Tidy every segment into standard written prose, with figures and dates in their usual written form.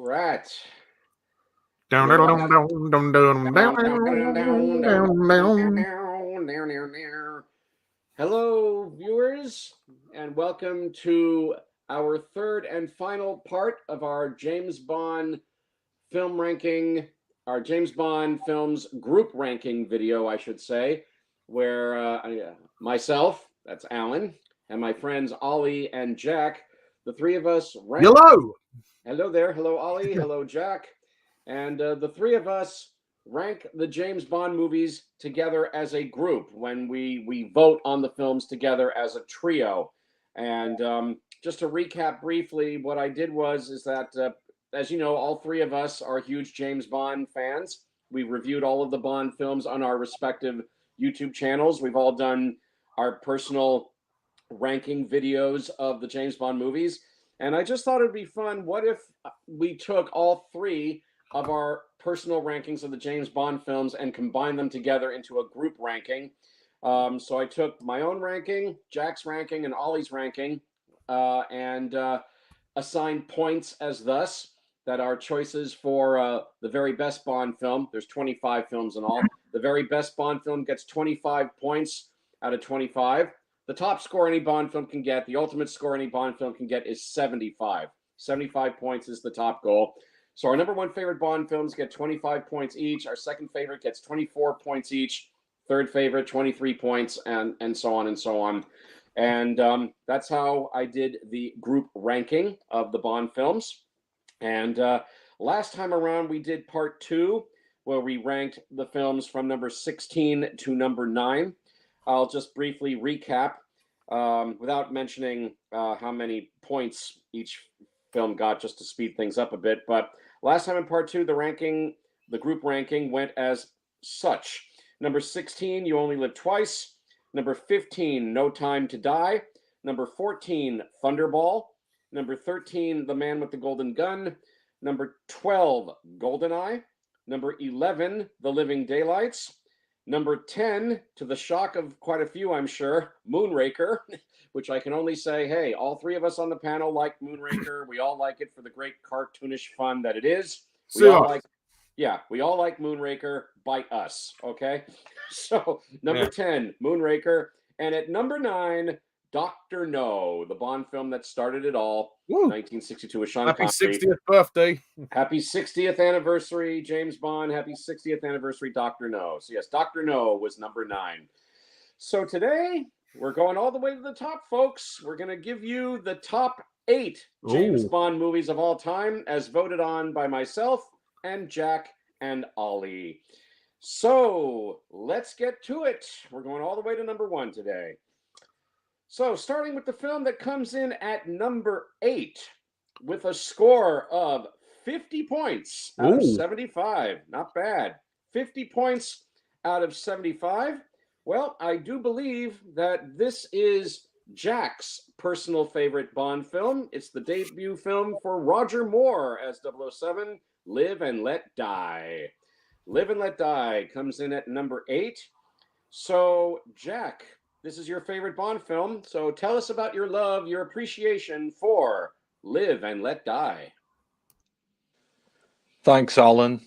right. Down, You're down, down, down, down, down, down, down, down, down, down, down, down, down. down, down, down, down. Hello, viewers, and welcome to our third and final part of our James Bond film ranking, our James Bond films group ranking video, I should say, where myself, that's Alan, and my friends Ollie and Jack, the three of us rank. Hello. Hello there. Hello, Ollie. Hello, Jack. And the three of us rank the James Bond movies together as a group when we vote on the films together as a trio. And just to recap briefly, what I did is that, as you know, all three of us are huge James Bond fans. We reviewed all of the Bond films on our respective YouTube channels. We've all done our personal ranking videos of the James Bond movies. And I just thought it'd be fun. What if we took all three of our personal rankings of the James Bond films and combined them together into a group ranking? So I took my own ranking, Jack's ranking, and Ollie's ranking, and assigned points as thus that our choices for the very best Bond film, there's 25 films in all, the very best Bond film gets 25 points out of 25. The top score any Bond film can get, the ultimate score any Bond film can get is 75. 75 points is the top goal. So our number one favorite Bond films get 25 points each. Our second favorite gets 24 points each. Third favorite, 23 points, and so on and so on. And that's how I did the group ranking of the Bond films. And last time around, we did part 2, where we ranked the films from number 16 to number 9. I'll just briefly recap without mentioning how many points each film got, just to speed things up a bit. But last time in part 2, the group ranking went as such. Number 16, You Only Live Twice. Number 15, No Time to Die. Number 14, Thunderball. Number 13, The Man with the Golden Gun. Number 12, Goldeneye. Number 11, The Living Daylights. Number 10, to the shock of quite a few, I'm sure, Moonraker, which I can only say, hey, all three of us on the panel like Moonraker. We all like it for the great cartoonish fun that it is. We all like Moonraker. Bite us, okay? So, number 10, Moonraker. And at number 9, Dr. No, the Bond film that started it all, 1962 with Sean Connery. Happy 60th birthday. Happy 60th anniversary, James Bond. Happy 60th anniversary, Dr. No. So yes, Dr. No was number 9. So today, we're going all the way to the top, folks. We're going to give you the top 8 James Bond movies of all time, as voted on by myself and Jack and Ollie. So let's get to it. We're going all the way to number 1 today. So starting with the film that comes in at number 8 with a score of 50 points out of 75. Not bad. 50 points out of 75. Well, I do believe that this is Jack's personal favorite Bond film. It's the debut film for Roger Moore as 007, Live and Let Die. Live and Let Die comes in at number 8. So, Jack, this is your favorite Bond film. So tell us about your love, your appreciation for Live and Let Die. Thanks, Alan.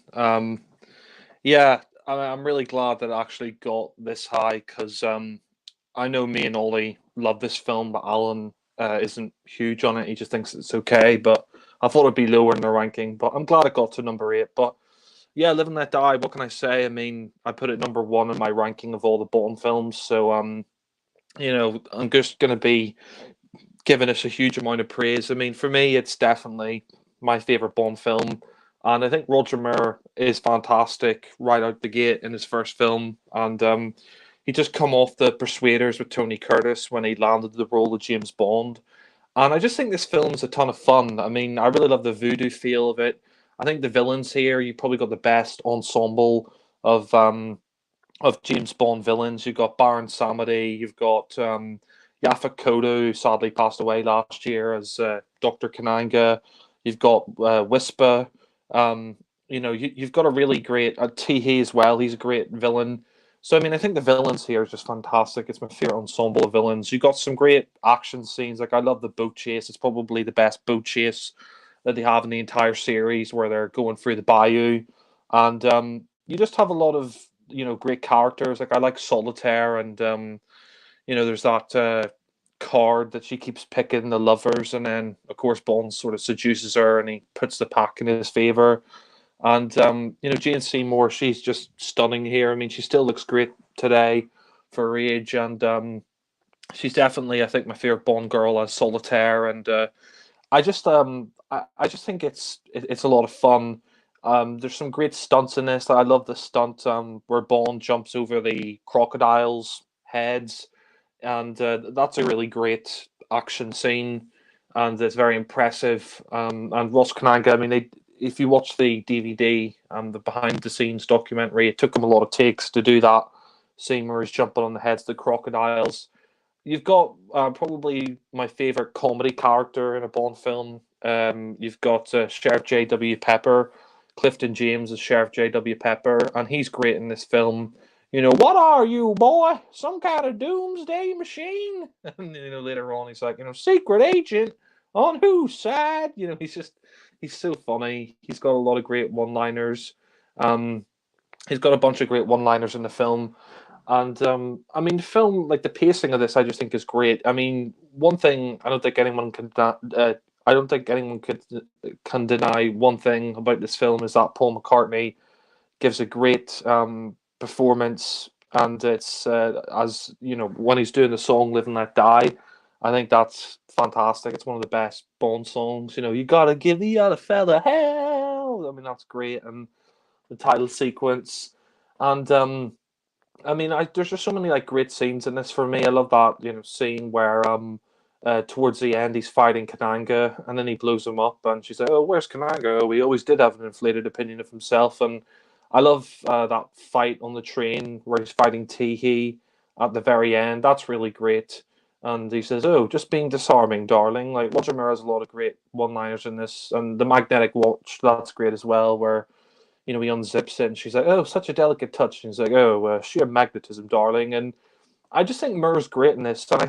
Yeah, I'm really glad that it actually got this high because I know me and Ollie love this film, but Alan isn't huge on it. He just thinks it's okay, but I thought it'd be lower in the ranking. But I'm glad it got to number 8. But yeah, Live and Let Die, what can I say? I mean, I put it number 1 in my ranking of all the Bond films. So, you know, I'm just going to be giving us a huge amount of praise. I mean, for me, it's definitely my favorite Bond film. And I think Roger Moore is fantastic right out the gate in his first film. And he just come off the Persuaders with Tony Curtis when he landed the role of James Bond. And I just think this film's a ton of fun. I mean, I really love the voodoo feel of it. I think the villains here, you probably got the best ensemble of James Bond villains. You've got Baron Samedi, you've got Yaphet Kotto, who sadly passed away last year as Dr. Kananga. You've got Whisper. You know, you've got a really great T.H. as well. He's a great villain. So, I mean, I think the villains here are just fantastic. It's my favorite ensemble of villains. You got some great action scenes. Like, I love the boat chase. It's probably the best boat chase that they have in the entire series, where they're going through the bayou, and you just have a lot of great characters. Like I like Solitaire, and there's that card that she keeps picking, the lovers, and then of course Bond sort of seduces her, and he puts the pack in his favor. And Jane Seymour, she's just stunning here. I mean, she still looks great today for her age, and she's definitely, I think, my favorite Bond girl as Solitaire. And I just think it's a lot of fun. There's some great stunts in this. I love the stunt where Bond jumps over the crocodiles' heads, and that's a really great action scene, and it's very impressive. And Ross Kananga, I mean, if you watch the DVD and the behind the scenes documentary, it took him a lot of takes to do that scene where he's jumping on the heads of the crocodiles. You've got probably my favorite comedy character in a Bond film. You've got Sheriff J.W. Pepper. Clifton James is Sheriff J.W. Pepper, and he's great in this film. What are you, boy? Some kind of doomsday machine? And later on, he's like, secret agent on whose side? He's so funny. He's got a lot of great one-liners. He's got a bunch of great one-liners in the film. And I mean, the film, like the pacing of this, I just think is great. I mean, one thing I don't think anyone can can deny one thing about this film is that Paul McCartney gives a great performance, and it's as when he's doing the song "Live and Let Die," I think that's fantastic. It's one of the best Bond songs. You gotta give the other fella hell. I mean, that's great, and the title sequence, and I mean, there's just so many like great scenes in this for me. I love that scene where towards the end he's fighting Kananga, and then he blows him up, and she's like, "Oh, where's Kananga? Oh, he always did have an inflated opinion of himself." And I love that fight on the train where he's fighting Teehee at the very end. That's really great. And he says, "Oh, just being disarming, darling." Like Roger Moore has a lot of great one-liners in this, and the magnetic watch, that's great as well. Where he unzips it, and she's like, "Oh, such a delicate touch." And he's like, "Oh, sheer magnetism, darling." And I just think Moore's great in this, and I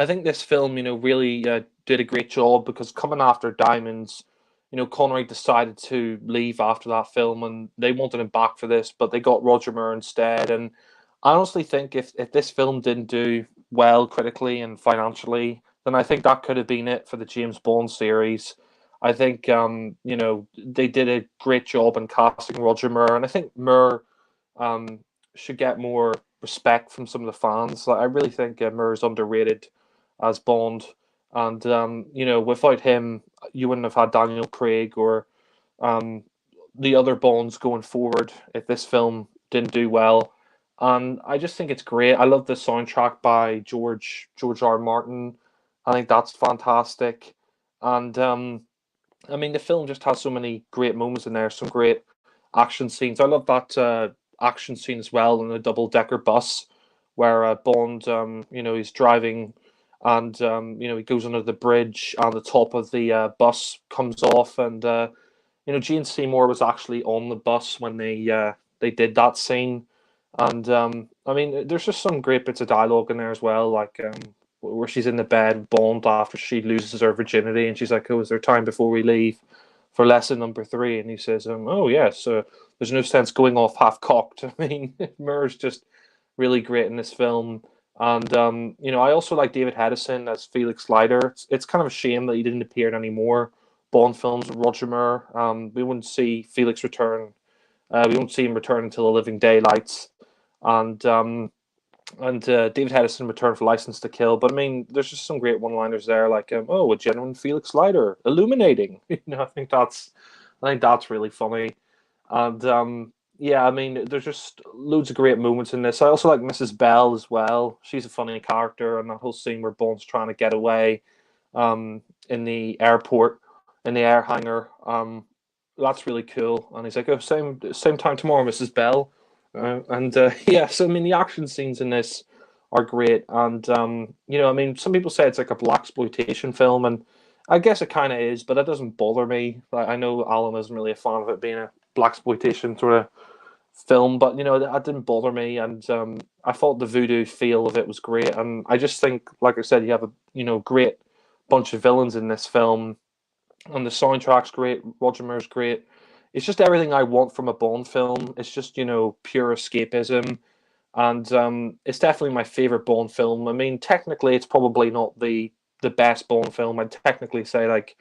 think this film, really did a great job, because coming after Diamonds, Connery decided to leave after that film, and they wanted him back for this, but they got Roger Moore instead. And I honestly think if this film didn't do well critically and financially, then I think that could have been it for the James Bond series. I think they did a great job in casting Roger Moore, and I think Moore should get more respect from some of the fans. Like, I really think Moore is underrated as Bond, and without him, you wouldn't have had Daniel Craig or the other Bonds going forward if this film didn't do well. And I just think it's great. I love the soundtrack by George R. Martin. I think that's fantastic. And I mean, the film just has so many great moments in there, some great action scenes. I love that action scene as well in the double-decker bus where Bond, he's driving, and he goes under the bridge, and the top of the bus comes off, and Gene Seymour was actually on the bus when they did that scene. And I mean, there's just some great bits of dialogue in there as well, like where she's in the bed with Bond after she loses her virginity, and she's like, "Oh, is there time before we leave for lesson number 3?" And he says, "Oh yes, there's no sense going off half cocked." I mean, Moore's just really great in this film. And I also like David Hedison as Felix Leiter. It's kind of a shame that he didn't appear in any more Bond films with Roger Moore. We wouldn't see Felix return. We won't see him return until The Living Daylights, and David Hedison returned for License to Kill. But I mean, there's just some great one-liners there, like "Oh, a genuine Felix Leiter, illuminating." I think that's really funny. And yeah, I mean, there's just loads of great moments in this. I also like Mrs. Bell as well. She's a funny character, and that whole scene where Bond's trying to get away in the airport, in the air hangar. That's really cool. And he's like, "Oh, same time tomorrow, Mrs. Bell." Yeah, so I mean, the action scenes in this are great, and I mean, some people say it's like a blaxploitation film, and I guess it kind of is, but that doesn't bother me. Like, I know Alan isn't really a fan of it being a blaxploitation sort of film, but that didn't bother me, and I thought the voodoo feel of it was great, and I just think, like I said, you have a great bunch of villains in this film, and the soundtrack's great. Roger Moore's great. It's just everything I want from a Bond film. It's just pure escapism, and it's definitely my favorite Bond film. I mean, technically, it's probably not the best Bond film. I'd technically say like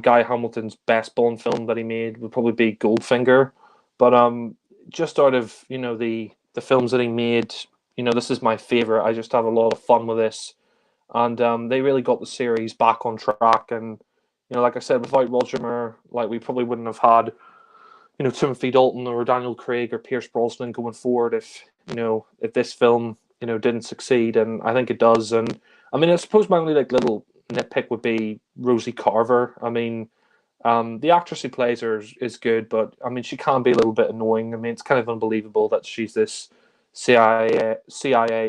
Guy Hamilton's best Bond film that he made would probably be Goldfinger, but just out of the films that he made, this is my favorite. I just have a lot of fun with this, and they really got the series back on track. And like I said, without Roger Moore, like we probably wouldn't have had Timothy Dalton or Daniel Craig or Pierce Brosnan going forward if this film didn't succeed, and I think it does. And I mean, I suppose my only like little nitpick would be Rosie Carver. I mean, the actress who plays her is good, but I mean, she can be a little bit annoying. I mean, it's kind of unbelievable that she's this CIA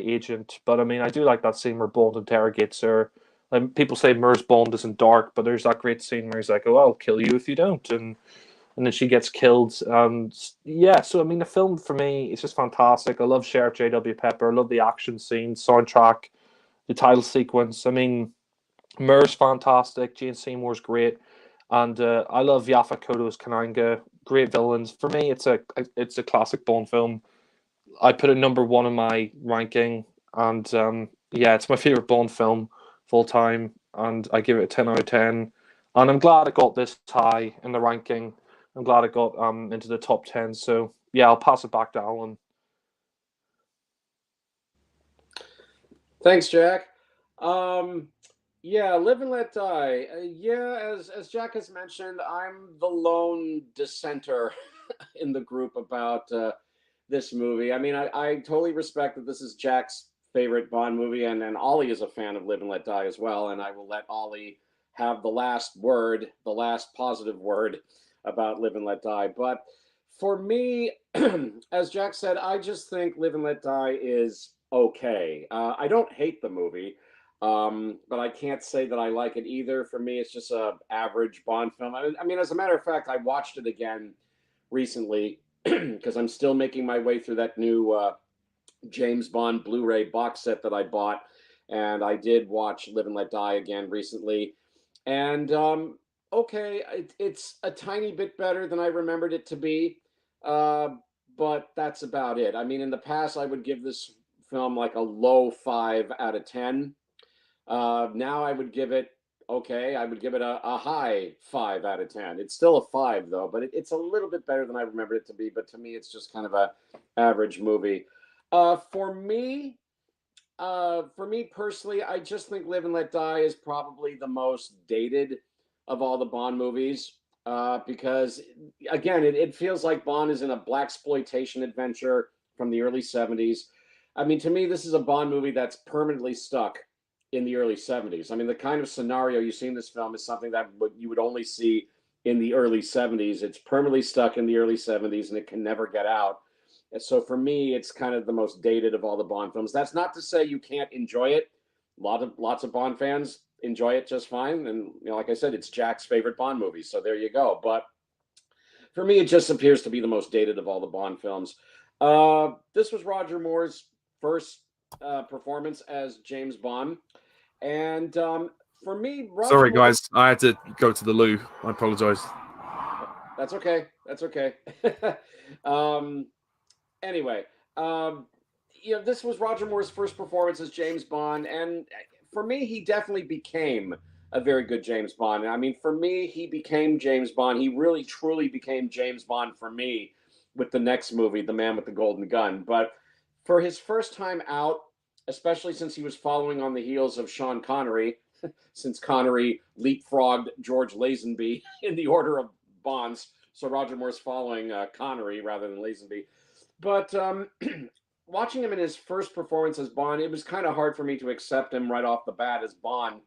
agent. But I mean, I do like that scene where Bond interrogates her. Like people say, Moore's Bond isn't dark, but there's that great scene where he's like, "Oh, I'll kill you if you don't," and then she gets killed. And yeah, so I mean, the film for me is just fantastic. I love Sheriff J.W. Pepper. I love the action scene, soundtrack, the title sequence. I mean, Moore's fantastic. Jane Seymour's great, and I love Yaphet Kotto's Kananga. Great villains. For me, it's a classic Bond film. I put it number one in my ranking, and yeah, it's my favorite Bond film of all time, and I give it a 10 out of 10. And I'm glad it got this high in the ranking. I'm glad it got into the top 10. So yeah, I'll pass it back to Alan. Thanks, Jack. Yeah, Live and Let Die. Yeah, as Jack has mentioned, I'm the lone dissenter in the group about this movie. I mean, I totally respect that this is Jack's favorite Bond movie, and Ollie is a fan of Live and Let Die as well. And I will let Ollie have the last word, the last positive word about Live and Let Die. But for me, as Jack said, I just think Live and Let Die is okay. I don't hate the movie, but I can't say that I like it either. For me, it's just a average Bond film. I mean, as a matter of fact, I watched it again recently because I'm still making my way through that new James Bond Blu-ray box set that I bought, and I did watch Live and Let Die again recently. And okay, it's a tiny bit better than I remembered it to be, uh, but that's about it. I mean, in the past, I would give this film like a low 5 out of 10. Now I would give it okay. I would give it a high 5 out of 10. It's still a five though, but it's a little bit better than I remembered it to be. But to me, it's just kind of a average movie. Uh, for me, for me personally, I just think Live and Let Die is probably the most dated of all the Bond movies. Because again, it feels like Bond is in a black exploitation adventure from the early 70s. I mean, to me, this is a Bond movie that's permanently stuck in the early 70s. I mean, the kind of scenario you see in this film is something that you would only see in the early 70s. It's permanently stuck in the early 70s and it can never get out. And so for me, it's kind of the most dated of all the Bond films. That's not to say you can't enjoy it. Lots of Bond fans enjoy it just fine. And like I said, it's Jack's favorite Bond movie. So there you go. But for me, it just appears to be the most dated of all the Bond films. This was Roger Moore's first performance as James Bond. And for me, Roger Sorry, Moore, guys. I had to go to the loo. I apologize. that's okay. That's okay. um, anyway, um, this was Roger Moore's first performance as James Bond, and for me, he definitely became a very good James Bond. I mean, for me, he became James Bond. He really, truly became James Bond for me with the next movie, The Man with the Golden Gun. But for his first time out, especially since he was following on the heels of Sean Connery, since Connery leapfrogged George Lazenby in the order of Bonds, so Roger Moore's following Connery rather than Lazenby. But watching him in his first performance as Bond, it was kind of hard for me to accept him right off the bat as Bond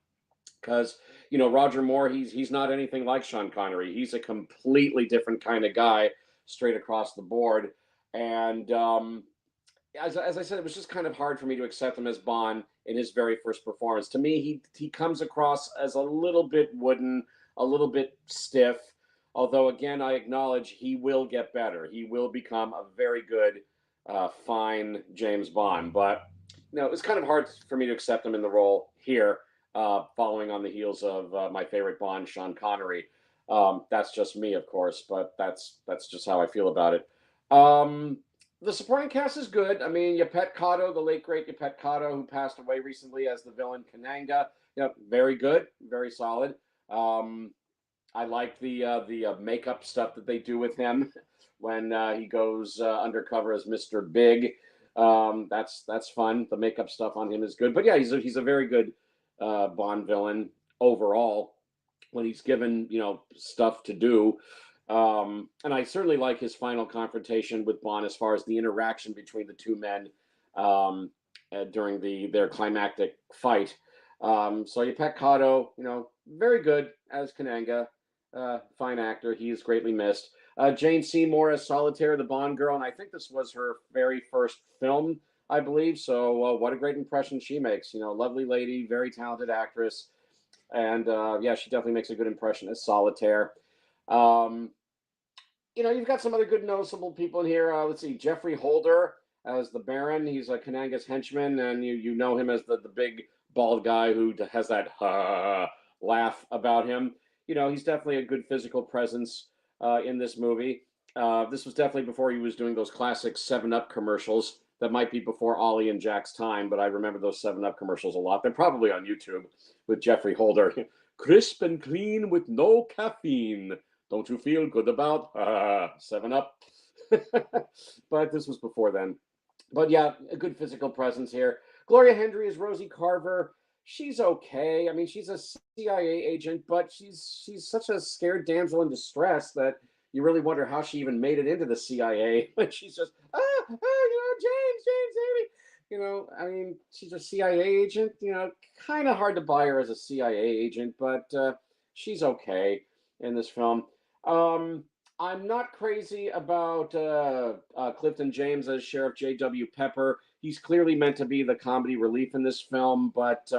because Roger Moore, he's not anything like Sean Connery. He's a completely different kind of guy, straight across the board. And as I said, it was just kind of hard for me to accept him as Bond in his very first performance. To me, he comes across as a little bit wooden, a little bit stiff. Although, again, I acknowledge he will get better. He will become a very good, fine James Bond. But it was kind of hard for me to accept him in the role here. following on the heels of my favorite Bond, Sean Connery. That's just me, of course, but that's just how I feel about it. Um, the supporting cast is good. I mean, Yapet Kotto, the late great Yapet Kotto, who passed away recently as the villain Kananga. Very good, very solid. Um, I like the makeup stuff that they do with him when he goes undercover as Mr. Big. That's fun. The makeup stuff on him is good. But yeah, he's a very good Bond villain overall when he's given stuff to do. And I certainly like his final confrontation with Bond as far as the interaction between the two men during their climactic fight. So Yapet Kotto, very good as Kananga, fine actor. He is greatly missed. Jane Seymour as Solitaire, the Bond girl, and I think this was her very first film, I believe. So what a great impression she makes. Lovely lady, very talented actress, and yeah, she definitely makes a good impression as Solitaire. Um, you've got some other good noticeable people in here. Let's see, Jeffrey Holder as the Baron. He's a Kananga's henchman, and you know him as the big bald guy who has that laugh about him. He's definitely a good physical presence in this movie. This was definitely before he was doing those classic 7-Up commercials. That might be before Ollie and Jack's time, but I remember those 7-Up commercials a lot. They're probably on YouTube with Jeffrey Holder. Crisp and clean with no caffeine. Don't you feel good about 7-Up? But this was before then. But yeah, a good physical presence here. Gloria Hendry is Rosie Carver. She's okay. I mean, she's a CIA agent, but she's such a scared damsel in distress that you really wonder how she even made it into the CIA. When she's just, James, I mean, she's a CIA agent. Kind of hard to buy her as a CIA agent, but she's okay in this film. I'm not crazy about Clifton James as Sheriff J.W. Pepper. He's clearly meant to be the comedy relief in this film, but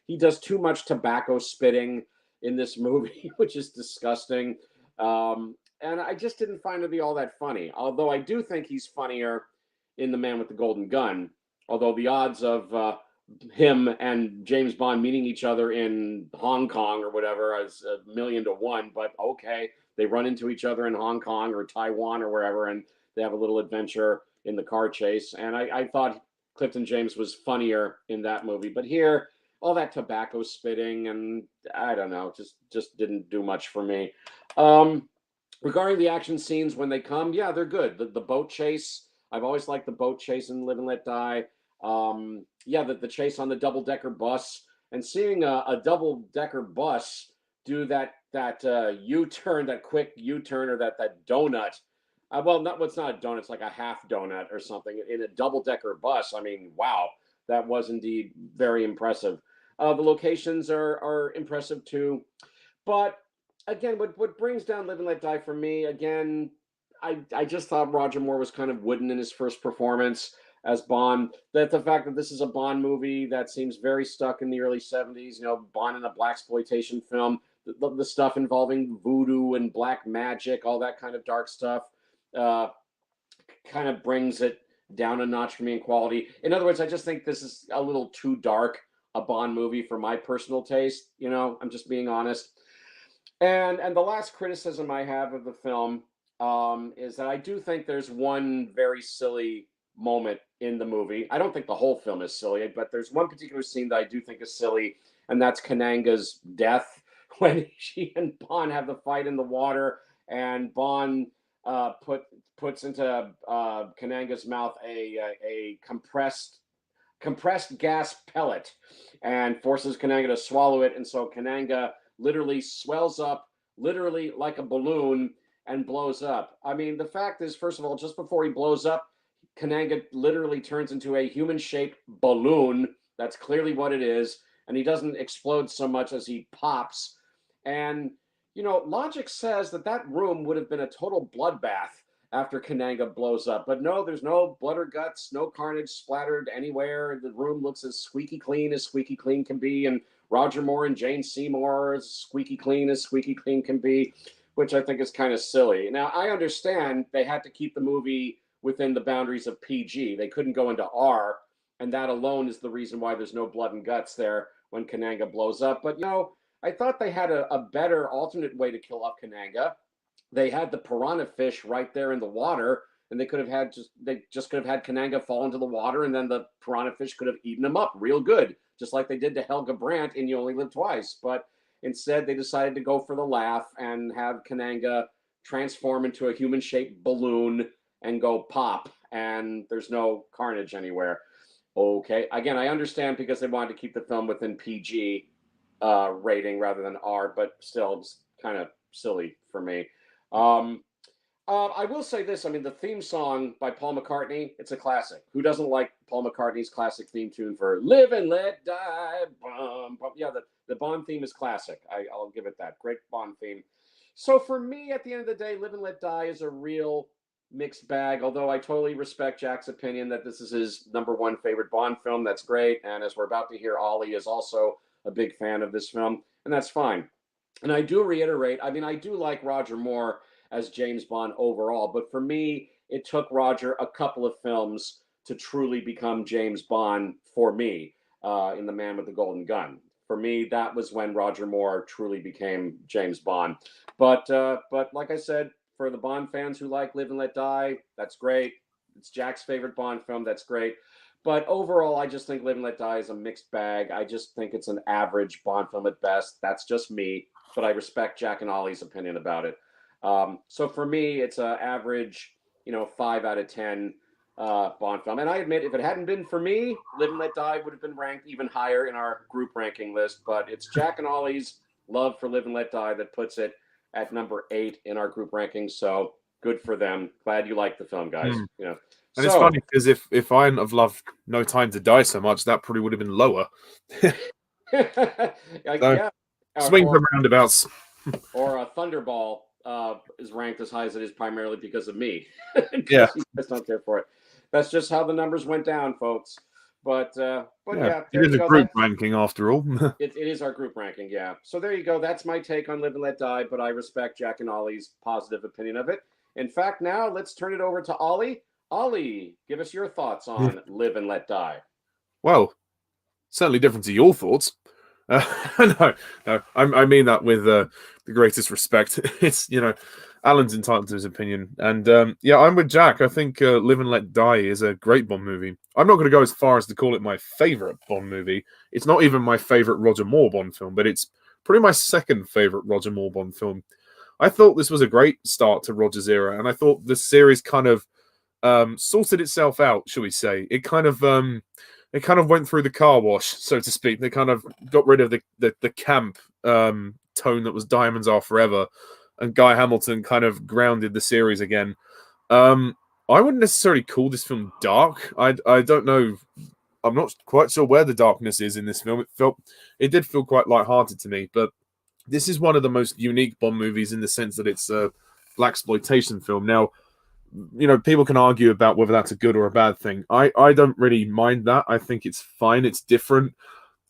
he does too much tobacco spitting in this movie, which is disgusting. And I just didn't find it to be all that funny. Although I do think he's funnier in The Man with the Golden Gun. Although the odds of him and James Bond meeting each other in Hong Kong or whatever is 1,000,000 to 1, but okay. They run into each other in Hong Kong or Taiwan or wherever, and they have a little adventure in the car chase. And I thought Clifton James was funnier in that movie. But here, all that tobacco spitting and I don't know, just didn't do much for me. Regarding the action scenes when they come, yeah, they're good. The boat chase, I've always liked the boat chase in Live and Let Die. Yeah, the chase on the double-decker bus and seeing a double-decker bus do that U-turn, that quick U-turn or that donut. Well, it's not a donut, it's like a half donut or something in a double-decker bus. I mean, wow, that was indeed very impressive. The locations are impressive too. But again, what brings down Live and Let Die for me, again, I just thought Roger Moore was kind of wooden in his first performance as Bond. That the fact that this is a Bond movie that seems very stuck in the early 70s, Bond in a blaxploitation film, the stuff involving voodoo and black magic, all that kind of dark stuff, kind of brings it down a notch for me in quality. In other words, I just think this is a little too dark a Bond movie for my personal taste. I'm just being honest. And the last criticism I have of the film is that I do think there's one very silly moment in the movie. I don't think the whole film is silly, but there's one particular scene that I do think is silly, and that's Kananga's death when she and Bond have the fight in the water, and Bond puts into Kananga's mouth a compressed gas pellet and forces Kananga to swallow it, and so Kananga literally swells up, literally like a balloon, and blows up. I mean, the fact is, first of all, just before he blows up, Kananga literally turns into a human-shaped balloon. That's clearly what it is. And he doesn't explode so much as he pops. And, logic says that room would have been a total bloodbath after Kananga blows up. But no, there's no blood or guts, no carnage splattered anywhere. The room looks as squeaky clean can be. And Roger Moore and Jane Seymour as squeaky clean can be, which I think is kind of silly. Now, I understand they had to keep the movie within the boundaries of PG. They couldn't go into R, and that alone is the reason why there's no blood and guts there. when Kananga blows up. But I thought they had a better alternate way to kill off Kananga. They had the piranha fish right there in the water, and they could have had Kananga fall into the water, and then the piranha fish could have eaten him up real good, just like they did to Helga Brandt in You Only Live Twice. But instead, they decided to go for the laugh and have Kananga transform into a human-shaped balloon and go pop, and there's no carnage anywhere. Okay, again, I understand because they wanted to keep the film within PG rating rather than R, but still, it's kind of silly for me. I will say this. I mean, the theme song by Paul McCartney, it's a classic. Who doesn't like Paul McCartney's classic theme tune for Live and Let Die? Bum, bum. Yeah, the Bond theme is classic. I'll give it that. Great Bond theme. So for me, at the end of the day, Live and Let Die is a real mixed bag, although I totally respect Jack's opinion that this is his #1 favorite Bond film. That's great. And as we're about to hear, Ollie is also a big fan of this film, and that's fine. And I do reiterate, I mean, I do like Roger Moore as James Bond overall, but for me, it took Roger a couple of films to truly become James Bond for me in The Man with the Golden Gun. For me, that was when Roger Moore truly became James Bond. But like I said, for the Bond fans who like Live and Let Die, that's great. It's Jack's favorite Bond film. That's great. But overall, I just think Live and Let Die is a mixed bag. I just think it's an average Bond film at best. That's just me, but I respect Jack and Ollie's opinion about it. So for me, it's an average, 5 out of 10 Bond film. And I admit, if it hadn't been for me, Live and Let Die would have been ranked even higher in our group ranking list. But it's Jack and Ollie's love for Live and Let Die that puts it at number 8 in our group rankings. So good for them. Glad you like the film, guys. And it's funny because if I hadn't have loved No Time to Die so much, that probably would have been lower. Yeah. Swing from roundabouts. Or Thunderball is ranked as high as it is primarily because of me. Yeah. You guys don't care for it. That's just how the numbers went down, folks. But yeah, it is a group ranking after all. It is our group ranking, yeah. So there you go. That's my take on Live and Let Die, but I respect Jack and Ollie's positive opinion of it. In fact, now let's turn it over to Ollie. Ollie, give us your thoughts on Live and Let Die. Well, certainly different to your thoughts. No, I mean that with the greatest respect. It's, Alan's entitled to his opinion. And I'm with Jack. I think Live and Let Die is a great Bond movie. I'm not going to go as far as to call it my favorite Bond movie. It's not even my favorite Roger Moore Bond film, but it's probably my second favorite Roger Moore Bond film. I thought this was a great start to Roger's era, and I thought the series kind of sorted itself out, shall we say. It kind of went through the car wash, so to speak. They kind of got rid of the camp tone that was Diamonds Are Forever, and Guy Hamilton kind of grounded the series again. I wouldn't necessarily call this film dark. I don't know. I'm not quite sure where the darkness is in this film. It did feel quite lighthearted to me, but this is one of the most unique Bond movies in the sense that it's a blaxploitation film. Now, people can argue about whether that's a good or a bad thing. I don't really mind that. I think it's fine. It's different.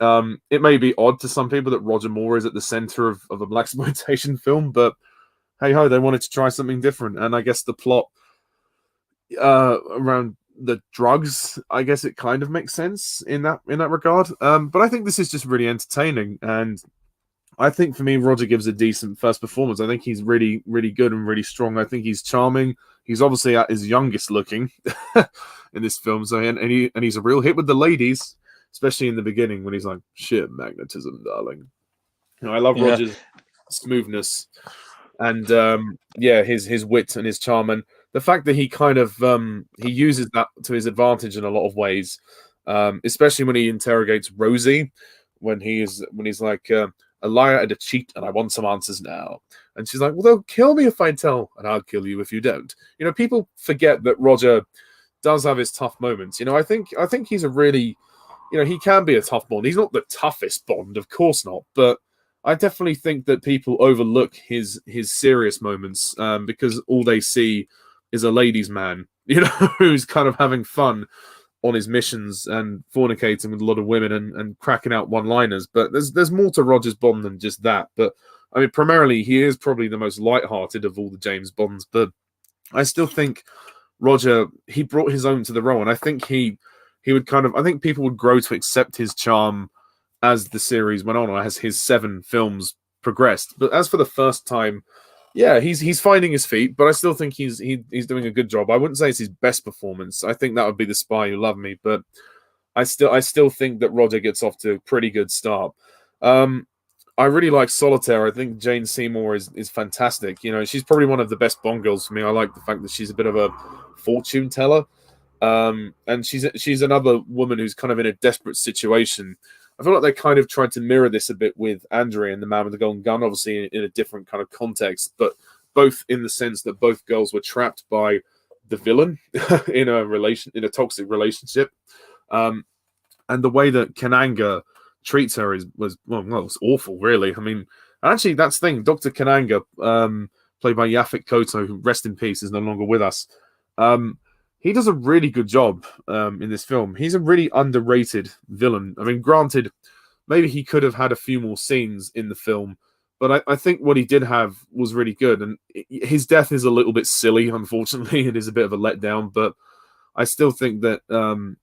It may be odd to some people that Roger Moore is at the center of a blaxploitation film, but hey ho, they wanted to try something different. And I guess the plot around the drugs, I guess it kind of makes sense in that regard. But I think this is just really entertaining, and I think for me, Roger gives a decent first performance. I think he's really, really good and really strong. I think he's charming. He's obviously at his youngest looking in this film, so and he's a real hit with the ladies, especially in the beginning when he's like, "Sheer magnetism, darling." I love Roger's smoothness and his wit and his charm, and the fact that he kind of he uses that to his advantage in a lot of ways, especially when he interrogates Rosie, when he's like. A liar and a cheat, and I want some answers now. And she's like, well, they'll kill me if I tell, and I'll kill you if you don't. People forget that Roger does have his tough moments. I think he's a really, he can be a tough Bond. He's not the toughest Bond, of course not, but I definitely think that people overlook his serious moments because all they see is a ladies' man, who's kind of having fun on his missions and fornicating with a lot of women and cracking out one-liners. But there's more to Roger's Bond than just that. But I mean, primarily, he is probably the most light-hearted of all the James Bonds. But I still think Roger, he brought his own to the role, and I think he would I think people would grow to accept his charm as the series went on, or as his 7 films progressed. But as for the first time, yeah, he's finding his feet, but I still think he's doing a good job. I wouldn't say it's his best performance. I think that would be The Spy Who Loved Me, but I still think that Roger gets off to a pretty good start. I really like Solitaire. I think Jane Seymour is fantastic. You know, she's probably one of the best Bond girls for me. I like the fact that she's a bit of a fortune teller, and she's another woman who's kind of in a desperate situation. I feel like they kind of tried to mirror this a bit with Andrea and The Man with the Golden Gun, obviously in a different kind of context, but both in the sense that both girls were trapped by the villain in a toxic relationship, and the way that Kananga treats her was awful, really. I mean, actually, that's the thing. Dr. Kananga, played by Yaphet Kotto, who, rest in peace, is no longer with us. He does a really good job in this film. He's a really underrated villain. I mean, granted, maybe he could have had a few more scenes in the film, but I think what he did have was really good. And his death is a little bit silly, unfortunately. It is a bit of a letdown, but I still think that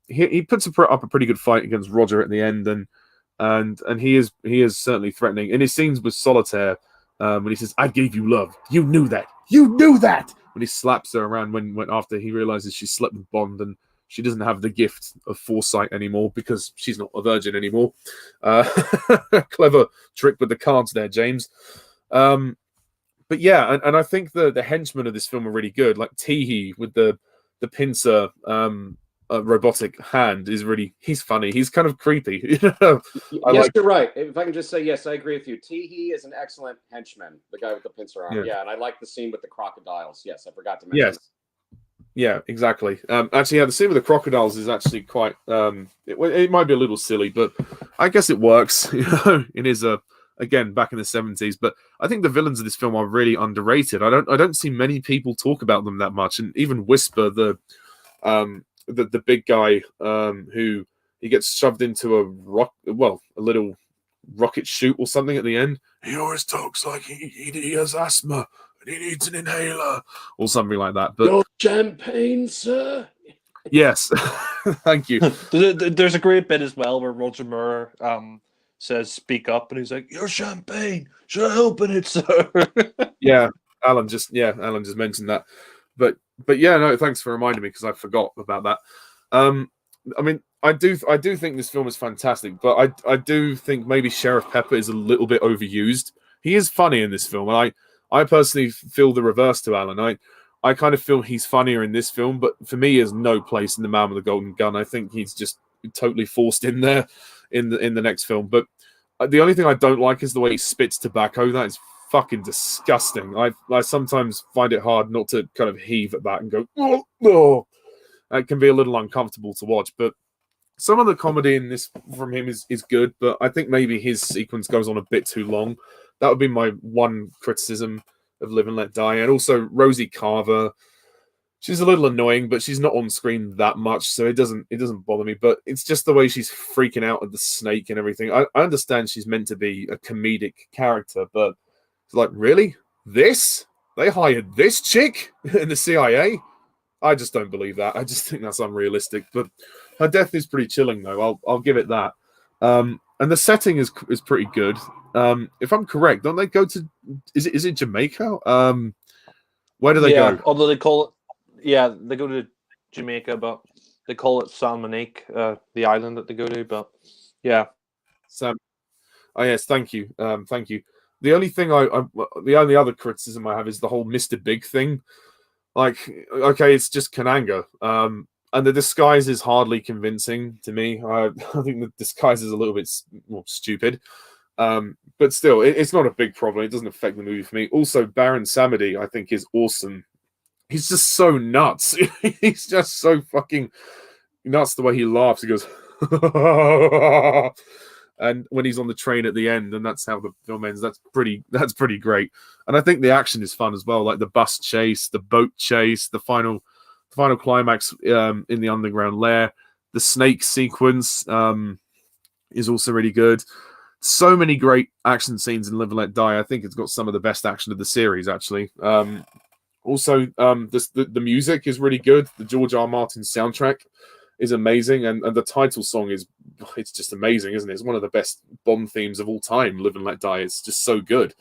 he puts up a pretty good fight against Roger at the end, and he is certainly threatening. In his scenes with Solitaire, when he says, "I gave you love. You knew that. You knew that." When he slaps her around when after he realizes she slept with Bond and she doesn't have the gift of foresight anymore because she's not a virgin anymore. Clever trick with the cards there, James. But yeah, and I think the henchmen of this film are really good. Like Teehee with the pincer robotic hand he's funny. He's kind of creepy. Yes, you're right. If I can just say, yes, I agree with you. Teehee is an excellent henchman, the guy with the pincer arm. Yeah, and I like the scene with the crocodiles. Yes, I forgot to mention. Yes. Yeah, exactly. Actually, the scene with the crocodiles is actually quite. It might be a little silly, but I guess it works. It is again back in the 70s, but I think the villains of this film are really underrated. I don't see many people talk about them that much, and even Whisper, the big guy who he gets shoved into a little rocket chute or something at the end. He always talks like he has asthma and he needs an inhaler or something like that. But no champagne, sir. Yes, thank you. There's a great bit as well where Roger Moore says, "Speak up," and he's like, "Your champagne. Should I open it, sir?" Yeah, Alan just mentioned that. But yeah, no, thanks for reminding me because I forgot about that. I mean, I do think this film is fantastic, but I do think maybe Sheriff Pepper is a little bit overused. He is funny in this film, and I personally feel the reverse to Alan. I kind of feel he's funnier in this film, but for me, he has no place in The Man with the Golden Gun. I think he's just totally forced in there in the next film. But the only thing I don't like is the way he spits tobacco. That is fucking disgusting. I sometimes find it hard not to kind of heave at that and go, oh. It can be a little uncomfortable to watch, but some of the comedy in this from him is good, but I think maybe his sequence goes on a bit too long. That would be my one criticism of Live and Let Die. And also Rosie Carver, she's a little annoying, but she's not on screen that much, so it doesn't bother me. But it's just the way she's freaking out at the snake and everything. I understand she's meant to be a comedic character, but it's like, really? This? They hired this chick in the CIA? I just don't believe that. I just think that's unrealistic. But her death is pretty chilling, though. I'll give it that. And the setting is pretty good. If I'm correct, don't they go to? Is it Jamaica? Where do they go? Although they call it, they go to Jamaica, but they call it San Monique, the island that they go to. But yeah, Sam. Oh yes, thank you, thank you. The only thing the only other criticism I have is the whole Mr. Big thing. Like, okay, it's just Kananga. And the disguise is hardly convincing to me. I think the disguise is a little bit more stupid. But still, it's not a big problem. It doesn't affect the movie for me. Also, Baron Samedi, I think, is awesome. He's just so nuts. He's just so fucking nuts the way he laughs. He goes, and when he's on the train at the end, and that's how the film ends. That's pretty great. And I think the action is fun as well, like the bus chase, the boat chase, the final climax in the underground lair. The snake sequence is also really good. So many great action scenes in Live and Let Die. I think it's got some of the best action of the series, actually. Also, the music is really good. The George R. Martin soundtrack is amazing, and the title song it's just amazing, isn't it? It's one of the best Bond themes of all time. Live and Let Die. It's just so good.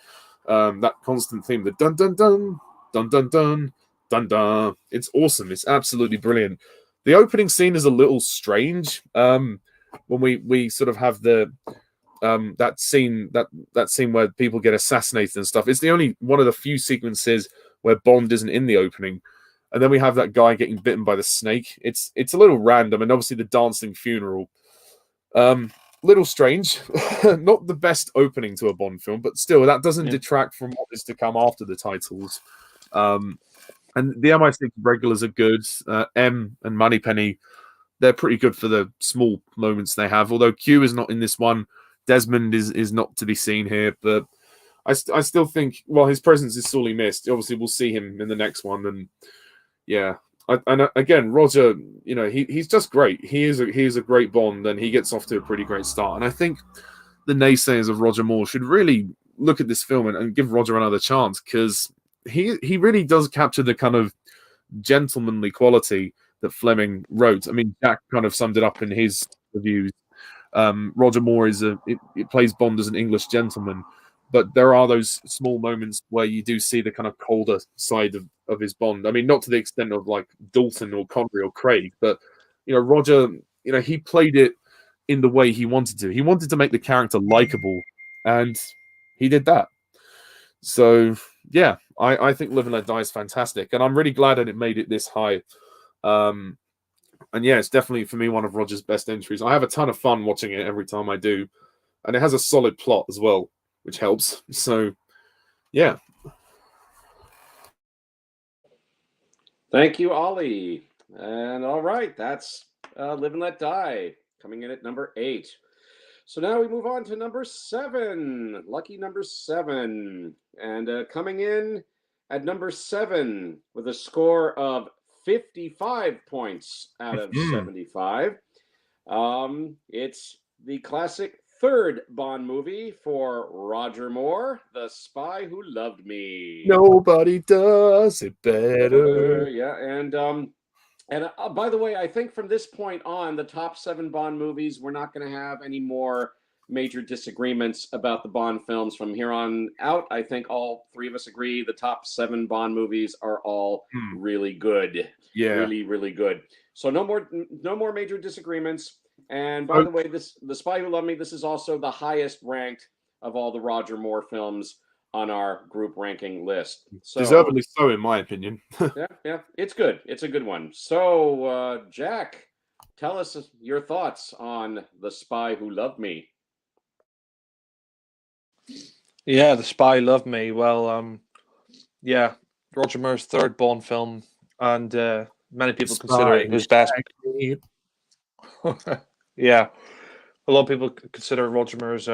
That constant theme, the dun dun dun dun dun dun dun dun. It's awesome. It's absolutely brilliant. The opening scene is a little strange. When we sort of have the that scene where people get assassinated and stuff. It's the only one of the few sequences where Bond isn't in the opening. And then we have that guy getting bitten by the snake. It's a little random, and obviously the dancing funeral. Little strange. Not the best opening to a Bond film, but still, that doesn't detract from what is to come after the titles. And the MI6 regulars are good. M and Moneypenny, they're pretty good for the small moments they have. Although Q is not in this one, Desmond is not to be seen here. But I still think, well, his presence is sorely missed. Obviously, we'll see him in the next one, and yeah. And again, Roger, he's just great. He is a great Bond, and he gets off to a pretty great start. And I think the naysayers of Roger Moore should really look at this film and give Roger another chance, because he really does capture the kind of gentlemanly quality that Fleming wrote. I mean, Jack kind of summed it up in his reviews. Roger Moore it plays Bond as an English gentleman, but there are those small moments where you do see the kind of colder side of his Bond. I mean, not to the extent of like Dalton or Connery or Craig, but Roger, he played it in the way he wanted to. He wanted to make the character likable, and he did that. So yeah, I think Live and Let Die is fantastic, and I'm really glad that it made it this high. And yeah, it's definitely for me one of Roger's best entries. I have a ton of fun watching it every time I do, and it has a solid plot as well, which helps. So yeah. Thank you, Ollie. And all right, that's Live and Let Die, coming in at number 8. So now we move on to number 7, lucky number 7. And coming in at number 7 with a score of 55 points out of 75. It's the classic third Bond movie for Roger Moore, The Spy Who Loved Me. Nobody does it better. Yeah, and by the way, I think from this point on, the top 7 Bond movies, we're not going to have any more major disagreements about the Bond films from here on out. I think all 3 of us agree the top 7 Bond movies are all really good. Yeah, really, really good. So no more major disagreements. And by the way, The Spy Who Loved Me, this is also the highest ranked of all the Roger Moore films on our group ranking list. So, deservedly so, in my opinion. yeah, it's good. It's a good one. So, Jack, tell us your thoughts on The Spy Who Loved Me. Yeah, The Spy Loved Me. Well, yeah, Roger Moore's third Bond film, and many people consider it his best. Yeah, a lot of people consider Roger Moore's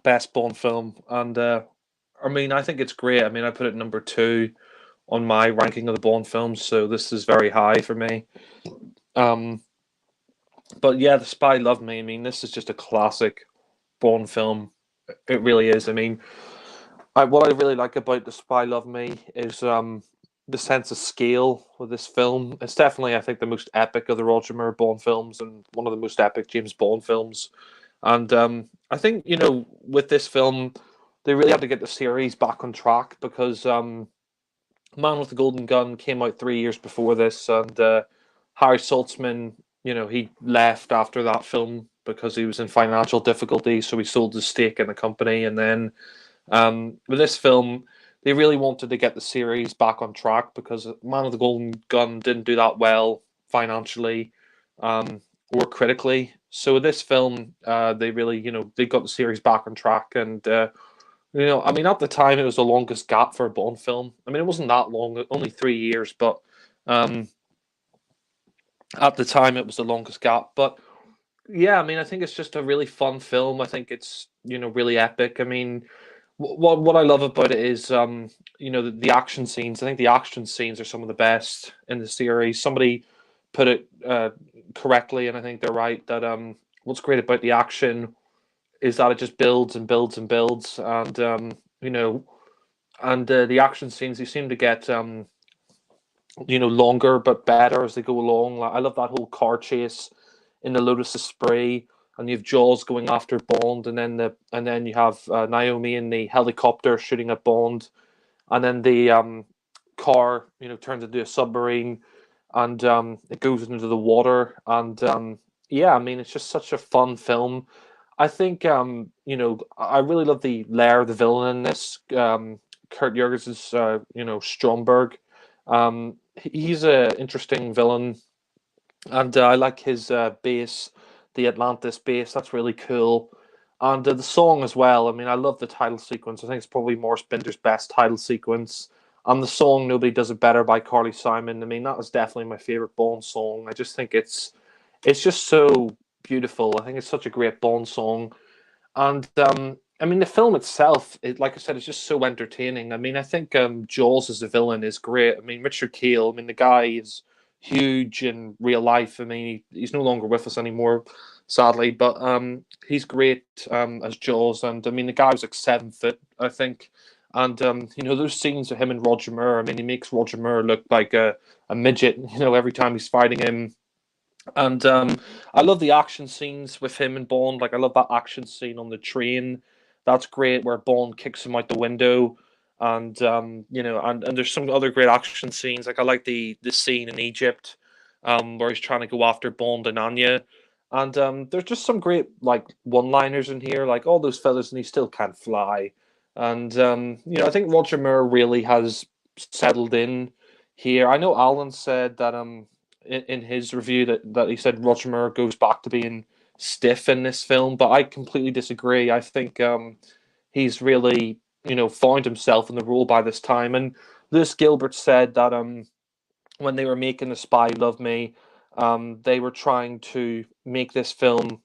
best Bond film, and I mean, I think it's great. I mean, I put it number 2 on my ranking of the Bond films, so this is very high for me. But yeah, The Spy Loved Me. I mean, this is just a classic Bond film. It really is. I mean, what I really like about The Spy Loved Me is the sense of scale with this film. It's definitely, I think, the most epic of the Roger Moore Bond films, and one of the most epic James Bond films. And I think, with this film, they really had to get the series back on track, because Man with the Golden Gun came out 3 years before this, and Harry Saltzman, he left after that film because he was in financial difficulty, so he sold his stake in the company. And then with this film, they really wanted to get the series back on track, because Man of the Golden Gun didn't do that well financially or critically. So with this film, they really, they got the series back on track. And, I mean, at the time, it was the longest gap for a Bond film. I mean, it wasn't that long, only 3 years, but at the time, it was the longest gap. But yeah, I mean, I think it's just a really fun film. I think it's, really epic. I mean, what I love about it is, the action scenes. I think the action scenes are some of the best in the series. Somebody put it correctly, and I think they're right, that what's great about the action is that it just builds and builds and builds, and the action scenes, you seem to get longer but better as they go along. Like, I love that whole car chase in the Lotus Esprit, and you have Jaws going after Bond, and then you have Naomi in the helicopter shooting at Bond, and then the car turns into a submarine, and it goes into the water, and yeah, I mean it's just such a fun film. I think I really love the lair of the villain in this. Kurt Jurgens' Stromberg. He's a interesting villain, and I like his base, the Atlantis base. That's really cool, and the song as well. I mean, I love the title sequence. I think it's probably Morris Binder's best title sequence. And the song "Nobody Does It Better" by Carly Simon. I mean, that was definitely my favorite Bond song. I just think it's just so beautiful. I think it's such a great Bond song. And I mean, the film itself, like I said, it's just so entertaining. I mean, I think Jaws as a villain is great. I mean, Richard Kiel, I mean, the guy is huge in real life. I mean, he's no longer with us anymore, sadly, but he's great as Jaws. And I mean, the guy was like 7 foot, I think. And those scenes of him and Roger Moore. I mean, he makes Roger Moore look like a midget. Every time he's fighting him. And I love the action scenes with him and Bond. Like I love that action scene on the train. That's great, where Bond kicks him out the window, and and there's some other great action scenes. Like I like the scene in Egypt, where he's trying to go after Bond and Anya, and there's just some great like one-liners in here, like all those fellas and he still can't fly, and I think Roger Moore really has settled in here. I know Alan said that in his review that he said Roger Moore goes back to being stiff in this film, but I completely disagree. I think he's really found himself in the role by this time. And Lewis Gilbert said that when they were making The Spy Who Loved Me, they were trying to make this film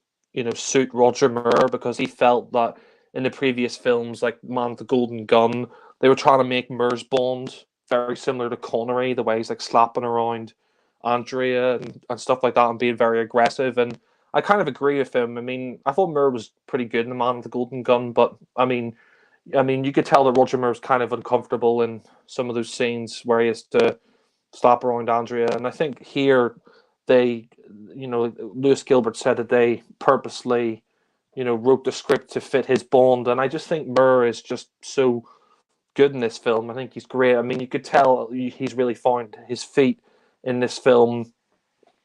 suit Roger Moore, because he felt that in the previous films like Man with the Golden Gun, they were trying to make Moore's Bond very similar to Connery, the way he's like slapping around Andrea and stuff like that and being very aggressive. And I kind of agree with him. I mean, I thought Moore was pretty good in The Man with the Golden Gun, but I mean, you could tell that Roger Moore's kind of uncomfortable in some of those scenes where he has to slap around Andrea. And I think here they, Lewis Gilbert said that they purposely, wrote the script to fit his Bond. And I just think Moore is just so good in this film. I think he's great. I mean, you could tell he's really found his feet in this film.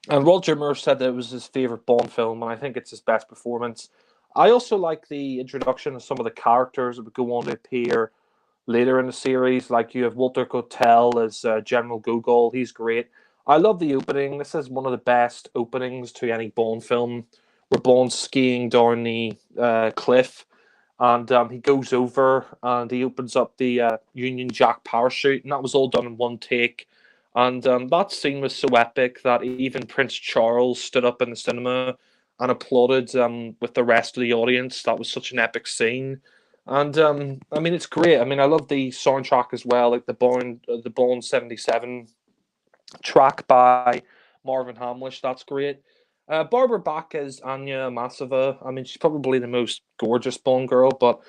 And Roger Moore said that it was his favorite Bond film, and I think it's his best performance. I also like the introduction of some of the characters that would go on to appear later in the series. Like you have Walter Kotel as General Gogol. He's great. I love the opening. This is one of the best openings to any Bond film, where Bond's skiing down the cliff, and he goes over and he opens up the Union Jack parachute, and that was all done in one take. And that scene was so epic that even Prince Charles stood up in the cinema and applauded with the rest of the audience. That was such an epic scene. And I mean, it's great. I mean, I love the soundtrack as well, like the Bond 77 track by Marvin Hamlish. That's great. Barbara Bach is Anya Masova. I mean, she's probably the most gorgeous Bond girl, but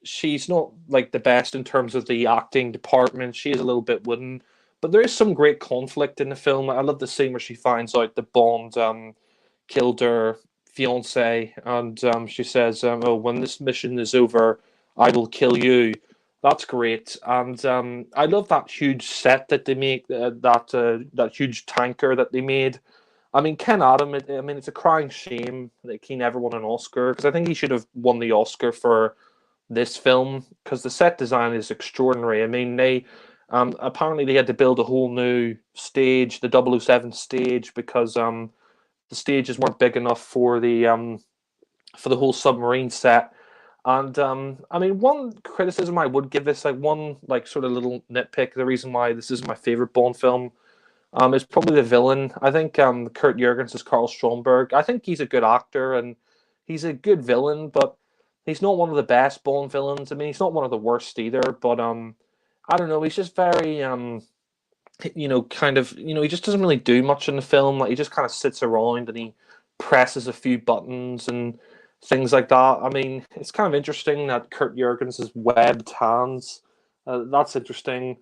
she's not like the best in terms of the acting department. She is a little bit wooden, but there is some great conflict in the film. I love the scene where she finds out that Bond killed her fiance, and she says, "Oh, when this mission is over, I will kill you." That's great, and I love that huge set that they make. That huge tanker that they made. I mean, Ken Adam. I mean, it's a crying shame that he never won an Oscar, because I think he should have won the Oscar for this film, because the set design is extraordinary. I mean, they apparently they had to build a whole new stage, the 007 stage, because the stages weren't big enough for the whole submarine set. And I mean, one criticism I would give this, like one like sort of little nitpick, the reason why this is my favorite Bond film, is probably the villain. I think Kurt Jurgens is Carl Stromberg. I think he's a good actor and he's a good villain, but he's not one of the best Bond villains. I mean, he's not one of the worst either, but I don't know. He's just very kind of, he just doesn't really do much in the film. Like he just kind of sits around and he presses a few buttons and things like that. I mean, it's kind of interesting that Kurt Jurgens has webbed hands. That's interesting.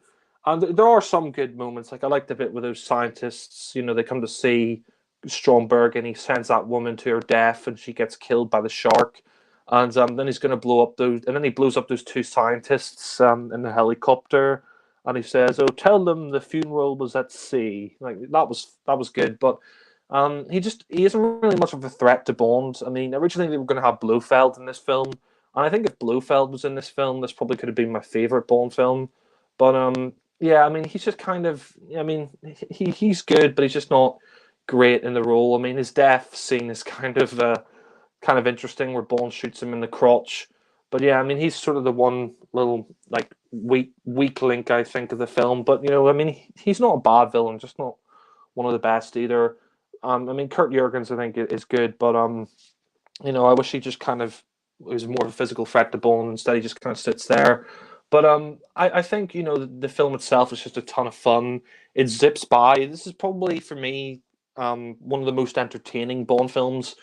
And there are some good moments. Like I like the bit with those scientists. You know, they come to see Stromberg, and he sends that woman to her death, and she gets killed by the shark. And then he's going to blow up those, and then he blows up those two scientists in the helicopter, and he says, "Oh, tell them the funeral was at sea." Like that was good, but he isn't really much of a threat to Bond. I mean, originally they were going to have Blofeld in this film, and I think if Blofeld was in this film, this probably could have been my favorite Bond film. But yeah, I mean, he's just kind of. I mean, he's good, but he's just not great in the role. I mean, his death scene is kind of interesting, where Bond shoots him in the crotch. But yeah, I mean, he's sort of the one little like weak link, I think, of the film. But you know, I mean, he's not a bad villain, just not one of the best either. I mean, Kurt Jurgens, I think, is good, but you know, I wish he just kind of was more of a physical threat to Bond. Instead, he just kind of sits there. But I think, you know, the film itself is just a ton of fun. It zips by. This is probably for me one of the most entertaining Bond films,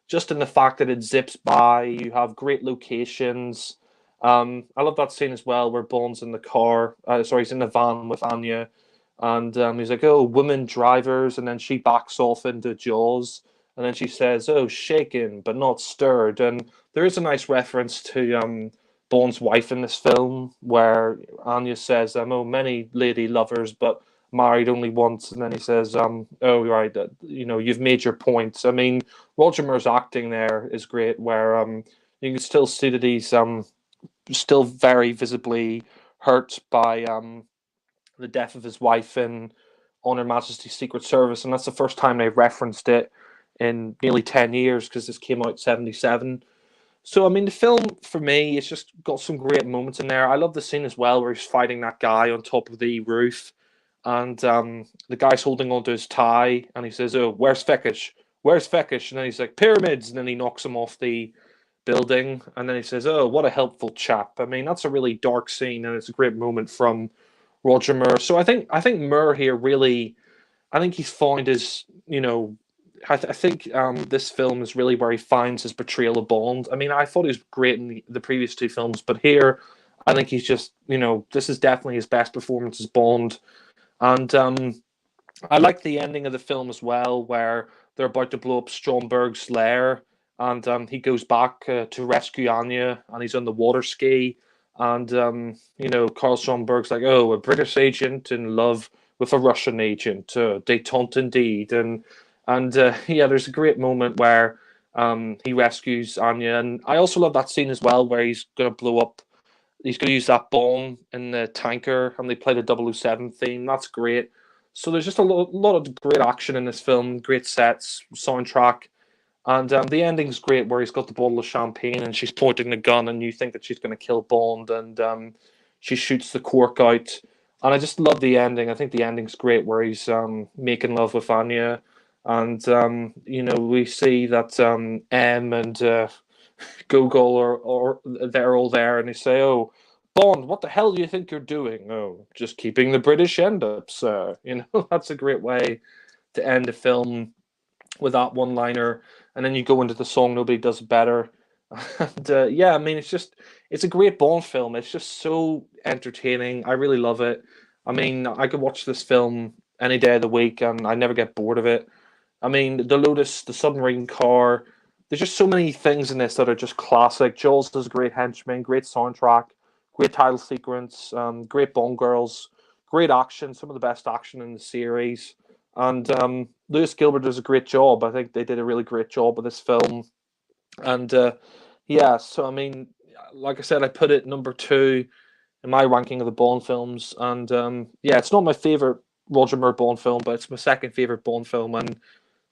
just in the fact that it zips by. You have great locations. I love that scene as well where Bond's in the car. Sorry, he's in the van with Anya, and he's like, "Oh, women drivers," and then she backs off into Jaws, and then she says, "Oh, shaken but not stirred." And there is a nice reference to Bond's wife in this film, where Anya says, "Oh, many lady lovers, but married only once." And then he says, "Oh, right, you know, you've made your point." I mean, Roger Moore's acting there is great, where you can still see that he's still very visibly hurt by the death of his wife in On Her Majesty's Secret Service, and that's the first time they've referenced it in nearly 10 years, because this came out '77. So I mean, the film for me, it's just got some great moments in there. I love the scene as well where he's fighting that guy on top of the roof, and the guy's holding onto his tie, and he says, "Oh, where's Fekish? Where's Fekish?" And then he's like, "Pyramids," and then he knocks him off the building, and then he says, "Oh, what a helpful chap." I mean, that's a really dark scene, and it's a great moment from Roger Moore. So I think Moore here really, I think he's found his, you know, I think this film is really where he finds his portrayal of Bond. I mean, I thought he was great in the previous two films, but here, I think he's just, you know, this is definitely his best performance as Bond. And I like the ending of the film as well, where they're about to blow up Stromberg's lair, and he goes back to rescue Anya, and he's on the water ski, and you know, Carl Stromberg's like, "Oh, a British agent in love with a Russian agent, détente indeed," and yeah, there's a great moment where he rescues Anya, and I also love that scene as well, where he's gonna blow up. He's going to use that bomb in the tanker, and they play the 007 theme. That's great. So there's just a lot of great action in this film, great sets, soundtrack, and the ending's great, where he's got the bottle of champagne and she's pointing the gun, and you think that she's going to kill Bond, and she shoots the cork out. And I just love the ending. I think the ending's great, where he's making love with Anya, and you know, we see that M and Google or they're all there, and they say, "Oh, Bond, what the hell do you think you're doing?" "Oh, just keeping the British end up, sir." You know, that's a great way to end a film with that one liner. And then you go into the song "Nobody Does It Better." And yeah, I mean, it's a great Bond film. It's just so entertaining. I really love it. I mean, I could watch this film any day of the week, and I never get bored of it. I mean, the Lotus, the submarine car. There's just so many things in this that are just classic. Jaws does a great henchman, great soundtrack, great title sequence, great Bond girls, great action, some of the best action in the series. And Lewis Gilbert does a great job. I think they did a really great job with this film. And yeah, so I mean, like I said, I put it number two in my ranking of the Bond films. And yeah, it's not my favorite Roger Moore Bond film, but it's my second favorite Bond film, and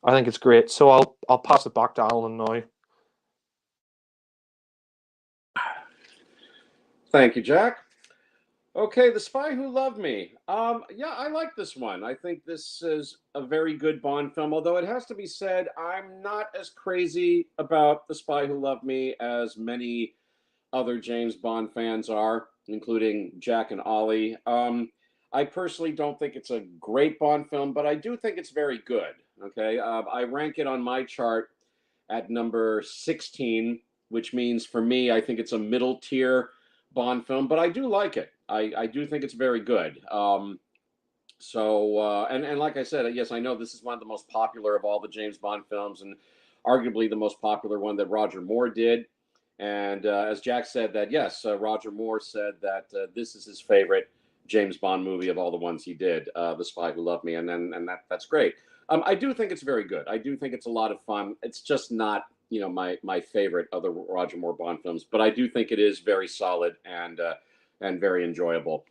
I think it's great. So I'll pass it back to Alan now. Thank you, Jack. Okay, The Spy Who Loved Me. Yeah, I like this one. I think this is a very good Bond film, although it has to be said, I'm not as crazy about The Spy Who Loved Me as many other James Bond fans are, including Jack and Ollie. I personally don't think it's a great Bond film, but I do think it's very good. Okay, I rank it on my chart at number 16, which means for me, I think it's a middle tier Bond film, but I do like it. I do think it's very good. And like I said, yes, I know this is one of the most popular of all the James Bond films, and arguably the most popular one that Roger Moore did. And as Jack said, that yes, Roger Moore said that this is his favorite James Bond movie of all the ones he did, The Spy Who Loved Me, and that's great. I do think it's very good. I do think it's a lot of fun. It's just not my favorite of the Roger Moore Bond films, but I do think it is very solid and very enjoyable.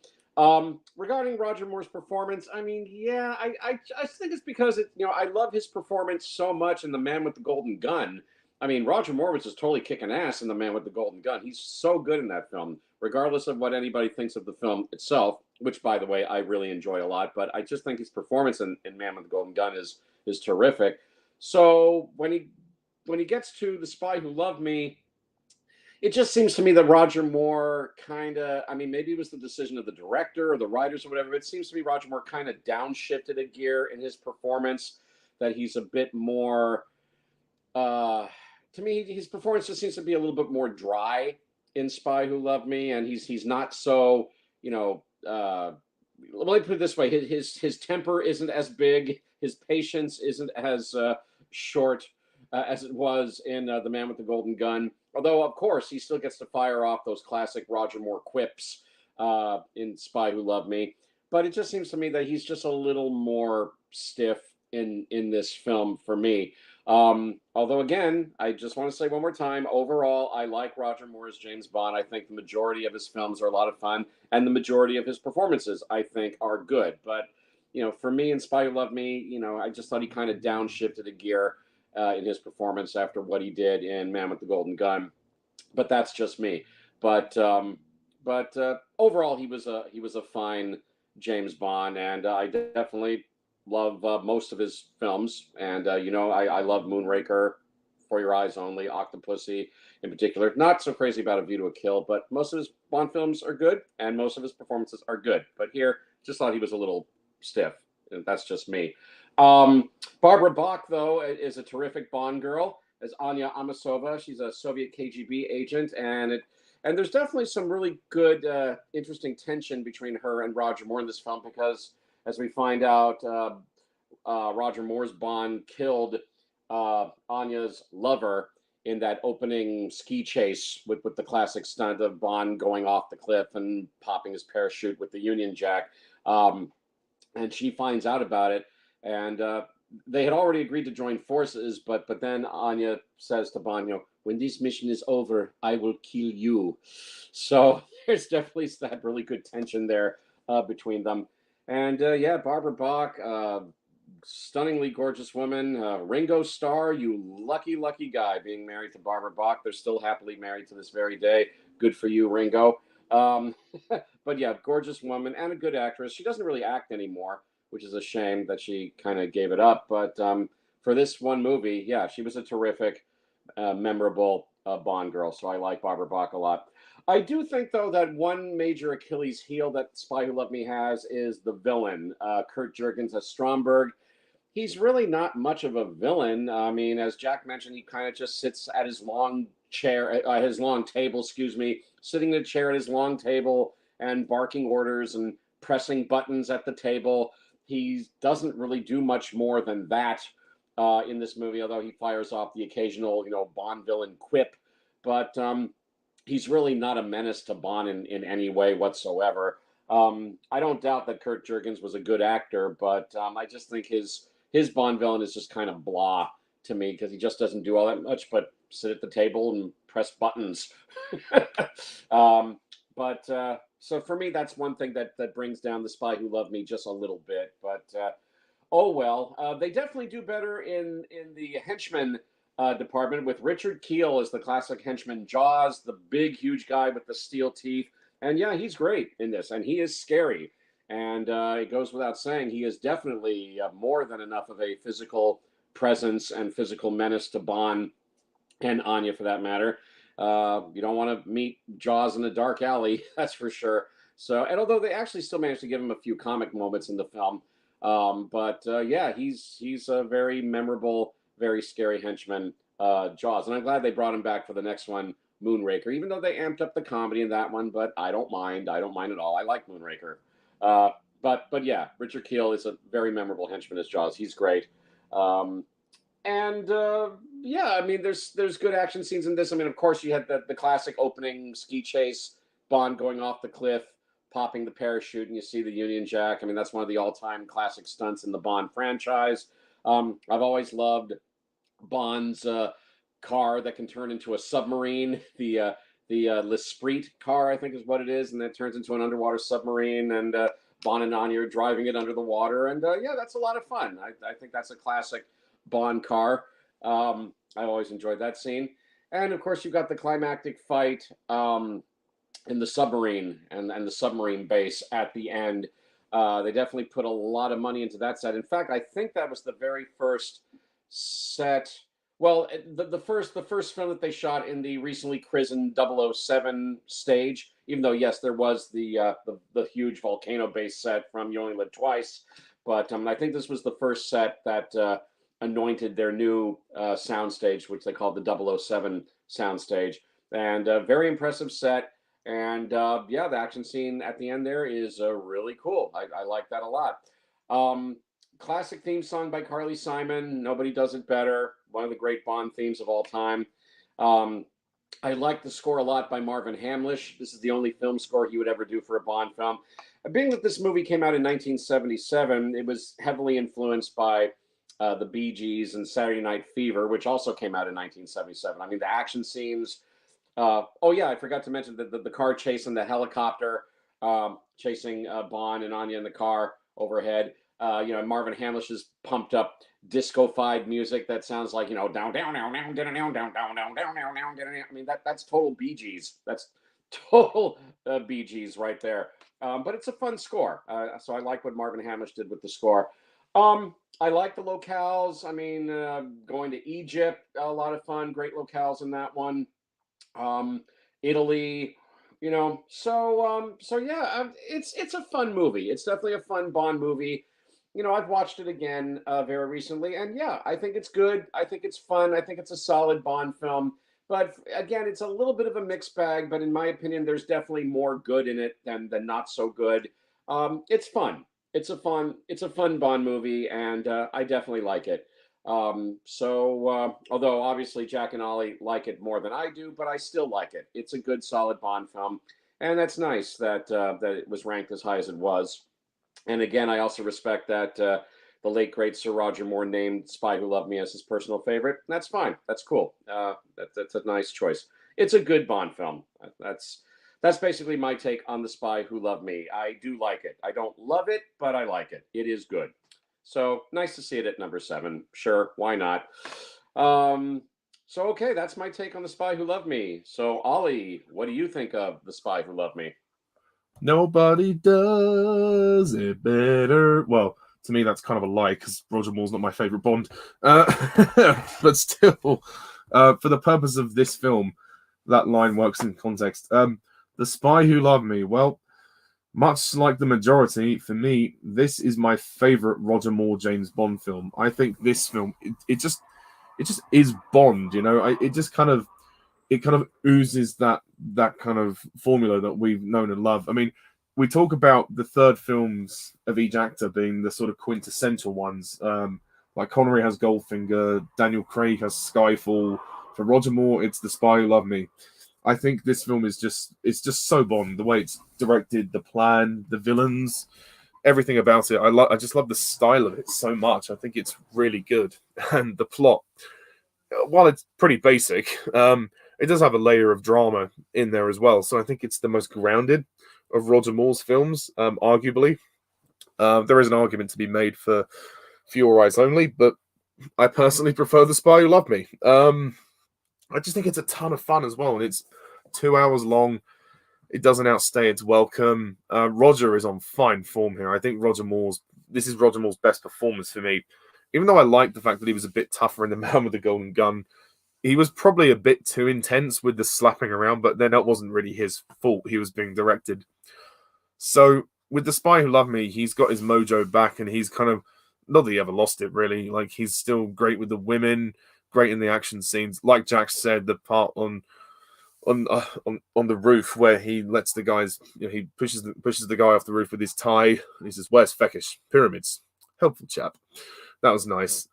Regarding Roger Moore's performance, I mean, yeah, I think it's because I love his performance so much in The Man with the Golden Gun. I mean, Roger Moore was just totally kicking ass in The Man with the Golden Gun. He's so good in that film, regardless of what anybody thinks of the film itself, which, by the way, I really enjoy a lot. But I just think his performance in Man with the Golden Gun is terrific. So when he gets to The Spy Who Loved Me, it just seems to me that Roger Moore kind of, I mean, maybe it was the decision of the director or the writers or whatever. But it seems to me Roger Moore kind of downshifted a gear in his performance, that he's a bit more, to me, his performance just seems to be a little bit more dry in Spy Who Loved Me. And he's not so, let me put it this way. His temper isn't as big. His patience isn't as short as it was in The Man with the Golden Gun. Although, of course, he still gets to fire off those classic Roger Moore quips in Spy Who Loved Me. But it just seems to me that he's just a little more stiff in this film for me. Although, again, I just want to say one more time, overall, I like Roger Moore's James Bond. I think the majority of his films are a lot of fun, and the majority of his performances, I think, are good. But, for me in Spy Who Loved Me, I just thought he kind of downshifted a gear in his performance after what he did in Man with the Golden Gun, but that's just me. But overall, he was a fine James Bond, and I definitely love most of his films. And I love Moonraker, For Your Eyes Only, Octopussy in particular. Not so crazy about A View to a Kill, but most of his Bond films are good, and most of his performances are good. But here, just thought he was a little stiff, and that's just me. Barbara Bach, though, is a terrific Bond girl as Anya Amasova. She's a Soviet KGB agent, and there's definitely some really good, interesting tension between her and Roger Moore in this film, because as we find out, Roger Moore's Bond killed Anya's lover in that opening ski chase with the classic stunt of Bond going off the cliff and popping his parachute with the Union Jack. And she finds out about it. And they had already agreed to join forces, but then Anya says to Bond, when this mission is over, I will kill you. So there's definitely that really good tension there between them. And Barbara Bach, stunningly gorgeous woman. Ringo Starr, you lucky, lucky guy being married to Barbara Bach. They're still happily married to this very day. Good for you, Ringo. But yeah, gorgeous woman and a good actress. She doesn't really act anymore, which is a shame that she kind of gave it up. But for this one movie, yeah, she was a terrific, memorable Bond girl. So I like Barbara Bach a lot. I do think, though, that one major Achilles heel that Spy Who Loved Me has is the villain, Kurt Jurgens as Stromberg. He's really not much of a villain. I mean, as Jack mentioned, he kind of just sits at his long table, sitting in a chair at his long table and barking orders and pressing buttons at the table. He doesn't really do much more than that in this movie, although he fires off the occasional, Bond villain quip. But he's really not a menace to Bond in any way whatsoever. I don't doubt that Kurt Jurgens was a good actor, but I just think his Bond villain is just kind of blah to me, because he just doesn't do all that much but sit at the table and press buttons. So for me, that's one thing that brings down The Spy Who Loved Me just a little bit. But oh well, they definitely do better in the henchman department, with Richard Kiel as the classic henchman Jaws, the big, huge guy with the steel teeth. And yeah, he's great in this, and he is scary. And it goes without saying, he is definitely more than enough of a physical presence and physical menace to Bond and Anya, for that matter. You don't want to meet Jaws in a dark alley, that's for sure. So, and although they actually still managed to give him a few comic moments in the film, he's a very memorable, very scary henchman, Jaws. And I'm glad they brought him back for the next one Moonraker, even though they amped up the comedy in that one, but I don't mind. I don't mind at all. I like Moonraker. Uh, but yeah, Richard Kiel is a very memorable henchman as Jaws. He's great. Um, and yeah, I mean, there's good action scenes in this. I mean, of course, you had the classic opening ski chase, Bond going off the cliff, popping the parachute, and you see the Union Jack. I mean, that's one of the all-time classic stunts in the Bond franchise. I've always loved Bond's car that can turn into a submarine. The L'Esprit car, I think, is what it is, and that turns into an underwater submarine. And Bond and Anya are driving it under the water, and yeah, that's a lot of fun. I think that's a classic Bond car. I always enjoyed that scene, and of course, you've got the climactic fight in the submarine and the submarine base at the end. They definitely put a lot of money into that set. In fact, I think that was the very first set. Well, the first film that they shot in the recently christened 007 stage. Even though, yes, there was the huge volcano-based set from You Only Live Twice, but I think this was the first set that anointed their new soundstage, which they called the 007 soundstage, and a very impressive set. And yeah, the action scene at the end there is really cool. I like that a lot. Classic theme song by Carly Simon. Nobody does it better. One of the great Bond themes of all time. I like the score a lot by Marvin Hamlish. This is the only film score he would ever do for a Bond film. Being that this movie came out in 1977, it was heavily influenced by the Bee Gees and Saturday Night Fever, which also came out in 1977. I mean, the action scenes. Oh yeah, I forgot to mention the car chase and the helicopter chasing Bond and Anya in the car overhead. Marvin Hamlish's pumped up disco-fied music that sounds like, down, down, down, down, down, down, down, down, down, down, down, down, down. I mean, that's total Bee Gees. That's total Bee Gees right there. But it's a fun score. So I like what Marvin Hamlish did with the score. I like the locales. I mean, going to Egypt, a lot of fun, great locales in that one. Italy, so yeah, it's a fun movie. It's definitely a fun Bond movie. I've watched it again very recently, and yeah, I think it's good. I think it's fun. I think it's a solid Bond film. But again, it's a little bit of a mixed bag. But in my opinion, there's definitely more good in it than not so good. It's fun. It's a fun Bond movie, and I definitely like it. Although obviously Jack and Ollie like it more than I do, but I still like it. It's a good, solid Bond film, and that's nice that that it was ranked as high as it was. And again, I also respect that the late great Sir Roger Moore named Spy Who Loved Me as his personal favorite. That's fine. That's cool. That's a nice choice. It's a good Bond film. That's basically my take on The Spy Who Loved Me. I do like it. I don't love it, but I like it. It is good. So nice to see it at number 7. Sure, why not? Okay, that's my take on The Spy Who Loved Me. So Ollie, what do you think of The Spy Who Loved Me? Nobody does it better. Well, to me, that's kind of a lie because Roger Moore's not my favorite Bond. But still, for the purpose of this film, that line works in context. The Spy Who Loved Me. Well, much like the majority, for me, this is my favorite Roger Moore James Bond film. I think this film, it just is Bond. It kind of oozes that kind of formula that we've known and loved. I mean, we talk about the third films of each actor being the sort of quintessential ones. Like Connery has Goldfinger, Daniel Craig has Skyfall. For Roger Moore, it's The Spy Who Loved Me. I think this film is just so Bond. The way it's directed, the plan, the villains, everything about it. I just love the style of it so much. I think it's really good. And the plot, while it's pretty basic, it does have a layer of drama in there as well. So I think it's the most grounded of Roger Moore's films, arguably. There is an argument to be made for Your Eyes Only, but I personally prefer The Spy Who Loved Me. I just think it's a ton of fun as well, and it's 2 hours long. It doesn't outstay its welcome. Roger is on fine form here. I think this is Roger Moore's best performance for me. Even though I like the fact that he was a bit tougher in The Man with the Golden Gun, he was probably a bit too intense with the slapping around, but then that wasn't really his fault. He was being directed. So with The Spy Who Loved Me, he's got his mojo back, and he's kind of, not that he ever lost it really, like he's still great with the women, great in the action scenes. Like Jack said, the part on on the roof where he lets the guys, he pushes the guy off the roof with his tie, and he says, "Where's Fekish? Pyramids." Helpful chap. That was nice.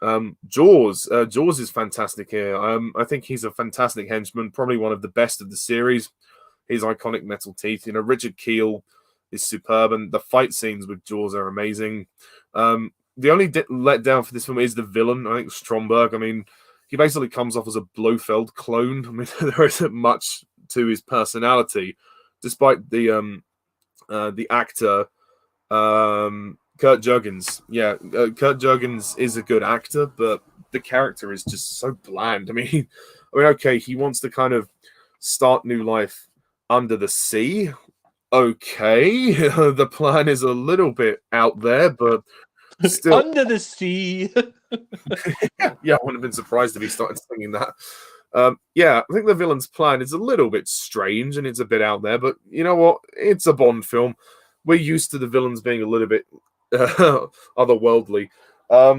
Jaws is fantastic here. I think he's a fantastic henchman, probably one of the best of the series. His iconic metal teeth. Richard Kiel is superb, and the fight scenes with Jaws are amazing. The only letdown for this film is the villain. I think Stromberg. I mean, he basically comes off as a Blofeld clone. I mean, there isn't much to his personality, despite the actor Kurt Jurgens. Yeah, Kurt Jurgens is a good actor, but the character is just so bland. I mean, okay, he wants to kind of start new life under the sea. Okay, the plan is a little bit out there, but still under the sea. yeah, I wouldn't have been surprised if he started singing that. Yeah, I think the villain's plan is a little bit strange and it's a bit out there, but you know what? It's a Bond film. We're used to the villains being a little bit otherworldly. I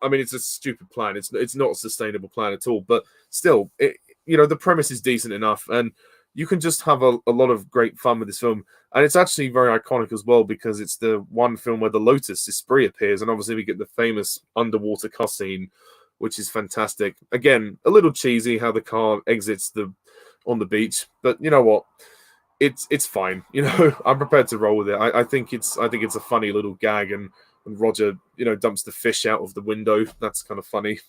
mean, it's a stupid plan. It's not a sustainable plan at all. But still, the premise is decent enough, and you can just have a lot of great fun with this film. And it's actually very iconic as well because it's the one film where the Lotus Esprit appears, and obviously we get the famous underwater car scene, which is fantastic. Again, a little cheesy how the car exits on the beach, but you know what? It's fine. I'm prepared to roll with it. I think it's a funny little gag, and Roger, dumps the fish out of the window. That's kind of funny.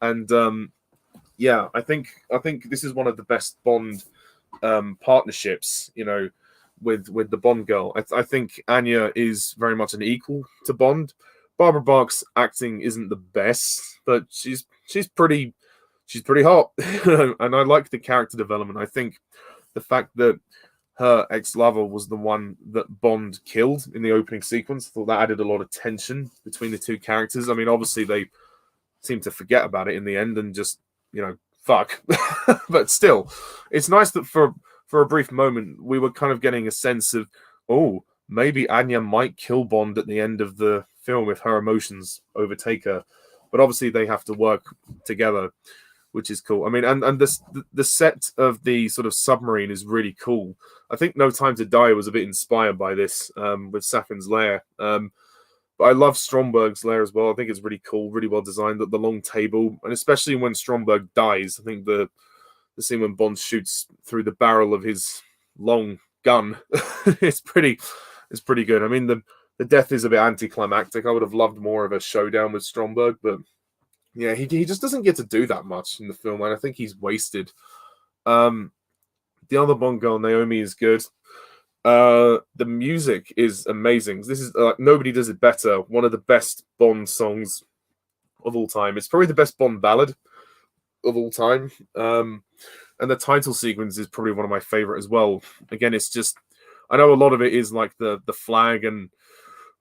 And yeah, I think this is one of the best Bond partnerships. With the Bond girl, I think Anya is very much an equal to Bond. Barbara Bach's acting isn't the best, but she's pretty hot, and I like the character development. I think the fact that her ex-lover was the one that Bond killed in the opening sequence, I thought that added a lot of tension between the two characters. I mean, obviously they seem to forget about it in the end and just, fuck. But still, it's nice that for a brief moment we were kind of getting a sense of, oh, maybe Anya might kill Bond at the end of the film if her emotions overtake her. But obviously they have to work together, which is cool. I mean, and the set of the sort of submarine is really cool. I think No Time to Die was a bit inspired by this with Safin's lair. But I love Stromberg's lair as well. I think it's really cool, really well designed. The long table, and especially when Stromberg dies, I think the scene when Bond shoots through the barrel of his long gun, it's pretty good. I mean, the death is a bit anticlimactic. I would have loved more of a showdown with Stromberg, but yeah, he just doesn't get to do that much in the film, and I think he's wasted. The other Bond girl, Naomi, is good. The music is amazing. This is Nobody Does It Better, one of the best Bond songs of all time. It's probably the best Bond ballad of all time. And the title sequence is probably one of my favorite as well. Again, it's just, I know a lot of it is like the flag and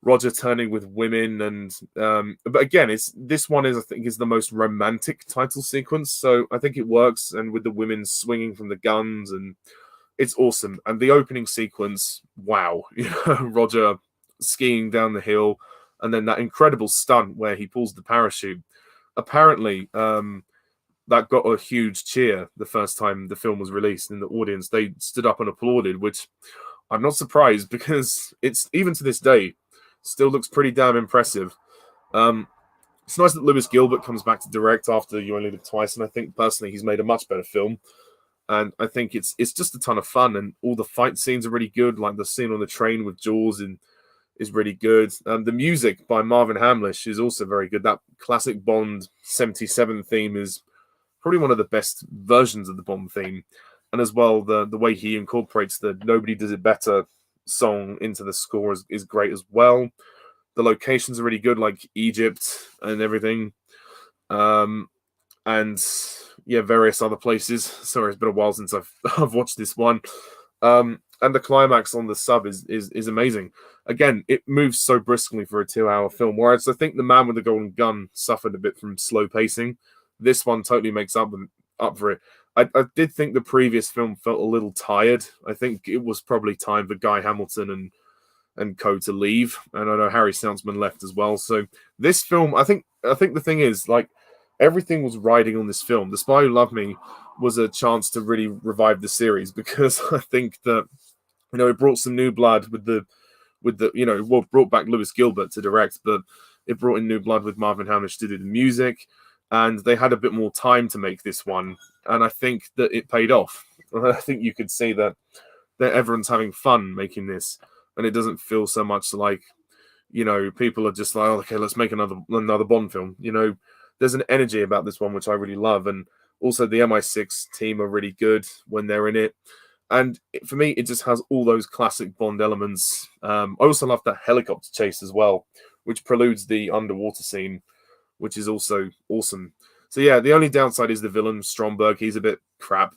Roger turning with women, and but again, this one I think is the most romantic title sequence, so I think it works. And with the women swinging from the guns, and it's awesome. And the opening sequence, wow, Roger skiing down the hill, and then that incredible stunt where he pulls the parachute. Apparently, that got a huge cheer the first time the film was released in the audience. They stood up and applauded, which I'm not surprised because it's, even to this day, still looks pretty damn impressive. It's nice that Lewis Gilbert comes back to direct after You Only Live Twice, and I think personally he's made a much better film. And I think it's just a ton of fun, and all the fight scenes are really good. Like the scene on the train with Jaws is really good. The music by Marvin Hamlish is also very good. That classic Bond 77 theme is probably one of the best versions of the Bond theme. And as well, the way he incorporates the Nobody Does It Better song into the score is great as well. The locations are really good, like Egypt and everything. And yeah, various other places. Sorry, it's been a while since I've watched this one. And the climax on the sub is amazing. Again, it moves so briskly for a 2-hour film, whereas I think The Man with the Golden Gun suffered a bit from slow pacing. This one totally makes up for it. I did think the previous film felt a little tired. I think it was probably time for Guy Hamilton and co to leave. And I know Harry Saltzman left as well. So this film, I think the thing is, like, everything was riding on this film. The Spy Who Loved Me was a chance to really revive the series, because I think that it brought some new blood with the brought back Lewis Gilbert to direct, but it brought in new blood with Marvin Hamlish to do the music, and they had a bit more time to make this one, and I think that it paid off. I think you could see that everyone's having fun making this, and it doesn't feel so much like people are just like, oh, okay, let's make another Bond film. There's an energy about this one which I really love, and also the MI6 team are really good when they're in it. And for me, it just has all those classic Bond elements. I also love that helicopter chase as well, which preludes the underwater scene, which is also awesome. So yeah, the only downside is the villain, Stromberg. He's a bit crap.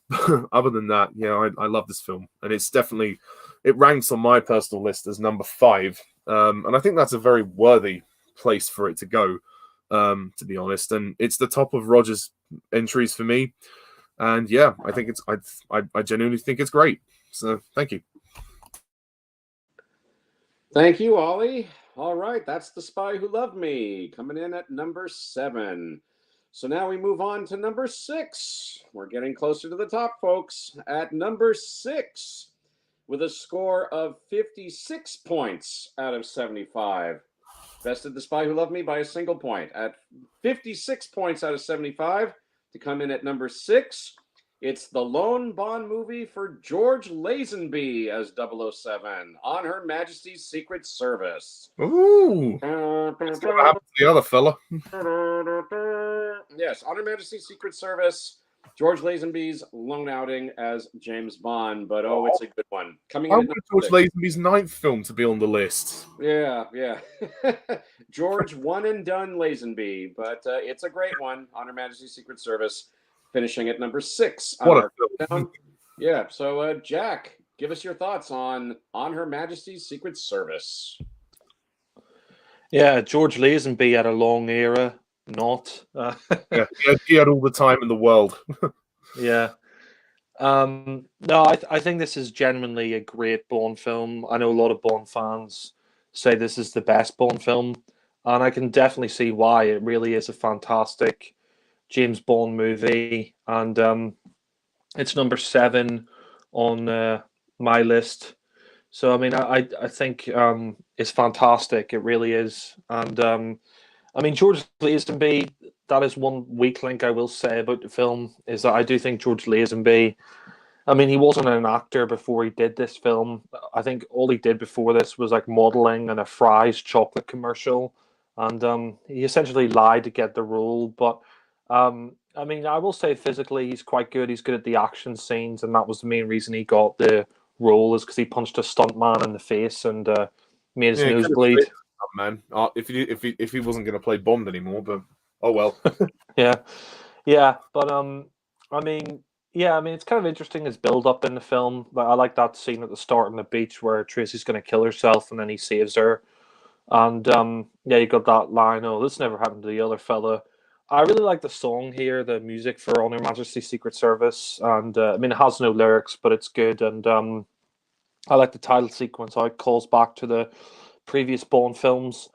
Other than that, yeah, I love this film. And it ranks on my personal list as number 5. And I think that's a very worthy place for it to go, to be honest. And it's the top of Roger's entries for me. And yeah, I think I genuinely think it's great. So thank you. Thank you, Ollie. All right, that's The Spy Who Loved Me, coming in at number 7. So now we move on to number 6. We're getting closer to the top, folks. At number 6, with a score of 56 points out of 75. Bested The Spy Who Loved Me by a single point. At 56 points out of 75, to come in at number 6, it's the lone Bond movie for George Lazenby as 007, On Her Majesty's Secret Service. Ooh. That's what happened to the other fella. Yes, On Her Majesty's Secret Service, George Lazenby's lone outing as James Bond, but it's a good one. Coming I in want George Lazenby's 9th film to be on the list. Yeah. George one and done Lazenby, but it's a great one. On Her Majesty's Secret Service, finishing at number 6. What a film. Yeah, so Jack, give us your thoughts on Her Majesty's Secret Service. Yeah, George Lazenby had a long era, not. Yeah, he had all the time in the world. Yeah. No, I think this is genuinely a great Bond film. I know a lot of Bond fans say this is the best Bond film, and I can definitely see why. It really is a fantastic James Bond movie, and it's number 7 on my list. So I mean, I think it's fantastic. It really is, and I mean, George Lazenby. That is one weak link I will say about the film, is that I do think George Lazenby, I mean, he wasn't an actor before he did this film. I think all he did before this was like modeling in a Fry's chocolate commercial, and he essentially lied to get the role. But I mean, I will say physically he's quite good. He's good at the action scenes, and that was the main reason he got the role, is because he punched a stuntman in the face and made his nose bleed. Man, if he wasn't going to play Bond anymore, but oh well. yeah, but I mean, it's kind of interesting his build up in the film. But I like that scene at the start on the beach where Tracy's going to kill herself and then he saves her, and you got that line, "Oh, this never happened to the other fella." I really like the song here, the music for On Her Majesty's Secret Service, and I mean, it has no lyrics, but it's good, and I like the title sequence, how it calls back to the previous Bond films.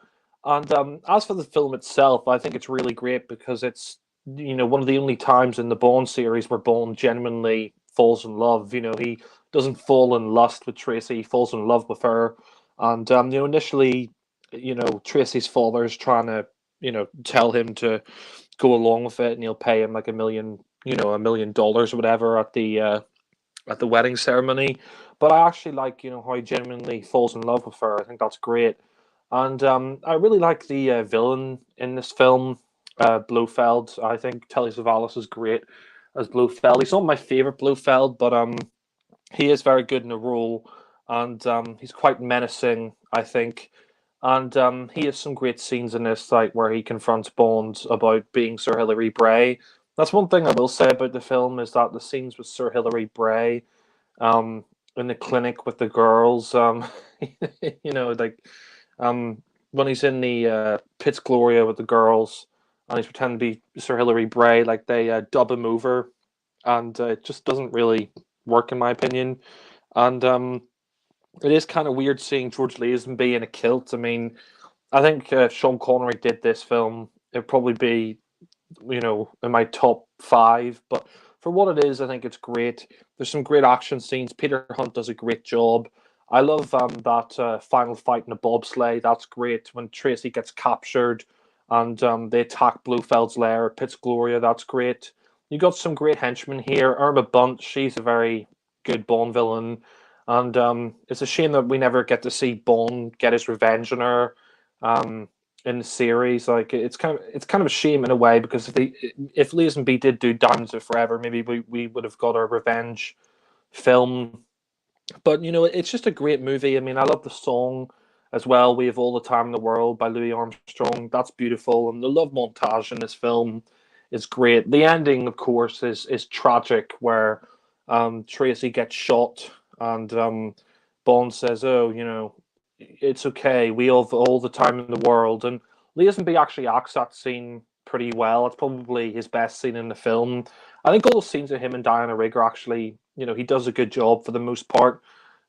And as for the film itself, I think it's really great because it's, one of the only times in the Bond series where Bond genuinely falls in love. He doesn't fall in lust with Tracy, he falls in love with her. And, initially, Tracy's father's trying to, tell him to go along with it, and he'll pay him like $1 million or whatever at the wedding ceremony. But I actually like, how he genuinely falls in love with her. I think that's great. And I really like the villain in this film, Blofeld. I think Telly Savalas is great as Blofeld. He's not my favorite Blofeld, but he is very good in the role, and he's quite menacing, I think. And he has some great scenes in this, like where he confronts Bond about being Sir Hilary Bray. That's one thing I will say about the film, is that the scenes with Sir Hilary Bray, in the clinic with the girls, when he's in the Piz Gloria with the girls and he's pretending to be Sir Hilary Bray, like they dub him over, and it just doesn't really work in my opinion. And it is kind of weird seeing George Lazenby in a kilt. I mean, I think if Sean Connery did this film, it'd probably be, in my top 5. But for what it is, I think it's great. There's some great action scenes. Peter Hunt does a great job. I love that final fight in the bobsleigh. That's great when Tracy gets captured and they attack Blofeld's lair, Piz Gloria. That's great. You got some great henchmen here. Irma Bunt, she's a very good Bond villain, and it's a shame that we never get to see Bond get his revenge on her in the series. Like it's kind of a shame in a way, because if Lazenby did do Diamonds Are Forever, maybe we would have got a revenge film. But it's just a great movie. I mean, I love the song as well. We Have All the Time in the World by Louis Armstrong. That's beautiful, and the love montage in this film is great. The ending, of course, is tragic, where Tracy gets shot, and Bond says, "Oh, it's okay. We have all the time in the world." And Lazenby actually acts that scene pretty well. It's probably his best scene in the film. I think all the scenes of him and Diana Rigg are actually, he does a good job for the most part.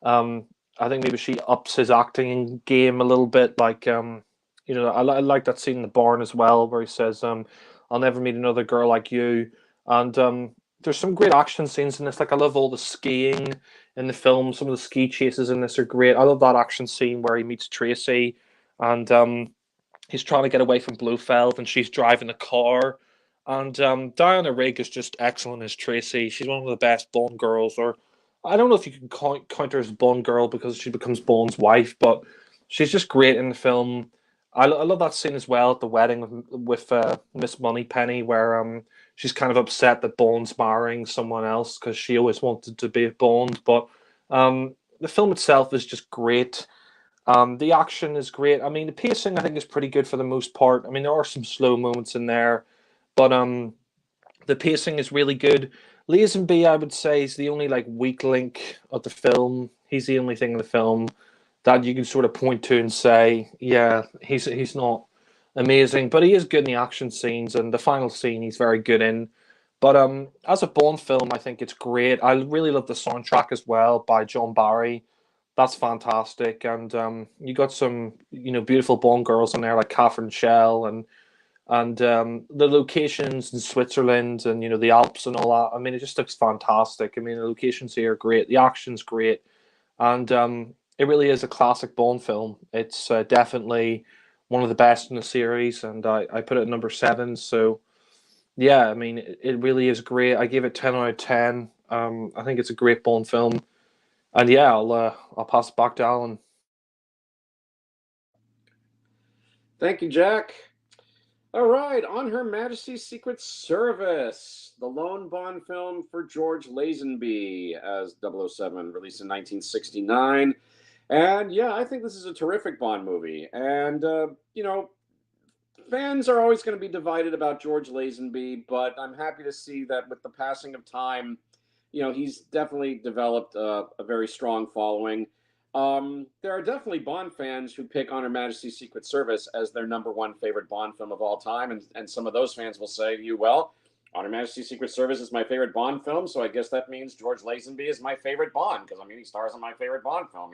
I think maybe she ups his acting game a little bit. Like, I like that scene in the barn as well, where he says, "I'll never meet another girl like you." And there's some great action scenes in this. Like, I love all the skiing in the film. Some of the ski chases in this are great. I love that action scene where he meets Tracy, and he's trying to get away from Blofeld, and she's driving the car. And Diana Rigg is just excellent as Tracy. She's one of the best Bond girls, or I don't know if you can count her as Bond girl because she becomes Bond's wife, but she's just great in the film. I love that scene as well at the wedding with Miss Moneypenny, where she's kind of upset that Bond's marrying someone else because she always wanted to be a Bond. But the film itself is just great. The action is great. I mean, the pacing I think is pretty good for the most part. I mean, there are some slow moments in there, but the pacing is really good. Lazenby, I would say, is the only weak link of the film. He's the only thing in the film that you can sort of point to and say, yeah, he's not amazing, but he is good in the action scenes, and the final scene he's very good in. But as a Bond film, I think it's great. I really love the soundtrack as well by John Barry. That's fantastic, and you got some beautiful Bond girls in there like Catherine Shell, and the locations in Switzerland and the Alps and all that. I mean, it just looks fantastic. I mean, the locations here are great, the action's great, and it really is a classic Bond film. It's definitely one of the best in the series, and I put it at number 7. So yeah, I mean, it really is great. I gave it 10 out of 10. I think it's a great Bond film, and yeah, I'll pass it back to Alan. Thank you, Jack. All right, on Her Majesty's Secret Service, the lone Bond film for George Lazenby as 007, released in 1969. And yeah, I think this is a terrific Bond movie. And, fans are always going to be divided about George Lazenby, but I'm happy to see that with the passing of time, he's definitely developed a very strong following. There are definitely Bond fans who pick On Her Majesty's Secret Service as their number one favorite Bond film of all time. And some of those fans will say to you, well, On Her Majesty's Secret Service is my favorite Bond film, so I guess that means George Lazenby is my favorite Bond, because, I mean, he stars in my favorite Bond film,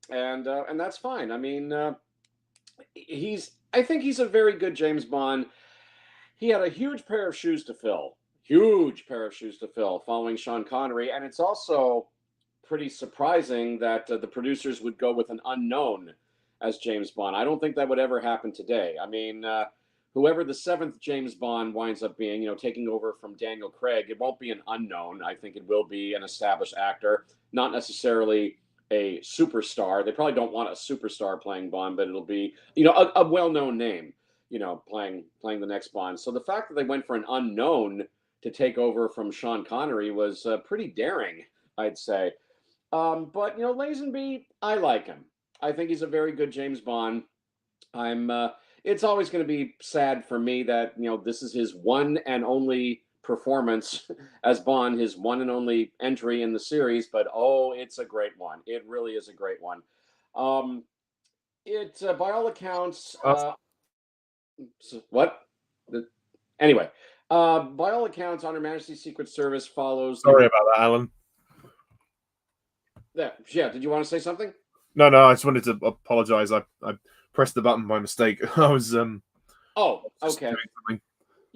and that's fine. I mean, I think he's a very good James Bond. He had a huge pair of shoes to fill, following Sean Connery, and it's also pretty surprising that the producers would go with an unknown as James Bond. I don't think that would ever happen today. I mean, whoever the 7th James Bond winds up being, taking over from Daniel Craig, it won't be an unknown. I think it will be an established actor, not necessarily a superstar. They probably don't want a superstar playing Bond, but it'll be, a well-known name, playing the next Bond. So the fact that they went for an unknown to take over from Sean Connery was pretty daring, I'd say. But Lazenby, I like him. I think he's a very good James Bond. It's always going to be sad for me that this is his one and only performance as Bond, his one and only entry in the series. But it's a great one. It really is a great one. By all accounts, what? Anyway, by all accounts, On Her Majesty's Secret Service follows. Sorry about that, Alan. Yeah, did you want to say something? No, I just wanted to apologize. I pressed the button by mistake. I was okay.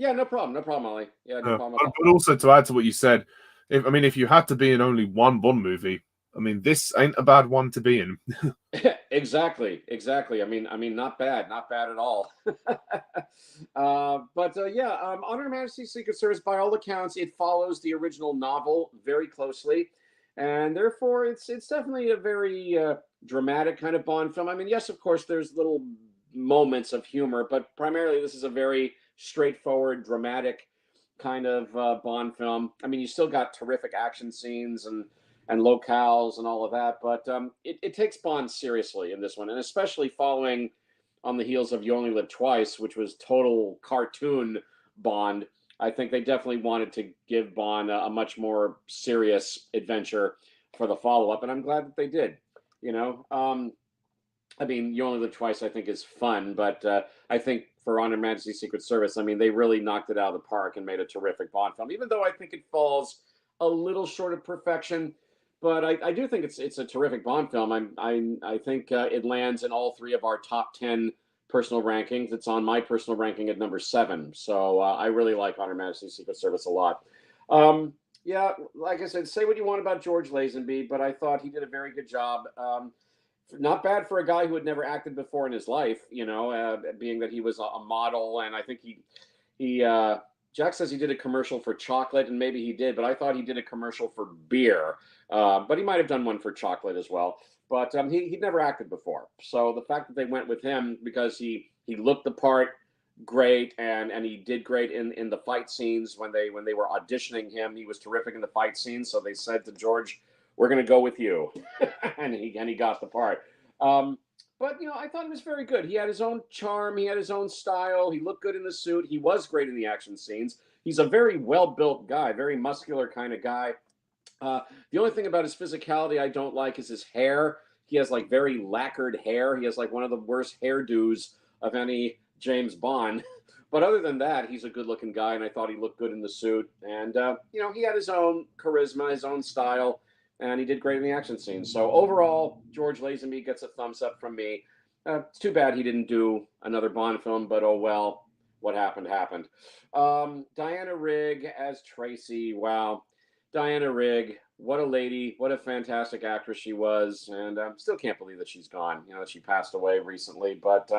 Yeah, no problem. No problem, Ollie. Yeah, no problem at all. But also to add to what you said, if you had to be in only one Bond movie, I mean, this ain't a bad one to be in. Exactly, exactly. Not bad, not bad at all. Honor Her Majesty's Secret Service, by all accounts, it follows the original novel very closely, and therefore it's definitely a very dramatic kind of Bond film. I mean, yes, of course, there's little moments of humor, but primarily this is a very straightforward, dramatic kind of Bond film. I mean, you still got terrific action scenes and locales and all of that. But it takes Bond seriously in this one, and especially following on the heels of You Only Live Twice, which was total cartoon Bond. I think they definitely wanted to give Bond a much more serious adventure for the follow up, and I'm glad that they did. You know, You Only Live Twice, I think, is fun, but I think for Honor Majesty's Secret Service, I mean, they really knocked it out of the park and made a terrific Bond film, even though I think it falls a little short of perfection. But I do think it's a terrific Bond film. I think it lands in all three of our top 10 personal rankings. It's on my personal ranking at number 7. So I really like Honor Majesty's Secret Service a lot. Yeah, like I said, say what you want about George Lazenby, but I thought he did a very good job. Not bad for a guy who had never acted before in his life, being that he was a model. And I think Jack says he did a commercial for chocolate, and maybe he did, but I thought he did a commercial for beer. But he might have done one for chocolate as well. But he'd never acted before. So the fact that they went with him because he looked the part great, and he did great in the fight scenes when they were auditioning him. He was terrific in the fight scenes. So they said to George, "We're going to go with you," and he got the part. But I thought he was very good. He had his own charm. He had his own style. He looked good in the suit. He was great in the action scenes. He's a very well-built guy, very muscular kind of guy. The only thing about his physicality I don't like is his hair. He has like very lacquered hair. He has like one of the worst hairdos of any James Bond. But other than that, he's a good-looking guy, and I thought he looked good in the suit. And he had his own charisma, his own style, and he did great in the action scenes. So overall, George Lazenby gets a thumbs up from me. It's too bad he didn't do another Bond film, but oh well, what happened happened. Diana Rigg as Tracy. Wow. Diana Rigg, what a lady, what a fantastic actress she was, and still can't believe that she's gone. That she passed away recently, but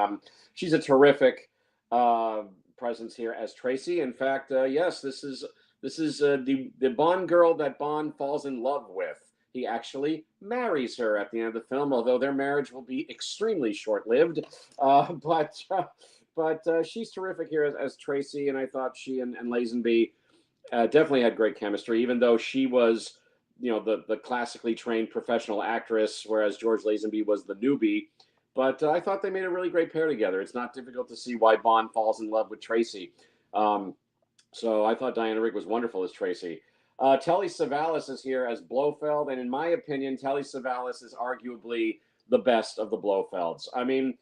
she's a terrific presence here as Tracy. In fact, yes, this is the Bond girl that Bond falls in love with. He actually marries her at the end of the film, although their marriage will be extremely short-lived. But she's terrific here as Tracy, and I thought she and Lazenby definitely had great chemistry, even though she was, the classically trained professional actress, whereas George Lazenby was the newbie. But I thought they made a really great pair together. It's not difficult to see why Bond falls in love with Tracy. So I thought Diana Rigg was wonderful as Tracy. Telly Savalas is here as Blofeld, and in my opinion, Telly Savalas is arguably the best of the Blofelds. I mean,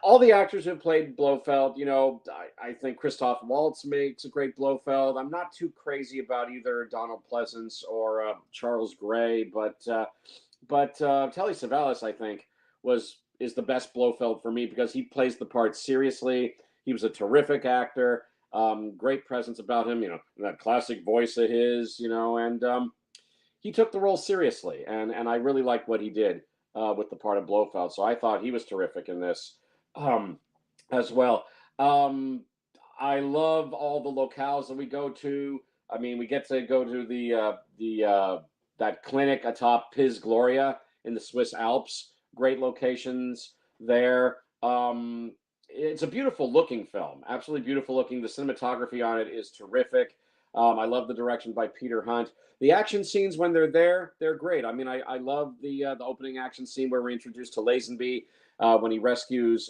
all the actors who have played Blofeld, I think Christoph Waltz makes a great Blofeld. I'm not too crazy about either Donald Pleasance or Charles Gray, but Telly Savalas, I think, is the best Blofeld for me because he plays the part seriously. He was a terrific actor, great presence about him, that classic voice of his, and he took the role seriously, and I really liked what he did with the part of Blofeld. So I thought he was terrific in this as well. I love all the locales that we go to. I mean, we get to go to that clinic atop Piz Gloria in the Swiss Alps. Great locations there. It's a beautiful looking film, absolutely beautiful looking. The cinematography on it is terrific. I love the direction by Peter Hunt. The action scenes when they're there, they're great. I mean, I love the opening action scene where we're introduced to Lazenby when he rescues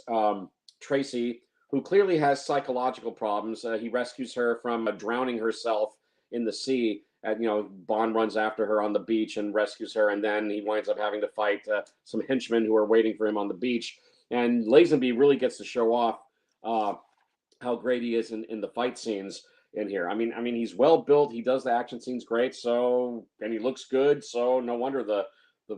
Tracy, who clearly has psychological problems. He rescues her from drowning herself in the sea. Bond runs after her on the beach and rescues her, and then he winds up having to fight some henchmen who are waiting for him on the beach. And Lazenby really gets to show off how great he is in the fight scenes in here. I mean, he's well built. He does the action scenes great. And he looks good. So no wonder the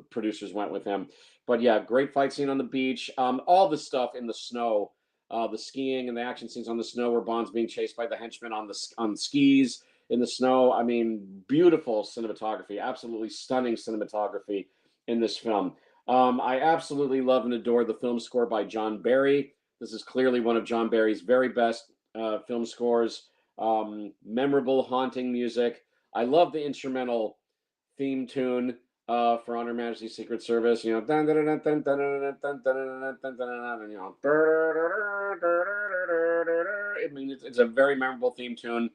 producers went with him. But yeah, great fight scene on the beach. All the stuff in the snow the skiing and the action scenes on the snow where Bond's being chased by the henchmen on skis in the snow. I mean, beautiful cinematography, absolutely stunning cinematography in this film. I absolutely love and adore the film score by John Barry. This is clearly one of John Barry's very best film scores. Memorable, haunting music. I love the instrumental theme tune for On Her Majesty's Secret Service. You know, I mean, it's a very memorable theme tune.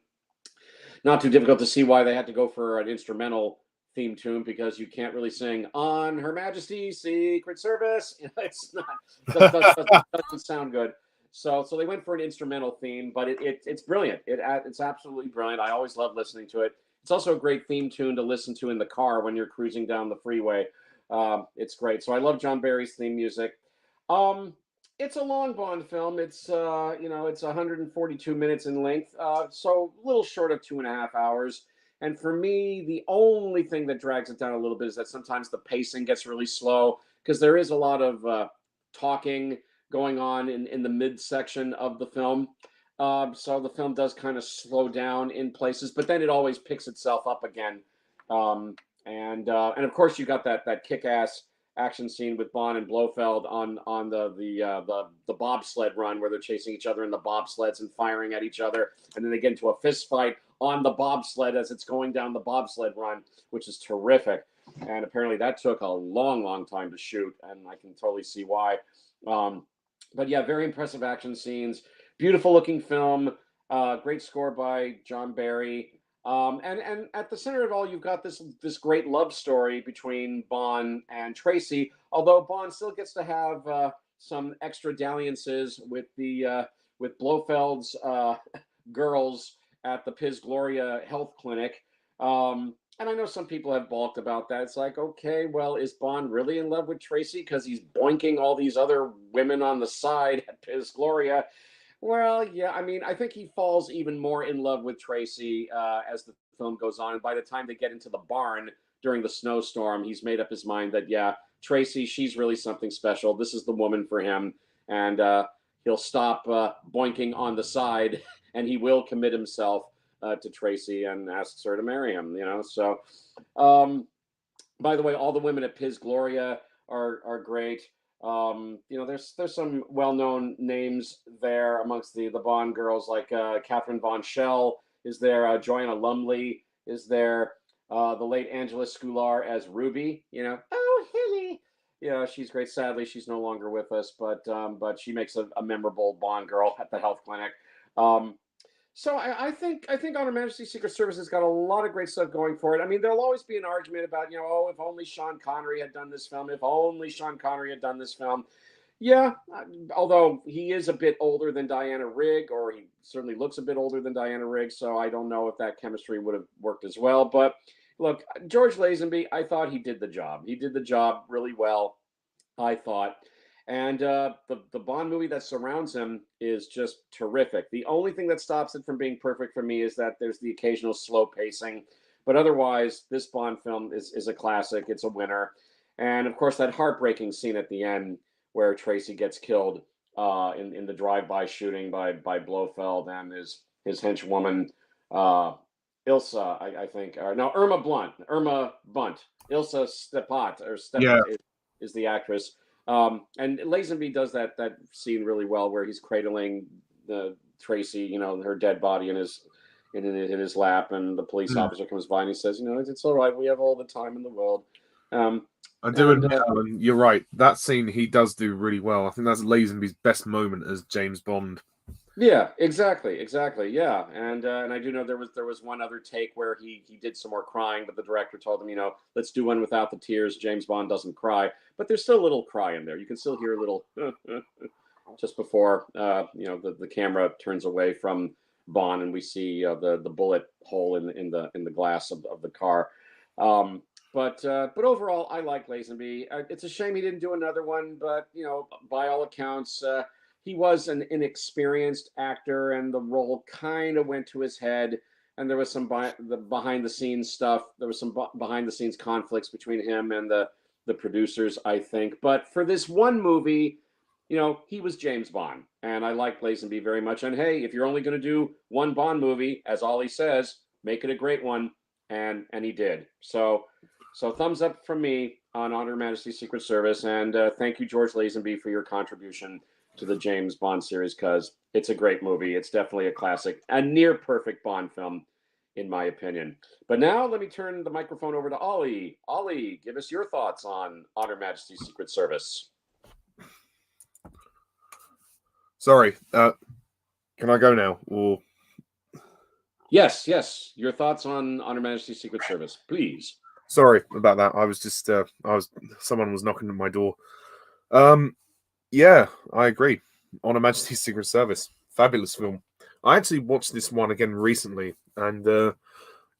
Not too difficult to see why they had to go for an instrumental theme tune, because you can't really sing On Her Majesty's Secret Service. It's not doesn't sound good. So they went for an instrumental theme, but it's brilliant. It's absolutely brilliant. I always love listening to it. It's also a great theme tune to listen to in the car when you're cruising down the freeway. It's great. So I love John Barry's theme music. It's a long Bond film. It's it's 142 minutes in length, so a little short of 2.5 hours. And for me, the only thing that drags it down a little bit is that sometimes the pacing gets really slow, because there is a lot of talking going on in the midsection of the film. So the film does kind of slow down in places, but then it always picks itself up again. And of course, you got that kick-ass action scene with Bond and Blofeld on the bobsled run, where they're chasing each other in the bobsleds and firing at each other, and then they get into a fist fight on the bobsled as it's going down the bobsled run, which is terrific. And apparently that took a long time to shoot, and I can totally see why. But yeah, very impressive action scenes, beautiful looking film, great score by John Barry. And at the center of it all, you've got this great love story between Bond and Tracy. Although Bond still gets to have some extra dalliances with Blofeld's girls at the Piz Gloria Health Clinic. And I know some people have balked about that. It's like, okay, well, is Bond really in love with Tracy because he's boinking all these other women on the side at Piz Gloria? Well, yeah, I mean, I think he falls even more in love with Tracy as the film goes on. And by the time they get into the barn during the snowstorm, he's made up his mind that, yeah, Tracy, she's really something special. This is the woman for him. And he'll stop boinking on the side, and he will commit himself to Tracy and asks her to marry him, So, by the way, all the women at Piz Gloria are great. There's some well-known names there amongst the Bond girls, like Catherine Von Schell is there, Joanna Lumley is there, the late Angela Scular as Ruby. Oh Hilly, she's great. Sadly, she's no longer with us, but she makes a memorable Bond girl at the health clinic. So I think On Her Majesty's Secret Service has got a lot of great stuff going for it. I mean, there'll always be an argument about, if only Sean Connery had done this film, if only Sean Connery had done this film. Yeah, although he is a bit older than Diana Rigg, or he certainly looks a bit older than Diana Rigg, so I don't know if that chemistry would have worked as well. But look, George Lazenby, I thought he did the job. He did the job really well, I thought. And the Bond movie that surrounds him is just terrific. The only thing that stops it from being perfect for me is that there's the occasional slow pacing. But otherwise, this Bond film is a classic. It's a winner. And of course, that heartbreaking scene at the end where Tracy gets killed in the drive-by shooting by Blofeld and his henchwoman, Ilsa, I think. No, Irma Bunt. Ilsa Stepat is the actress. And Lazenby does that scene really well, where he's cradling the Tracy, her dead body in his lap, and the police officer comes by and he says, it's all right, we have all the time in the world. I do admit, Alan, you're right. That scene he does do really well. I think that's Lazenby's best moment as James Bond. Yeah, exactly. Yeah, and I do know there was one other take where he did some more crying, but the director told him, let's do one without the tears. James Bond doesn't cry, but there's still a little cry in there. You can still hear a little just before the camera turns away from Bond and we see the bullet hole in the glass of the car. But overall, I like Lazenby. It's a shame he didn't do another one, but by all accounts. He was an inexperienced actor, and the role kind of went to his head. And there was some behind the scenes stuff. There was some behind the scenes conflicts between him and the producers, I think. But for this one movie, you know, he was James Bond, and I like Lazenby very much. And hey, if you're only going to do one Bond movie, as Ollie says, make it a great one, and he did. So thumbs up from me on On Her Majesty's Secret Service, and thank you, George Lazenby, for your contribution to the James Bond series, because it's a great movie. It's definitely a classic, a near perfect Bond film, in my opinion. But now let me turn the microphone over to Ollie. Ollie, give us your thoughts on On Her Majesty's Secret Service. Sorry, can I go now? Or Yes, your thoughts on Her Majesty's Secret Service, please. sorry about that. I was just someone was knocking at my door. Yeah, I agree. On Her Majesty's Secret Service, fabulous film. I actually watched this one again recently, and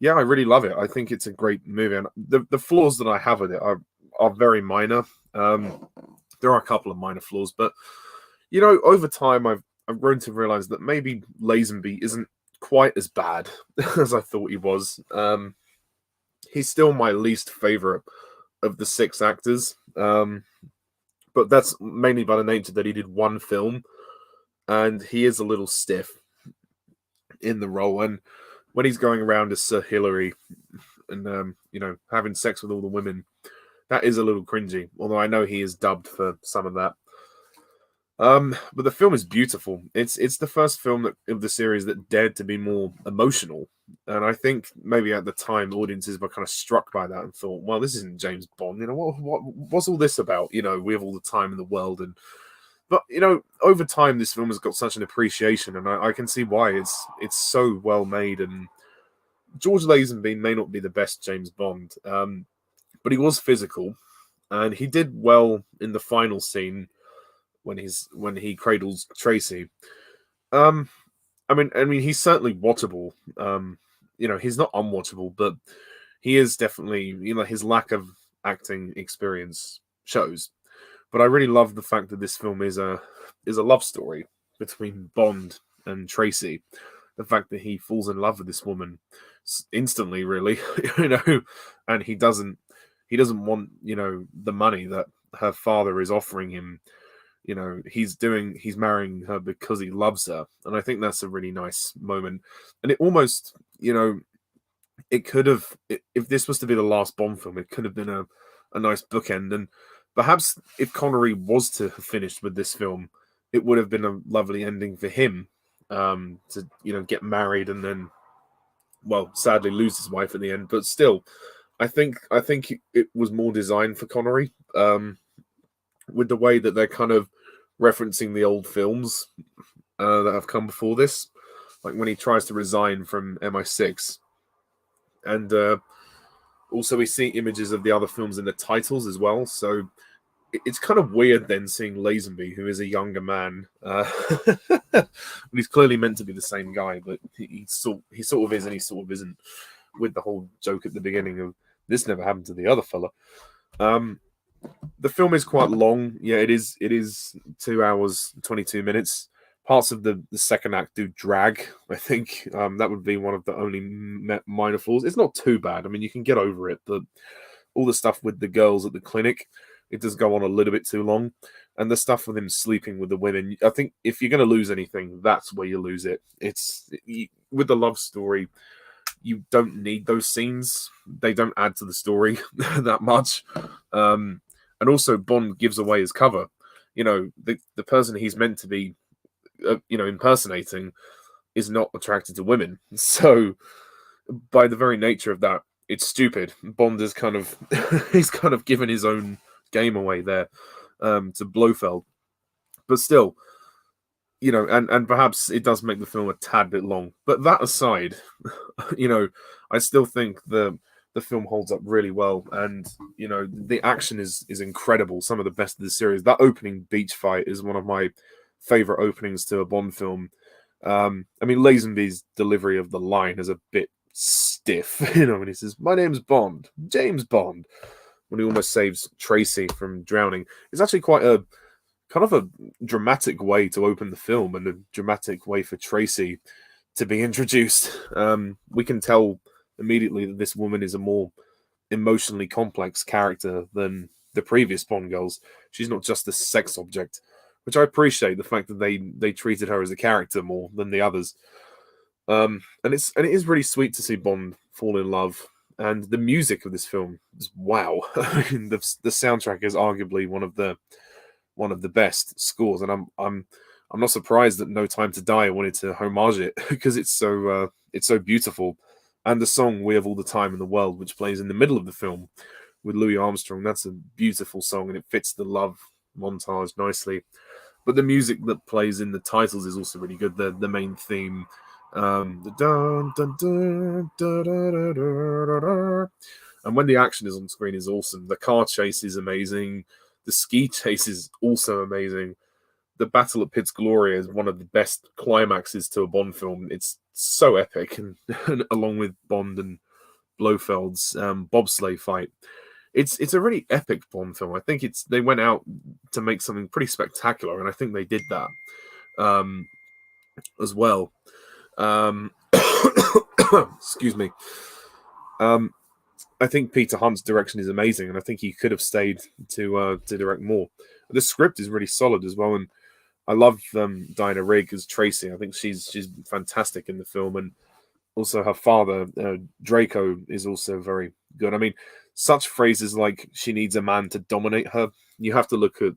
yeah, I really love it. I think it's a great movie, and the flaws that I have with it are very minor. There are a couple of minor flaws, but you know, over time, I've grown to realize that maybe Lazenby isn't quite as bad as I thought he was. He's still my least favorite of the 6 actors, but that's mainly by the nature that he did one film, and he is a little stiff in the role. And when he's going around as Sir Hilary and you know, having sex with all the women, that is a little cringy. Although I know he is dubbed for some of that. But the film is beautiful. It's the first film of the series that dared to be more emotional, and I think maybe at the time audiences were kind of struck by that and thought, "Well, this isn't James Bond. You know what's all this about? You know, we have all the time in the world." And but you know, over time, this film has got such an appreciation, and I can see why it's so well made. And George Lazenby may not be the best James Bond, but he was physical, and he did well in the final scene when he cradles Tracy. I mean, he's certainly watchable. You know, he's not unwatchable, but he is definitely, you know, his lack of acting experience shows. But I really love the fact that this film is a love story between Bond and Tracy. The fact that he falls in love with this woman instantly, really, you know, and he doesn't want, you know, the money that her father is offering him. You know, he's marrying her because he loves her, and I think that's a really nice moment. And it almost, you know, it could have, if this was to be the last Bond film, it could have been a nice bookend. And perhaps if Connery was to have finished with this film, it would have been a lovely ending for him, to, you know, get married and then, well, sadly lose his wife at the end. But still, I think it was more designed for Connery. With the way that they're kind of referencing the old films that have come before this, like when he tries to resign from MI6, and also we see images of the other films in the titles as well. So it's kind of weird then seeing Lazenby, who is a younger man, he's clearly meant to be the same guy, but he sort of is and he sort of isn't. With the whole joke at the beginning of this never happened to the other fella. The film is quite long. Yeah, it is 2 hours 22 minutes. Parts of the second act do drag. I think that would be one of the only minor flaws. It's not too bad. I mean, you can get over it, but all the stuff with the girls at the clinic, it does go on a little bit too long. And the stuff with him sleeping with the women, I think if you're going to lose anything, that's where you lose it. With the love story, you don't need those scenes. They don't add to the story that much. And also, Bond gives away his cover. You know, the person he's meant to be, you know, impersonating is not attracted to women. So, by the very nature of that, it's stupid. Bond is kind of he's kind of given his own game away there to Blofeld. But still, you know, and perhaps it does make the film a tad bit long. But that aside, you know, I still think the film holds up really well, and you know, the action is incredible. Some of the best of the series. That opening beach fight is one of my favorite openings to a Bond film. I mean, Lazenby's delivery of the line is a bit stiff, you know, when he says, "My name's Bond, James Bond," when he almost saves Tracy from drowning. It's actually quite a kind of a dramatic way to open the film, and a dramatic way for Tracy to be introduced. We can tell immediately that this woman is a more emotionally complex character than the previous Bond girls. She's not just a sex object. which I appreciate the fact that they treated her as a character more than the others. And it is really sweet to see Bond fall in love. And the music of this film is wow. I mean, the soundtrack is arguably one of the best scores, and I'm not surprised that No Time to Die wanted to homage it because it's so beautiful. And the song "We Have All the Time in the World," which plays in the middle of the film with Louis Armstrong, that's a beautiful song, and it fits the love montage nicely. But the music that plays in the titles is also really good. The main theme, the dun, dun, dun, dun, dun, dun, dun, dun, and when the action is on screen is awesome. The car chase is amazing. The ski chase is also amazing. The battle at Pitt's Gloria is one of the best climaxes to a Bond film. It's so epic, and along with Bond and Blofeld's bobsleigh fight, it's a really epic Bond film. I think they went out to make something pretty spectacular, and I think they did that as well. Excuse me. I think Peter Hunt's direction is amazing, and I think he could have stayed to direct more. The script is really solid as well, and I love Diana Rigg as Tracy. I think she's fantastic in the film, and also her father Draco is also very good. I mean, such phrases like "she needs a man to dominate her," you have to look at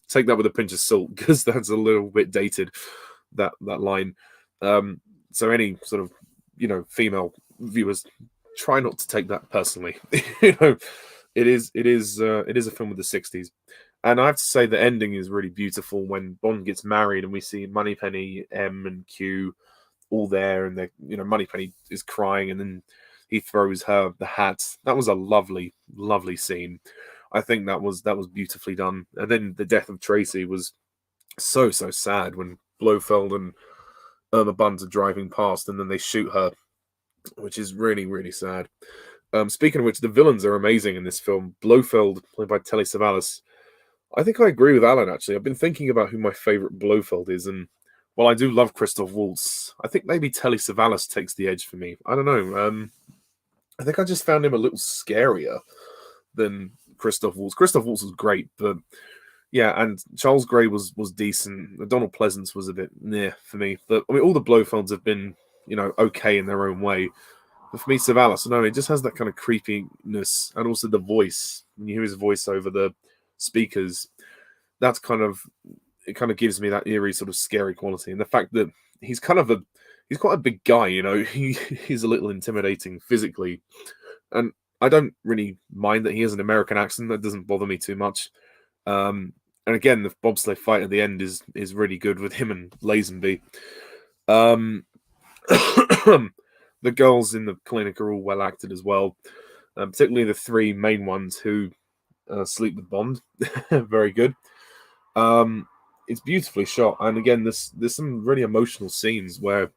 take that with a pinch of salt because that's a little bit dated. That line. So any sort of female viewers, try not to take that personally. It is a film of the 60s. And I have to say the ending is really beautiful when Bond gets married and we see Moneypenny, M, and Q all there, and Moneypenny is crying, and then he throws her the hat. That was a lovely, lovely scene. I think that was beautifully done. And then the death of Tracy was so sad when Blofeld and Irma Buns are driving past, and then they shoot her, which is really, really sad. Speaking of which, the villains are amazing in this film. Blofeld, played by Telly Savalas. I think I agree with Alan, actually. I've been thinking about who my favourite Blofeld is, and while I do love Christoph Waltz, I think maybe Telly Savalas takes the edge for me. I don't know. I think I just found him a little scarier than Christoph Waltz. Christoph Waltz was great, but yeah, and Charles Gray was decent. Donald Pleasance was a bit near for me. But I mean, all the Blofelds have been, okay in their own way. But for me, Savalas, no, it just has that kind of creepiness, and also the voice. When you hear his voice over the speakers, it kind of gives me that eerie sort of scary quality. And the fact that he's quite a big guy, he's a little intimidating physically. And I don't really mind that he has an American accent. That doesn't bother me too much. And again, the bobsleigh fight at the end is really good with him and Lazenby. The girls in the clinic are all well acted as well, particularly the three main ones who sleep with Bond. Very good. It's beautifully shot, and again, there's some really emotional scenes where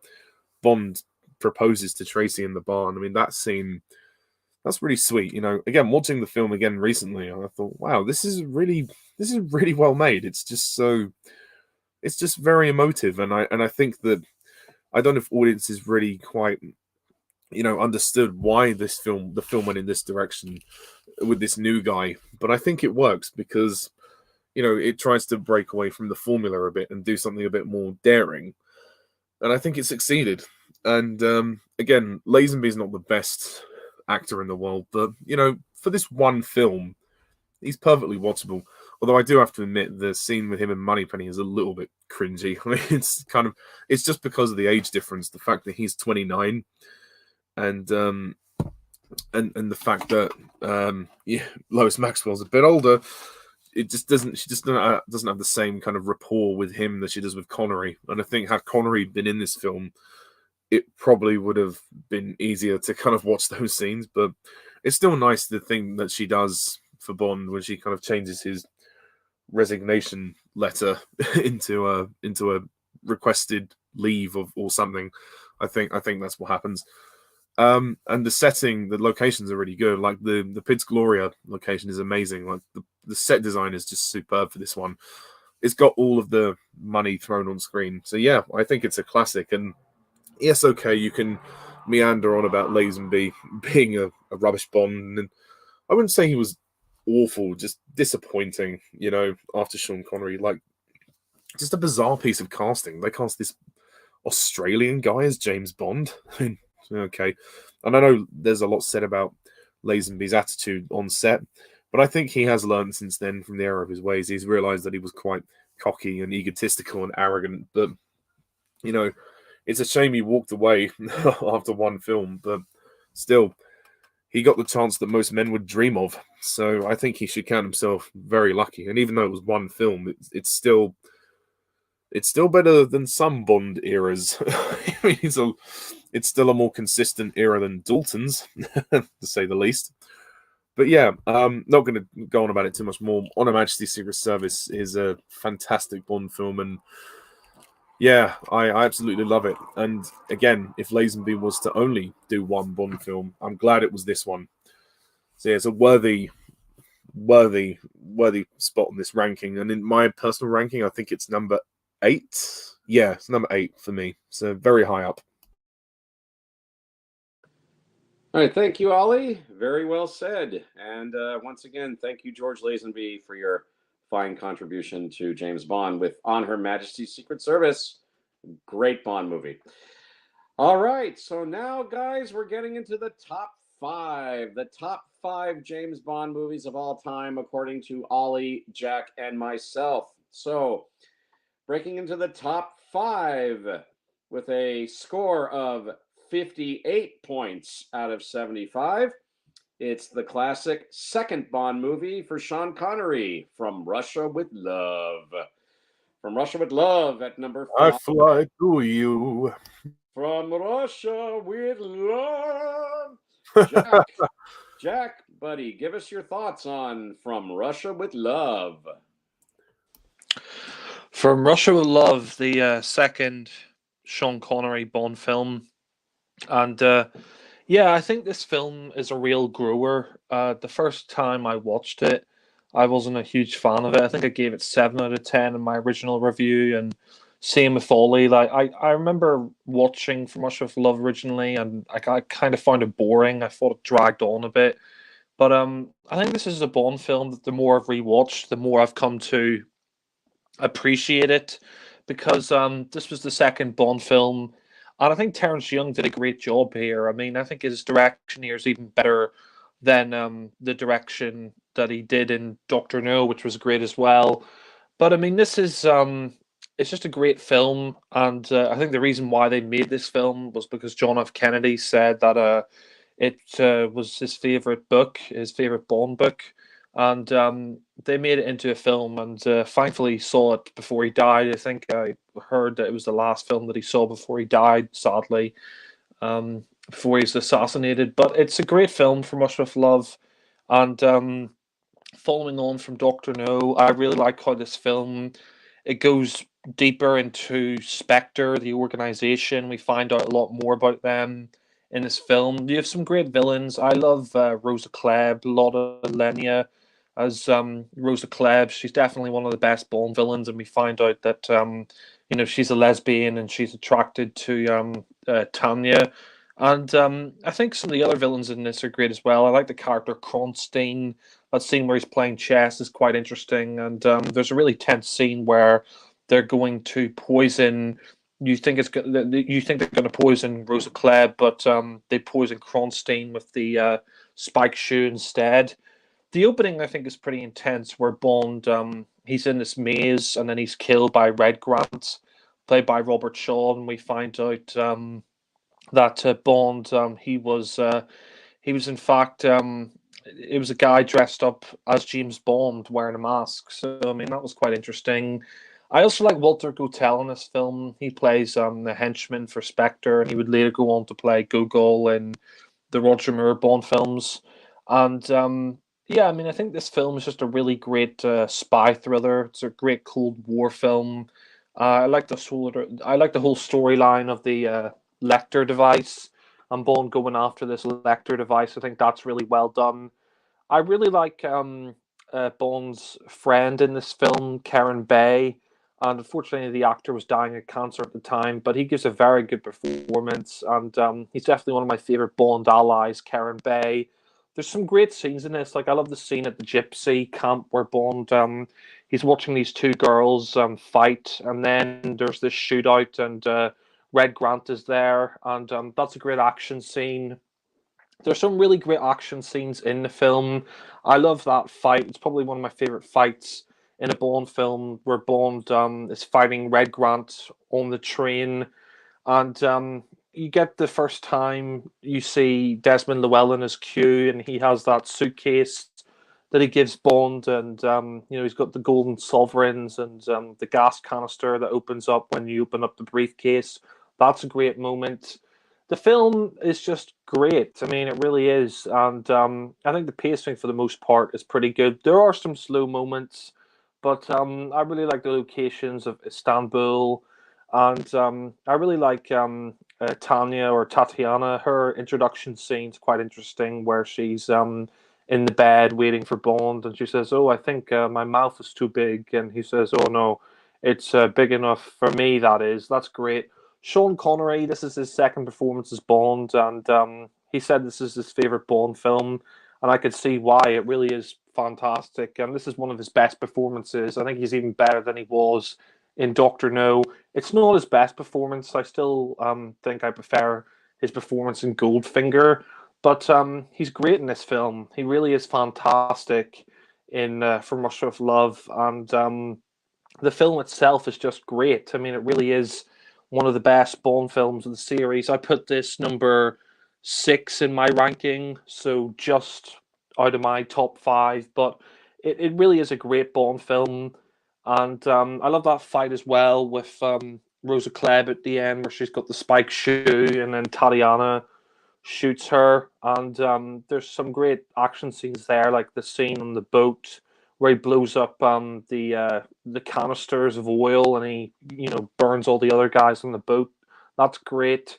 Bond proposes to Tracy in the barn. I mean, that scene, that's really sweet. Again, watching the film again recently, I thought, wow, this is really well made. It's just very emotive, and I think that I don't know if audiences really quite understood why the film went in this direction with this new guy, but I think it works because it tries to break away from the formula a bit and do something a bit more daring, and I think it succeeded. And again, Lazenby's not the best actor in the world, but for this one film, he's perfectly watchable. Although I do have to admit, the scene with him and Moneypenny is a little bit cringy. I mean, it's just because of the age difference, the fact that he's 29, and the fact that Lois Maxwell's a bit older. It just doesn't. She just doesn't have the same kind of rapport with him that she does with Connery. And I think had Connery been in this film, it probably would have been easier to kind of watch those scenes. But it's still nice, the thing that she does for Bond when she kind of changes his resignation letter into a requested leave or something. I think that's what happens. And the setting, the locations are really good. Like the Piz Gloria location is amazing. Like the set design is just superb for this one. It's got all of the money thrown on screen. So yeah, I think it's a classic. And yes, okay, you can meander on about Lazenby being a rubbish Bond, and I wouldn't say he was awful, just disappointing, after Sean Connery. Like, just a bizarre piece of casting. They cast this Australian guy as James Bond. Okay, and I know there's a lot said about Lazenby's attitude on set, but I think he has learned since then from the error of his ways. He's realised that he was quite cocky and egotistical and arrogant. But you know, it's a shame he walked away after one film. But still, he got the chance that most men would dream of. So I think he should count himself very lucky. And even though it was one film, it's still better than some Bond eras. I mean, it's still a more consistent era than Dalton's, to say the least. But yeah, not going to go on about it too much more. On Her Majesty's Secret Service is a fantastic Bond film, and yeah, I absolutely love it. And again, if Lazenby was to only do one Bond film, I'm glad it was this one. So yeah, it's a worthy spot on this ranking. And in my personal ranking, I think it's number 8. Yeah, it's number 8 for me. So very high up. All right, thank you, Ollie. Very well said. And once again, thank you, George Lazenby, for your fine contribution to James Bond with On Her Majesty's Secret Service. Great Bond movie. All right, so now, guys, we're getting into the top 5. The top 5 James Bond movies of all time, according to Ollie, Jack, and myself. So, breaking into the top 5 with a score of 58 points out of 75. It's the classic second Bond movie for Sean Connery, From Russia with Love. From Russia with Love at number 5. I fly to you. From Russia with Love. Jack, buddy, give us your thoughts on From Russia with Love. From Russia with Love, the second Sean Connery Bond film. And yeah, I think this film is a real grower. The first time I watched it, I wasn't a huge fan of it. I think I gave it 7 out of 10 in my original review, and same with Ollie. Like I remember watching From Russia with Love originally, and I kind of found it boring. I thought it dragged on a bit. But I think this is a Bond film that the more I've rewatched, the more I've come to appreciate it, because this was the second Bond film. And I think Terence Young did a great job here. I mean, I think his direction here is even better than the direction that he did in Doctor No, which was great as well. But I mean, this is it's just a great film, and I think the reason why they made this film was because John F. Kennedy said that it was his favorite book, his favorite Bond book, and they made it into a film, and thankfully saw it before he died. I think I heard that it was the last film that he saw before he died, sadly, before he was assassinated. But it's a great film, From Russia with Love, and following on from Doctor No, I really like how this film, it goes deeper into Spectre, the organization. We find out a lot more about them in this film. You have some great villains. I love Rosa Klebb, Lotte Lenya as Rosa Klebb. She's definitely one of the best Bond villains, and we find out that she's a lesbian and she's attracted to Tanya. And I think some of the other villains in this are great as well. I like the character Kronstein. That scene where he's playing chess is quite interesting, and there's a really tense scene where they're going to poison. You think they're going to poison Rosa Klebb, but they poison Kronstein with the spike shoe instead. The opening, I think, is pretty intense, where Bond, he's in this maze and then he's killed by Red Grant, played by Robert Shaw, and we find out that Bond, he was in fact, it was a guy dressed up as James Bond wearing a mask. So I mean, that was quite interesting. I also like Walter Gotell in this film. He plays the henchman for Spectre, and he would later go on to play Gogol in the Roger Moore Bond films. And yeah, I mean, I think this film is just a really great spy thriller. It's a great Cold War film. I like the whole storyline of the Lecter device and Bond going after this Lecter device. I think that's really well done. I really like Bond's friend in this film, Karen Bay. And unfortunately, the actor was dying of cancer at the time, but he gives a very good performance. And he's definitely one of my favorite Bond allies, Karen Bay. there's some great scenes in this. Like I love the scene at the gypsy camp where Bond he's watching these two girls fight, and then there's this shootout, and Red Grant is there, and that's a great action scene. There's some really great action scenes in the film. I love that fight. It's probably one of my favorite fights in a Bond film, where Bond is fighting Red Grant on the train, and you get the first time you see Desmond Llewellyn as Q, and he has that suitcase that he gives Bond, and he's got the golden sovereigns and the gas canister that opens up when you open up the briefcase. That's a great moment. The film is just great. I mean, it really is, and I think the pacing for the most part is pretty good. There are some slow moments, but I really like the locations of Istanbul, and I really like Tanya or Tatiana. Her introduction scene's quite interesting, where she's in the bed waiting for Bond, and she says, "Oh, I think my mouth is too big," and he says, "Oh no, it's big enough for me." That is, that's great. Sean Connery, this is his second performance as Bond, and he said this is his favorite Bond film, and I could see why. It really is fantastic, and this is one of his best performances. I think he's even better than he was in Doctor No. It's not his best performance. I still think I prefer his performance in Goldfinger, but he's great in this film. He really is fantastic in From Russia with Love, and the film itself is just great. I mean, it really is one of the best Bond films of the series. I put this number 6 in my ranking, so just out of my top 5, but it really is a great Bond film. And I love that fight as well with Rosa Klebb at the end, where she's got the spike shoe, and then Tatiana shoots her. And there's some great action scenes there, like the scene on the boat where he blows up the canisters of oil, and he burns all the other guys on the boat. That's great.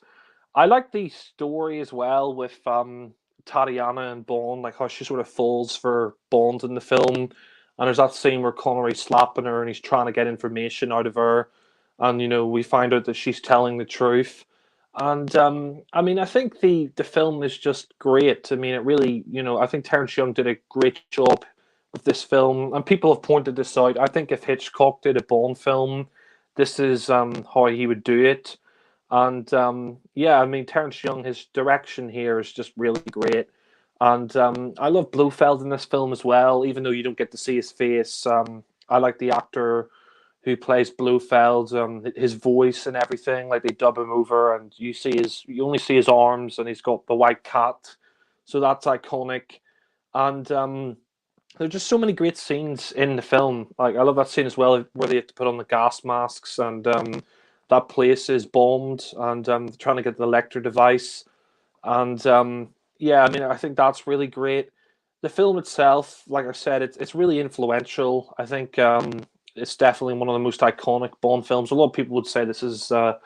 I like the story as well with Tatiana and Bond, like how she sort of falls for Bond in the film. And there's that scene where Connery's slapping her and he's trying to get information out of her. And, we find out that she's telling the truth. And, I mean, I think the film is just great. I mean, it really, I think Terence Young did a great job with this film. And people have pointed this out. I think if Hitchcock did a Bond film, this is how he would do it. And I mean, Terence Young, his direction here is just really great. And I love Blofeld in this film as well, even though you don't get to see his face. I like the actor who plays Blofeld, his voice and everything. Like they dub him over, and you only see his arms, and he's got the white cat, so that's iconic. And there's just so many great scenes in the film. Like I love that scene as well, where they have to put on the gas masks, and that place is bombed, and trying to get the Lecter device. And I mean, I think that's really great. The film itself, like I said, it's really influential. I think it's definitely one of the most iconic Bond films. A lot of people would say this is the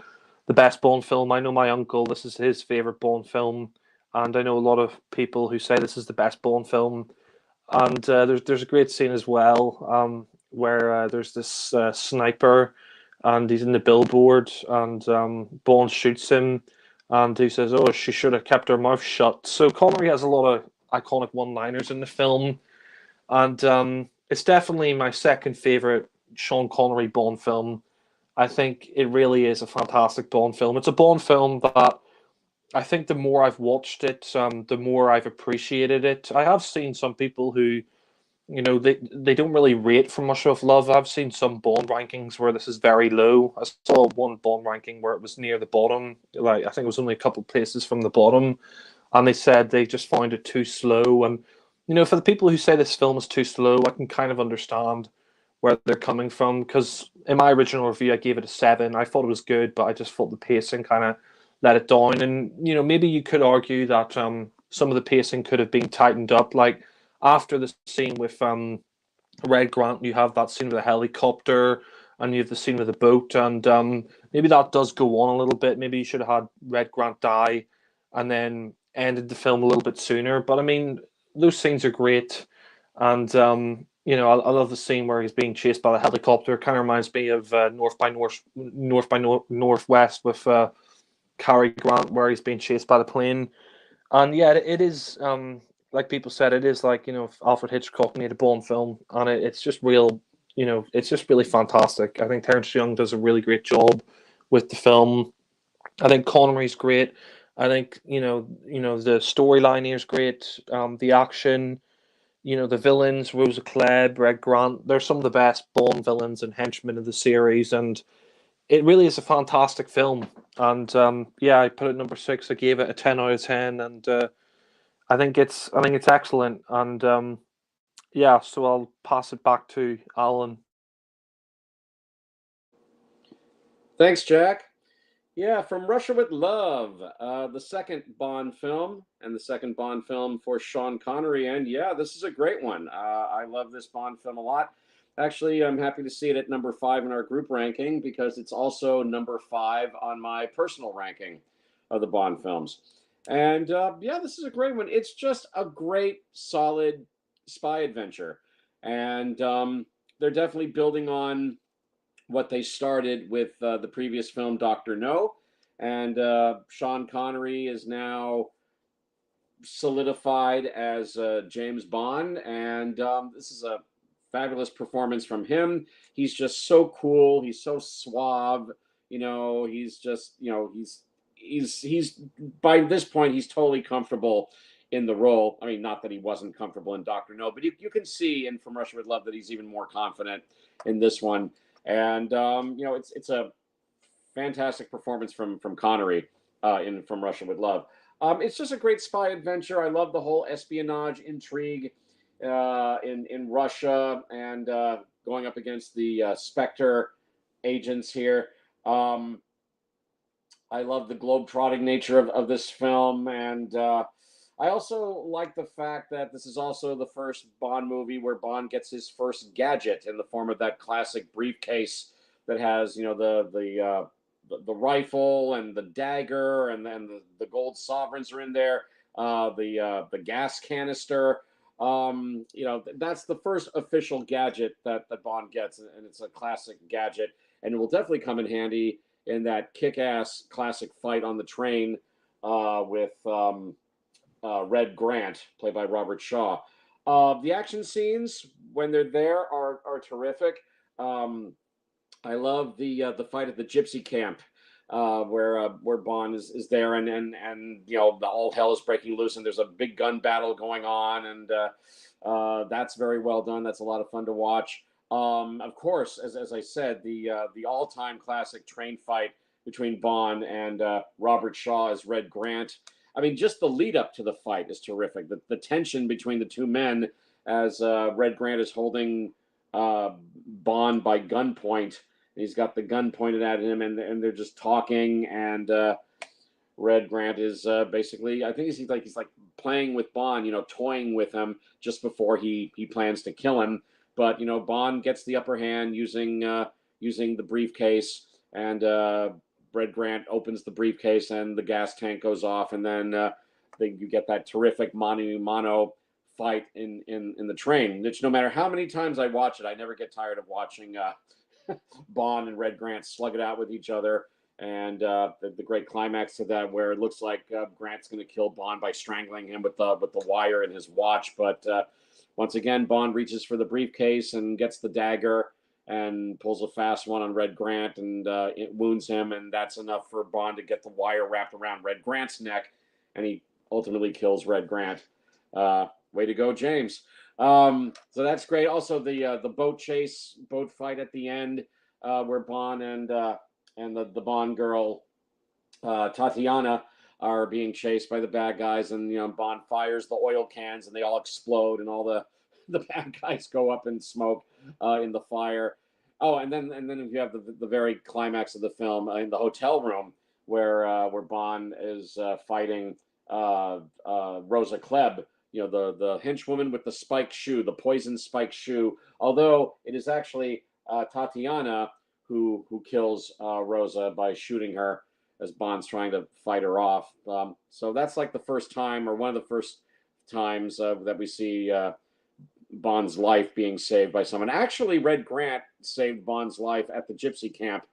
best Bond film. I know my uncle, this is his favorite Bond film, and I know a lot of people who say this is the best Bond film. And there's a great scene as well, where there's this sniper, and he's in the billboard, and Bond shoots him, and he says, "Oh, she should have kept her mouth shut." So Connery has a lot of iconic one-liners in the film, and it's definitely my second favorite Sean Connery Bond film. I think it really is a fantastic Bond film. It's a Bond film that I think the more I've watched it, the more I've appreciated it. I have seen some people who, they don't really rate From Russia with Love. I've seen some Bond rankings where this is very low. I saw one Bond ranking where it was near the bottom. Like I think it was only a couple places from the bottom, and they said they just found it too slow. And for the people who say this film is too slow, I can kind of understand where they're coming from, because in my original review I gave it a 7. I thought it was good, but I just thought the pacing kind of let it down. And maybe you could argue that some of the pacing could have been tightened up. Like after the scene with Red Grant, you have that scene with the helicopter, and you have the scene with the boat, and maybe that does go on a little bit. Maybe you should have had Red Grant die and then ended the film a little bit sooner. But I mean, those scenes are great, and I love the scene where he's being chased by the helicopter. It kind of reminds me of North by Northwest with Cary Grant, where he's being chased by the plane. And yeah, it is like people said, it is like, if Alfred Hitchcock made a Bond film, and it's just real, it's just really fantastic. I think Terrence Young does a really great job with the film. I think Connery's great. I think the storyline here is great. The action, the villains, Rosa Klebb, Red Grant, they're some of the best Bond villains and henchmen of the series, and it really is a fantastic film. And yeah, I put it number 6. I gave it a 10 out of 10, and I think it's excellent. And yeah, so I'll pass it back to Alan. Thanks, Jack. Yeah, From Russia with Love, the second Bond film, and the second Bond film for Sean Connery. And yeah, this is a great one. I love this Bond film a lot. Actually, I'm happy to see it at number 5 in our group ranking because it's also number 5 on my personal ranking of the Bond films. And yeah, this is a great one. It's just a great, solid spy adventure. And they're definitely building on what they started with the previous film, Dr. No. And Sean Connery is now solidified as James Bond. And this is a fabulous performance from him. He's just so cool. He's so suave. He's just, he's by this point, he's totally comfortable in the role. I mean, not that he wasn't comfortable in Dr. No, but you can see in From Russia with Love that he's even more confident in this one. And it's a fantastic performance from Connery in From Russia with Love. It's just a great spy adventure. I love the whole espionage intrigue in Russia and going up against the Spectre agents here. I love the globe-trotting nature of this film, and I also like the fact that this is also the first Bond movie where Bond gets his first gadget in the form of that classic briefcase that has, the rifle and the dagger, and then the gold sovereigns are in there. The gas canister. That's the first official gadget that Bond gets, and it's a classic gadget, and it will definitely come in handy in that kick-ass classic fight on the train with Red Grant, played by Robert Shaw. The action scenes when they're there are terrific. I love the fight at the Gypsy camp where Bond is there, and the all hell is breaking loose, and there's a big gun battle going on, and that's very well done. That's a lot of fun to watch. Of course, as I said, the all-time classic train fight between Bond and Robert Shaw as Red Grant. I mean, just the lead up to the fight is terrific. The tension between the two men as Red Grant is holding Bond by gunpoint. He's got the gun pointed at him, and they're just talking. And Red Grant is basically, I think he's like playing with Bond, toying with him just before he plans to kill him. But Bond gets the upper hand using the briefcase, and Red Grant opens the briefcase, and the gas tank goes off, and then you get that terrific mano fight in the train. Which no matter how many times I watch it, I never get tired of watching Bond and Red Grant slug it out with each other. And the great climax to that, where it looks like Grant's going to kill Bond by strangling him with the wire in his watch, but once again, Bond reaches for the briefcase and gets the dagger and pulls a fast one on Red Grant, and it wounds him, and that's enough for Bond to get the wire wrapped around Red Grant's neck, and he ultimately kills Red Grant. Way to go, James. So that's great. Also, the boat fight at the end, where Bond and the Bond girl, Tatiana, are being chased by the bad guys, and Bond fires the oil cans, and they all explode, and all the bad guys go up in smoke in the fire. Oh, and then you have the very climax of the film in the hotel room where Bond is fighting Rosa Klebb, the henchwoman with the spiked shoe, the poison spiked shoe. Although it is actually Tatiana who kills Rosa by shooting her as Bond's trying to fight her off. So that's like the first time, or one of the first times that we see Bond's life being saved by someone. Actually, Red Grant saved Bond's life at the Gypsy camp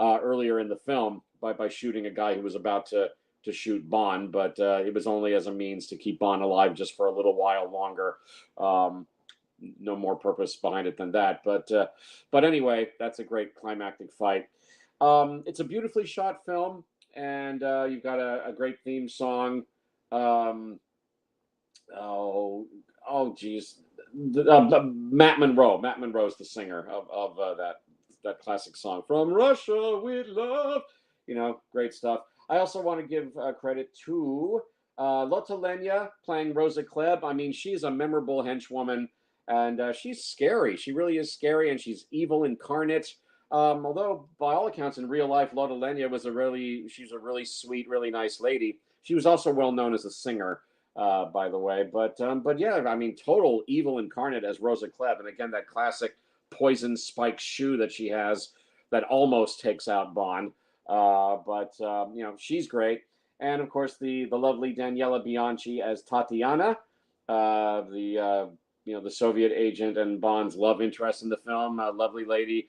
earlier in the film by shooting a guy who was about to to shoot Bond, but it was only as a means to keep Bond alive just for a little while longer. No more purpose behind it than that. But anyway, that's a great climactic fight. It's a beautifully shot film, and you've got a great theme song. Geez, Matt Monro. Matt Monro's the singer of that classic song, From Russia with Love. Great stuff. I also want to give credit to Lotte Lenya playing Rosa Klebb. I mean, she's a memorable henchwoman, and she's scary. She really is scary, and she's evil incarnate. Although, by all accounts, in real life, Lotte Lenya she's a really sweet, really nice lady. She was also well known as a singer, by the way. But yeah, I mean, total evil incarnate as Rosa Klebb, and again, that classic poison spiked shoe that she has that almost takes out Bond. But she's great, and of course the lovely Daniela Bianchi as Tatiana, the Soviet agent and Bond's love interest in the film. A lovely lady.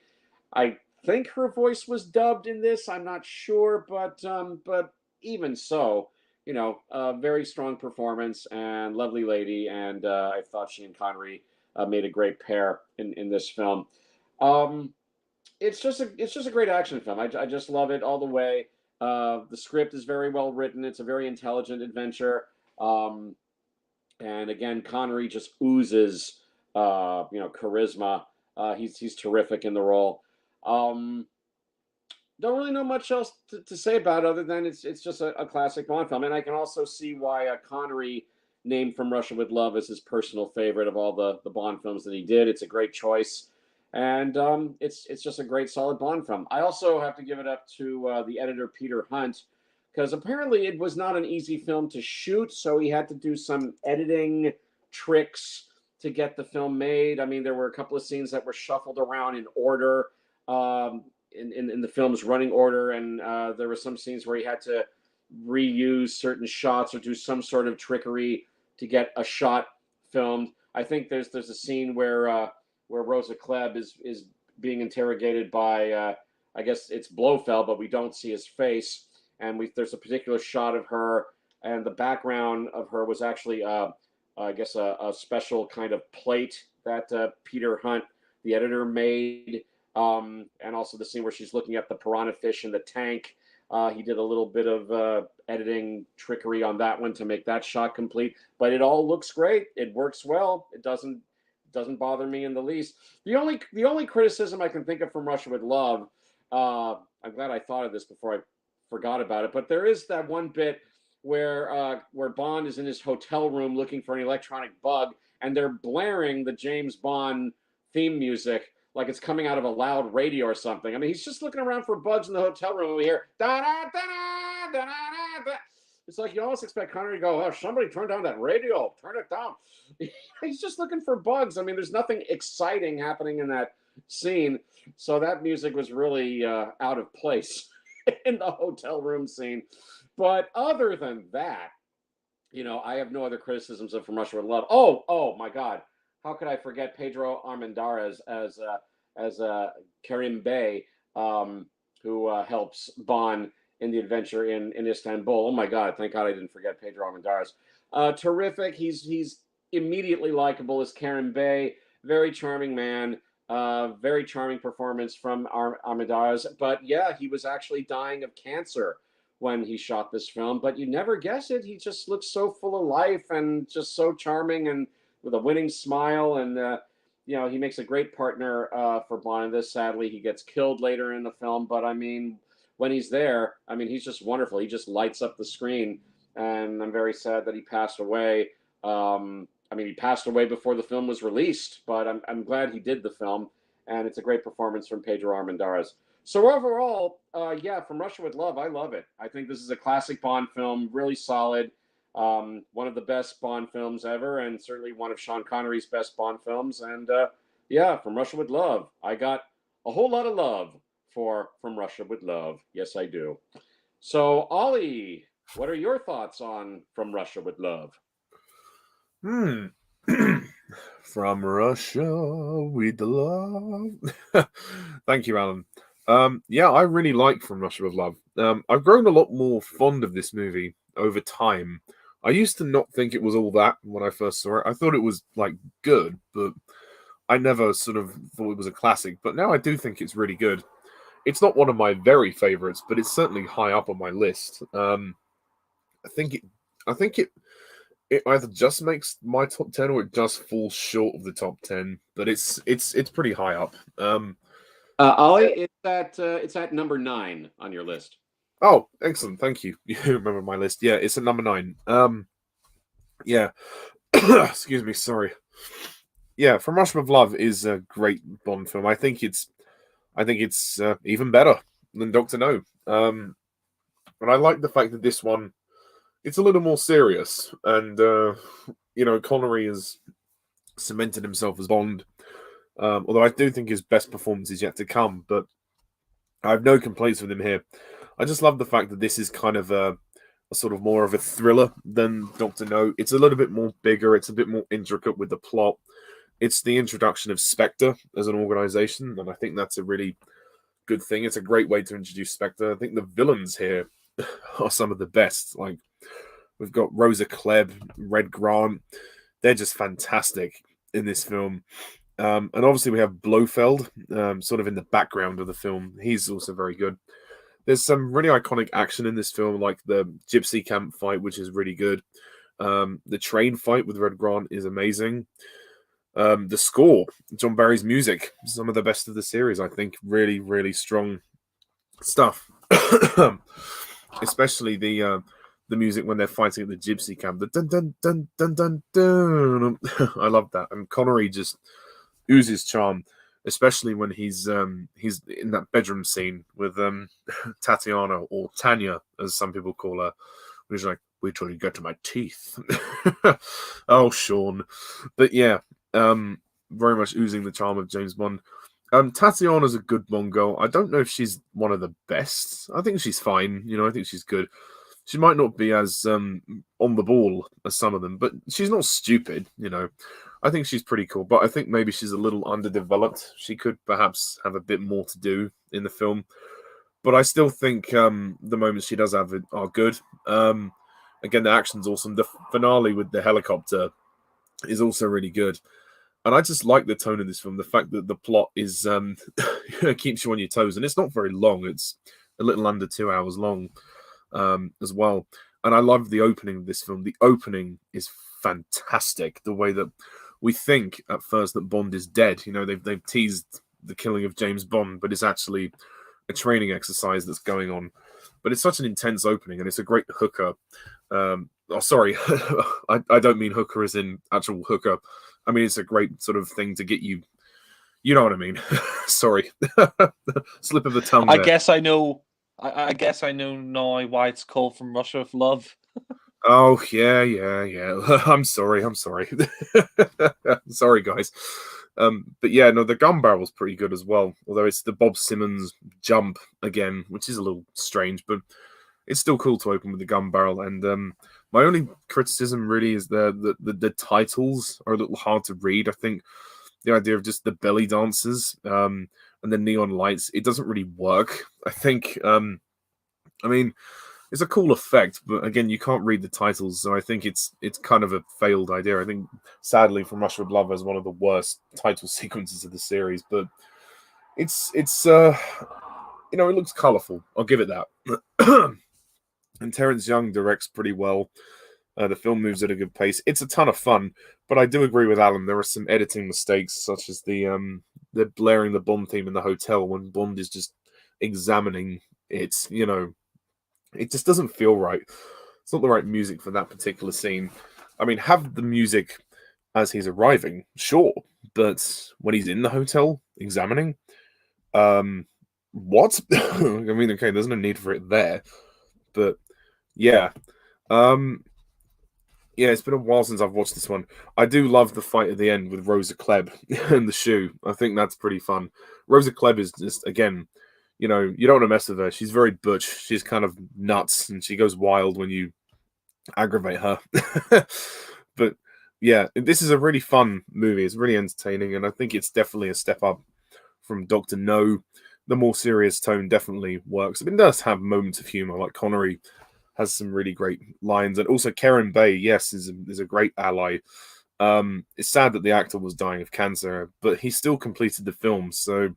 I think her voice was dubbed in this. I'm not sure, but even so, a very strong performance and lovely lady. And I thought she and Connery made a great pair in this film. It's just a great action film. I just love it all the way. The script is very well written. It's a very intelligent adventure. And again, Connery just oozes, charisma. He's terrific in the role. Don't really know much else to say about it other than it's just a classic Bond film. And I can also see why Connery named From Russia with Love as his personal favorite of all the Bond films that he did. It's a great choice. And it's just a great, solid Bond film. I also have to give it up to the editor, Peter Hunt, because apparently it was not an easy film to shoot, so he had to do some editing tricks to get the film made. I mean, there were a couple of scenes that were shuffled around in order, in the film's running order, and there were some scenes where he had to reuse certain shots or do some sort of trickery to get a shot filmed. I think there's a scene where Rosa Klebb is being interrogated by I guess it's Blofeld, but we don't see his face, and there's a particular shot of her, and the background of her was actually I guess a special kind of plate that Peter Hunt, the editor, made, and also the scene where she's looking at the piranha fish in the tank. He did a little bit of editing trickery on that one to make that shot complete, but it all looks great. It works well. It doesn't bother me in the least. The only criticism I can think of From Russia with Love, I'm glad I thought of this before I forgot about it, but there is that one bit where Bond is in his hotel room looking for an electronic bug, and they're blaring the James Bond theme music like it's coming out of a loud radio or something. I mean, he's just looking around for bugs in the hotel room, and we hear da da da da da da da. It's like you almost expect Connery to go, "Oh, somebody turn down that radio, turn it down." He's just looking for bugs. I mean, there's nothing exciting happening in that scene, so that music was really out of place in the hotel room scene. But other than that, I have no other criticisms of From Russia with Love. Oh my God, how could I forget Pedro Armendáriz as Kerim Bey, who helps Bond in the adventure in Istanbul. Oh my God, thank God I didn't forget Pedro Armendáriz. Terrific. He's immediately likable as Kerim Bey. Very charming man. Very charming performance from Armendáriz. But yeah, he was actually dying of cancer when he shot this film, but you never guess it. He just looks so full of life and just so charming and with a winning smile. And, he makes a great partner for Bond in this. Sadly, he gets killed later in the film, but I mean, when he's there, I mean, he's just wonderful. He just lights up the screen, and I'm very sad that he passed away. He passed away before the film was released, but I'm glad he did the film, and it's a great performance from Pedro Armendáriz. So overall, From Russia with Love, I love it. I think this is a classic Bond film, really solid. One of the best Bond films ever, and certainly one of Sean Connery's best Bond films. And From Russia with Love. I got a whole lot of love for From Russia with Love. Yes, I do. So, Ollie, what are your thoughts on From Russia with Love? From Russia with Love. Thank you, Alan. Yeah, I really like From Russia with Love. I've grown a lot more fond of this movie over time. I used to not think it was all that when I first saw it. I thought it was like good, but I never sort of thought it was a classic. But now I do think it's really good. It's not one of my very favorites, but it's certainly high up on my list. I think it, I think it either just makes my top 10 or it just falls short of the top 10. But it's pretty high up. Ollie, it's at number 9 on your list. Oh, excellent. Thank you. You remember my list. Yeah, it's at number 9. Yeah. Excuse me, sorry. Yeah, From Russia with Love is a great Bond film. I think it's even better than Doctor No. And I like the fact that this one it's a little more serious and Connery has cemented himself as Bond. Although I do think his best performance is yet to come, but I have no complaints with him here. I just love the fact that this is kind of a sort of more of a thriller than Doctor No. It's a little bit more bigger. It's a bit more intricate with the plot. It's the introduction of Spectre as an organization, and I think that's a really good thing. It's a great way to introduce Spectre. I think the villains here are some of the best. Like, we've got Rosa Klebb, Red Grant. They're just fantastic in this film. And obviously we have Blofeld, sort of in the background of the film. He's also very good. There's some really iconic action in this film, like the Gypsy Camp fight, which is really good. The train fight with Red Grant is amazing. The score, John Barry's music, some of the best of the series, I think. Really, really strong stuff. Especially the music when they're fighting at the Gypsy Camp. The dun dun dun dun dun dun. I love that. And Connery just oozes charm, especially when he's in that bedroom scene with Tatiana, or Tanya, as some people call her. He's like, "Wait till you get to my teeth." Oh, Sean. But yeah, very much oozing the charm of James Bond. Tatiana's a good Bond girl. I don't know if she's one of the best. I think she's fine. I think she's good. She might not be as on the ball as some of them, but she's not stupid. I think she's pretty cool, but I think maybe she's a little underdeveloped. She could perhaps have a bit more to do in the film, but I still think the moments she does have are good. Again, the action's awesome. The finale with the helicopter is also really good. And I just like the tone of this film. The fact that the plot is keeps you on your toes, and it's not very long. It's a little under 2 hours long as well. And I love the opening of this film. The opening is fantastic. The way that we think at first that Bond is dead. They've teased the killing of James Bond, but it's actually a training exercise that's going on. But it's such an intense opening, and it's a great hooker. Sorry, I don't mean hooker as in actual hooker. I mean, it's a great sort of thing to get you. You know what I mean? Sorry, slip of the tongue there. I guess I know. I guess I know now why it's called From Russia with Love. Oh yeah. I'm sorry. Sorry, guys. But yeah, no, the gun barrel's pretty good as well. Although it's the Bob Simmons jump again, which is a little strange, but it's still cool to open with the gun barrel. And my only criticism really is the titles are a little hard to read. I think the idea of just the belly dancers and the neon lights, it doesn't really work. I think, it's a cool effect, but again, you can't read the titles, so I think it's kind of a failed idea. I think, sadly, From Russia with Love is one of the worst title sequences of the series, but it's it looks colourful. I'll give it that. And Terrence Young directs pretty well. The film moves at a good pace. It's a ton of fun, but I do agree with Alan. There are some editing mistakes, such as the blaring the Bond theme in the hotel when Bond is just examining it. It just doesn't feel right. It's not the right music for that particular scene. I mean, have the music as he's arriving, sure, but when he's in the hotel examining, what? I mean, okay, there's no need for it there, but yeah. Yeah, it's been a while since I've watched this one. I do love the fight at the end with Rosa Klebb and the shoe. I think that's pretty fun. Rosa Klebb is just, again, you don't want to mess with her. She's very butch. She's kind of nuts, and she goes wild when you aggravate her. But yeah, this is a really fun movie. It's really entertaining, and I think it's definitely a step up from Dr. No, the more serious tone definitely works. I mean, it does have moments of humor, like Connery has some really great lines, and also Karen Bay, yes, is a great ally. It's sad that the actor was dying of cancer, but he still completed the film. So,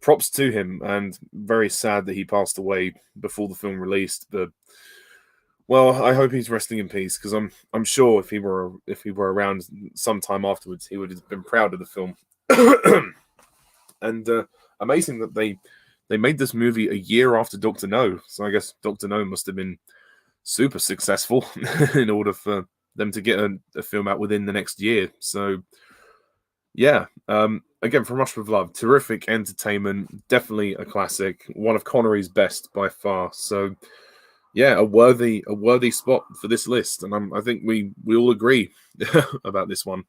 props to him, and very sad that he passed away before the film released. But well, I hope he's resting in peace, because I'm sure if he were around sometime afterwards, he would have been proud of the film. And amazing that they made this movie a year after Doctor No. So I guess Doctor No must have been super successful in order for them to get a film out within the next year. So yeah, again, From Russia with Love, terrific entertainment, definitely a classic, one of Connery's best by far. So yeah, a worthy spot for this list, and I think we all agree about this one.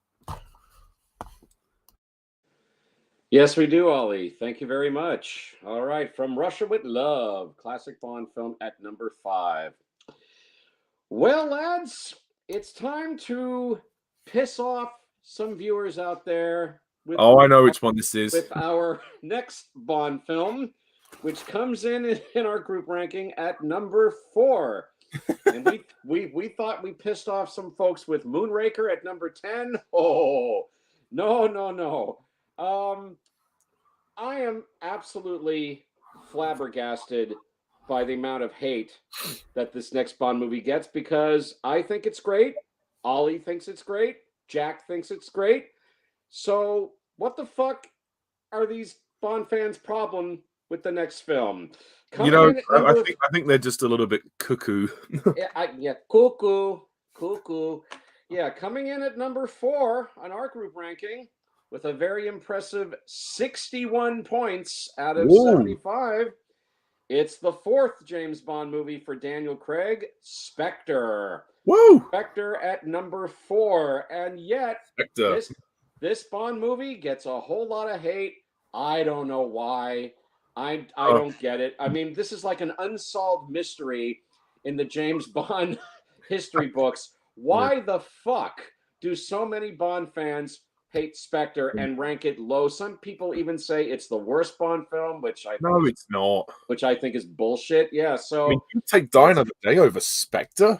Yes, we do, Ollie. Thank you very much. All right, From Russia with Love, classic Bond film at number 5. Well, lads, it's time to piss off some viewers out there with I know which one this is. with our next Bond film, which comes in our group ranking at number 4. And we thought we pissed off some folks with Moonraker at number 10. Oh, no. I am absolutely flabbergasted by the amount of hate that this next Bond movie gets, because I think it's great. Ollie thinks it's great. Jack thinks it's great. So what the fuck are these Bond fans' problem with the next film? I think they're just a little bit cuckoo. Cuckoo. Yeah, coming in at number 4 on our group ranking with a very impressive 61 points out of 75. It's the 4th James Bond movie for Daniel Craig, Spectre. Woo! Spectre at number 4, and yet this Bond movie gets a whole lot of hate. I don't know why. I don't get it. I mean, this is like an unsolved mystery in the James Bond history books. Why the fuck do so many Bond fans hate Spectre and rank it low? Some people even say it's the worst Bond film, which it's not. Which I think is bullshit. Yeah, so you take Die Another Day over Spectre?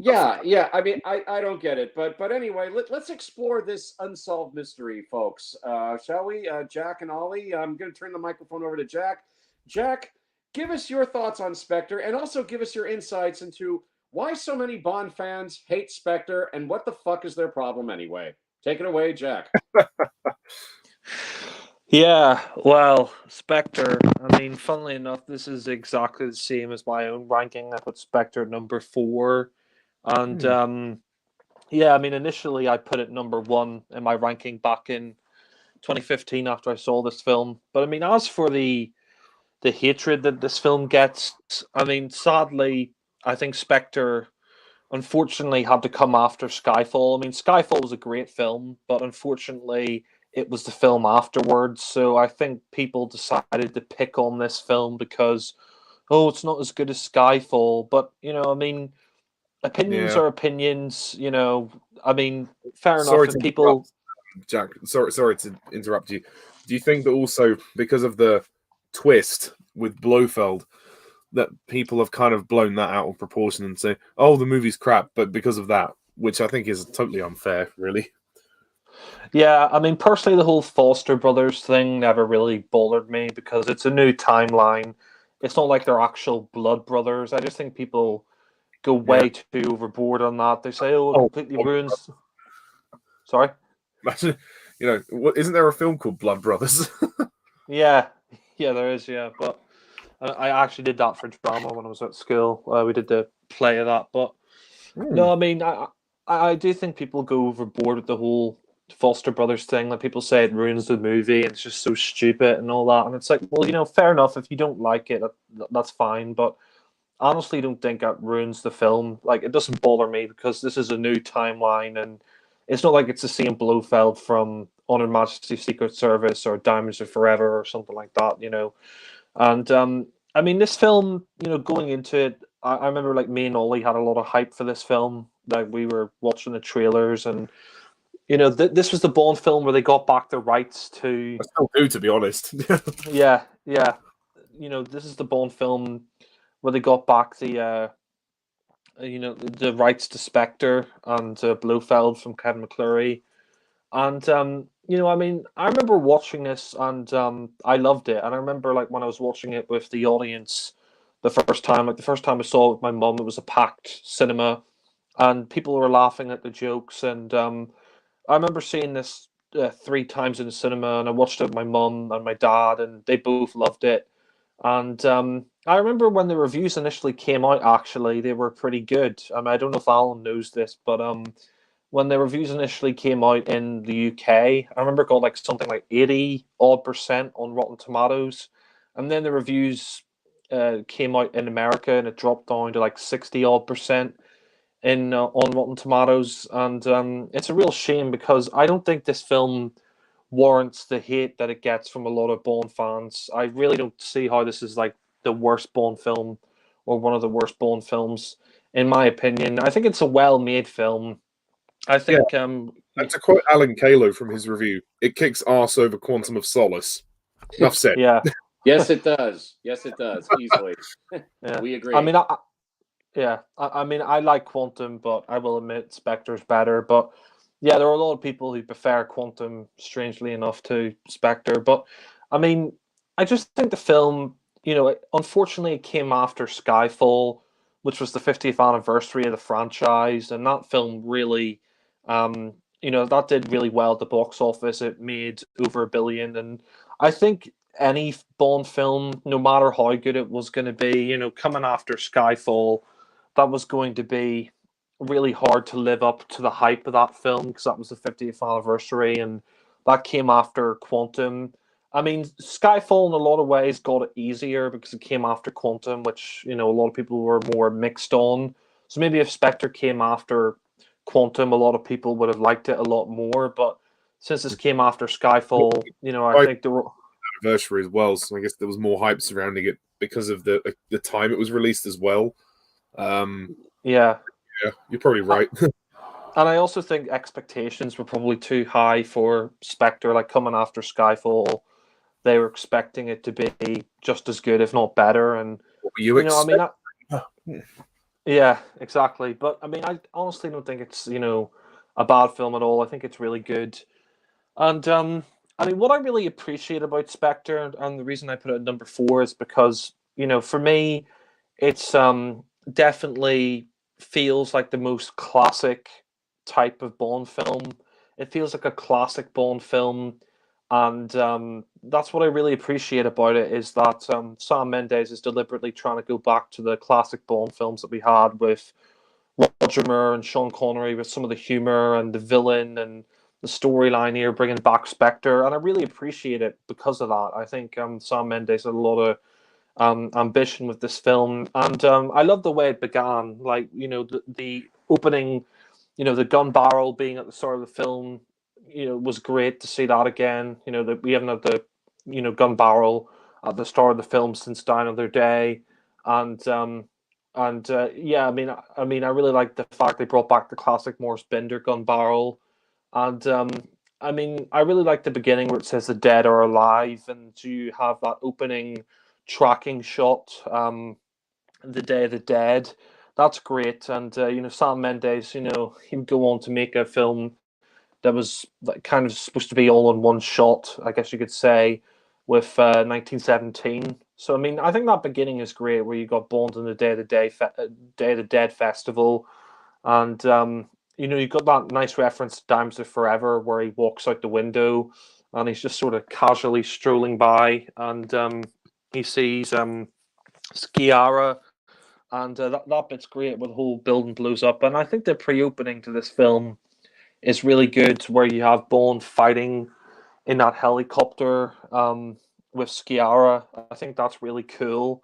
Yeah. I mean, I don't get it, but anyway, let's explore this unsolved mystery, folks. Shall we? Jack and Ollie. I'm going to turn the microphone over to Jack. Jack, give us your thoughts on Spectre, and also give us your insights into why so many Bond fans hate Spectre, and what the fuck is their problem anyway. Take it away, Jack. Yeah, well, Spectre, I mean, funnily enough, this is exactly the same as my own ranking. I put Spectre at number 4. And yeah, I mean, initially I put it number 1 in my ranking back in 2015 after I saw this film. But I mean, as for the hatred that this film gets, I mean, sadly, I think Spectre unfortunately had to come after Skyfall. I mean, Skyfall was a great film, but unfortunately it was the film afterwards. So I think people decided to pick on this film because, it's not as good as Skyfall. But, I mean, opinions are opinions, I mean, fair enough. Sorry if people... Jack, sorry to interrupt you. Do you think that also because of the twist with Blofeld that people have kind of blown that out of proportion and say, oh, the movie's crap, but because of that, which I think is totally unfair, really? Yeah, I mean, personally, the whole Foster brothers thing never really bothered me because it's a new timeline. It's not like they're actual blood brothers. I just think people go way too overboard on that. They say, it completely ruins... Sorry? Imagine, isn't there a film called Blood Brothers? Yeah, there is, yeah. But I actually did that for drama when I was at school. We did the play of that. But no, I mean, I do think people go overboard with the whole Foster Brothers thing. Like, people say it ruins the movie and it's just so stupid and all that. And it's like, well, fair enough. If you don't like it, that's fine. But honestly, don't think it ruins the film. Like, it doesn't bother me because this is a new timeline, and it's not like it's the same Blofeld from On Her Majesty's Secret Service or Diamonds Are Forever or something like that, And I mean, this film, going into it, I remember like me and Ollie had a lot of hype for this film. Like, we were watching the trailers, and this was the Bond film where they got back the rights to. I still do, to be honest. Yeah, yeah. This is the Bond film where they got back the rights to Spectre and Blofeld from Kevin McClory. And I remember watching this and I loved it. And I remember like when I was watching it with the audience the first time, like the first time I saw it with my mum, it was a packed cinema, and people were laughing at the jokes. And I remember seeing this 3 times in the cinema, and I watched it with my mum and my dad, and they both loved it. And I remember when the reviews initially came out, actually, they were pretty good. I don't know if Alan knows this, but when the reviews initially came out in the UK, I remember it got like something like 80 odd percent on Rotten Tomatoes. And then the reviews came out in America, and it dropped down to like 60 odd percent in on Rotten Tomatoes. And it's a real shame because I don't think this film warrants the hate that it gets from a lot of Bond fans. I really don't see how this is like the worst Bond film or one of the worst Bond films, in my opinion. I think it's a well-made film. I think, And to quote Alan Kalo from his review, it kicks arse over Quantum of Solace. Enough said. yeah, Yes, it does. Yes, it does. Easily. yeah. We agree. I mean, I like Quantum, but I will admit Spectre's better. But yeah, there are a lot of people who prefer Quantum, strangely enough, to Spectre. But I mean, I just think the film, unfortunately, it came after Skyfall, which was the 50th anniversary of the franchise, and that film really, that did really well at the box office. It made over $1 billion, and I think any Bond film, no matter how good it was going to be, coming after Skyfall, that was going to be really hard to live up to the hype of that film because that was the 50th anniversary, and that came after Quantum. I mean, Skyfall in a lot of ways got it easier because it came after Quantum, which a lot of people were more mixed on. So maybe if Spectre came after Quantum, a lot of people would have liked it a lot more. But since this came after Skyfall, I think there were anniversary as well, so I guess there was more hype surrounding it because of the time it was released as well. Yeah, you're probably right. And I also think expectations were probably too high for Spectre. Like coming after Skyfall, they were expecting it to be just as good, if not better. And What were you expecting? yeah, exactly. But I mean, I honestly don't think it's a bad film at all. I think it's really good. And I mean, what I really appreciate about Spectre, and the reason I put it at number 4 is because for me, it's definitely feels like the most classic type of Bond film. It feels like a classic Bond film, and that's what I really appreciate about it is that Sam Mendes is deliberately trying to go back to the classic Bond films that we had with Roger Moore and Sean Connery, with some of the humor and the villain and the storyline here, bringing back Spectre, and I really appreciate it because of that. I think Sam Mendes had a lot of ambition with this film, and I love the way it began. Like the opening, the gun barrel being at the start of the film, was great to see that again. That we haven't had the gun barrel at the start of the film since Die Another Day, and yeah, I mean, I really like the fact they brought back the classic Morris Binder gun barrel, and I mean, I really like the beginning where it says the dead are alive, and you have that opening tracking shot, the Day of the Dead. That's great, and Sam Mendes, he would go on to make a film that was like kind of supposed to be all in one shot, I guess you could say, with 1917. So I mean, I think that beginning is great, where you got Bond in the Day of the Day of the Dead festival, and you got that nice reference to Diamonds Are Forever, where he walks out the window, and he's just sort of casually strolling by, and he sees Skiara, and that bit's great where the whole building blows up. And I think the pre-opening to this film is really good, where you have Bond fighting in that helicopter with Skiara. I think that's really cool.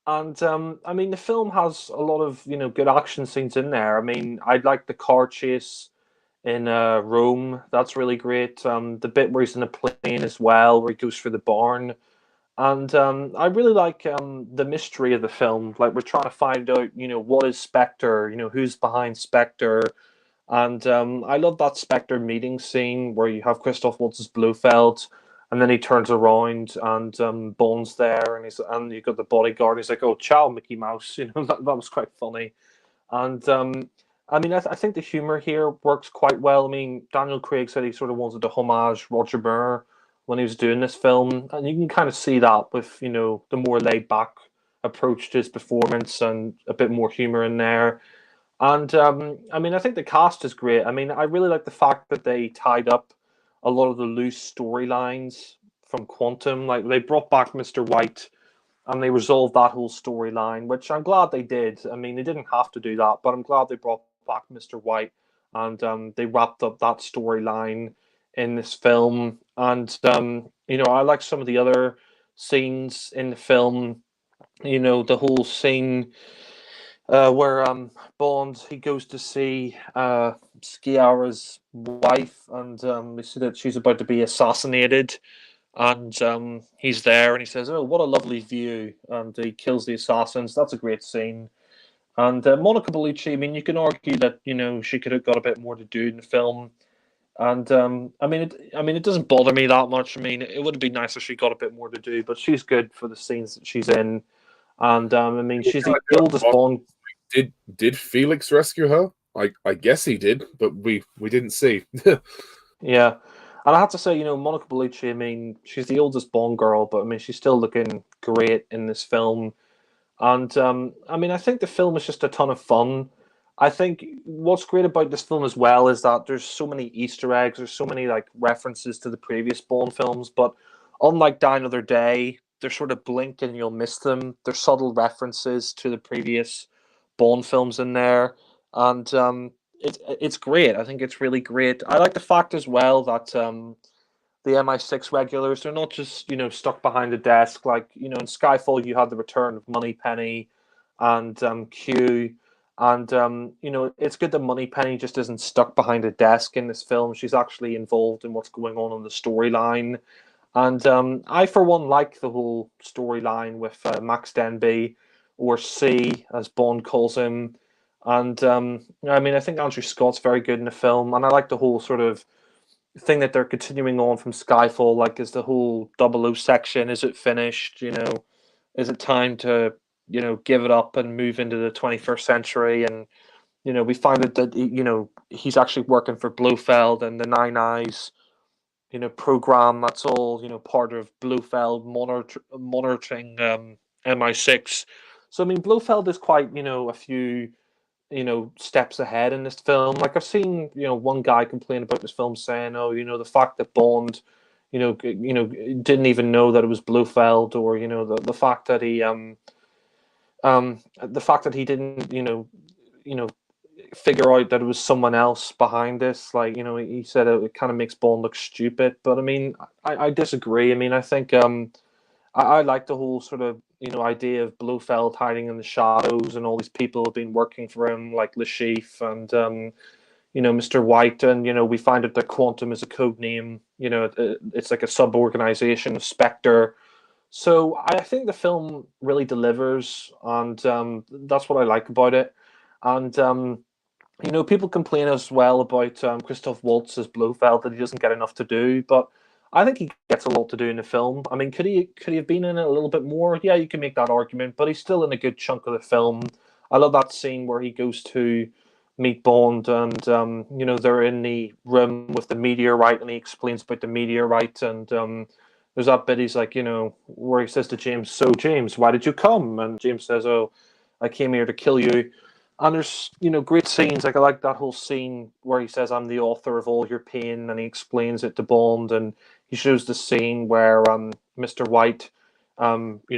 And I mean, the film has a lot of good action scenes in there. I mean, I like the car chase in Rome. That's really great. The bit where he's in a plane as well, where he goes through the barn. And I really like the mystery of the film. Like we're trying to find out, what is Spectre? Who's behind Spectre? And I love that Spectre meeting scene where you have Christoph Waltz's Blofeld, and then he turns around and Bond's there, and you got the bodyguard. He's like, "Oh, ciao, Mickey Mouse." That was quite funny. And I mean, I think the humor here works quite well. I mean, Daniel Craig said he sort of wanted to homage Roger Moore when he was doing this film, and you can kind of see that with the more laid back approach to his performance and a bit more humor in there. And I mean, I think the cast is great. I mean, I really like the fact that they tied up a lot of the loose storylines from Quantum. Like they brought back Mr. White and they resolved that whole storyline, which I'm glad they did. I mean, they didn't have to do that, but I'm glad they brought back Mr. White and they wrapped up that storyline in this film. And I like some of the other scenes in the film. The whole scene where Bond he goes to see Skiara's wife, and we see that she's about to be assassinated, and he's there, and he says, "Oh, what a lovely view!" And he kills the assassins. That's a great scene. And Monica Bellucci, I mean, you can argue that she could have got a bit more to do in the film. And it doesn't bother me that much. I mean, it would have been nice if she got a bit more to do, but she's good for the scenes that she's in. And I mean, she's the oldest Bond. Did Felix rescue her? I guess he did, but we didn't see. Yeah. And I have to say, Monica Bellucci, I mean, she's the oldest Bond girl, but I mean, she's still looking great in this film. And I mean, I think the film is just a ton of fun. I think what's great about this film as well is that there's so many Easter eggs, there's so many like references to the previous Bond films, but unlike Die Another Day, they're sort of blink and you'll miss them. There's subtle references to the previous Bond films in there, and it's great. I think it's really great. I like the fact as well that the MI6 regulars, they're not just stuck behind a desk like in Skyfall. You had the return of Moneypenny and Q, and it's good that Moneypenny just isn't stuck behind a desk in this film. She's actually involved in what's going on in the storyline. And I, for one, like the whole storyline with Max Denby, or C, as Bond calls him. And I mean, I think Andrew Scott's very good in the film, and I like the whole sort of thing that they're continuing on from Skyfall. Like, is the whole 00 section? Is it finished? Is it time to give it up and move into the 21st century? And we find out that he's actually working for Blofeld and the Nine Eyes program. That's all part of Blofeld monitoring MI6. So I mean, Blofeld is quite a few steps ahead in this film. Like I've seen one guy complain about this film saying, oh, the fact that Bond didn't even know that it was Blofeld, or the fact that he didn't figure out that it was someone else behind this. Like he said it kind of makes Bond look stupid, but I mean I disagree. I mean I think I like the whole sort of idea of Blofeld hiding in the shadows, and all these people have been working for him, like Le Chiffre and Mr. White, and we find out that Quantum is a code name. It's like a sub organization of Spectre. So I think the film really delivers, and that's what I like about it. And people complain as well about Christoph Waltz as Blofeld, that he doesn't get enough to do, but I think he gets a lot to do in the film. I mean, could he have been in it a little bit more? Yeah, you can make that argument, but he's still in a good chunk of the film. I love that scene where he goes to meet Bond, and they're in the room with the meteorite, and he explains about the meteorite, and there's that bit he's like, where he says to James, "So James, why did you come?" And James says, "Oh, I came here to kill you." And there's, great scenes. Like I like that whole scene where he says, "I'm the author of all your pain," and he explains it to Bond, and he shows the scene where Mr. White,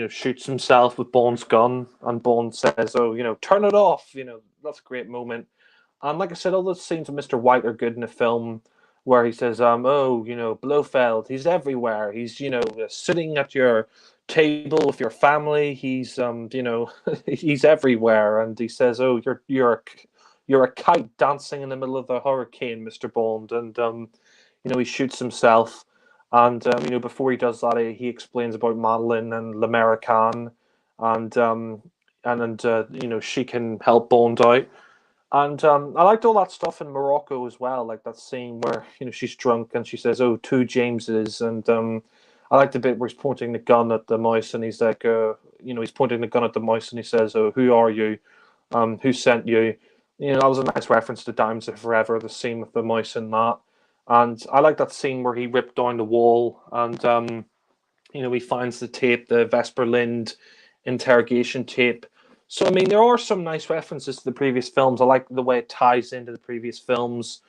shoots himself with Bond's gun, and Bond says, "Oh, turn it off." That's a great moment. And like I said, all those scenes of Mr. White are good in the film, where he says, "Oh, Blofeld, he's everywhere. He's, sitting at your table with your family. He's, he's everywhere." And he says, "Oh, you're a kite dancing in the middle of a hurricane, Mr. Bond." And he shoots himself. And before he does that, he explains about Madeline and L'Americaine, and she can help Bond out. And I liked all that stuff in Morocco as well, like that scene where she's drunk and she says, "Oh, two Jameses," and I liked the bit where he's pointing the gun at the mouse and he's like, he's pointing the gun at the mouse and he says, "Oh, who are you? Who sent you?" That was a nice reference to Diamonds Are Forever, the scene with the mouse in that. And I like that scene where he ripped down the wall and he finds the tape, the Vesper Lind interrogation tape. So, I mean, there are some nice references to the previous films. I like the way it ties into the previous films.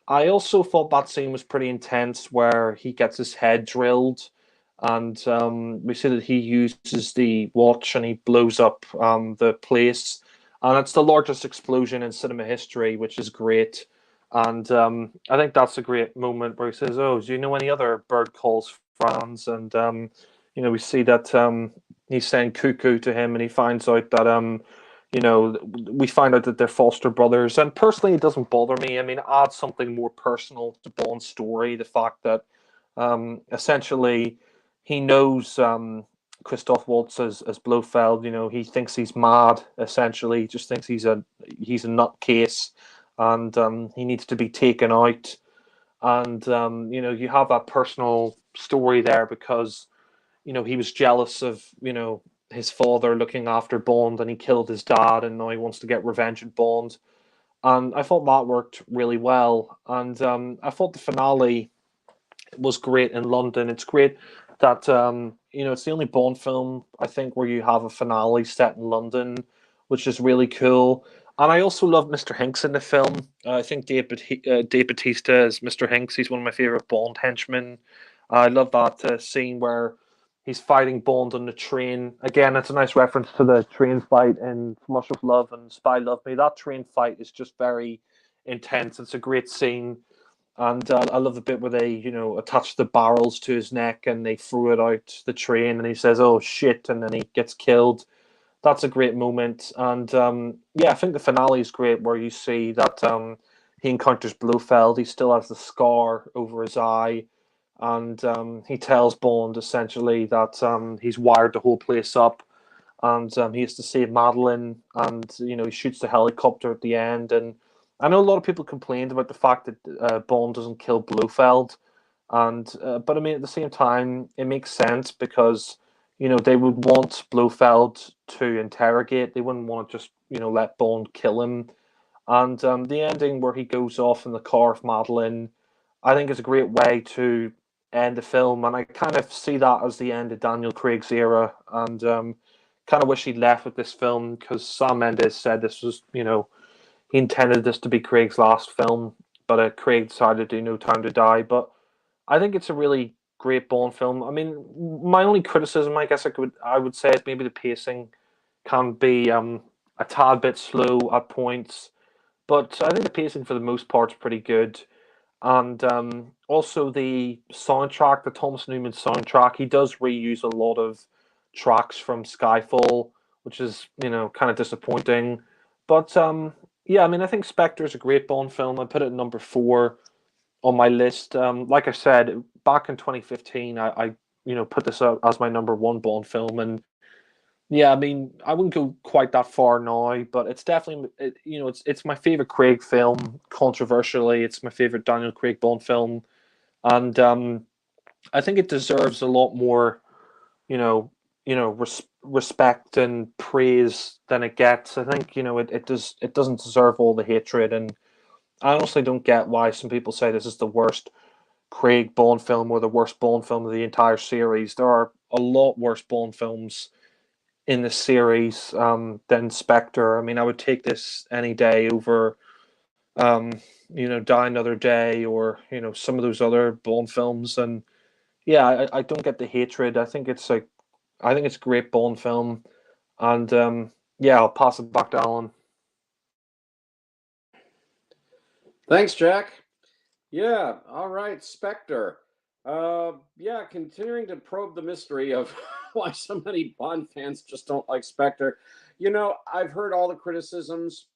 I also thought that scene was pretty intense where he gets his head drilled and we see that he uses the watch and he blows up the place. And it's the largest explosion in cinema history, which is great. And I think that's a great moment where he says, "Oh, do you know any other bird calls France?" And we see that he's saying cuckoo to him, and he finds out that we find out that they're foster brothers. And personally, it doesn't bother me. I mean, it adds something more personal to Bond's story. The fact that essentially he knows Christoph Waltz as Blofeld. He thinks he's mad. Essentially, he just thinks he's a nutcase, and he needs to be taken out. And you have that personal story there because he was jealous of his father looking after Bond, and he killed his dad, and now he wants to get revenge on Bond. And I thought that worked really well. And I thought the finale was great in London. It's great that it's the only Bond film I think where you have a finale set in London, which is really cool. And I also love Mr. Hinks in the film. I think Dave Bautista is Mr. Hinks. He's one of my favorite Bond henchmen. I love that scene where he's fighting Bond on the train. Again, it's a nice reference to the train fight in Flush of Love and Spy Love Me. That train fight is just very intense. It's a great scene. And I love the bit where they, attach the barrels to his neck and they threw it out the train and he says, "Oh shit," and then he gets killed. That's a great moment. And I think the finale is great where you see that he encounters Blofeld. He still has the scar over his eye. And he tells Bond essentially that he's wired the whole place up and he has to save Madeline, and he shoots the helicopter at the end. And I know a lot of people complained about the fact that Bond doesn't kill Blofeld, and but I mean at the same time it makes sense because they would want Blofeld to interrogate. They wouldn't want to just let Bond kill him. And the ending where he goes off in the car with Madeline, I think is a great way to end the film, and I kind of see that as the end of Daniel Craig's era. And kind of wish he'd left with this film because Sam Mendes said this was, he intended this to be Craig's last film, but Craig decided to do No Time to Die. But I think it's a really great Bond film. I mean, my only criticism, I guess I would say, is maybe the pacing can be a tad bit slow at points, but I think the pacing for the most part is pretty good. And also the soundtrack, the Thomas Newman soundtrack, he does reuse a lot of tracks from Skyfall, which is kind of disappointing. But I mean, I think Spectre is a great Bond film. I put it at number 4 on my list. Like I said, back in 2015, I put this out as my number 1 Bond film, and yeah, I mean, I wouldn't go quite that far now, but it's definitely, it's my favorite Craig film. Controversially, it's my favorite Daniel Craig Bond film, and I think it deserves a lot more, respect and praise than it gets. I think it doesn't deserve all the hatred, and I honestly don't get why some people say this is the worst Craig Bond film or the worst Bond film of the entire series. There are a lot worse Bond films in the series than Spectre. I mean, I would take this any day over, um, Die Another Day or some of those other Bond films. And yeah, I don't get the hatred. I think it's a great Bond film. And I'll pass it back to Alan. Thanks, Jack. Yeah, all right, Spectre. Continuing to probe the mystery of why so many Bond fans just don't like Spectre. I've heard all the criticisms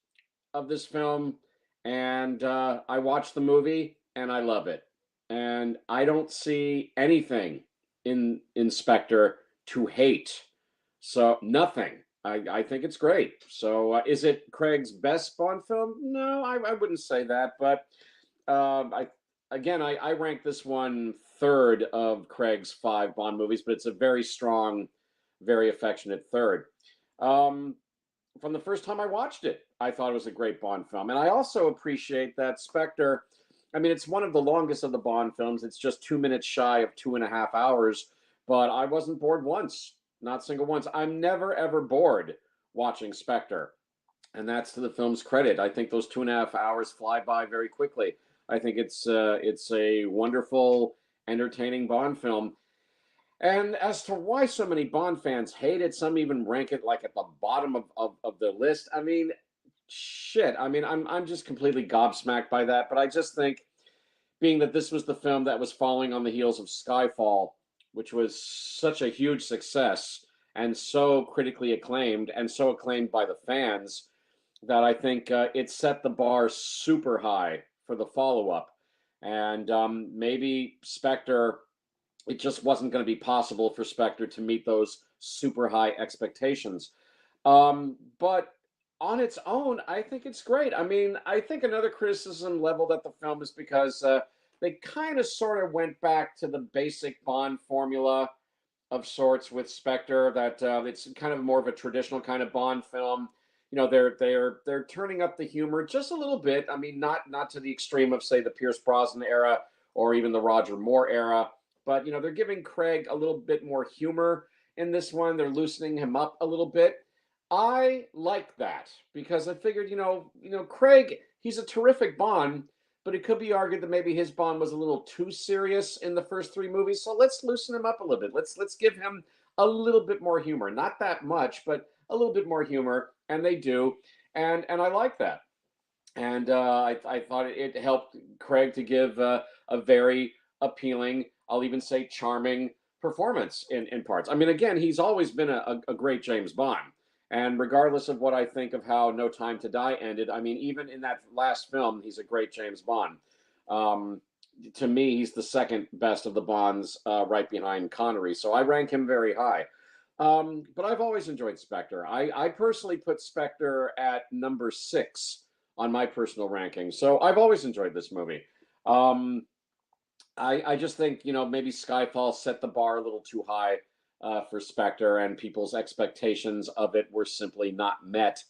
of this film, and I watched the movie, and I love it. And I don't see anything in Spectre to hate. So nothing. I think it's great. So, is it Craig's best Bond film? No, I wouldn't say that. But I again, I rank this one third of Craig's five Bond movies, but it's a very strong, very affectionate third. Um, from the first time I watched it, I thought it was a great Bond film, and I also appreciate that Spectre. I mean, it's one of the longest of the Bond films. It's just 2 minutes shy of 2.5 hours, but I wasn't bored once, not single once. I'm never ever bored watching Spectre, and that's to the film's credit. I think those 2.5 hours fly by very quickly. I think it's a wonderful, entertaining Bond film. And as to why so many Bond fans hate it, some even rank it like at the bottom of the list. I mean, shit. I mean, I'm just completely gobsmacked by that. But I just think, being that this was the film that was following on the heels of Skyfall, which was such a huge success and so critically acclaimed and so acclaimed by the fans, that I think it set the bar super high for the follow up. And maybe Spectre, it just wasn't going to be possible for Spectre to meet those super high expectations. But on its own, I think it's great. I mean, I think another criticism leveled at the film is because they kind of sort of went back to the basic Bond formula of sorts with Spectre. That it's kind of more of a traditional kind of Bond film. You know, they're turning up the humor just a little bit. I mean, not to the extreme of, say, the Pierce Brosnan era or even the Roger Moore era, but they're giving Craig a little bit more humor in this one. They're loosening him up a little bit. I like that because I figured, Craig, he's a terrific Bond, but it could be argued that maybe his Bond was a little too serious in the first three movies. So let's loosen him up a little bit. Let's give him a little bit more humor. Not that much, but a little bit more humor, and they do, and I like that. And I thought it helped Craig to give a very appealing, I'll even say charming performance in parts. I mean, again, he's always been a great James Bond. And regardless of what I think of how No Time to Die ended, I mean, even in that last film, he's a great James Bond. Um, to me, he's the second best of the Bonds, right behind Connery. So I rank him very high. But I've always enjoyed Spectre. I personally put Spectre at number 6 on my personal ranking. So I've always enjoyed this movie. I just think, maybe Skyfall set the bar a little too high for Spectre, and people's expectations of it were simply not met.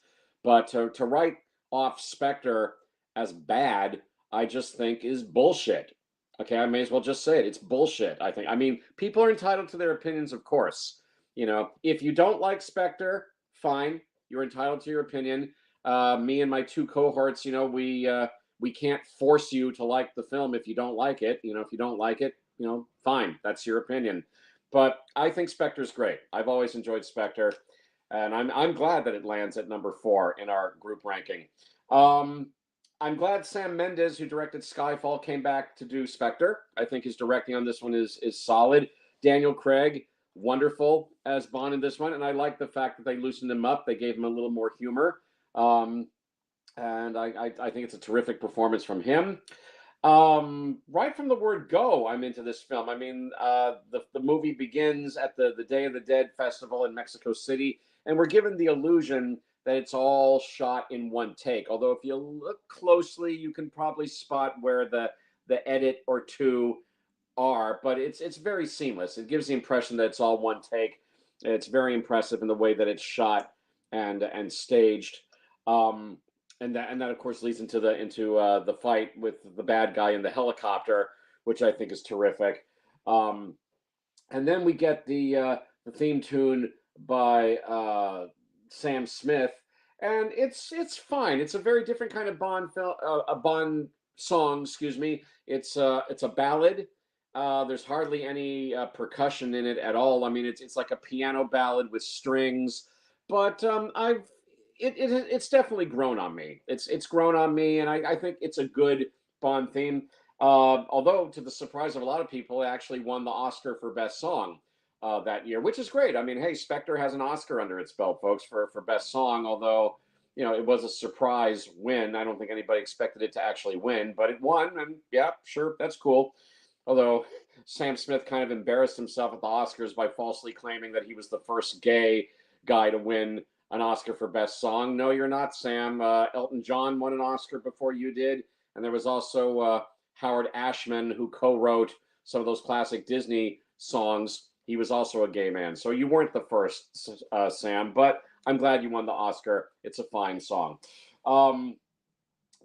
But to write off Spectre as bad, I just think is bullshit. Okay, I may as well just say it. It's bullshit, I think. I mean, people are entitled to their opinions, of course. If you don't like Spectre, fine. You're entitled to your opinion. Me and my two cohorts, we can't force you to like the film if you don't like it. If you don't like it, fine. That's your opinion. But I think Spectre's great. I've always enjoyed Spectre, and I'm glad that it lands at number 4 in our group ranking. I'm glad Sam Mendes, who directed Skyfall, came back to do Spectre. I think his directing on this one is solid. Daniel Craig, wonderful as Bond in this one, and I like the fact that they loosened him up. They gave him a little more humor, and I think it's a terrific performance from him. Right from the word go, I'm into this film. I mean, the movie begins at the Day of the Dead festival in Mexico City, and we're given the illusion that it's all shot in one take. Although if you look closely, you can probably spot where the edit or two are, but it's very seamless. It gives the impression that it's all one take. It's very impressive in the way that it's shot and staged. And that of course leads into the fight with the bad guy in the helicopter, which I think is terrific. And then we get the theme tune by Sam Smith, and it's fine. It's a very different kind of Bond film, a Bond song. Excuse me. It's a ballad. There's hardly any percussion in it at all. I mean, it's like a piano ballad with strings, but it's definitely grown on me. It's grown on me, and I think it's a good Bond theme. Although, to the surprise of a lot of people, it actually won the Oscar for Best Song that year, which is great. I mean, hey, Spectre has an Oscar under its belt, folks, for Best Song. Although, it was a surprise win. I don't think anybody expected it to actually win, but it won, and yeah, sure, that's cool. Although Sam Smith kind of embarrassed himself at the Oscars by falsely claiming that he was the first gay guy to win an Oscar for Best Song. No, you're not, Sam. Elton John won an Oscar before you did, and there was also Howard Ashman, who co-wrote some of those classic Disney songs. He was also a gay man, so you weren't the first, Sam. But I'm glad you won the Oscar. It's a fine song.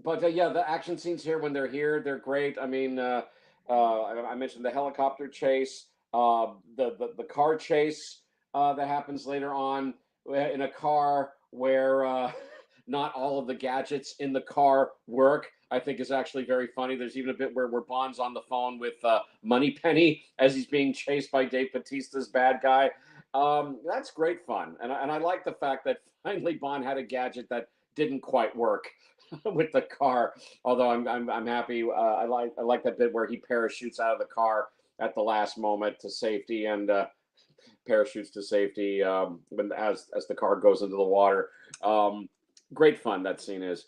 But yeah, the action scenes here when they're here, they're great. I mean, I mentioned the helicopter chase, the car chase that happens later on in a car where not all of the gadgets in the car work. I think is actually very funny. There's even a bit where Bond's on the phone with Moneypenny as he's being chased by Dave Bautista's bad guy. That's great fun, and I like the fact that finally Bond had a gadget that didn't quite work with the car. Although I'm happy. I like that bit where he parachutes out of the car at the last moment to safety and parachutes to safety when as the car goes into the water. Great fun that scene is.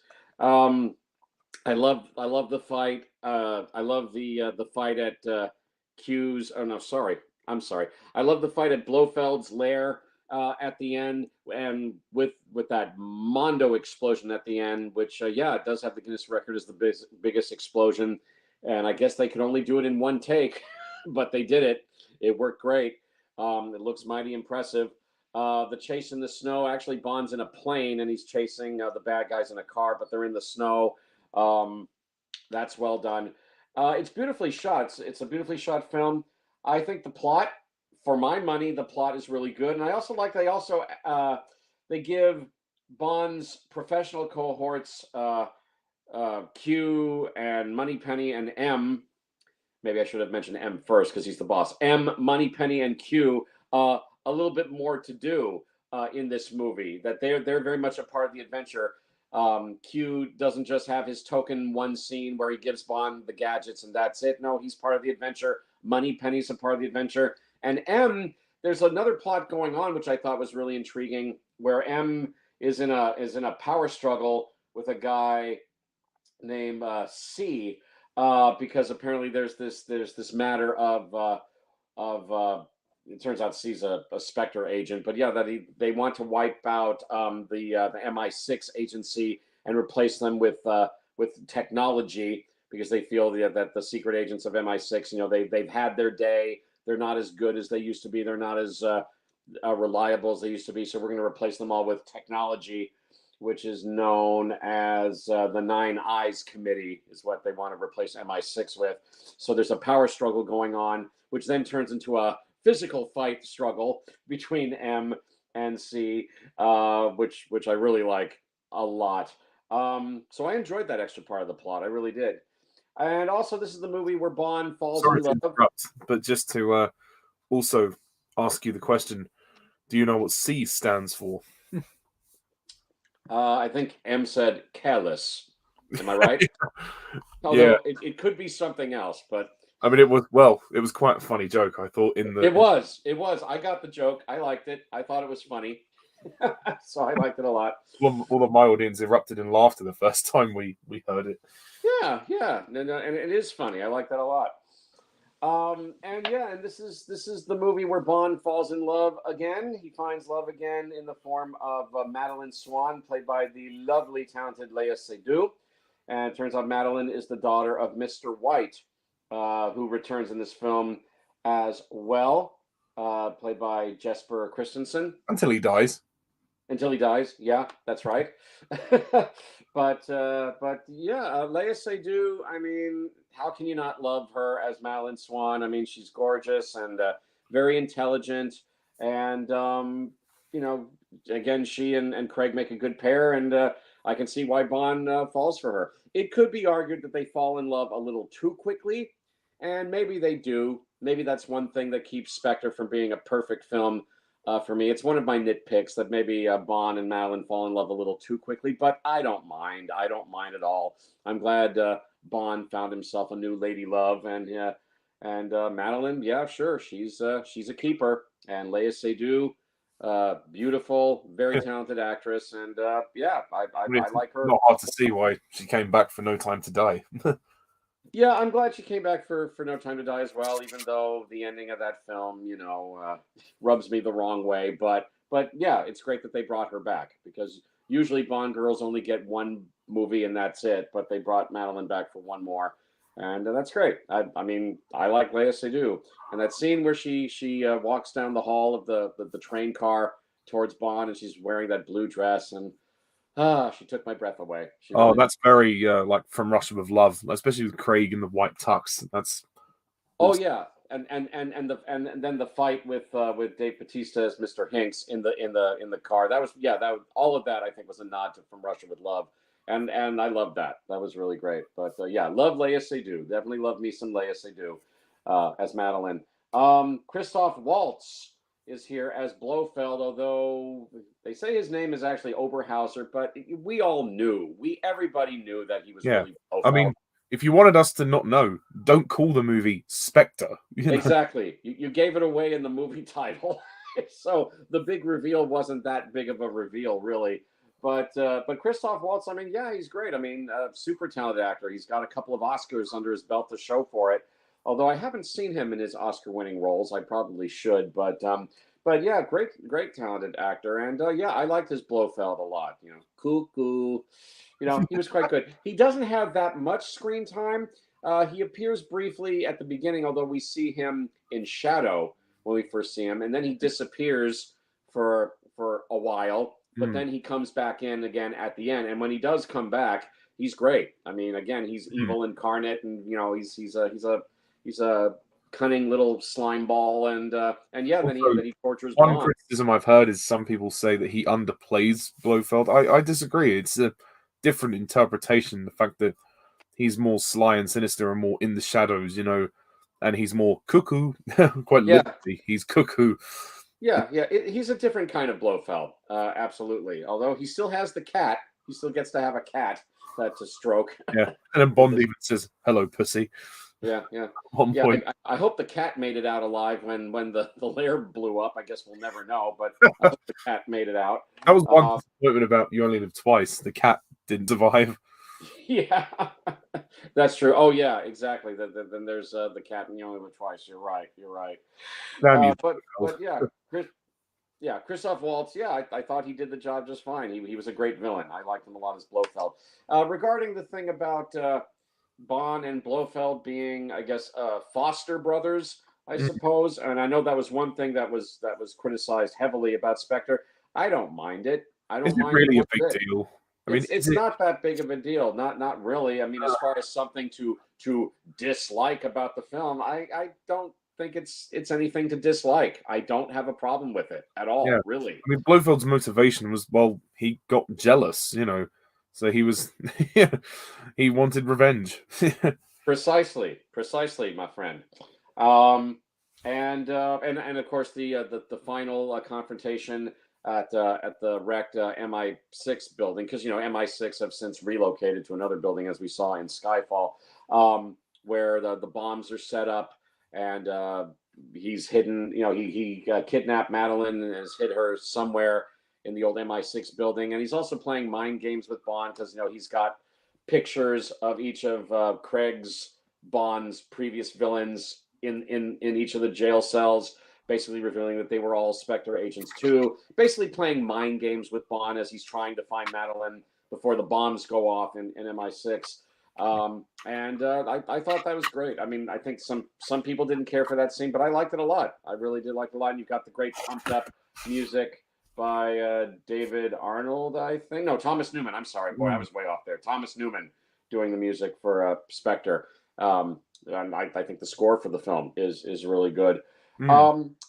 I love the fight. I love the fight at Q's. Oh no, sorry. I'm sorry. I love the fight at Blofeld's lair at the end, and with that Mondo explosion at the end, which yeah, it does have the Guinness record as the biggest explosion, and I guess they could only do it in one take, but they did it. It worked great. It looks mighty impressive. The chase in the snow. Actually, Bond's in a plane and he's chasing the bad guys in a car, but they're in the snow. That's well done. It's beautifully shot. It's a beautifully shot film. I think the plot, for my money, the plot is really good, and I also like they give Bond's professional cohorts Q and Moneypenny and M. Maybe I should have mentioned M first because he's the boss. M, Moneypenny, and Q. A little bit more to do in this movie. That they're very much a part of the adventure. Q doesn't just have his token one scene where he gives Bond the gadgets and that's it. No, he's part of the adventure. Moneypenny's a part of the adventure. And M, there's another plot going on which I thought was really intriguing, where M is in a power struggle with a guy named C, because apparently there's this matter of it turns out C's a Spectre agent, but yeah, that they want to wipe out the MI6 agency and replace them with technology because they feel that the secret agents of MI6, they've had their day. They're not as good as they used to be. They're not as reliable as they used to be. So we're going to replace them all with technology, which is known as the Nine Eyes Committee, is what they want to replace MI6 with. So there's a power struggle going on, which then turns into a physical fight struggle between M and C, which I really like a lot. So I enjoyed that extra part of the plot. I really did. And also, this is the movie where Bond falls Sorry in to love. interrupt, but just to also ask you the question: do you know what C stands for? I think M said careless. Am I right? Although it could be something else, but I mean, it was quite a funny joke. I thought it was. I got the joke. I liked it. I thought it was funny. So I liked it a lot. all of my audience erupted in laughter the first time we heard it. Yeah. And it is funny. I like that a lot. And this is the movie where Bond falls in love again. He finds love again in the form of Madeline Swan, played by the lovely, talented Léa Seydoux. And it turns out Madeline is the daughter of Mr. White, who returns in this film as well, played by Jesper Christensen. Until he dies. Until he dies, yeah, that's right. But yeah, Léa Seydoux. I mean, how can you not love her as Madeline Swan? I mean, she's gorgeous and very intelligent, and again, she and Craig make a good pair, and I can see why Bond falls for her. It could be argued that they fall in love a little too quickly, and maybe they do. Maybe that's one thing that keeps Spectre from being a perfect film. For me, it's one of my nitpicks that maybe Bond and Madeline fall in love a little too quickly, but I don't mind. I don't mind at all. I'm glad Bond found himself a new lady love, and Madeline, yeah, sure, she's a keeper, and Léa Seydoux, beautiful, very talented actress, and yeah, I like her. Not hard to see why she came back for No Time to Die. Yeah, I'm glad she came back for No Time to Die as well, even though the ending of that film, rubs me the wrong way. But but yeah, it's great that they brought her back, because usually Bond girls only get one movie and that's it. But they brought Madeline back for one more, and that's great. I mean, I like Leia Seydoux, and that scene where she walks down the hall of the train car towards Bond, and she's wearing that blue dress, and she took my breath away. She Oh, really that's very like From Russia with Love, especially with Craig in the white tux. That's Oh awesome. yeah, and then the fight with Dave Bautista as Mr. Hinks in the car. That was, yeah, all of that I think was a nod to From Russia with Love, and I love that. That was really great. But yeah, love Leia Seydoux. Definitely love me some Leia Seydoux as Madeline. Christoph Waltz is here as Blofeld, although they say his name is actually Oberhauser, but we all knew, everybody knew that he was Yeah, really I Blofeld. mean, if you wanted us to not know, don't call the movie Spectre. Exactly. You gave it away in the movie title. So the big reveal wasn't that big of a reveal, really. But Christoph Waltz, I mean, yeah, he's great. I mean, super talented actor. He's got a couple of Oscars under his belt to show for it. Although I haven't seen him in his Oscar-winning roles, I probably should. But yeah, great talented actor. And yeah, I liked his Blofeld a lot. Cuckoo. He was quite good. He doesn't have that much screen time. He appears briefly at the beginning, although we see him in shadow when we first see him, and then he disappears for a while. But then he comes back in again at the end, and when he does come back, he's great. I mean, again, he's evil incarnate, and he's a cunning little slime ball, and yeah, then Also, he tortures one Bond. criticism I've heard is some people say that he underplays Blofeld. I disagree. It's a different interpretation. The fact that he's more sly and sinister and more in the shadows, and he's more cuckoo. Quite Yeah, literally, he's cuckoo. yeah. He's a different kind of Blofeld, absolutely. Although he still has the cat, he still gets to have a cat to stroke. Yeah, and then Bond even says, "Hello, pussy." Yeah. At one Yeah, point, I hope the cat made it out alive when the lair blew up. I guess we'll never know, but I hope the cat made it out. that was one disappointment about You Only Live Twice. The cat didn't survive. Yeah, that's true. Oh yeah, exactly. Then there's the cat and You Only Live Twice. You're right. You're right. Damn you! But yeah, Christoph Waltz. Yeah, I thought he did the job just fine. He was a great villain. I liked him a lot as Blofeld. Regarding the thing about Bond and Blofeld being, I guess, foster brothers, I suppose. And I know that was one thing that was criticized heavily about Spectre. I don't mind it. I Is don't it mind really a it big one bit. deal? I mean, It's not that big of a deal. Not really. I mean, as far as something to dislike about the film, I don't think it's anything to dislike. I don't have a problem with it at all, yeah. really. I mean, Blofeld's motivation was, well, he got jealous, so he was, he wanted revenge. Precisely, my friend. Um, and of course the final confrontation at the wrecked MI6 building, because MI6 have since relocated to another building, as we saw in Skyfall, where the bombs are set up, and he's hidden. He kidnapped Madeline and has hid her somewhere in the old MI6 building, and he's also playing mind games with Bond, because he's got pictures of each of Craig's Bond's previous villains in each of the jail cells, basically revealing that they were all Spectre agents too. Basically playing mind games with Bond as he's trying to find Madeline before the bombs go off in MI6. And I thought that was great. I mean, I think some people didn't care for that scene, but I liked it a lot. I really did like it a lot. And you've got the great pumped up music by David Arnold, I think. No, Thomas Newman. I'm sorry, boy, I was way off there. Thomas Newman doing the music for Spectre. And I think the score for the film is really good.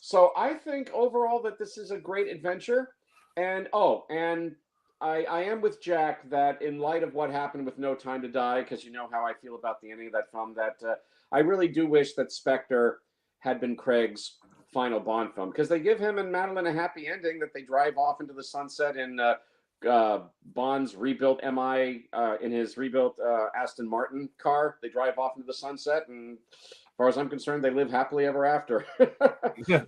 So I think overall that this is a great adventure. And I am with Jack that in light of what happened with No Time to Die, because you know how I feel about the ending of that film, that I really do wish that Spectre had been Craig's final Bond film, because they give him and Madeline a happy ending, that they drive off into the sunset in Bond's rebuilt in his rebuilt Aston Martin car. They drive off into the sunset, and as far as I'm concerned, they live happily ever after. Yeah,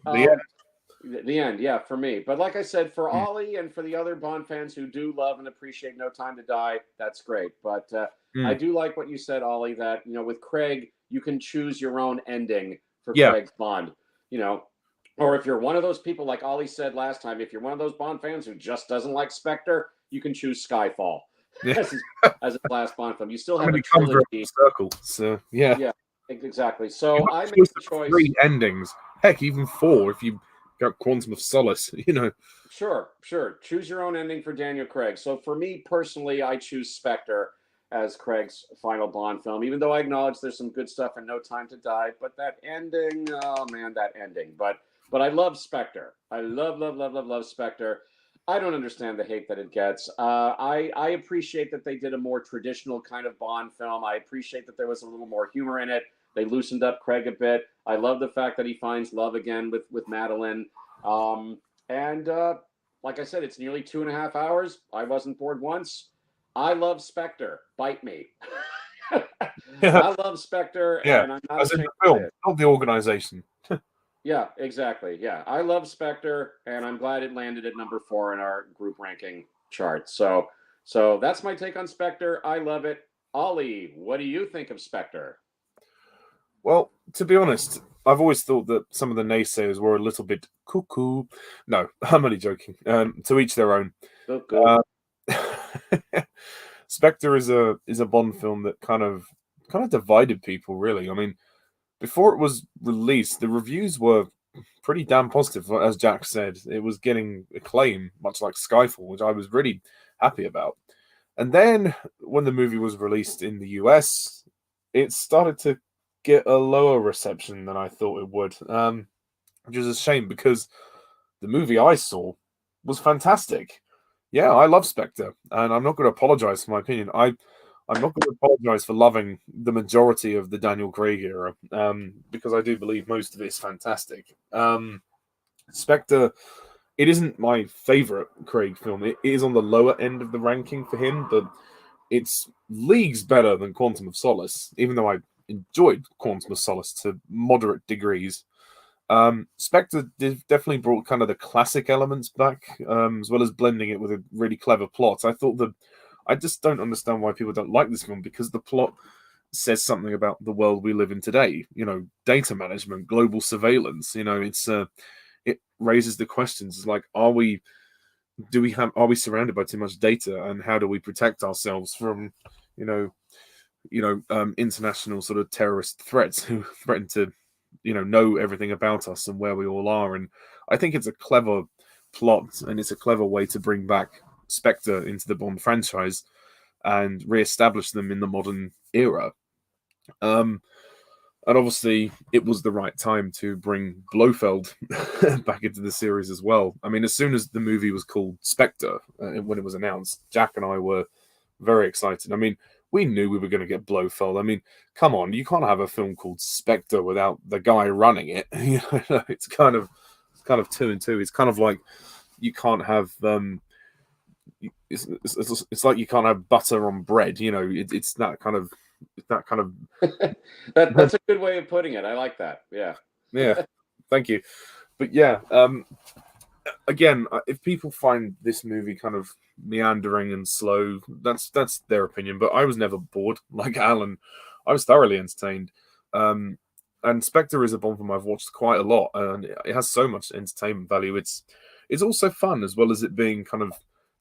the end, yeah, for me. But like I said, for Ollie and for the other Bond fans who do love and appreciate No Time to Die, that's great. But I do like what you said, Ollie, that with Craig, you can choose your own ending for Craig's Bond. Or if you're one of those people, like Ollie said last time, if you're one of those Bond fans who just doesn't like Spectre, you can choose Skyfall Yeah. as his last Bond film. You still I have mean, a it comes around the trilogy. circle. So yeah, Yeah, exactly. you So have I a made choice the of choice. 3 endings. Heck, even 4 if you got Quantum of Solace. You know. Sure, sure. Choose your own ending for Daniel Craig. So for me personally, I choose Spectre as Craig's final Bond film, even though I acknowledge there's some good stuff in No Time to Die. But that ending, oh man, that ending. But I love Spectre. I love Spectre. I don't understand the hate that it gets. I appreciate that they did a more traditional kind of Bond film. I appreciate that there was a little more humor in it. They loosened up Craig a bit. I love the fact that he finds love again with Madeline. And like I said, it's nearly 2.5 hours. I wasn't bored once. I love Spectre. Bite me. Yeah, I love Spectre, yeah. and I'm not As in ashamed the to say film, it. not the organization. Yeah, exactly. Yeah, I love Spectre, and I'm glad it landed at number 4 in our group ranking chart. So that's my take on Spectre. I love it. Ollie, what do you think of Spectre? Well, to be honest, I've always thought that some of the naysayers were a little bit cuckoo. No, I'm only joking. To each their own. Good. Uh, Spectre is a Bond film that kind of divided people. Really, I mean, before it was released, the reviews were pretty damn positive. As Jack said, it was getting acclaim, much like Skyfall, which I was really happy about. And then when the movie was released in the US, it started to get a lower reception than I thought it would, which is a shame because the movie I saw was fantastic. Yeah, I love Spectre, and I'm not going to apologize for my opinion. I'm not going to apologize for loving the majority of the Daniel Craig era, because I do believe most of it is fantastic. Spectre, it isn't my favorite Craig film. It is on the lower end of the ranking for him, but it's leagues better than Quantum of Solace, even though I enjoyed Quantum of Solace to moderate degrees. Spectre definitely brought kind of the classic elements back, as well as blending it with a really clever plot. I just don't understand why people don't like this film because the plot says something about the world we live in today. You know, data management, global surveillance. You know, it raises the questions like, are we surrounded by too much data, and how do we protect ourselves from, you know, international sort of terrorist threats who threaten to, know everything about us and where we all are. And I think it's a clever plot, and it's a clever way to bring back Spectre into the Bond franchise and re-establish them in the modern era. Um, and obviously, it was the right time to bring Blofeld back into the series as well. I mean, as soon as the movie was called Spectre, when it was announced, Jack and I were very excited. I mean, we knew we were going to get Blofeld. I mean, come on, you can't have a film called Spectre without the guy running it. It's kind of two and two. It's kind of like you can't have it's like you can't have butter on bread. It's that kind of That's a good way of putting it. I like that. Yeah. yeah. Thank you. But yeah, again, if people find this movie kind of meandering and slow, that's their opinion. But I was never bored, like Alan. I was thoroughly entertained. And Spectre is a Bond film I've watched quite a lot, and it has so much entertainment value. It's also fun, as well as it being kind of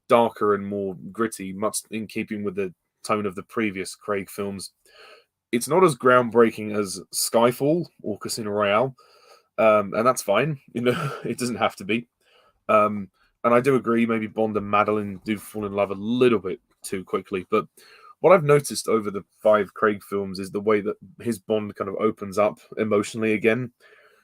darker and more gritty, much in keeping with the tone of the previous Craig films. It's not as groundbreaking as Skyfall or Casino Royale, and that's fine. It doesn't have to be. And I do agree, maybe Bond and Madeline do fall in love a little bit too quickly. But what I've noticed over the 5 Craig films is the way that his Bond kind of opens up emotionally again.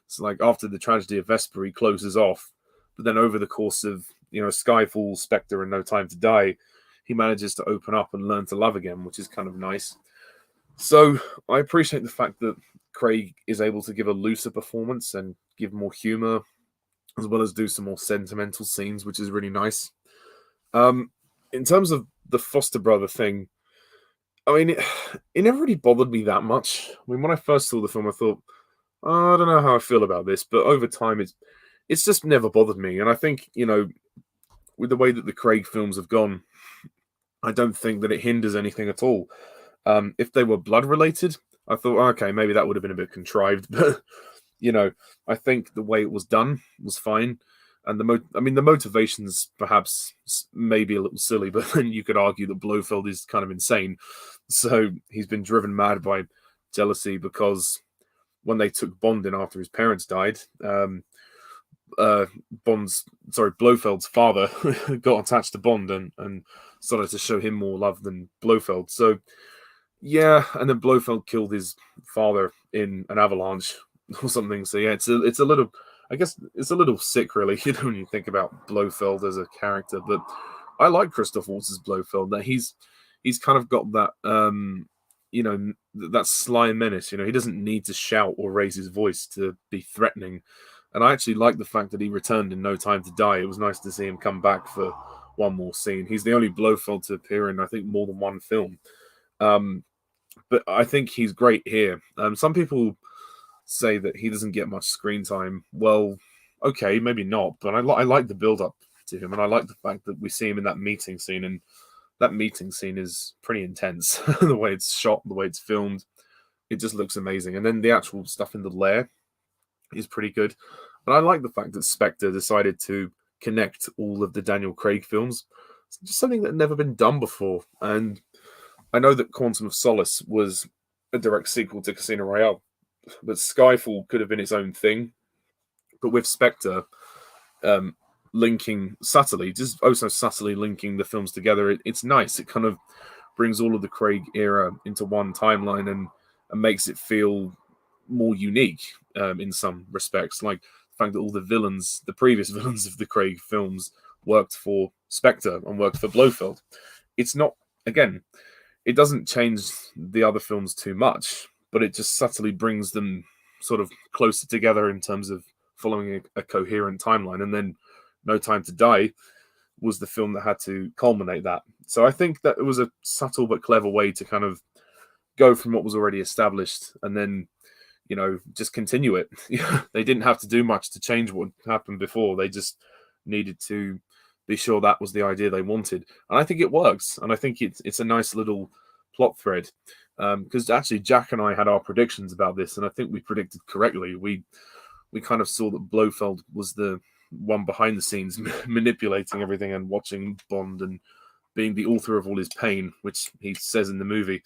It's like after the tragedy of Vesper, he closes off. But then over the course of, Skyfall, Spectre, and No Time to Die, he manages to open up and learn to love again, which is kind of nice. So I appreciate the fact that Craig is able to give a looser performance and give more humor, as well as do some more sentimental scenes, which is really nice. In terms of the foster brother thing, I mean, it never really bothered me that much. I mean, when I first saw the film, I thought, "Oh, I don't know how I feel about this," but over time, it's just never bothered me. And I think, with the way that the Craig films have gone, I don't think that it hinders anything at all. If they were blood related, I thought, okay, maybe that would have been a bit contrived, but you know, I think the way it was done was fine. And the motivations perhaps maybe a little silly, but then you could argue that Blofeld is kind of insane. So he's been driven mad by jealousy because when they took Bond in after his parents died, Blofeld's father got attached to Bond and started to show him more love than Blofeld. So yeah, and then Blofeld killed his father in an avalanche or something. So yeah, it's a little, I guess it's a little sick, really, when you think about Blofeld as a character. But I like Christoph Waltz's Blofeld. That he's kind of got that that sly menace. He doesn't need to shout or raise his voice to be threatening. And I actually like the fact that he returned in No Time to Die. It was nice to see him come back for one more scene. He's the only Blofeld to appear in, I think, more than one film. But I think he's great here. Some people say that he doesn't get much screen time. Well, okay, maybe not, but I like the build-up to him, and I like the fact that we see him in that meeting scene, and that meeting scene is pretty intense. The way it's shot, the way it's filmed, it just looks amazing. And then the actual stuff in the lair is pretty good. And I like the fact that Spectre decided to connect all of the Daniel Craig films. It's just something that had never been done before. And I know that Quantum of Solace was a direct sequel to Casino Royale, but Skyfall could have been its own thing. But with Spectre linking subtly, just also subtly linking the films together, it's nice. It kind of brings all of the Craig era into one timeline and makes it feel more unique in some respects. Like the fact that all the previous villains of the Craig films worked for Spectre and worked for Blofeld. It's not, again, it doesn't change the other films too much, but it just subtly brings them sort of closer together in terms of following a coherent timeline. And then No Time to Die was the film that had to culminate that. So I think that it was a subtle but clever way to kind of go from what was already established and then, just continue it. They didn't have to do much to change what happened before. They just needed to be sure that was the idea they wanted. And I think it works. And I think it's a nice little plot thread. Because actually Jack and I had our predictions about this, and I think we predicted correctly. We kind of saw that Blofeld was the one behind the scenes manipulating everything and watching Bond and being the author of all his pain, which he says in the movie.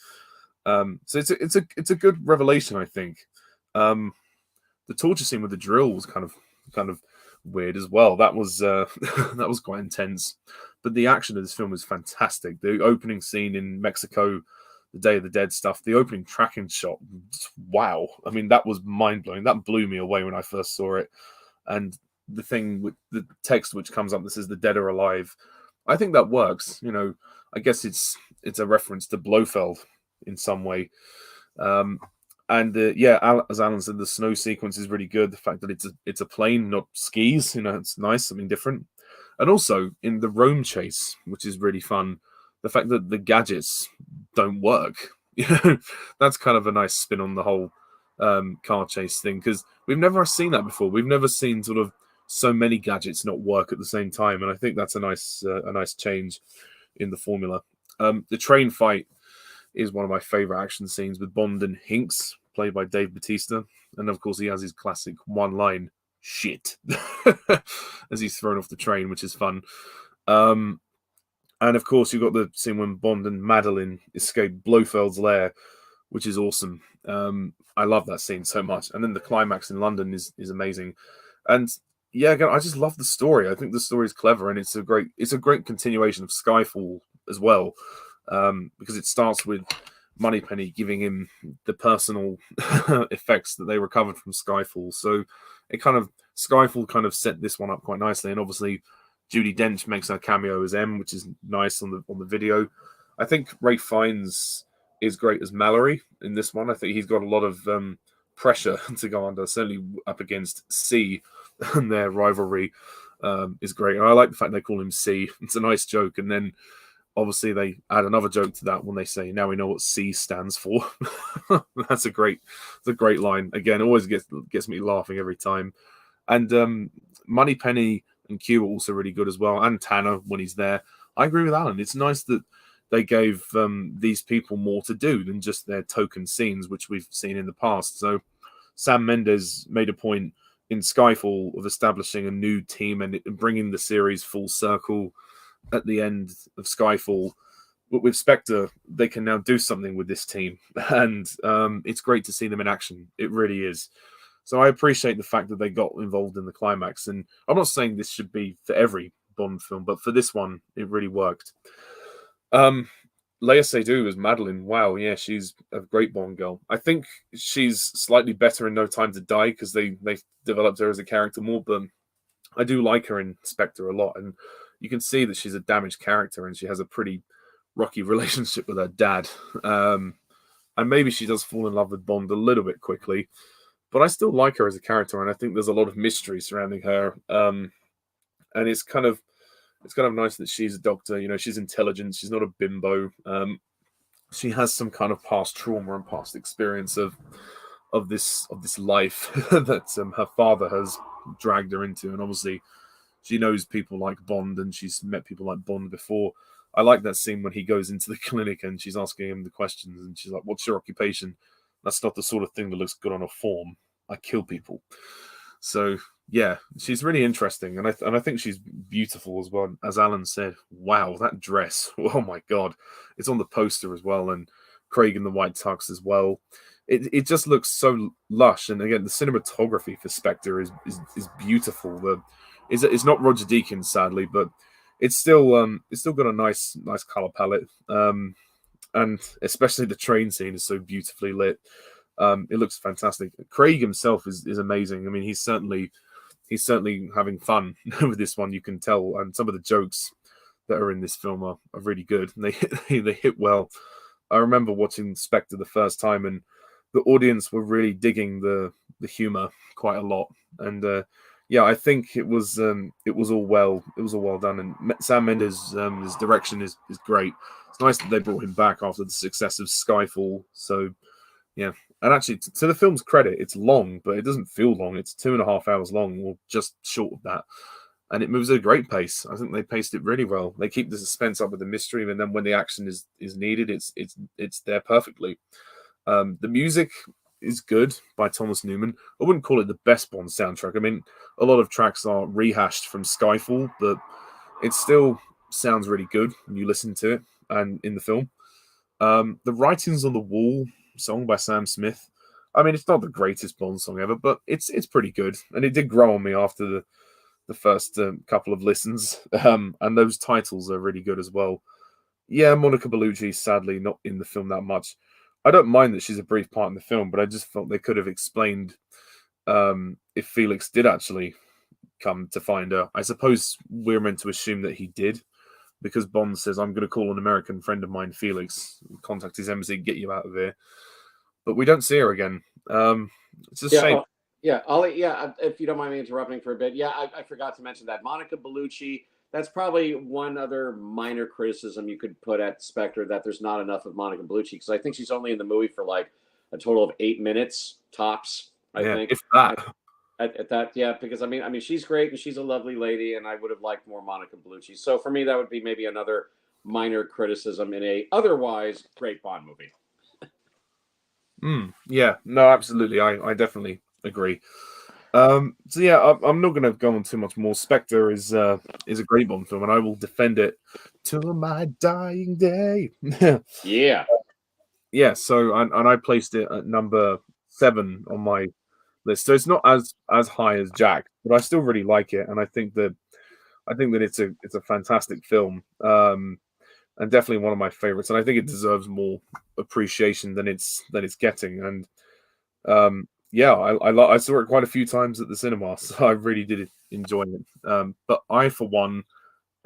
So it's a good revelation, I think. The torture scene with the drill was kind of weird as well. That was that was quite intense. But the action of this film is fantastic. The opening scene in Mexico, the Day of the Dead stuff, the opening tracking shot, wow. I mean, that was mind-blowing. That blew me away when I first saw it. And the thing with the text which comes up that says the dead are alive, I think that works. I guess it's a reference to Blofeld in some way. As Alan said, the snow sequence is really good. The fact that it's a plane, not skis, it's nice, something different. And also in the Rome chase, which is really fun, the fact that the gadgets don't work, that's kind of a nice spin on the whole car chase thing, because we've never seen that before. We've never seen sort of so many gadgets not work at the same time, and I think that's a nice change in the formula. The train fight is one of my favorite action scenes with Bond and Hinks, played by Dave Bautista, and of course he has his classic one line, "Shit," as he's thrown off the train, which is fun. And of course, you've got the scene when Bond and Madeline escape Blofeld's lair, which is awesome. I love that scene so much. And then the climax in London is amazing. And yeah, again, I just love the story. I think the story is clever, and it's a great continuation of Skyfall as well, because it starts with Moneypenny giving him the personal effects that they recovered from Skyfall. So Skyfall kind of set this one up quite nicely, and obviously Judi Dench makes her cameo as M, which is nice on the video. I think Ralph Fiennes is great as Mallory in this one. I think he's got a lot of pressure to go under, certainly up against C, and their rivalry is great. And I like the fact they call him C. It's a nice joke. And then obviously they add another joke to that when they say, "Now we know what C stands for." That's a great line. Again, it always gets me laughing every time. And Moneypenny and Q are also really good as well, and Tanner when he's there. I agree with Alan. It's nice that they gave these people more to do than just their token scenes, which we've seen in the past. So Sam Mendes made a point in Skyfall of establishing a new team and bringing the series full circle at the end of Skyfall. But with Spectre, they can now do something with this team, and it's great to see them in action. It really is. So I appreciate the fact that they got involved in the climax. And I'm not saying this should be for every Bond film, but for this one, it really worked. Leia Seydoux as Madeline. Wow, yeah, she's a great Bond girl. I think she's slightly better in No Time to Die because they developed her as a character more, but I do like her in Spectre a lot. And you can see that she's a damaged character and she has a pretty rocky relationship with her dad. And maybe she does fall in love with Bond a little bit quickly, but I still like her as a character, and I think there's a lot of mystery surrounding her. And it's kind of nice that she's a doctor. You know, she's intelligent. She's not a bimbo. She has some kind of past trauma and past experience of this life that her father has dragged her into, and obviously she knows people like Bond, and she's met people like Bond before. I like that scene when he goes into the clinic and she's asking him the questions, and she's like, "What's your occupation?" That's not the sort of thing that looks good on a form. I kill people. So yeah, she's really interesting, and I think she's beautiful as well. As Alan said, wow, that dress! Oh my god, it's on the poster as well, and Craig in the white tux as well. It just looks so lush, and again, the cinematography for Spectre is beautiful. It's not Roger Deakins, sadly, but it's still got a nice color palette, and especially the train scene is so beautifully lit. It looks fantastic. Craig himself is amazing. I mean, he's certainly having fun with this one. You can tell, and some of the jokes that are in this film are really good. And they hit well. I remember watching Spectre the first time, and the audience were really digging the humor quite a lot. And yeah, I think it was all well done. And Sam Mendes' his direction is great. It's nice that they brought him back after the success of Skyfall. So yeah, and actually, to the film's credit, it's long, but it doesn't feel long. It's 2.5 hours long, or just short of that, and it moves at a great pace. I think they paced it really well. They keep the suspense up with the mystery, and then when the action is needed, it's there perfectly. The music is good by Thomas Newman. I wouldn't call it the best Bond soundtrack. I mean, a lot of tracks are rehashed from Skyfall, but it still sounds really good when you listen to it and in the film. The Writings on the Wall song by Sam Smith. I mean, it's not the greatest Bond song ever, but it's pretty good, and it did grow on me after the first couple of listens. And those titles are really good as well. Yeah, Monica Bellucci sadly not in the film that much. I don't mind that she's a brief part in the film, but I just felt they could have explained if Felix did actually come to find her. I suppose we're meant to assume that he did, because Bond says, "I'm going to call an American friend of mine, Felix, contact his embassy, get you out of here." But we don't see her again. It's a shame. Yeah, Ollie, yeah, if you don't mind me interrupting for a bit. Yeah, I forgot to mention that. Monica Bellucci, that's probably one other minor criticism you could put at Spectre, that there's not enough of Monica Bellucci, because I think she's only in the movie for like a total of 8 minutes, tops, I think. If that. At that, yeah, because I mean, she's great and she's a lovely lady, and I would have liked more Monica Bellucci. So for me, that would be maybe another minor criticism in a otherwise great Bond movie. Yeah, no, absolutely. I definitely agree. So yeah, I'm not going to go on too much more. Spectre is a great Bond film, and I will defend it till my dying day. Yeah. Yeah. So and I placed it at number 7 on my list. So it's not as high as Jack, but I still really like it, and I think that it's a fantastic film. And definitely one of my favorites, and I think it deserves more appreciation than it's getting. And yeah, I saw it quite a few times at the cinema, so I really did enjoy it. But I, for one,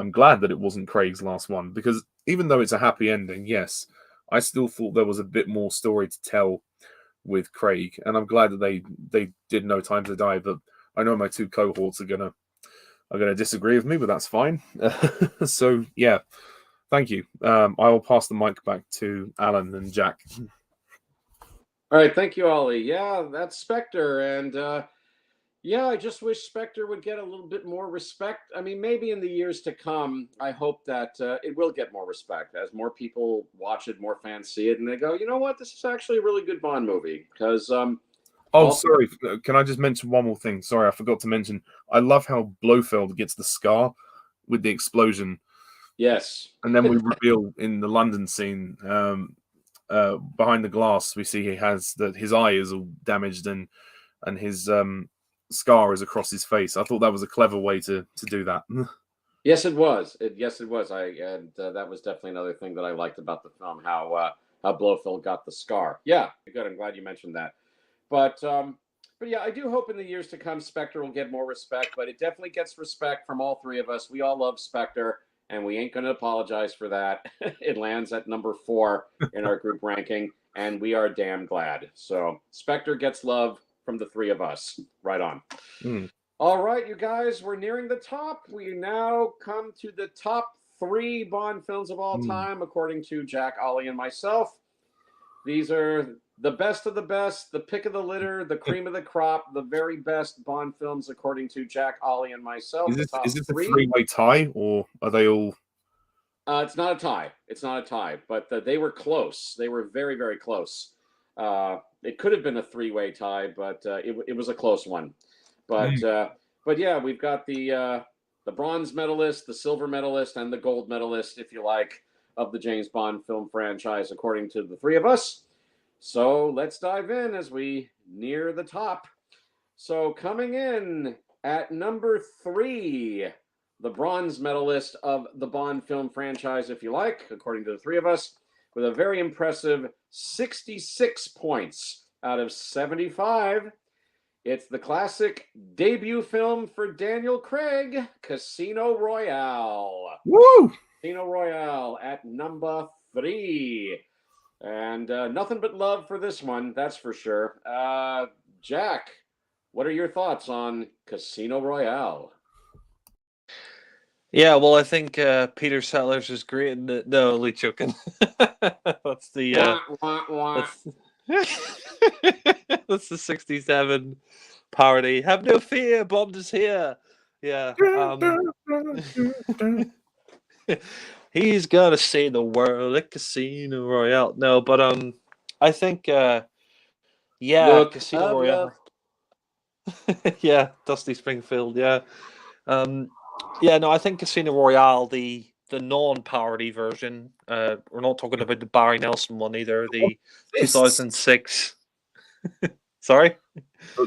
am glad that it wasn't Craig's last one, because even though it's a happy ending, yes, I still thought there was a bit more story to tell with Craig, and I'm glad that they did No Time to Die. But I know my two cohorts are gonna disagree with me, but that's fine. So yeah. Thank you. I will pass the mic back to Alan and Jack. All right, thank you, Ollie. Yeah, that's Spectre, and yeah, I just wish Spectre would get a little bit more respect. I mean, maybe in the years to come, I hope that it will get more respect as more people watch it, more fans see it, and they go, you know what, this is actually a really good Bond movie. Because Oh, Also, sorry. Can I just mention one more thing? Sorry, I forgot to mention. I love how Blofeld gets the scar with the explosion, yes. and then we reveal in the London scene, behind the glass, we see he has that his eye is all damaged and his scar is across his face. I thought that was a clever way to do that. Yes, it was. Yes, it was. That was definitely another thing that I liked about the film. How Blofeld got the scar. Yeah, good. I'm glad you mentioned that. But yeah, I do hope in the years to come, Spectre will get more respect. But it definitely gets respect from all three of us. We all love Spectre, and we ain't going to apologize for that. It lands at number 4 in our group ranking, and we are damn glad. So Spectre gets love from the three of us. Right on. Mm. All right, you guys, we're nearing the top. We now come to the top 3 Bond films of all time, according to Jack, Ollie, and myself. These are the best of the best, the pick of the litter, the cream of the crop, the very best Bond films, according to Jack, Ollie, and myself. Is this a three-way tie, or are they all? It's not a tie. It's not a tie, but they were close. They were very, very close. It could have been a 3-way tie, but it was a close one. But yeah, we've got the bronze medalist, the silver medalist, and the gold medalist, if you like, of the James Bond film franchise, according to the three of us. So let's dive in as we near the top. So coming in at number 3, the bronze medalist of the Bond film franchise, if you like, according to the three of us, with a very impressive 66 points out of 75. It's the classic debut film for Daniel Craig, Casino Royale. Woo! Casino Royale at number 3. And nothing but love for this one, that's for sure. Jack, what are your thoughts on Casino Royale? Yeah, well, I think Peter Sellers is great. No, only joking. That's the Wah, wah, wah. that's the '67 parody. Have no fear, Bond is here. Yeah. He's gonna save the world at Casino Royale. No, but I think yeah, Look Casino of Royale. Yeah, Dusty Springfield. Yeah. Yeah, no, I think Casino Royale, the non-parody version. We're not talking about the Barry Nelson one either. The Exists. 2006. Sorry.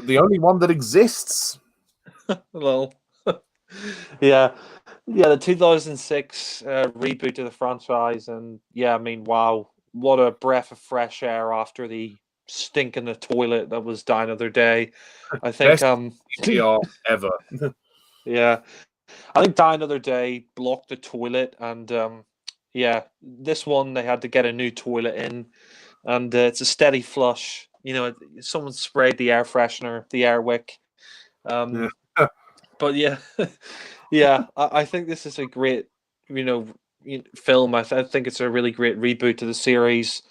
The only one that exists. Well, yeah, the 2006 reboot of the franchise, and yeah, I mean, wow, what a breath of fresh air after the stink in the toilet that was Die Another Day. I think Best TR ever. yeah, I think Die Another Day blocked the toilet, and yeah, this one they had to get a new toilet in, and it's a steady flush. You know, someone sprayed the air freshener, the air wick. Yeah. But yeah, yeah, I think this is a great, film. I think it's a really great reboot to the series.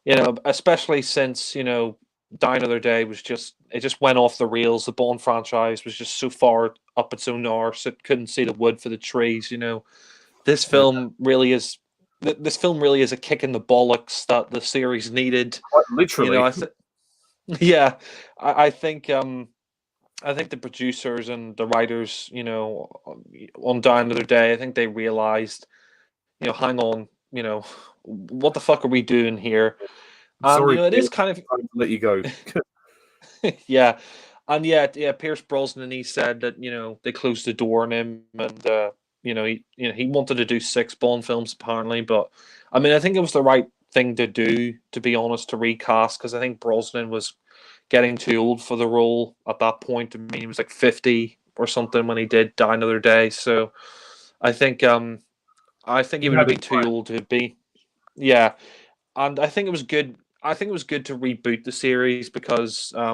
You know, especially since Die Another Day was just went off the rails. The Bond franchise was just so far up its own arse it couldn't see the wood for the trees. You know, this film really is. This film really is a kick in the bollocks that the series needed. Quite literally. You know, yeah, I think I think the producers and the writers, on Die Another Day, I think they realized, hang on, what the fuck are we doing here? Sorry, it is kind of I'll let you go. yeah, and yeah, Pierce Brosnan. He said that they closed the door on him, and he wanted to do 6 Bond films apparently, but I mean, I think it was the right thing to do, to be honest, to recast, because I think Brosnan was getting too old for the role at that point. I mean, he was like 50 or something when he did Die Another Day. So I think he would have been too old to be. Yeah, and I think it was good. I think it was good to reboot the series because I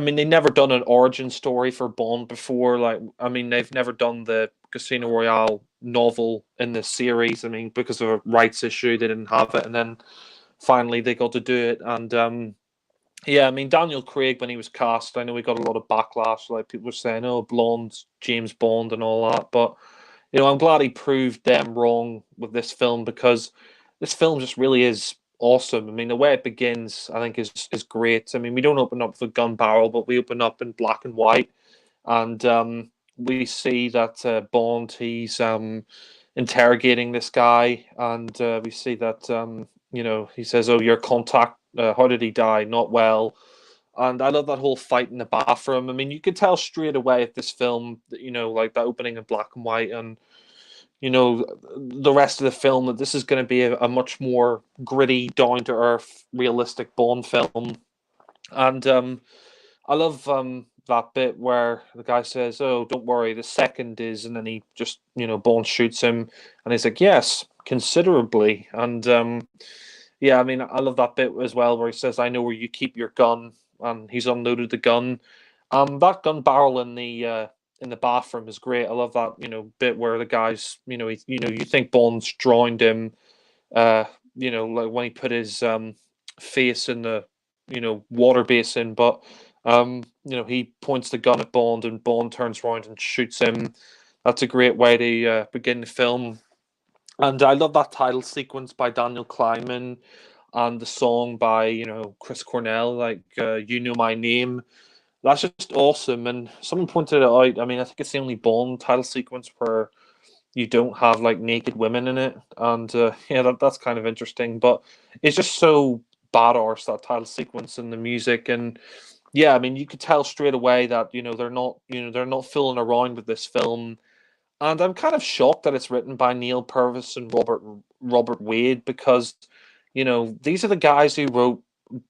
mean, they've never done an origin story for Bond before. Like, I mean, they've never done the Casino Royale novel in the series. I mean, because of a rights issue, they didn't have it, and then finally they got to do it. And yeah, I mean, Daniel Craig, when he was cast, I know he got a lot of backlash. Like, people were saying, "Oh, blonde James Bond" and all that. But I'm glad he proved them wrong with this film, because this film just really is awesome. I mean, the way it begins, I think, is great. I mean, we don't open up with a gun barrel, but we open up in black and white, and we see that Bond, he's interrogating this guy, and we see that he says, "Oh, your contact, how did he die? Not well." And I love that whole fight in the bathroom. I mean, you could tell straight away at this film that, like that opening in black and white, and the rest of the film, that this is going to be a much more gritty, down to earth, realistic Bond film. And I love that bit where the guy says, "Oh, don't worry, the second is," and then he just, Bond shoots him, and he's like, "Yes, considerably." And yeah, I mean, I love that bit as well where he says, "I know where you keep your gun," and he's unloaded the gun. That gun barrel in the bathroom is great. I love that, bit where the guys, you think Bond's drowned him, like when he put his face in the, water basin, but he points the gun at Bond, and Bond turns around and shoots him. That's a great way to begin the film. And I love that title sequence by Daniel Kleinman, and the song by, Chris Cornell, like "You Know My Name." That's just awesome. And someone pointed it out. I mean, I think it's the only Bond title sequence where you don't have like naked women in it, and yeah, that's kind of interesting. But it's just so badass, that title sequence and the music. And yeah, I mean, you could tell straight away that they're not fooling around with this film. And I'm kind of shocked that it's written by Neil Purvis and Robert Wade, because these are the guys who wrote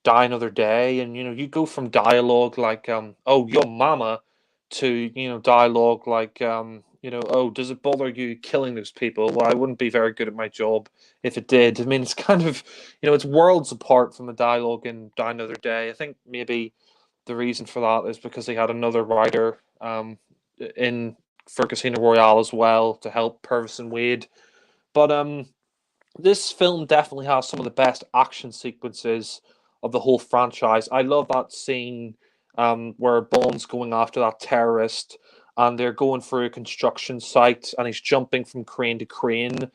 Die Another Day, and you go from dialogue like "Oh, your mama," to dialogue like "Oh, does it bother you killing those people? Well, I wouldn't be very good at my job if it did." I mean, it's kind of it's worlds apart from the dialogue in Die Another Day. I think maybe the reason for that is because they had another writer in for Casino Royale as well to help Purvis and Wade. But this film definitely has some of the best action sequences of the whole franchise. I love that scene where Bond's going after that terrorist, and they're going through a construction site, and he's jumping from crane to crane.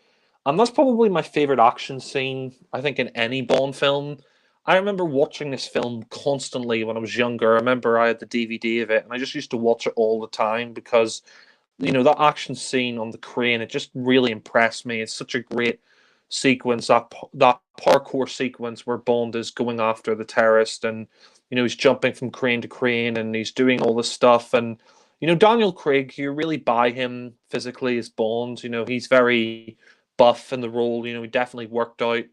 And that's probably my favorite action scene, I think, in any Bond film. I remember watching this film constantly when I was younger. I remember I had the DVD of it, and I just used to watch it all the time because that action scene on the crane, it just really impressed me. It's such a great sequence, that parkour sequence where Bond is going after the terrorist, and he's jumping from crane to crane, and he's doing all this stuff. And Daniel Craig, you really buy him physically as Bond. He's very buff in the role. He definitely worked out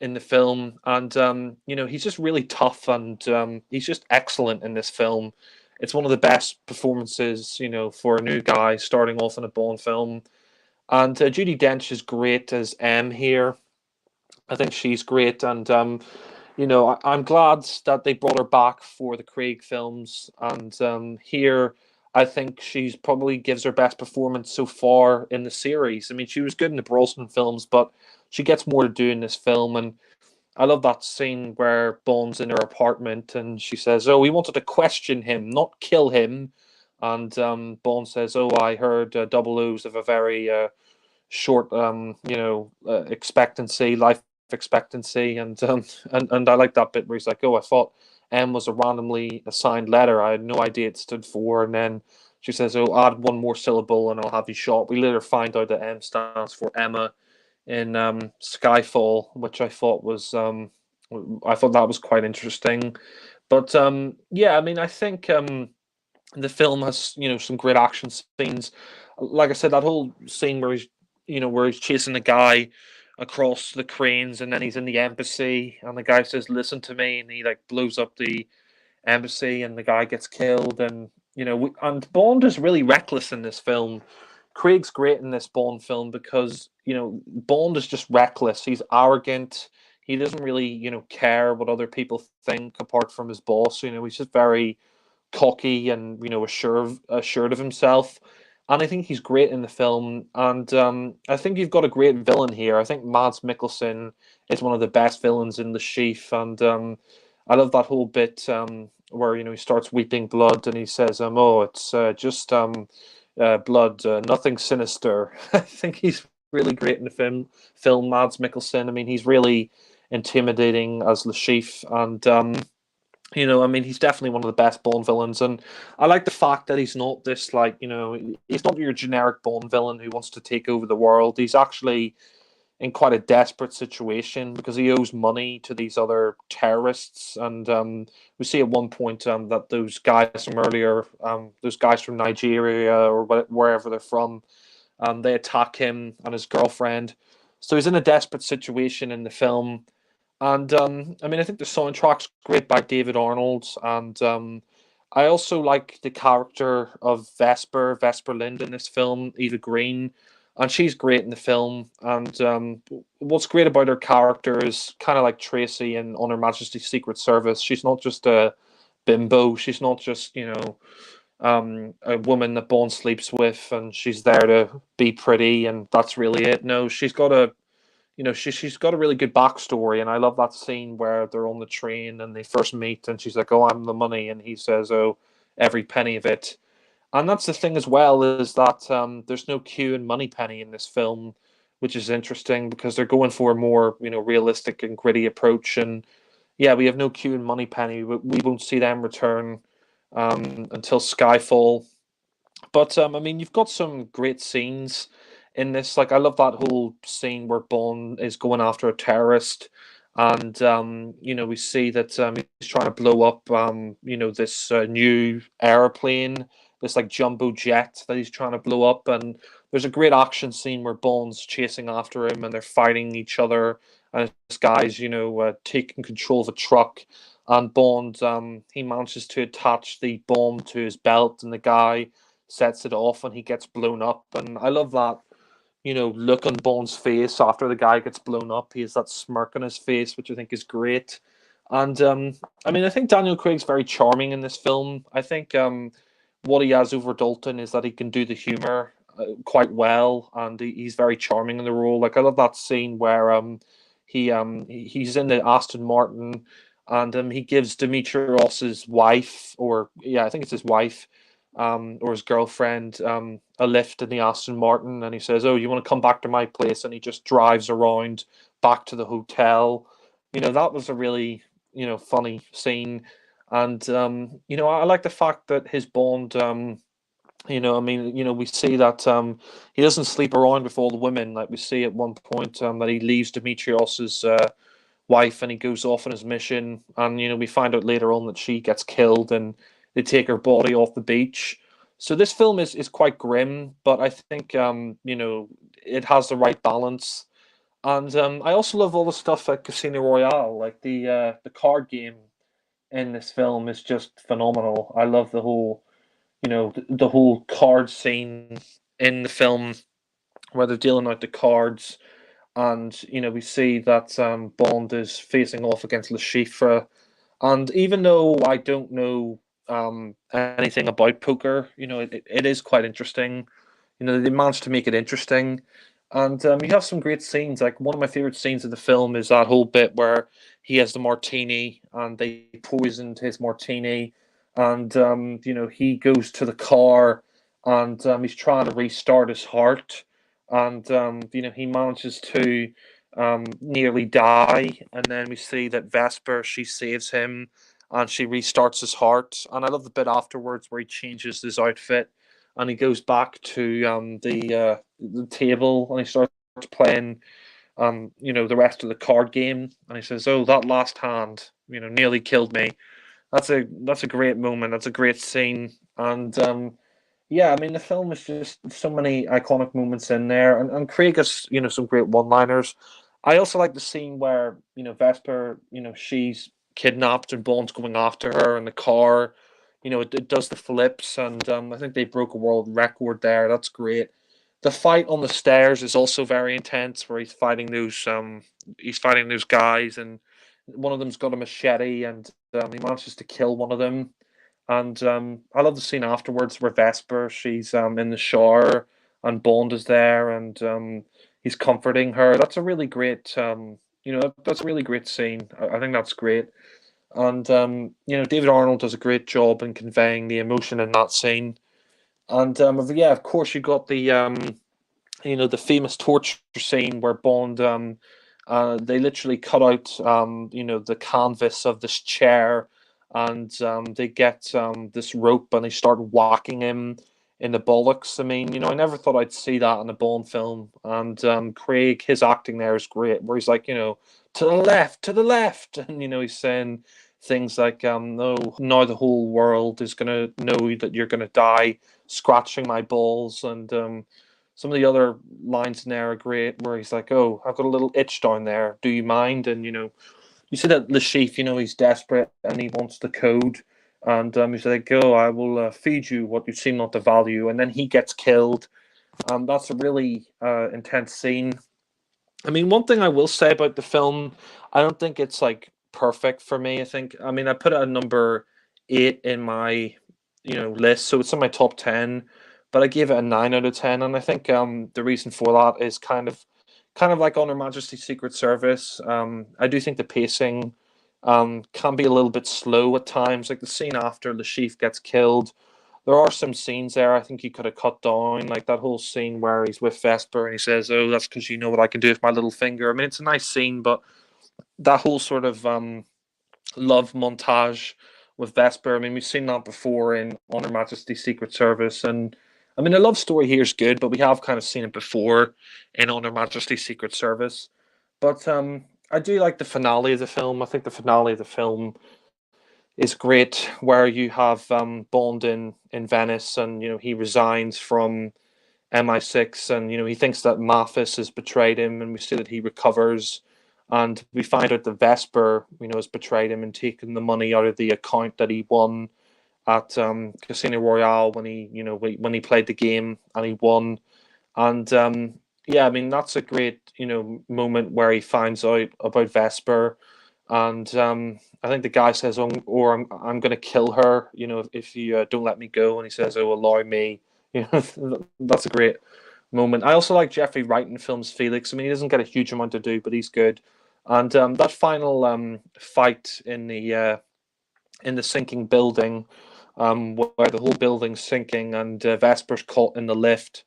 in the film, and he's just really tough, and he's just excellent in this film. It's one of the best performances, for a new guy starting off in a Bond film. And Judi Dench is great as M here. I think she's great, and I'm glad that they brought her back for the Craig films. And here, I think she's probably gives her best performance so far in the series. I mean, she was good in the Brosnan films, but she gets more to do in this film. And I love that scene where Bond's in her apartment, and she says, "Oh, we wanted to question him, not kill him." And Bond says, "Oh, I heard double O's of a very short, expectancy, life expectancy." And I like that bit where he's like, "Oh, I thought M was a randomly assigned letter. I had no idea it stood for." And then she says, "Oh, add one more syllable and I'll have you shot." We later find out that M stands for Emma in Skyfall, which I thought that was quite interesting. But yeah, I mean, I think the film has some great action scenes. Like I said, that whole scene where he's chasing the guy across the cranes, and then he's in the embassy, and the guy says, "Listen to me," and he like blows up the embassy, and the guy gets killed. And and Bond is really reckless in this film. Craig's great in this Bond film because Bond is just reckless. He's arrogant. He doesn't really care what other people think apart from his boss. He's just very cocky and assured of himself. And I think he's great in the film. And I think you've got a great villain here. I think Mads Mikkelsen is one of the best villains in The Sheaf. And I love that whole bit where he starts weeping blood, and he says, "Oh, it's just blood, nothing sinister." I think he's really great in the film. Mads Mikkelsen. I mean, he's really intimidating as Le Chiffre. And you know, I mean, he's definitely one of the best Bond villains, and I like the fact that he's not this, like, you know, he's not your generic Bond villain who wants to take over the world. He's actually in quite a desperate situation because he owes money to these other terrorists, and we see at one point that those guys from earlier, those guys from Nigeria or wherever they're from, they attack him and his girlfriend. So he's in a desperate situation in the film. And I mean, I think the soundtrack's great by David Arnold, and I also like the character of Vesper Lind in this film, Eva Green, and she's great in the film. And what's great about her character is kind of like Tracy in On Her Majesty's Secret Service. She's not just a bimbo. She's not just, you know, a woman that Bond sleeps with, and she's there to be pretty, and that's really it. No, she's got a, you know, she's got a really good backstory, and I love that scene where they're on the train and they first meet, and she's like, "Oh, I'm the money," and he says, "Oh, every penny of it." And that's the thing as well, is that there's no Q and Moneypenny in this film, which is interesting because they're going for a more, you know, realistic and gritty approach. And yeah, we have no Q and Moneypenny. We won't see them return until Skyfall. But I mean, you've got some great scenes in this. Like, I love that whole scene where Bond is going after a terrorist, and you know, we see that he's trying to blow up, you know, this new airplane, this like jumbo jet that he's trying to blow up. And there's a great action scene where Bond's chasing after him, and they're fighting each other, and this guy's, you know, taking control of a truck. And Bond, he manages to attach the bomb to his belt, and the guy sets it off and he gets blown up. And I love that, you know, look on Bond's face after the guy gets blown up. He has that smirk on his face, which I think is great. And I mean, I think Daniel Craig's very charming in this film. I think what he has over Dalton is that he can do the humor quite well, and he's very charming in the role. Like, I love that scene where he's in the Aston Martin, and he gives Dimitrios's wife, or yeah, I think it's his wife, or his girlfriend, a lift in the Aston Martin, and he says, "Oh, you want to come back to my place?" And he just drives around back to the hotel. You know, that was a really, you know, funny scene. And you know, I like the fact that his Bond, you know, I mean, you know, we see that he doesn't sleep around with all the women. Like, we see at one point that he leaves Dimitrios's wife and he goes off on his mission, and you know, we find out later on that she gets killed, and they take her body off the beach. So this film is quite grim, but I think you know, it has the right balance. And I also love all the stuff at Casino Royale, like the card game in this film is just phenomenal. I love the whole, you know, the whole card scene in the film where they're dealing out the cards, and you know, we see that Bond is facing off against Le Chiffre. And even though I don't know anything about poker, you know, it is quite interesting. You know, they managed to make it interesting, and you have some great scenes. Like, one of my favorite scenes of the film is that whole bit where he has the martini and they poisoned his martini, and you know, he goes to the car, and he's trying to restart his heart, and you know, he manages to nearly die, and then we see that Vesper, she saves him, and she restarts his heart. And I love the bit afterwards where he changes his outfit and he goes back to the table, and he starts playing you know, the rest of the card game, and he says, "Oh, that last hand, you know, nearly killed me." That's a great moment. That's a great scene. And yeah, I mean, the film is just so many iconic moments in there, and Craig has, you know, some great one-liners. I also like the scene where, you know, Vesper, you know, she's kidnapped and Bond's going after her in the car. You know, it does the flips, and I think they broke a world record there. That's great. The fight on the stairs is also very intense, where he's fighting those guys, and one of them's got a machete, and he manages to kill one of them. And I love the scene afterwards where Vesper, she's in the shower, and Bond is there, and he's comforting her. That's a really great, you know, that's a really great scene. I think that's great. And you know, David Arnold does a great job in conveying the emotion in that scene. And yeah, of course, you got the you know, the famous torture scene where Bond They literally cut out, the canvas of this chair, and they get this rope and they start whacking him in the bollocks. I mean, I never thought I'd see that in a Bond film. And Craig, his acting there is great, where he's like, to the left, and he's saying things like, "No, now the whole world is gonna know that you're gonna die, scratching my balls," and some of the other lines in there are great, where he's like, "Oh, I've got a little itch down there. Do you mind?" And you see that Le Chiffre, he's desperate and he wants the code, and he's like, "Oh, I will feed you what you seem not to value," and then he gets killed. That's a really intense scene. I mean, one thing I will say about the film, I don't think it's like perfect for me. I mean, I put it at number 8 in my, list, so it's in my top 10, but I gave it a 9 out of 10, and I think the reason for that is kind of like On Her Majesty's Secret Service. I do think the pacing can be a little bit slow at times, like the scene after Le Chiffre gets killed. There are some scenes there I think he could have cut down, like that whole scene where he's with Vesper and he says, "Oh, that's because you know what I can do with my little finger." I mean, it's a nice scene, but that whole sort of love montage with Vesper, I mean, we've seen that before in On Her Majesty's Secret Service, and I mean, the love story here is good, but we have kind of seen it before in On Her Majesty's Secret Service. But I do like the finale of the film. I think the finale of the film is great, where you have Bond in Venice, and he resigns from MI6, and he thinks that Mathis has betrayed him, and we see that he recovers, and we find out that Vesper, has betrayed him and taken the money out of the account that he won at Casino Royale when he played the game and he won, and yeah, I mean that's a great moment where he finds out about Vesper, and I think the guy says, "Oh, or I'm going to kill her, if you don't let me go," and he says, "Oh, allow me." That's a great moment. I also like Jeffrey Wright in films Felix. I mean, he doesn't get a huge amount to do, but he's good. And that final fight in the sinking building, where the whole building's sinking and Vesper's caught in the lift,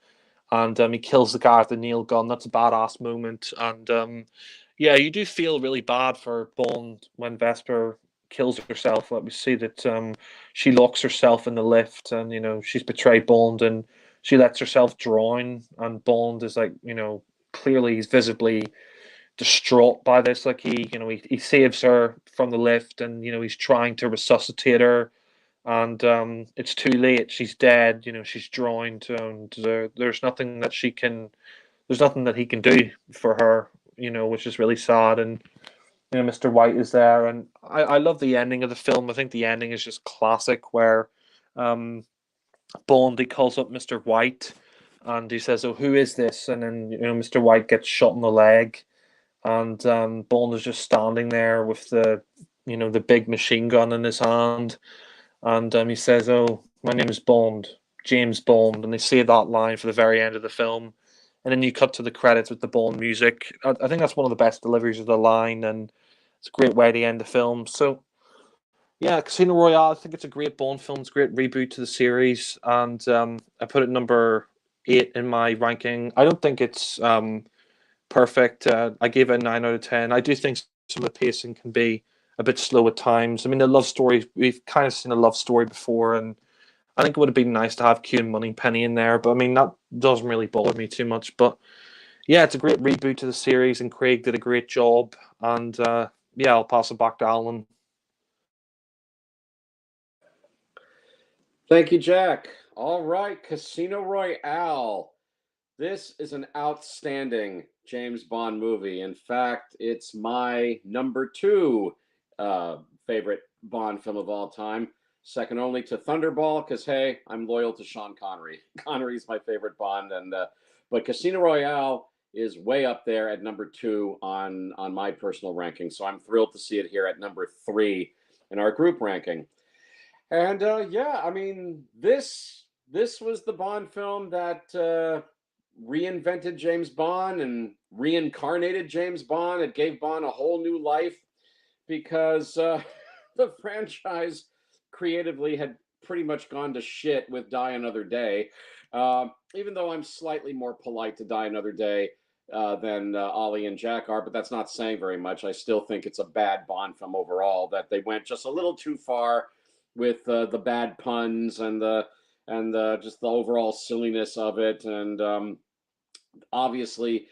and he kills the guy with the nail gun. That's a badass moment. And yeah, you do feel really bad for Bond when Vesper kills herself. Like we see that she locks herself in the lift, and she's betrayed Bond, and she lets herself drown. And Bond is like, clearly he's visibly distraught by this. Like he saves her from the lift, and he's trying to resuscitate her, and it's too late. She's dead. She's drowned, and there's nothing that she can. There's nothing that he can do for her. Which is really sad. And Mr. White is there, and I love the ending of the film. I think the ending is just classic, where um, Bond, he calls up Mr. White, and he says, "Oh, who is this?" And then Mr. White gets shot in the leg, and Bond is just standing there with the big machine gun in his hand, and he says, "Oh, my name is Bond, James Bond," and they say that line for the very end of the film, and then you cut to the credits with the Bond music. I think that's one of the best deliveries of the line, and it's a great way to end the film. So yeah, Casino Royale, I think it's a great Bond film. It's a great reboot to the series, and I put it number 8 in my ranking. I don't think it's perfect. I gave it a 9 out of 10. I do think some of the pacing can be a bit slow at times. I mean, the love story, we've kind of seen a love story before, and I think it would have been nice to have Q and Moneypenny in there, but I mean, that doesn't really bother me too much. But yeah, it's a great reboot to the series, and Craig did a great job. And yeah, I'll pass it back to Alan. Thank you, Jack. All right, Casino Royale. This is an outstanding James Bond movie. In fact, it's my number 2 favorite Bond film of all time, second only to Thunderball, because hey, I'm loyal to Sean Connery. Connery's my favorite Bond, and but Casino Royale is way up there at number 2 on my personal ranking. So I'm thrilled to see it here at number 3 in our group ranking. And yeah, I mean, this was the Bond film that reinvented James Bond and reincarnated James Bond. It gave Bond a whole new life, because the franchise creatively had pretty much gone to shit with Die Another Day. Even though I'm slightly more polite to Die Another Day, than Ollie and Jack are, but that's not saying very much. I still think it's a bad Bond film overall. That they went just a little too far with the bad puns and the just the overall silliness of it, and obviously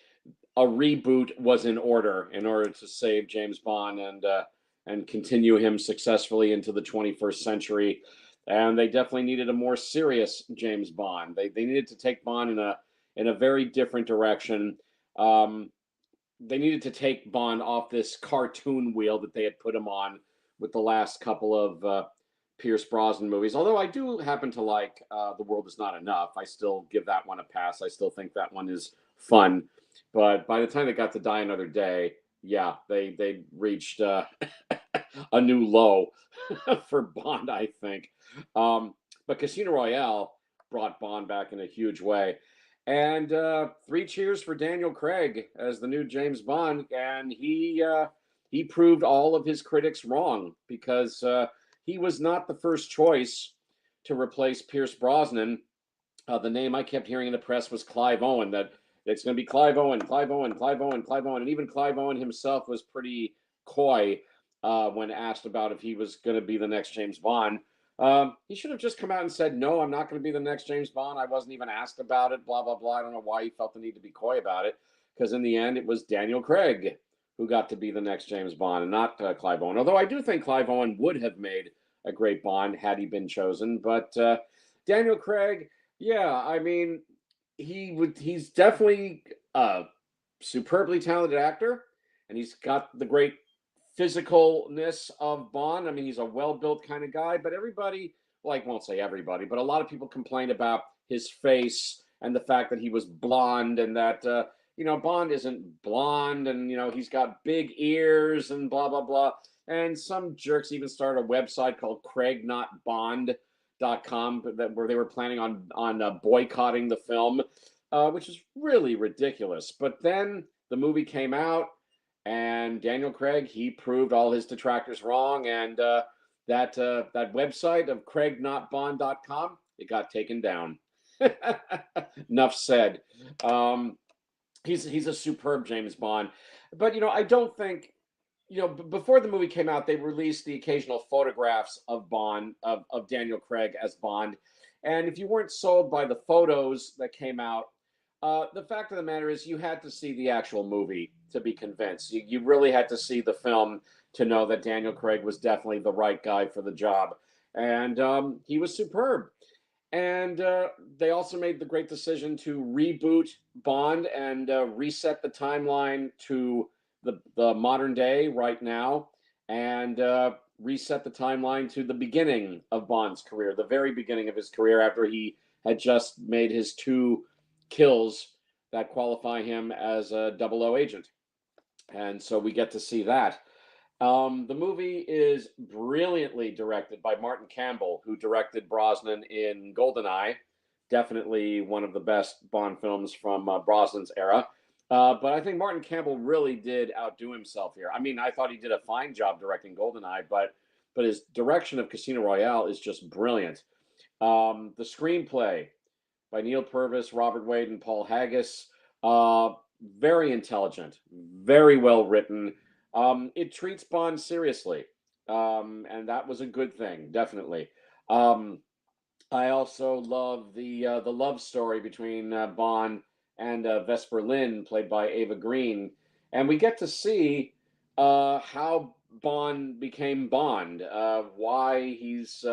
a reboot was in order to save James Bond and continue him successfully into the 21st century. And they definitely needed a more serious James Bond. They needed to take Bond in a very different direction. Um, they needed to take Bond off this cartoon wheel that they had put him on with the last couple of Pierce Brosnan movies. Although I do happen to like The World Is Not Enough. I still give that one a pass. I still think that one is fun. But by the time they got to Die Another Day, yeah, they reached a new low for Bond, I think. But Casino Royale brought Bond back in a huge way. And 3 cheers for Daniel Craig as the new James Bond, and he proved all of his critics wrong, because he was not the first choice to replace Pierce Brosnan. The name I kept hearing in the press was Clive Owen. That it's going to be Clive Owen, Clive Owen, Clive Owen, Clive Owen, and even Clive Owen himself was pretty coy when asked about if he was going to be the next James Bond. He should have just come out and said, no, I'm not going to be the next James Bond. I wasn't even asked about it, blah, blah, blah. I don't know why he felt the need to be coy about it, because in the end, it was Daniel Craig who got to be the next James Bond and not Clive Owen. Although I do think Clive Owen would have made a great Bond had he been chosen. But Daniel Craig, yeah, I mean, he's definitely a superbly talented actor, and he's got the great physicalness of Bond. I mean, he's a well-built kind of guy, but everybody, well, I won't say everybody, but a lot of people complain about his face and the fact that he was blonde, and that Bond isn't blonde, and he's got big ears and blah blah blah. And some jerks even started a website called craignotbond.com where they were planning on boycotting the film, which is really ridiculous. But then the movie came out, and Daniel Craig, he proved all his detractors wrong, and that website of craignotbond.com, it got taken down. Enough said. He's a superb James Bond, but I don't think before the movie came out, they released the occasional photographs of Bond of Daniel Craig as Bond, and if you weren't sold by the photos that came out, the fact of the matter is you had to see the actual movie to be convinced. You really had to see the film to know that Daniel Craig was definitely the right guy for the job, and he was superb. And they also made the great decision to reboot Bond and reset the timeline to the modern day right now, and reset the timeline to the beginning of Bond's career, the very beginning of his career, after he had just made his 2 kills that qualify him as a 00 agent. And so we get to see that. The movie is brilliantly directed by Martin Campbell, who directed Brosnan in GoldenEye, definitely one of the best Bond films from Brosnan's era. But I think Martin Campbell really did outdo himself here. I mean, I thought he did a fine job directing GoldenEye, but his direction of Casino Royale is just brilliant. The screenplay by Neil Purvis, Robert Wade, and Paul Haggis, very intelligent, very well written. It treats Bond seriously, and that was a good thing, definitely. I also love the love story between Bond and Vesper Lynd, played by Ava Green, and we get to see how Bond became Bond, why he's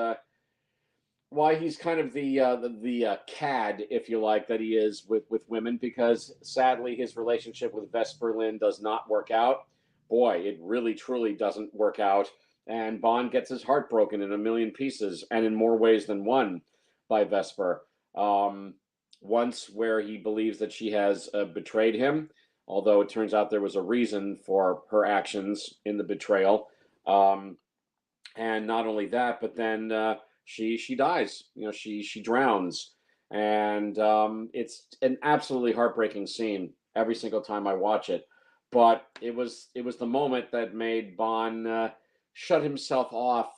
kind of the cad, if you like, that he is with women, because sadly his relationship with Vesper Lynd does not work out. Boy, it really truly doesn't work out, and Bond gets his heart broken in a million pieces, and in more ways than one, by Vesper. Once where he believes that she has betrayed him, although it turns out there was a reason for her actions in the betrayal. And not only that, but then she dies. She drowns, and it's an absolutely heartbreaking scene every single time I watch it. But it was the moment that made Bond shut himself off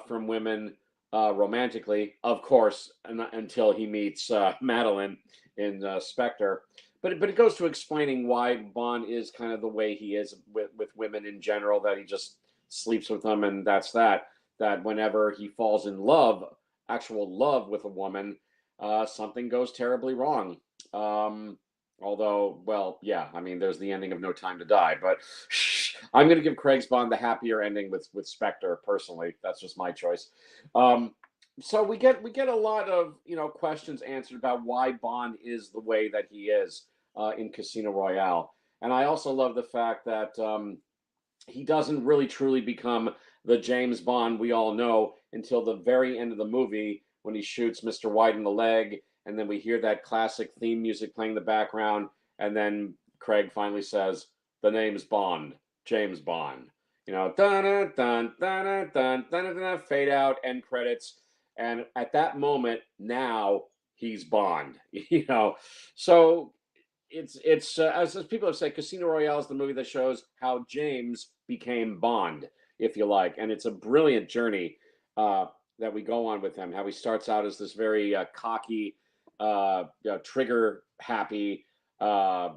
from women romantically, of course, until he meets Madeline in Spectre. but it goes to explaining why Bond is kind of the way he is with women in general, that he just sleeps with them, and that's that. That whenever he falls in love, actual love with a woman, something goes terribly wrong. Um, Although, well, yeah, I mean, there's the ending of No Time to Die, but I'm going to give Craig's Bond the happier ending with Spectre. Personally, that's just my choice. Um, so we get a lot of questions answered about why Bond is the way that he is in Casino Royale, and I also love the fact that he doesn't really truly become the James Bond we all know until the very end of the movie when he shoots Mr. White in the leg, and then we hear that classic theme music playing in the background, and then Craig finally says, "The name's Bond, James Bond." Dun dun dun dun dun dun dun, fade out, end credits, and at that moment, now he's Bond. So as people have said, Casino Royale is the movie that shows how James became Bond, if you like, and it's a brilliant journey uh, that we go on with him. How he starts out as this very cocky, trigger happy uh,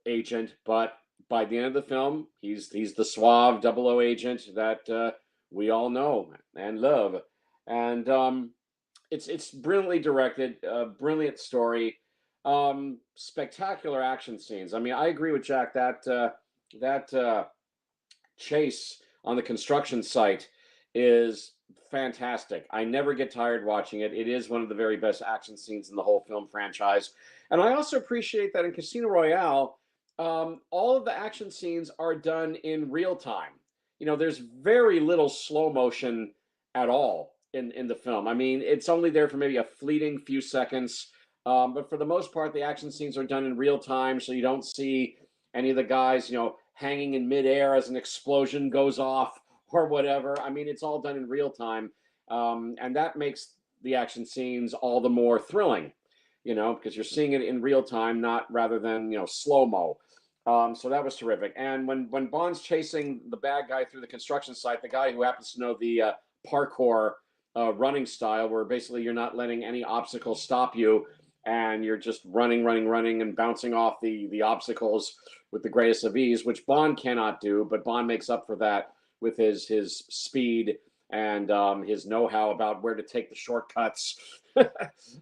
agent, but by the end of the film, he's the suave 00 agent that we all know and love, and it's brilliantly directed, brilliant story, spectacular action scenes. I mean, I agree with Jack that chase on the construction site is fantastic. I never get tired watching it. It is one of the very best action scenes in the whole film franchise. And I also appreciate that in Casino Royale, all of the action scenes are done in real time. There's very little slow motion at all in the film. I mean, it's only there for maybe a fleeting few seconds. But for the most part, the action scenes are done in real time, so you don't see any of the guys, hanging in midair as an explosion goes off or whatever. I mean, it's all done in real time, and that makes the action scenes all the more thrilling, because you're seeing it in real time, not rather than slow mo. So that was terrific. And when Bond's chasing the bad guy through the construction site, the guy who happens to know the parkour running style, where basically you're not letting any obstacle stop you, and you're just running, and bouncing off the obstacles with the greatest of ease, which Bond cannot do, but Bond makes up for that with his speed and his know-how about where to take the shortcuts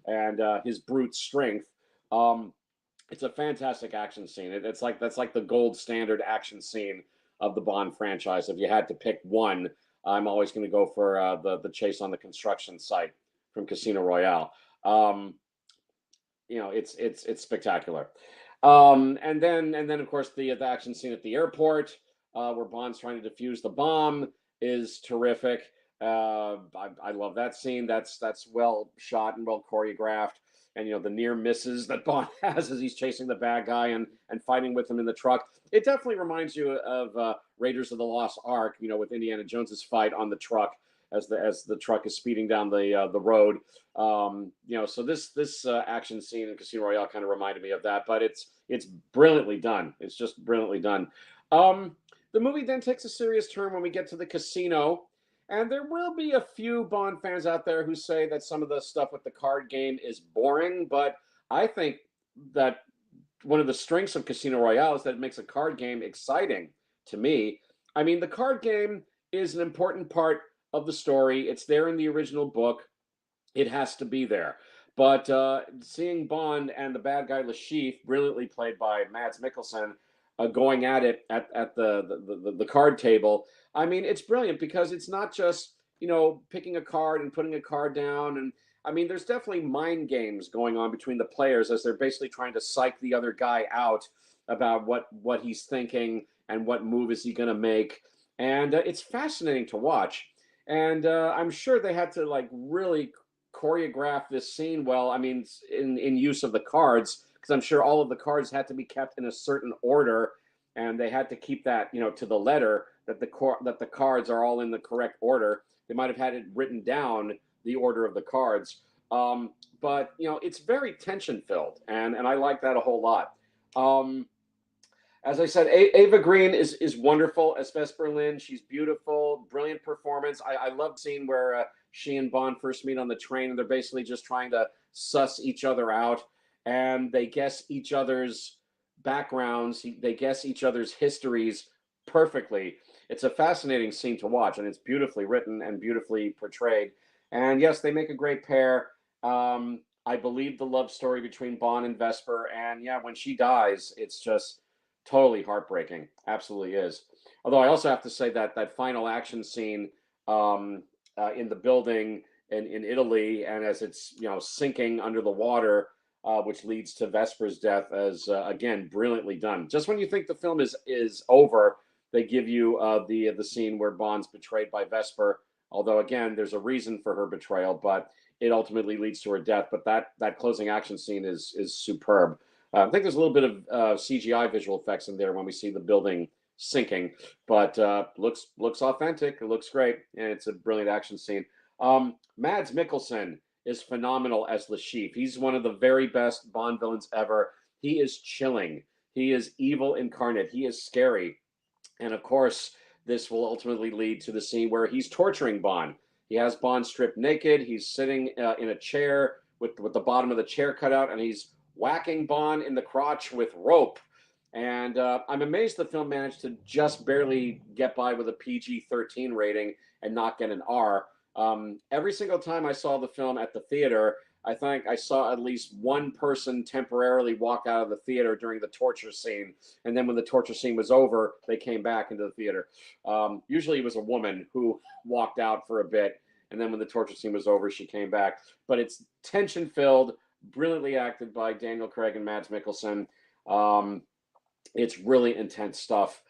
and his brute strength. It's a fantastic action scene. That's like the gold standard action scene of the Bond franchise. If you had to pick one, I'm always going to go for the chase on the construction site from Casino Royale. It's spectacular. And then of course the action scene at the airport where Bond's trying to defuse the bomb is terrific. I love that scene. That's well shot and well choreographed. And the near misses that Bond has as he's chasing the bad guy and fighting with him in the truck. It definitely reminds you of Raiders of the Lost Ark. With Indiana Jones's fight on the truck as the truck is speeding down the road. So this action scene in Casino Royale kind of reminded me of that, but it's brilliantly done. It's just brilliantly done. The movie then takes a serious turn when we get to the casino, and there will be a few Bond fans out there who say that some of the stuff with the card game is boring, but I think that one of the strengths of Casino Royale is that it makes a card game exciting to me. I mean, the card game is an important part of the story. It's there in the original book. It has to be there. But seeing Bond and the bad guy Le Chiffre, brilliantly played by Mads Mikkelsen, going at it at the card table, I mean, it's brilliant because it's not just picking a card and putting a card down. And I mean, there's definitely mind games going on between the players as they're basically trying to psych the other guy out about what he's thinking and what move is he going to make. And it's fascinating to watch. And I'm sure they had to really choreograph this scene well. I mean, in use of the cards, because I'm sure all of the cards had to be kept in a certain order, and they had to keep that to the letter that the cards are all in the correct order. They might have had it written down the order of the cards, but it's very tension filled, and I like that a whole lot. As I said, Ava Green is wonderful as Vesper Lynd. She's beautiful, brilliant performance. I love the scene where she and Bond first meet on the train, and they're basically just trying to suss each other out, and they guess each other's backgrounds. They guess each other's histories perfectly. It's a fascinating scene to watch, and it's beautifully written and beautifully portrayed. And yes, they make a great pair. I believe the love story between Bond and Vesper, and yeah, when she dies, it's just totally heartbreaking. Absolutely is. Although I also have to say that that final action scene in the building in Italy, and as it's sinking under the water, which leads to Vesper's death, as again brilliantly done. Just when you think the film is over, they give you the scene where Bond's betrayed by Vesper. Although again, there's a reason for her betrayal, but it ultimately leads to her death. But that closing action scene is superb. I think there's a little bit of CGI visual effects in there when we see the building sinking, but looks authentic. It looks great, and it's a brilliant action scene. Mads Mikkelsen is phenomenal as Le Chiffre. He's one of the very best Bond villains ever. He is chilling. He is evil incarnate. He is scary, and of course, this will ultimately lead to the scene where he's torturing Bond. He has Bond stripped naked. He's sitting in a chair with the bottom of the chair cut out, and he's whacking Bond in the crotch with rope. And I'm amazed the film managed to just barely get by with a PG-13 rating and not get an R. Every single time I saw the film at the theater, I think I saw at least one person temporarily walk out of the theater during the torture scene. And then when the torture scene was over, they came back into the theater. Usually it was a woman who walked out for a bit. And then when the torture scene was over, she came back. But it's tension-filled, brilliantly acted by Daniel Craig and Mads Mikkelsen. It's really intense stuff.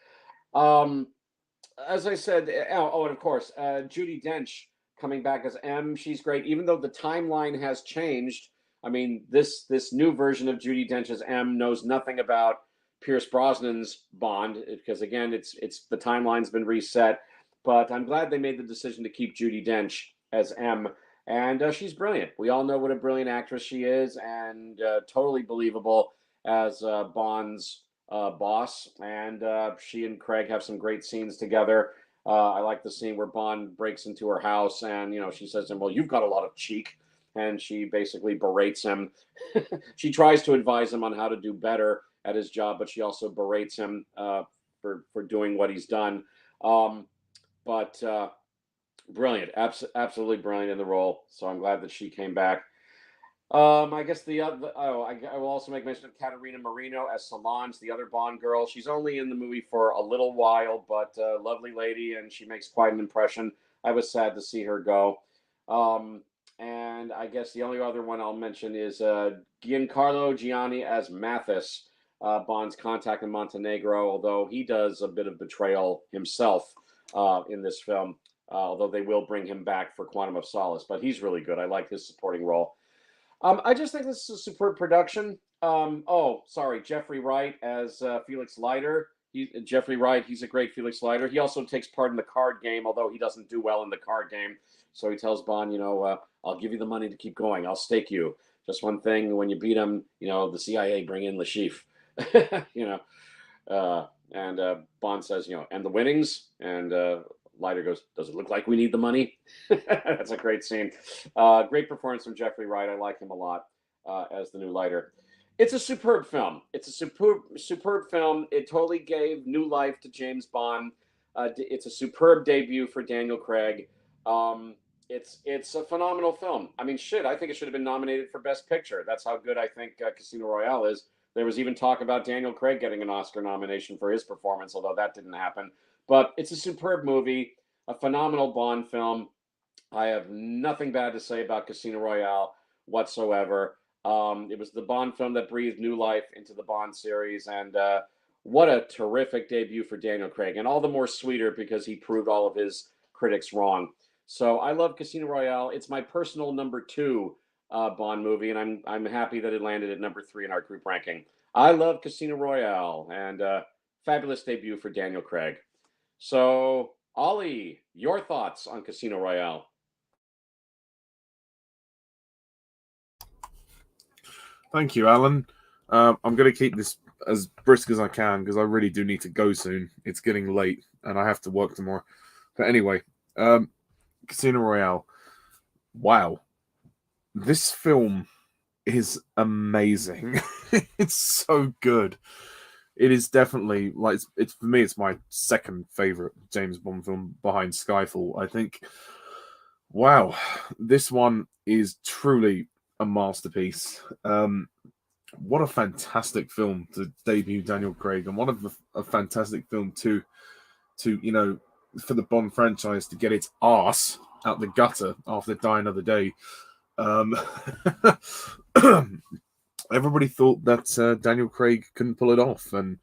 As I said, and of course, Judi Dench coming back as M. She's great, even though the timeline has changed. I mean, this new version of Judi Dench as M knows nothing about Pierce Brosnan's Bond because again, it's the timeline's been reset. But I'm glad they made the decision to keep Judi Dench as M, and she's brilliant. We all know what a brilliant actress she is, and totally believable as Bond's boss. And she and Craig have some great scenes together. I like the scene where Bond breaks into her house and, she says to him, well, you've got a lot of cheek. And she basically berates him. She tries to advise him on how to do better at his job, but she also berates him for doing what he's done. But brilliant, absolutely brilliant in the role. So I'm glad that she came back. I guess the other. Oh, I will also make mention of Katerina Marino as Solange, the other Bond girl. She's only in the movie for a little while, but lovely lady, and she makes quite an impression. I was sad to see her go. And I guess the only other one I'll mention is Giancarlo Gianni as Mathis, Bond's contact in Montenegro. Although he does a bit of betrayal himself in this film, although they will bring him back for Quantum of Solace. But he's really good. I like his supporting role. I just think this is a superb production. Jeffrey Wright as Felix Leiter. Jeffrey Wright, he's a great Felix Leiter. He also takes part in the card game, although he doesn't do well in the card game. So he tells Bond, I'll give you the money to keep going. I'll stake you. Just one thing, when you beat him, the CIA bring in Le Chiffre. And Bond says, and the winnings? And Leiter goes, does it look like we need the money? That's a great scene. Great performance from Jeffrey Wright. I like him a lot as the new Leiter. It's a superb film. It's a superb film. It totally gave new life to James Bond. It's a superb debut for Daniel Craig. It's a phenomenal film. I mean, I think it should have been nominated for Best Picture. That's how good I think Casino Royale is. There was even talk about Daniel Craig getting an Oscar nomination for his performance, although that didn't happen. But it's a superb movie, a phenomenal Bond film. I have nothing bad to say about Casino Royale whatsoever. It was the Bond film that breathed new life into the Bond series, and what a terrific debut for Daniel Craig, and all the more sweeter because he proved all of his critics wrong. So I love Casino Royale. It's my personal number 2 Bond movie, and I'm happy that it landed at number 3 in our group ranking. I love Casino Royale, and fabulous debut for Daniel Craig. So, Ollie, your thoughts on Casino Royale? Thank you, Alan. I'm going to keep this as brisk as I can because I really do need to go soon. It's getting late and I have to work tomorrow. But anyway, Casino Royale. Wow. This film is amazing. It's so good. it is definitely like it's for me. It's my second favorite James Bond film behind Skyfall. I think. Wow, this one is truly a masterpiece. What a fantastic film to debut Daniel Craig, and a fantastic film to for the Bond franchise to get its arse out the gutter after Die Another Day. Um, Everybody thought that Daniel Craig couldn't pull it off, and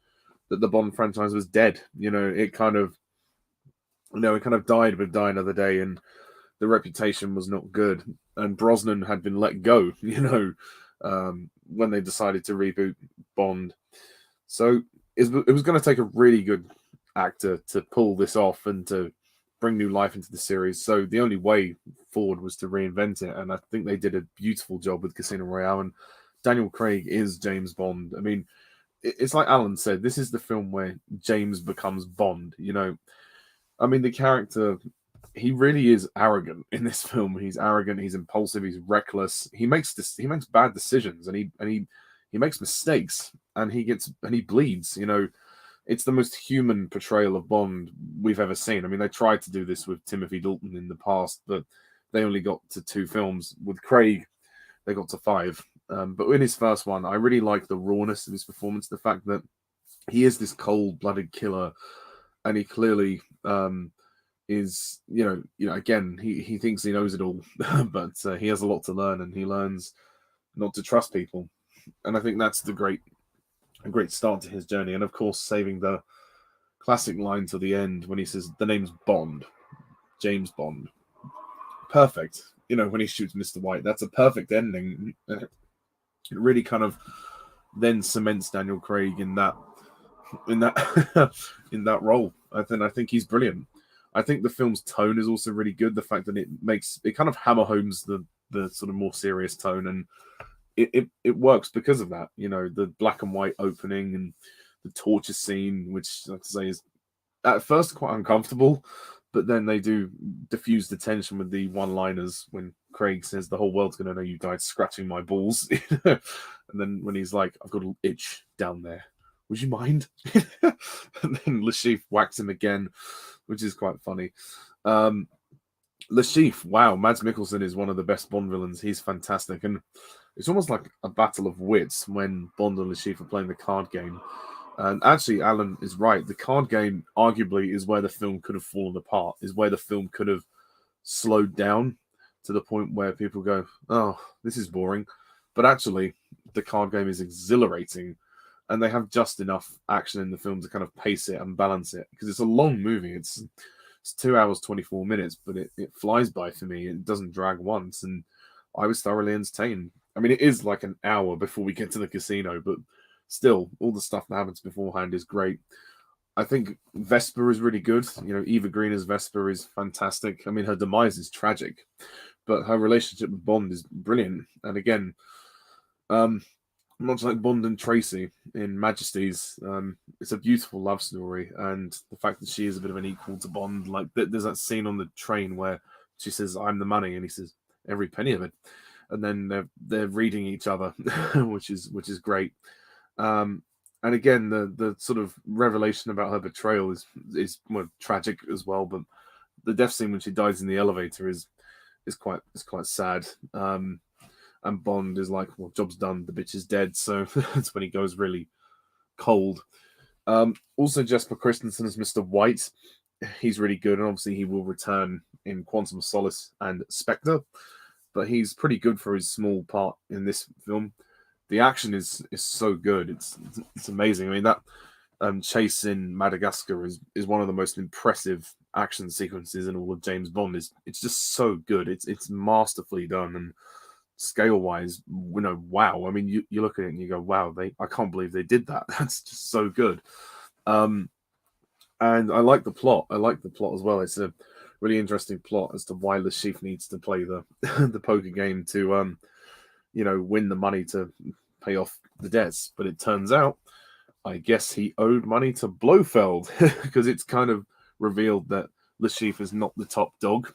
that the Bond franchise was dead. It kind of died with Die Another Day, and the reputation was not good. And Brosnan had been let go, when they decided to reboot Bond. So it was going to take a really good actor to pull this off and to bring new life into the series. So the only way forward was to reinvent it. And I think they did a beautiful job with Casino Royale. And Daniel Craig is James Bond. I mean, it's like Alan said, this is the film where James becomes Bond. I mean, the character, he really is arrogant in this film. He's arrogant, he's impulsive, he's reckless. He makes bad decisions, and he makes mistakes, and he bleeds. It's the most human portrayal of Bond we've ever seen. I mean, they tried to do this with Timothy Dalton in the past, but they only got to 2 films. With Craig, they got to 5. But in his first one, I really like the rawness of his performance, the fact that he is this cold-blooded killer, and he clearly is, again, he thinks he knows it all, but he has a lot to learn, and he learns not to trust people. And I think that's a great start to his journey. And of course, saving the classic line to the end when he says, "The name's Bond, James Bond." Perfect. When he shoots Mr. White, that's a perfect ending. It really kind of then cements Daniel Craig in that in that role. I think he's brilliant. I think the film's tone is also really good. The fact that it kind of hammer homes the sort of more serious tone, and it works because of that. The black and white opening and the torture scene, which, like I say, is at first quite uncomfortable, but then they do diffuse the tension with the one-liners when Craig says, "The whole world's going to know you died scratching my balls." And then when he's like, "I've got a little itch down there. Would you mind?" And then Le Chiffre whacks him again, which is quite funny. Le Chiffre, wow, Mads Mikkelsen is one of the best Bond villains. He's fantastic. And it's almost like a battle of wits when Bond and Le Chiffre are playing the card game. And actually, Alan is right. The card game, arguably, is where the film could have fallen apart, is where the film could have slowed down to the point where people go, "Oh, this is boring." But actually, the card game is exhilarating, and they have just enough action in the film to kind of pace it and balance it. Because it's a long movie. It's 2 hours, 24 minutes, but it flies by for me. It doesn't drag once, and I was thoroughly entertained. I mean, it is like an hour before we get to the casino, but still, all the stuff that happens beforehand is great. I think Vesper is really good. Eva Green as Vesper is fantastic. I mean, her demise is tragic, but her relationship with Bond is brilliant. And again, much like Bond and Tracy in Majesties, it's a beautiful love story. And the fact that she is a bit of an equal to Bond, like there's that scene on the train where she says, "I'm the money," and he says, "Every penny of it." And then they're reading each other, which is great. And again, the sort of revelation about her betrayal is well, tragic as well. But the death scene when she dies in the elevator is quite sad. And Bond is like, "Well, job's done. The bitch is dead." So that's when he goes really cold. Also, Jesper Christensen as Mr. White. He's really good, and obviously he will return in Quantum of Solace and Spectre. But he's pretty good for his small part in this film. The action is so good. It's amazing. I mean, that chase in Madagascar is one of the most impressive action sequences in all of James Bond. It's just so good. It's masterfully done, and scale wise, wow. I mean, you look at it and you go, wow, I can't believe they did that. That's just so good. And I like the plot. I like the plot as well. It's a really interesting plot as to why Le Chiffre needs to play the the poker game to win the money to pay off the debts. But it turns out, I guess he owed money to Blofeld, because it's kind of revealed that Le Chiffre is not the top dog,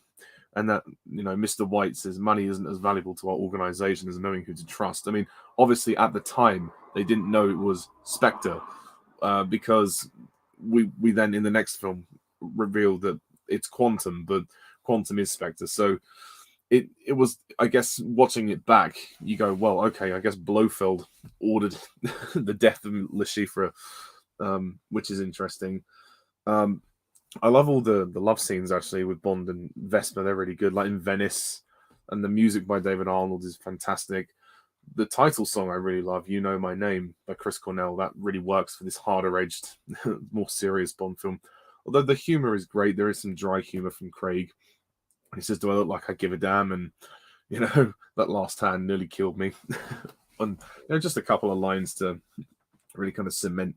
and that Mr. White says money isn't as valuable to our organization as knowing who to trust. I mean, obviously at the time they didn't know it was Spectre, because we then in the next film reveal that it's Quantum, but Quantum is Spectre. So it was, I guess, watching it back, you go, well, okay, I guess Blofeld ordered the death of Le Chiffre, which is interesting. I love all the love scenes actually with Bond and Vesper. They're really good, like in Venice, and the music by David Arnold is fantastic. The title song I really love, "You Know My Name" by Chris Cornell. That really works for this harder-edged, more serious Bond film. Although the humor is great, there is some dry humor from Craig. He says, "Do I look like I give a damn?" And that last hand nearly killed me. And just a couple of lines to really kind of cement,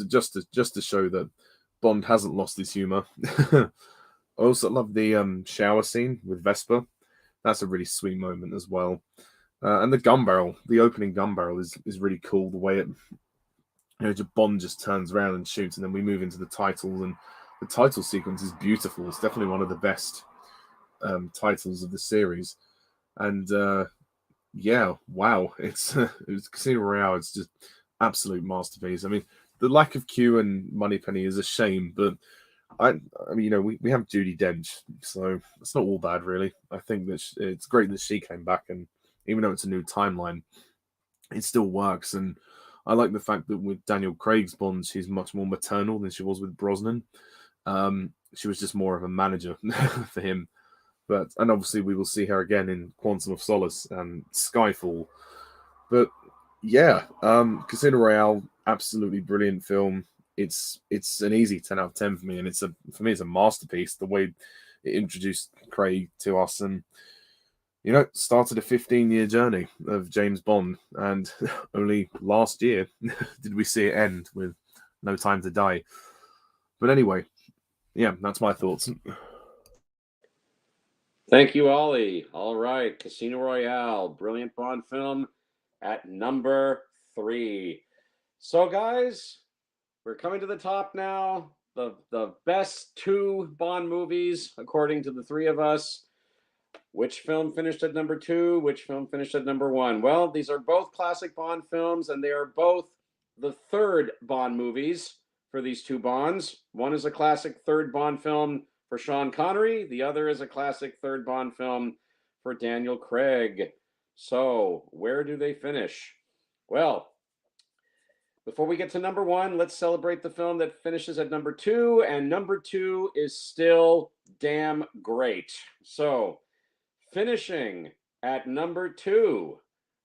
just to show that Bond hasn't lost his humor. I also love the shower scene with Vesper. That's a really sweet moment as well. And the gun barrel, the opening gun barrel is really cool. The way it, Bond just turns around and shoots, and then we move into the title, and the title sequence is beautiful. It's definitely one of the best titles of the series. And yeah, wow, it's Casino Royale. It's just absolute masterpiece. I mean, the lack of Q and Moneypenny is a shame, but I mean, we have Judi Dench, so it's not all bad, really. I think that it's great that she came back, and even though it's a new timeline, it still works. And I like the fact that with Daniel Craig's Bond, she's much more maternal than she was with Brosnan. She was just more of a manager for him. And obviously we will see her again in Quantum of Solace and Skyfall. But yeah, Casino Royale, absolutely brilliant film. It's an easy 10 out of 10 for me, and for me it's a masterpiece. The way it introduced Craig to us, and started a 15-year journey of James Bond, and only last year did we see it end with No Time to Die. But anyway, yeah, that's my thoughts. Thank you, Ollie. All right, Casino Royale, brilliant Bond film at number 3. So, guys, we're coming to the top now. The best 2 Bond movies, according to the 3 of us. Which film finished at number 2? Which film finished at number 1? Well, these are both classic Bond films, and they are both the 3rd Bond movies for these 2 Bonds. One is a classic 3rd Bond film for Sean Connery. The other is a classic 3rd Bond film for Daniel Craig. So, where do they finish? Well, before we get to number 1, let's celebrate the film that finishes at number 2, and number 2 is still damn great. So, finishing at number 2,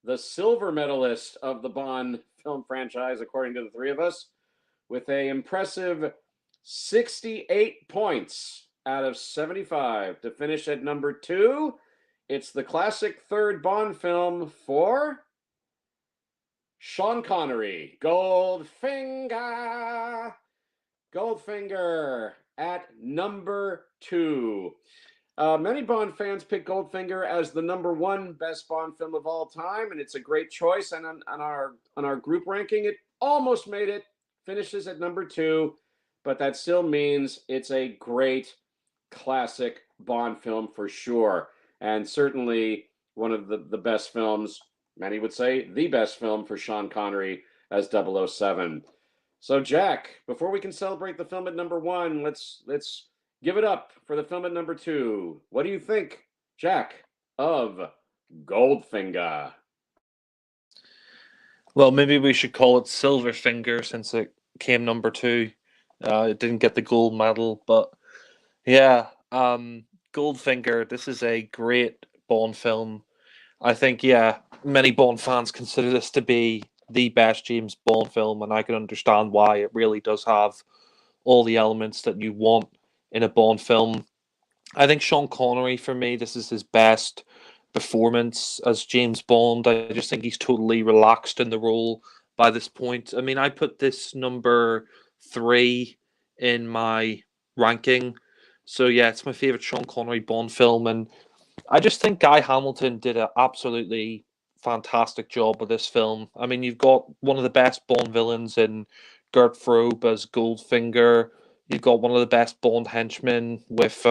the silver medalist of the Bond film franchise, according to the 3 of us, with an impressive 68 points out of 75 to finish at number 2. It's the classic 3rd Bond film for Sean Connery, Goldfinger. Goldfinger at number 2. Many Bond fans pick Goldfinger as the number 1 best Bond film of all time, and it's a great choice. And on our group ranking, it almost made it. Finishes at number 2, but that still means it's a great classic Bond film for sure, and certainly one of the best films. Many would say the best film for Sean Connery as 007. So, Jack, before we can celebrate the film at number 1, let's give it up for the film at number 2. What do you think, Jack, of Goldfinger? Well, maybe we should call it Silverfinger since it came number 2. It didn't get the gold medal, but yeah, Goldfinger, this is a great Bond film. I think, yeah, many Bond fans consider this to be the best James Bond film, and I can understand why. It really does have all the elements that you want in a Bond film. I think Sean Connery, for me, this is his best performance as James Bond. I just think he's totally relaxed in the role by this point. I mean, I put this number 3 in my ranking. So yeah, it's my favorite Sean Connery Bond film, and I just think Guy Hamilton did an absolutely fantastic job with this film. I mean, you've got one of the best Bond villains in Gert Frobe as Goldfinger. You've got one of the best Bond henchmen with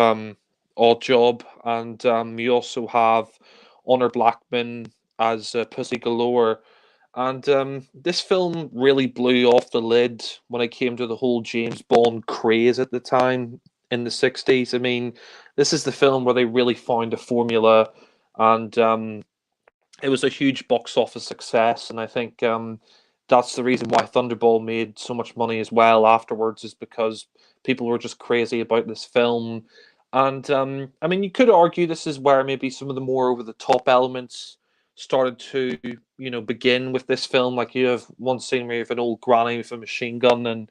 Oddjob, and you also have Honor Blackman as Pussy Galore. And this film really blew off the lid when it came to the whole James Bond craze at the time in the 60s. I mean, this is the film where they really found a formula, and it was a huge box office success. And I think that's the reason why Thunderball made so much money as well afterwards, is because people were just crazy about this film. And I mean, you could argue this is where maybe some of the more over the top elements started to, begin with this film. Like you have one scene where you have an old granny with a machine gun, and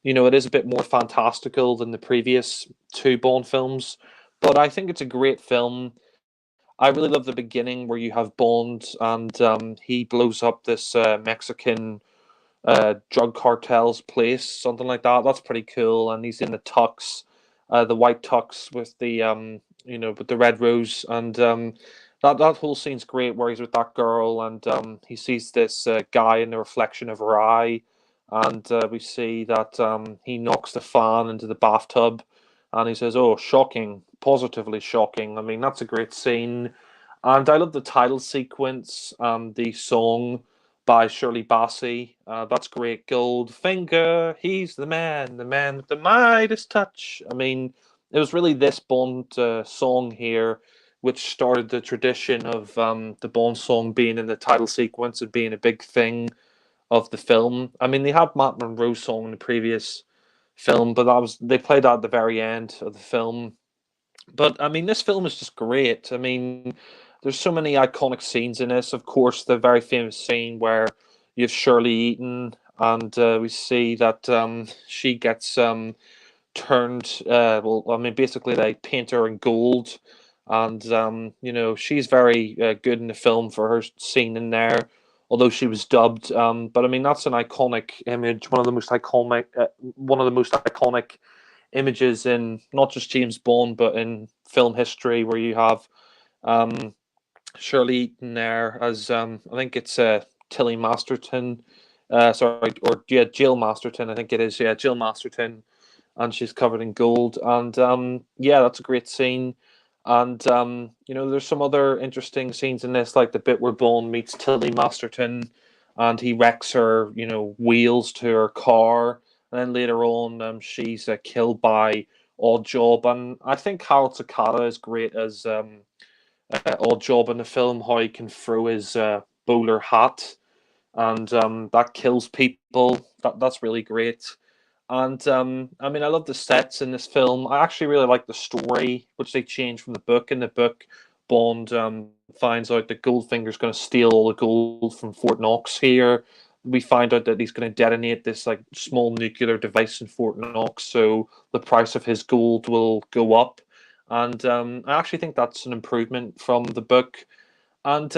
it is a bit more fantastical than the previous two Bond films. But I think it's a great film. I really love the beginning where you have Bond and he blows up this Mexican drug cartel's place, something like that. That's pretty cool. And he's in the tux, the white tux with the with the red rose, and that whole scene's great. Where he's with that girl, and he sees this guy in the reflection of her eye, and we see that he knocks the fan into the bathtub, and he says, "Oh, shocking! Positively shocking." I mean, that's a great scene, and I love the title sequence, the song by Shirley Bassey. That's great. Goldfinger, he's the man with the Midas touch. I mean, it was really this Bond song here which started the tradition of the Bond song being in the title sequence and being a big thing of the film. I mean, they had Matt Monroe's song in the previous film, but they played that at the very end of the film. But I mean, this film is just great. I mean, there's so many iconic scenes in this. Of course, the very famous scene where you have Shirley Eaton, and we see that she gets turned. Well, I mean, basically they paint her in gold, and she's very good in the film for her scene in there. Although she was dubbed, but I mean that's an iconic image, one of the most iconic images in not just James Bond but in film history, where you have um, Shirley Eaton there as I think it's Tilly Masterton, sorry, or yeah, Jill Masterton. I think it is, yeah, Jill Masterton, and she's covered in gold. And yeah, that's a great scene. And there's some other interesting scenes in this, like the bit where Bond meets Tilly Masterton, and he wrecks her, wheels to her car, and then later on, she's killed by Odd Job. And I think Harold Sakata is great as Odd Job in the film, how he can throw his bowler hat, and that kills people. That's really great. And I mean, I love the sets in this film. I actually really like the story, which they changed from the book. In the book, Bond finds out that Goldfinger's going to steal all the gold from Fort Knox. Here, we find out that he's going to detonate this like small nuclear device in Fort Knox, so the price of his gold will go up. And I actually think that's an improvement from the book. And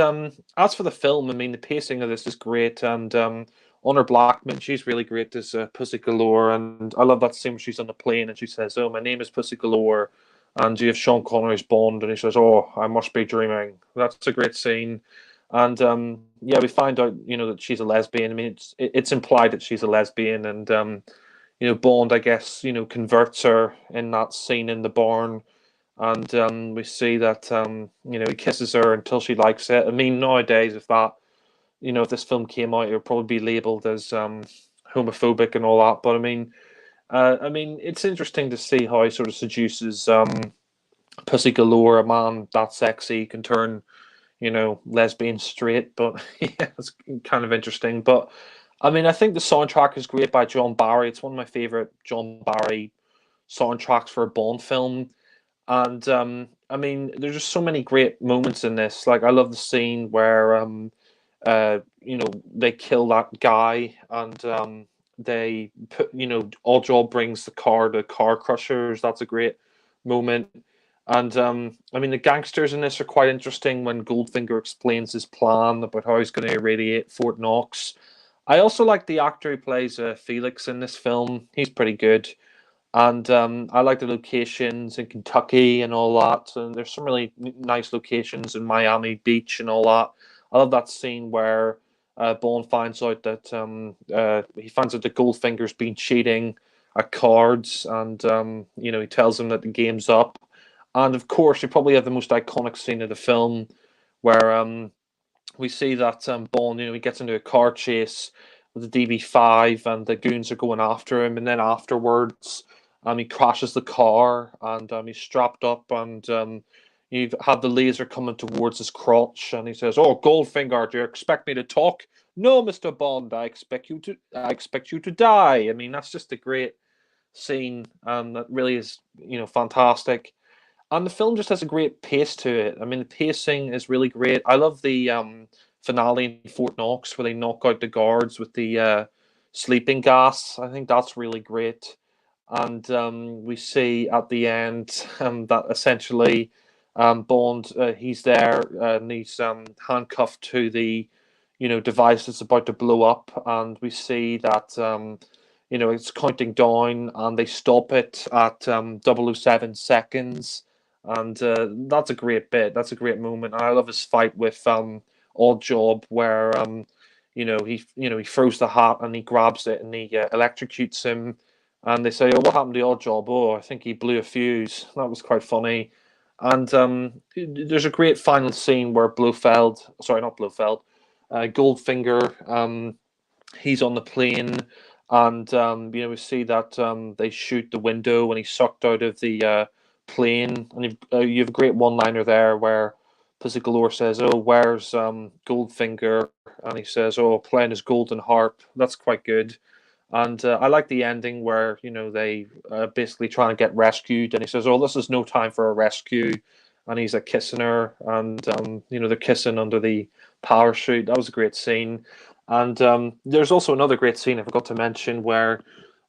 as for the film, I mean, the pacing of this is great, and Honor Blackman, she's really great as Pussy Galore, and I love that scene where she's on the plane and she says, "Oh, my name is Pussy Galore," and you have Sean Connery's Bond, and he says, "Oh, I must be dreaming." That's a great scene, and yeah, we find out, that she's a lesbian. I mean, it's implied that she's a lesbian, and Bond, I guess, converts her in that scene in the barn, and we see that he kisses her until she likes it. I mean, nowadays, if this film came out, it would probably be labeled as homophobic and all that. But I mean, it's interesting to see how he sort of seduces Pussy Galore, a man that sexy can turn, lesbian straight. But yeah, it's kind of interesting. But I mean, I think the soundtrack is great by John Barry. It's one of my favorite John Barry soundtracks for a Bond film. And I mean, there's just so many great moments in this. Like, I love the scene where they kill that guy, and they put, Odd Job brings the car to car crushers. That's a great moment. And I mean, the gangsters in this are quite interesting when Goldfinger explains his plan about how he's going to irradiate Fort Knox. I also like the actor who plays Felix in this film. He's pretty good. And I like the locations in Kentucky and all that. And there's some really nice locations in Miami Beach and all that. I love that scene where Bond finds out that he finds out that Goldfinger's been cheating at cards, and he tells him that the game's up. And of course, you probably have the most iconic scene of the film, where we see that Bond, he gets into a car chase with the DB5, and the goons are going after him, and then afterwards, he crashes the car, and he's strapped up, and you've had the laser coming towards his crotch, and he says, "Oh, Goldfinger, do you expect me to talk? No, Mister Bond, I expect you to die." I mean, that's just a great scene, that really is, fantastic. And the film just has a great pace to it. I mean, the pacing is really great. I love the finale in Fort Knox where they knock out the guards with the sleeping gas. I think that's really great. And we see at the end that essentially Bond, he's there, and he's handcuffed to the device that's about to blow up, and we see that it's counting down, and they stop it at 007 seconds, and that's a great bit. That's a great moment. I love his fight with Odd Job, where he throws the hat and he grabs it and he electrocutes him, and they say, "Oh, what happened to Odd Job?" "Oh, I think he blew a fuse." That was quite funny. And there's a great final scene where Blofeld, sorry, not Blofeld, Goldfinger, he's on the plane, and we see that they shoot the window when he's sucked out of the plane, and you have a great one-liner there where Pussy Galore says, "Oh, where's Goldfinger?" And he says, "Oh, playing his golden harp." That's quite good. And I like the ending where they basically trying to get rescued, and he says, "Oh, this is no time for a rescue," and he's kissing her, and they're kissing under the parachute. That was a great scene. And there's also another great scene I forgot to mention where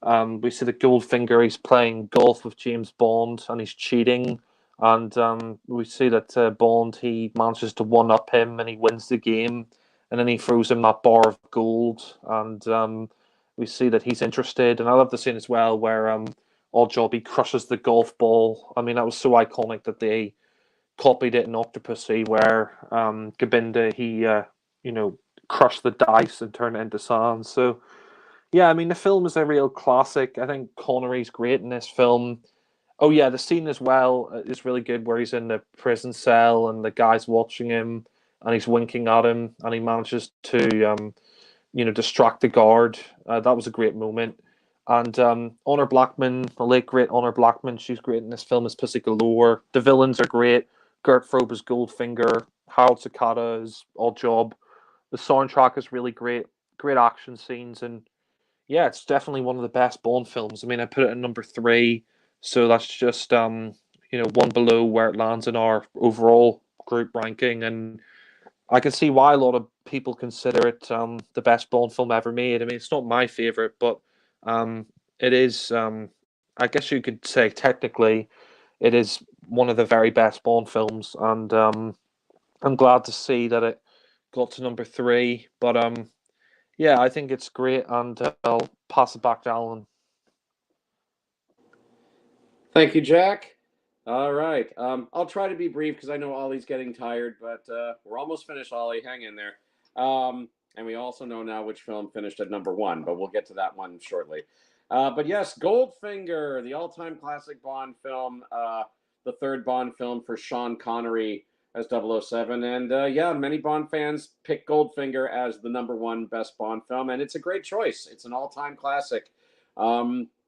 we see that Goldfinger, he's playing golf with James Bond and he's cheating, and we see that Bond, he manages to one up him and he wins the game, and then he throws him that bar of gold, and we see that he's interested. And I love the scene as well where Oddjob, he crushes the golf ball. I mean, that was so iconic that they copied it in Octopussy, where Gobinda, he crushed the dice and turned it into sand. So yeah, I mean, the film is a real classic. I think Connery's great in this film. Oh yeah, the scene as well is really good where he's in the prison cell and the guy's watching him and he's winking at him and he manages to distract the guard. That was a great moment. And Honor Blackman, the late great Honor Blackman, she's great in this film as Pussy Galore. The villains are great. Gert Frobe is Goldfinger. Harold Sakata is Odd Job. The soundtrack is really great. Great action scenes, and yeah, it's definitely one of the best Bond films. I mean, I put it at number three, so that's just one below where it lands in our overall group ranking, and I can see why a lot of people consider it the best Bond film ever made. I mean, it's not my favorite, but it is. I guess you could say technically, it is one of the very best Bond films, and I'm glad to see that it got to number three. But yeah, I think it's great, and I'll pass it back to Alan. Thank you, Jack. All right. I'll try to be brief because I know Ollie's getting tired, but we're almost finished, Ollie. Hang in there. And we also know now which film finished at number one, but we'll get to that one shortly. But yes, Goldfinger, the all-time classic Bond film, the third Bond film for Sean Connery as 007. And yeah, many Bond fans pick Goldfinger as the number one best Bond film, and it's a great choice. It's an all-time classic.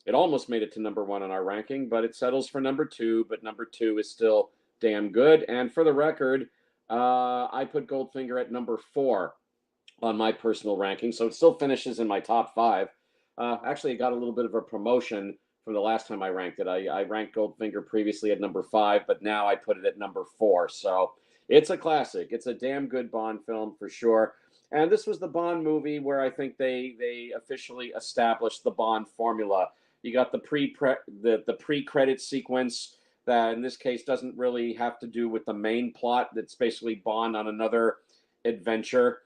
It almost made it to number one on our ranking, but it settles for number two. But number two is still damn good. And for the record, I put Goldfinger at number four on my personal ranking, so it still finishes in my top five. Actually, it got a little bit of a promotion from the last time I ranked it. I ranked Goldfinger previously at number five, but now I put it at number four. So it's a classic. It's a damn good Bond film for sure. And this was the Bond movie where I think they officially established the Bond formula. You got the pre-credit sequence that in this case doesn't really have to do with the main plot. That's basically Bond on another adventure,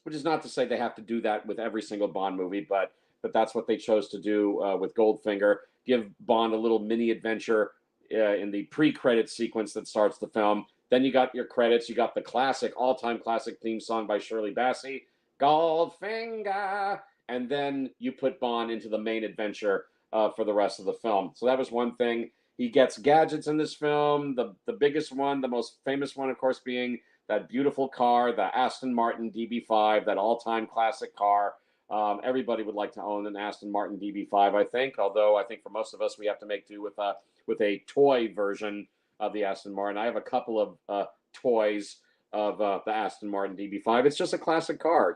which is not to say they have to do that with every single Bond movie, but that's what they chose to do with Goldfinger. Give Bond a little mini adventure in the pre-credit sequence that starts the film. Then you got your credits. You got the classic, all-time classic theme song by Shirley Bassey, Goldfinger. And then you put Bond into the main adventure for the rest of the film. So that was one thing. He gets gadgets in this film. The biggest one, the most famous one, of course, being that beautiful car, the Aston Martin DB5, that all-time classic car. Everybody would like to own an Aston Martin DB5, I think. Although I think for most of us, we have to make do with a toy version of the Aston Martin. I have a couple of toys of the Aston Martin DB5. It's just a classic car,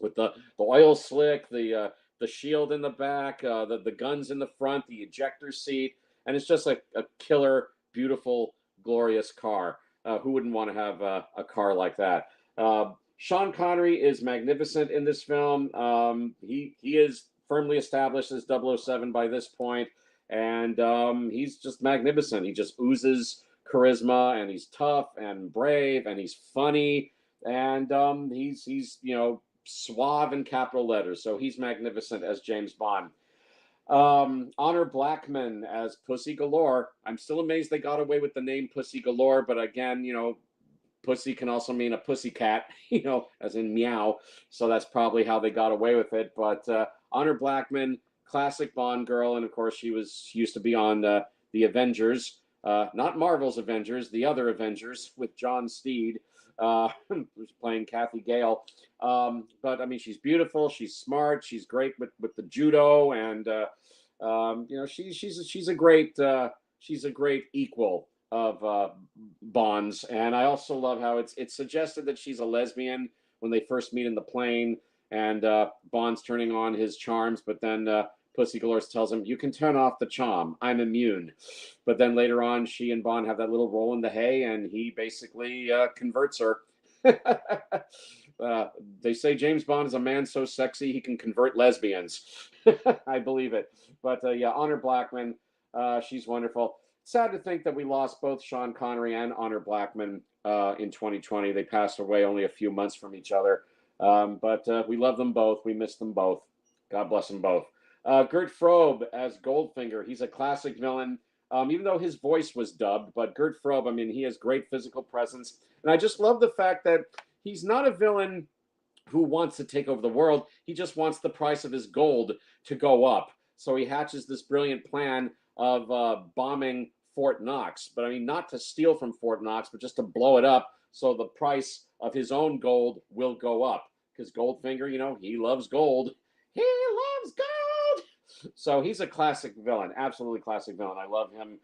with the oil slick, the shield in the back, the guns in the front, the ejector seat, and it's just a killer, beautiful, glorious car. Who wouldn't want to have a car like that? Sean Connery is magnificent in this film. He is firmly established as 007 by this point, and he's just magnificent. He just oozes charisma, and he's tough and brave, and he's funny, and he's suave in capital letters. So he's magnificent as James Bond. Honor Blackman as Pussy Galore. I'm still amazed they got away with the name Pussy Galore, but again, pussy can also mean a pussy cat, as in meow. So that's probably how they got away with it. But Honor Blackman, classic Bond girl, and of course she used to be on the Avengers, not Marvel's Avengers, the other Avengers with John Steed, who's playing Kathy Gale. But I mean, she's beautiful, she's smart, she's great with the judo, and she's a great equal of Bond's. And I also love how it's suggested that she's a lesbian when they first meet in the plane, and Bond's turning on his charms, but then Pussy Galore tells him, "You can turn off the charm. I'm immune." But then later on, she and Bond have that little roll in the hay, and he basically converts her. They say James Bond is a man so sexy he can convert lesbians. I believe it. But yeah, Honor Blackman, she's wonderful. Sad to think that we lost both Sean Connery and Honor Blackman in 2020. They passed away only a few months from each other. But we love them both. We miss them both. God bless them both. Gert Frobe as Goldfinger. He's a classic villain, even though his voice was dubbed. But Gert Frobe, I mean, he has great physical presence. And I just love the fact that he's not a villain who wants to take over the world. He just wants the price of his gold to go up. So he hatches this brilliant plan of bombing Fort Knox. But I mean, not to steal from Fort Knox, but just to blow it up so the price of his own gold will go up. Because Goldfinger, he loves gold. He loves gold! So he's a classic villain, absolutely classic villain. I love him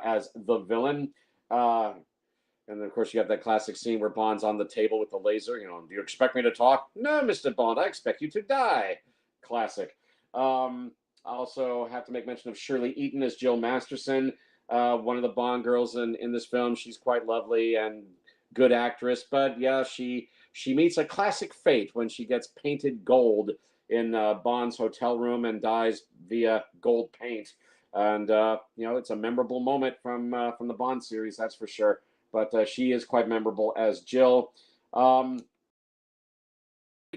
as the villain. And of course, you have that classic scene where Bond's on the table with the laser. Do you expect me to talk? No, Mr. Bond, I expect you to die. Classic. I also have to make mention of Shirley Eaton as Jill Masterson, one of the Bond girls in this film. She's quite lovely and good actress. But yeah, she meets a classic fate when she gets painted gold in Bond's hotel room and dies via gold paint. And it's a memorable moment from the Bond series, that's for sure. But she is quite memorable as Jill. The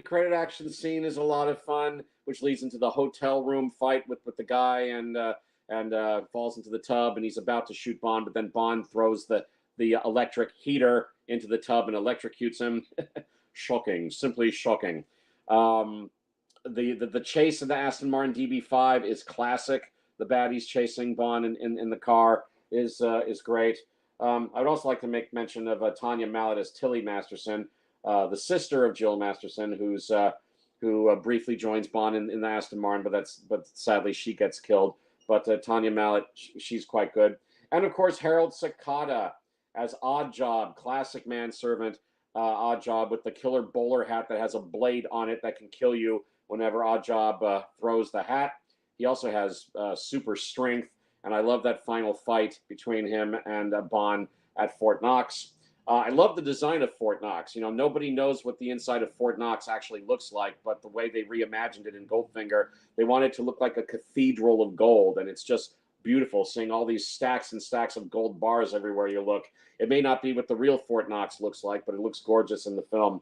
credit action scene is a lot of fun, which leads into the hotel room fight with the guy, and falls into the tub, and he's about to shoot Bond, but then Bond throws the electric heater into the tub and electrocutes him. Shocking, simply shocking. The chase of the Aston Martin DB5 is classic. The baddies chasing Bond in the car is great. I would also like to make mention of Tanya Mallet as Tilly Masterson, the sister of Jill Masterson, who briefly joins Bond in the Aston Martin, but sadly she gets killed. But Tanya Mallet, she's quite good. And of course, Harold Sakata as Oddjob, classic manservant Oddjob with the killer bowler hat that has a blade on it that can kill you whenever Oddjob throws the hat. He also has super strength. And I love that final fight between him and Bond at Fort Knox. I love the design of Fort Knox. Nobody knows what the inside of Fort Knox actually looks like, but the way they reimagined it in Goldfinger, they want it to look like a cathedral of gold, and it's just beautiful, seeing all these stacks and stacks of gold bars everywhere you look. It may not be what the real Fort Knox looks like, but it looks gorgeous in the film.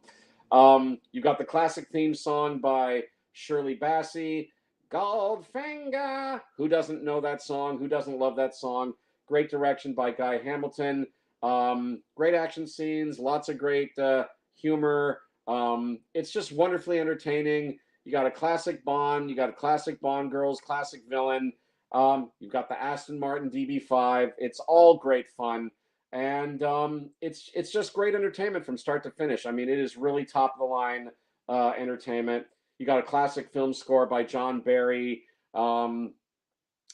You've got the classic theme song by Shirley Bassey, Goldfinger. Who doesn't know that song? Who doesn't love that song? Great direction by Guy Hamilton. Great action scenes, lots of great humor. It's just wonderfully entertaining. You got a classic Bond, you got a classic Bond girls, classic villain. You've got the Aston Martin DB5. It's all great fun. and it's just great entertainment from start to finish. I mean, it is really top of the line entertainment. You got a classic film score by John Barry. Um,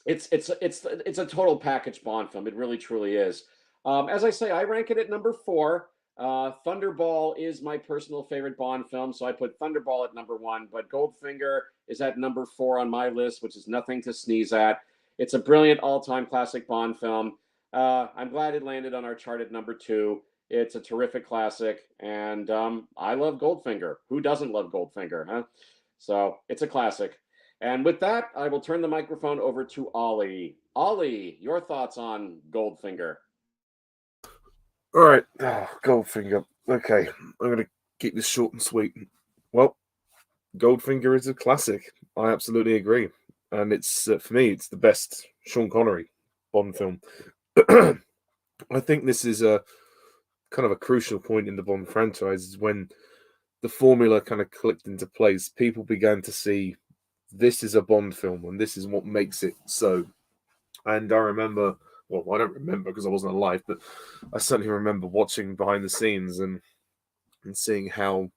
it's a total package Bond film. It really truly is. As I say, I rank it at number four. Thunderball is my personal favorite Bond film, so I put Thunderball at number one. But Goldfinger is at number four on my list, which is nothing to sneeze at. It's a brilliant all-time classic Bond film. I'm glad it landed on our chart at number two. It's a terrific classic, and I love Goldfinger. Who doesn't love Goldfinger, huh? So it's a classic. And with that, I will turn the microphone over to Ollie. Ollie, your thoughts on Goldfinger? All right, Goldfinger. Okay, I'm going to keep this short and sweet. Well, Goldfinger is a classic. I absolutely agree. And it's, for me, it's the best Sean Connery Bond film. I think this is a kind of a crucial point in the Bond franchise, is when the formula kind of clicked into place. People began to see this is a Bond film and this is what makes it so. And I remember, well, I don't remember because I wasn't alive, but I certainly remember watching behind the scenes and seeing how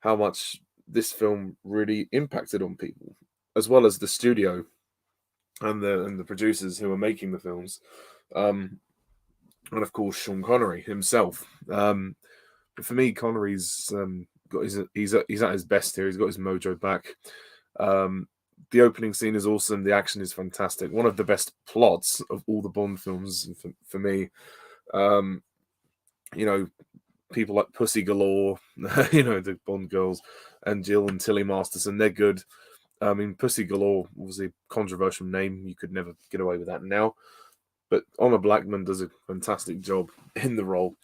much this film really impacted on people, as well as the studio and the producers who were making the films, and of course Sean Connery himself. But for me, Connery's got he's at his best here. He's got his mojo back. The opening scene is awesome. The action is fantastic. One of the best plots of all the Bond films for me. You know, people like Pussy Galore, you know, the Bond girls, and Jill and Tilly Masterson, they're good. I mean, Pussy Galore was a controversial name. You could never get away with that now. But Honor Blackman does a fantastic job in the role.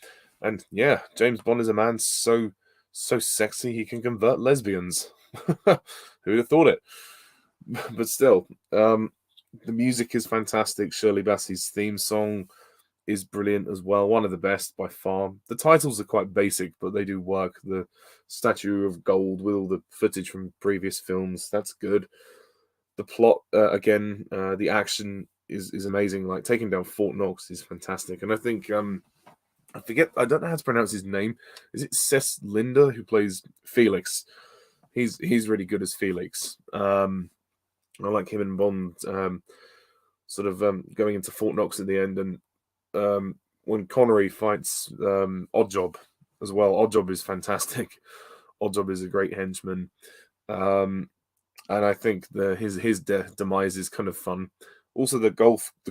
And yeah, James Bond is a man so sexy he can convert lesbians. Who'd have thought it? But still, the music is fantastic. Shirley Bassey's theme song is brilliant as well. One of the best by far. The titles are quite basic, but they do work. The Statue of Gold with all the footage from previous films, that's good. The plot, again, the action is amazing. Like taking down Fort Knox is fantastic. And I think, I don't know how to pronounce his name. Is it Cess Linder who plays Felix? He's really good as Felix. I like him and Bond going into Fort Knox at the end, and when Connery fights Oddjob as well. Oddjob is fantastic. Oddjob is a great henchman, and I think his demise is kind of fun. Also, the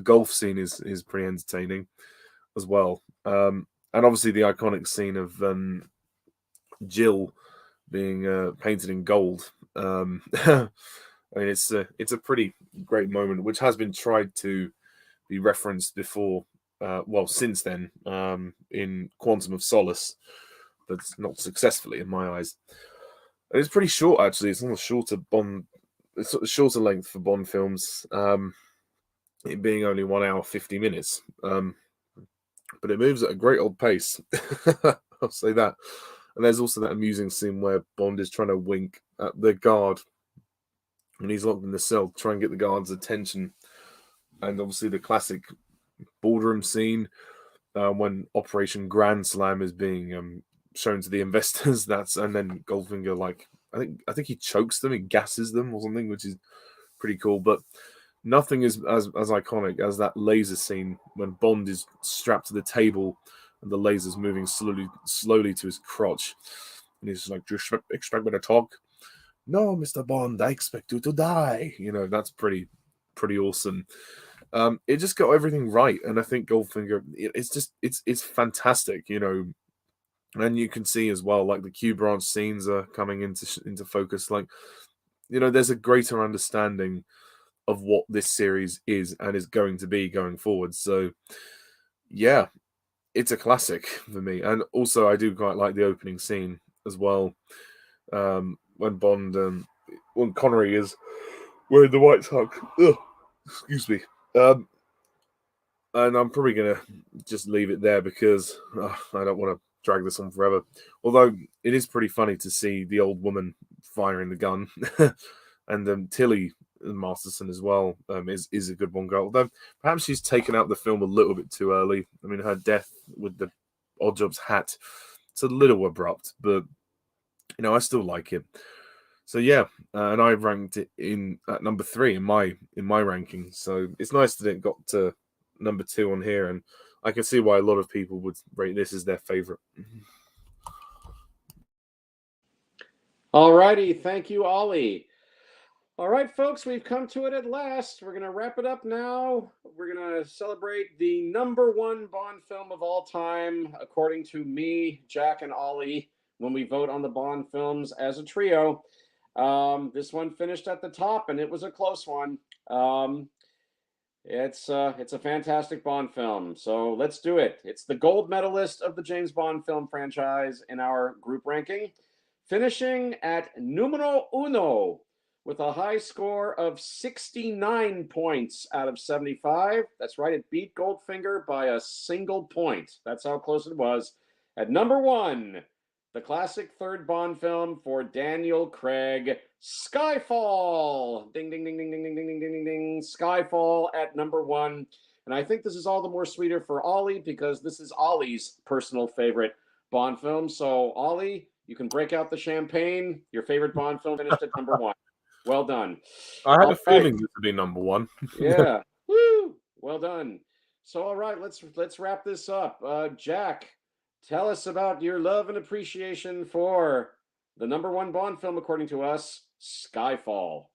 golf scene is pretty entertaining as well, and obviously the iconic scene of Jill being painted in gold. I mean, it's a pretty great moment, which has been tried to be referenced before, since then, in Quantum of Solace, but not successfully in my eyes. And it's pretty short, actually. It's on a shorter Bond, it's a shorter length for Bond films, it being only 1 hour 50 minutes. But it moves at a great old pace. I'll say that. And there's also that amusing scene where Bond is trying to wink at the guard when he's locked in the cell to try and get the guard's attention. And obviously the classic boardroom scene when Operation Grand Slam is being shown to the investors. And then Goldfinger, I think he chokes them, he gasses them or something, which is pretty cool. But nothing is as iconic as that laser scene when Bond is strapped to the table and the laser's moving slowly to his crotch. And he's like, "Do you expect me to talk?" "No, Mr. Bond, I expect you to die." You know, that's pretty awesome. It just got everything right, and I think Goldfinger, it's fantastic, you know. And you can see as well, like the Q branch scenes are coming into focus. Like, you know, there's a greater understanding of what this series is and is going to be going forward. So, yeah, it's a classic for me. And also, I do quite like the opening scene as well. When Bond, when Connery is wearing the white sock. Ugh, excuse me. And I'm probably going to just leave it there because I don't want to drag this on forever. Although it is pretty funny to see the old woman firing the gun. And Tilly Masterson as well is a good Bond girl. Although perhaps she's taken out the film a little bit too early. I mean, her death with the Odd Jobs hat, it's a little abrupt, but I still like it. So yeah, and I ranked it in at number 3 in my ranking. So it's nice that it got to number 2 on here, and I can see why a lot of people would rate this as their favorite. All righty. Thank you, Ollie. All right, folks, we've come to it at last. We're going to wrap it up now. We're going to celebrate the number 1 Bond film of all time, according to me, Jack, and Ollie, when we vote on the Bond films as a trio. This one finished at the top, and it was a close one. It's a fantastic Bond film, so let's do it. It's the gold medalist of the James Bond film franchise in our group ranking, finishing at numero uno with a high score of 69 points out of 75. That's right, it beat Goldfinger by a single point. That's how close it was. At number 1, the classic third Bond film for Daniel Craig, Skyfall. Ding, ding, ding, ding, ding, ding, ding, ding, ding, ding. Skyfall at number 1. And I think this is all the more sweeter for Ollie because this is Ollie's personal favorite Bond film. So, Ollie, you can break out the champagne. Your favorite Bond film finished at number 1. Well done. I had a feeling this would be number 1. Yeah. Woo! Well done. So, all right, let's wrap this up. Jack, tell us about your love and appreciation for the number 1 Bond film, according to us, Skyfall.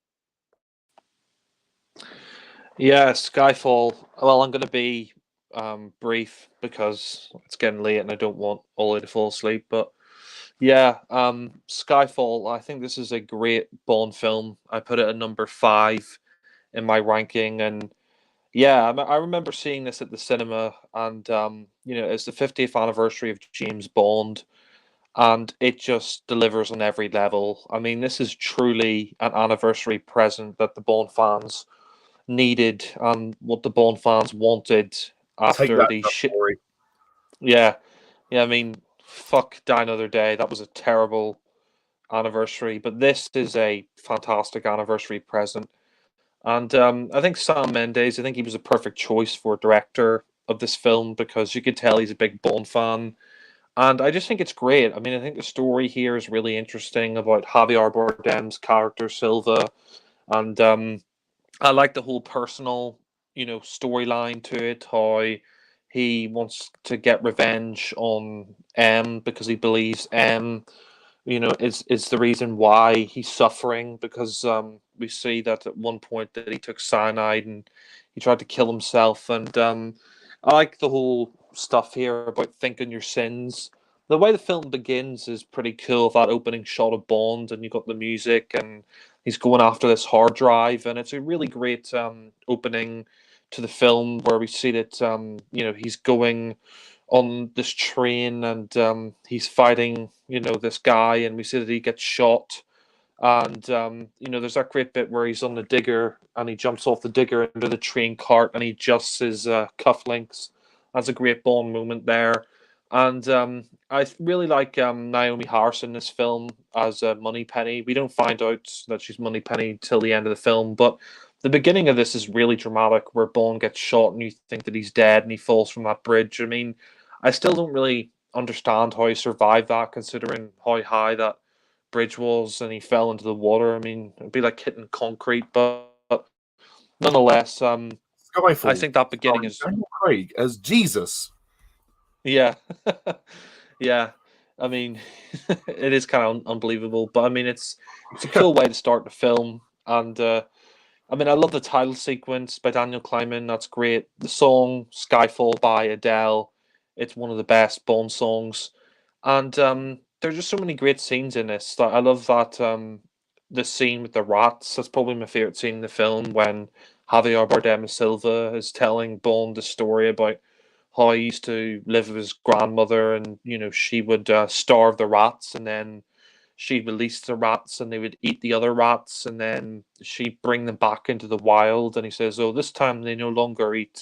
Yeah, Skyfall. Well, I'm going to be brief because it's getting late and I don't want Ollie to fall asleep. But yeah, Skyfall. I think this is a great Bond film. I put it at number 5 in my ranking, and yeah, I remember seeing this at the cinema, and it's the 50th anniversary of James Bond, and it just delivers on every level. I mean, this is truly an anniversary present that the Bond fans needed and what the Bond fans wanted after the shit. Yeah, I mean, fuck Die Another Day. That was a terrible anniversary, but this is a fantastic anniversary present. And I think Sam Mendes, I think he was a perfect choice for director of this film because you could tell he's a big Bond fan. And I just think it's great. I mean, I think the story here is really interesting about Javier Bardem's character, Silva. And I like the whole personal, storyline to it, how he wants to get revenge on M because he believes M is the reason why he's suffering, because we see that at one point that he took cyanide and he tried to kill himself. And I like the whole stuff here about thinking your sins. The way the film begins is pretty cool. That opening shot of Bond, and you got the music, and he's going after this hard drive, and it's a really great opening to the film where we see that he's going on this train and he's fighting this guy, and we see that he gets shot, and there's that great bit where he's on the digger and he jumps off the digger into the train cart and he adjusts his cufflinks. That's a great Bond moment there. And I really like Naomi Harris in this film as Moneypenny. We don't find out that she's Moneypenny till the end of the film, but the beginning of this is really dramatic, where Bond gets shot and you think that he's dead and he falls from that bridge. I mean, I still don't really understand how he survived that, considering how high that bridge was and he fell into the water. I mean, it'd be like hitting concrete, but nonetheless, Skyfall, I think that beginning is Daniel Craig as Jesus. Yeah, yeah. I mean, it is kind of unbelievable, but I mean, it's a cool way to start the film, and I mean, I love the title sequence by Daniel Kleinman. That's great. The song "Skyfall" by Adele, it's one of the best Bond songs, and there's just so many great scenes in this. I love that the scene with the rats. That's probably my favorite scene in the film, when Javier Bardem Silva is telling Bond the story about how he used to live with his grandmother, and she would starve the rats, and then she'd release the rats and they would eat the other rats, and then she'd bring them back into the wild. And he says, oh, this time they no longer eat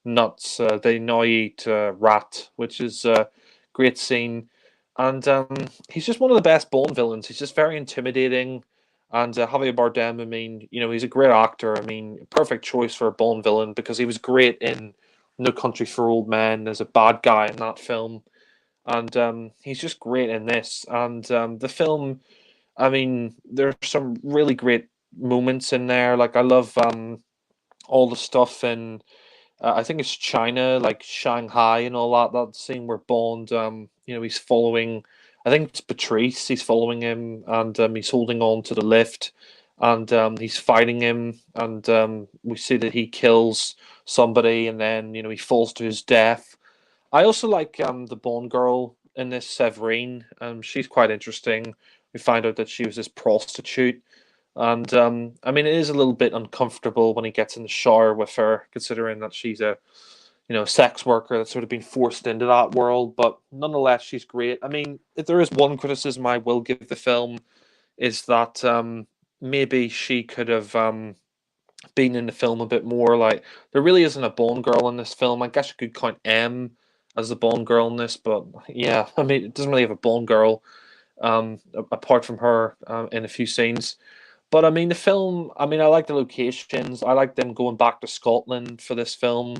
nuts, they now eat rat, which is a great scene. And he's just one of the best Bond villains. He's just very intimidating, And Javier Bardem, I mean, he's a great actor. I mean, perfect choice for a Bond villain because he was great in No Country for Old Men as a bad guy in that film, and he's just great in this. And the film, I mean, there's some really great moments in there. Like I love all the stuff in I think it's China, like Shanghai and all that. That scene where Bond, he's following. I think it's Patrice. He's following him, and he's holding on to the lift, and he's fighting him, and we see that he kills somebody, and then he falls to his death. I also like the Bond girl in this, Severine. She's quite interesting. We find out that she was this prostitute, and I mean, it is a little bit uncomfortable when he gets in the shower with her, considering that she's a sex worker that's sort of been forced into that world. But nonetheless, she's great. I mean, if there is one criticism I will give the film, is that maybe she could have been in the film a bit more. Like, there really isn't a Bond girl in this film. I guess you could count M as the Bond girl in this, but yeah, I mean, it doesn't really have a Bond girl apart from her in a few scenes. But I mean, the film, I mean, I like the locations. I like them going back to Scotland for this film.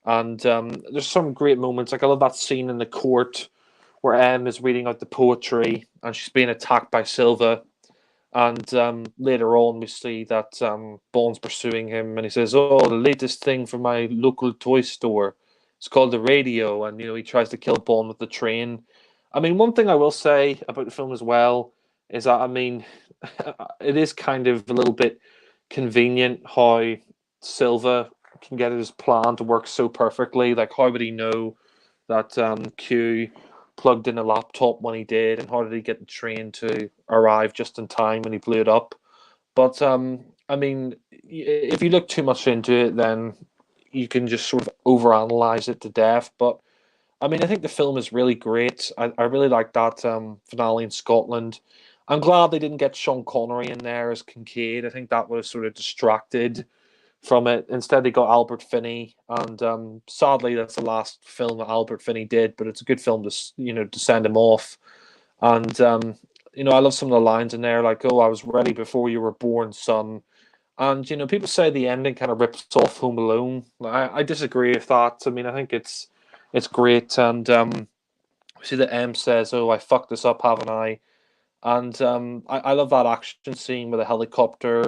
And there's some great moments. Like, I love that scene in the court where M is reading out the poetry and she's being attacked by Silva. And later on, we see that Bond's pursuing him and he says, "Oh, the latest thing from my local toy store. It's called the radio." And, he tries to kill Bond with the train. I mean, one thing I will say about the film as well is that, I mean, it is kind of a little bit convenient how Silva can get his plan to work so perfectly. Like, how would he know that Q plugged in a laptop when he did, and how did he get the train to arrive just in time when he blew it up? But I mean, if you look too much into it, then you can just sort of overanalyze it to death. But I mean, I think the film is really great. I really like that finale in Scotland. I'm glad they didn't get Sean Connery in there as Kincaid. I think that would have sort of distracted from it. Instead, they got Albert Finney, and sadly, that's the last film that Albert Finney did. But it's a good film to to send him off. And I love some of the lines in there, like, "Oh, I was ready before you were born, son." And people say the ending kind of rips off Home Alone. I disagree with that. I mean, I think it's great, and we see that M says, "Oh, I fucked this up, haven't I?" And I love that action scene where the helicopter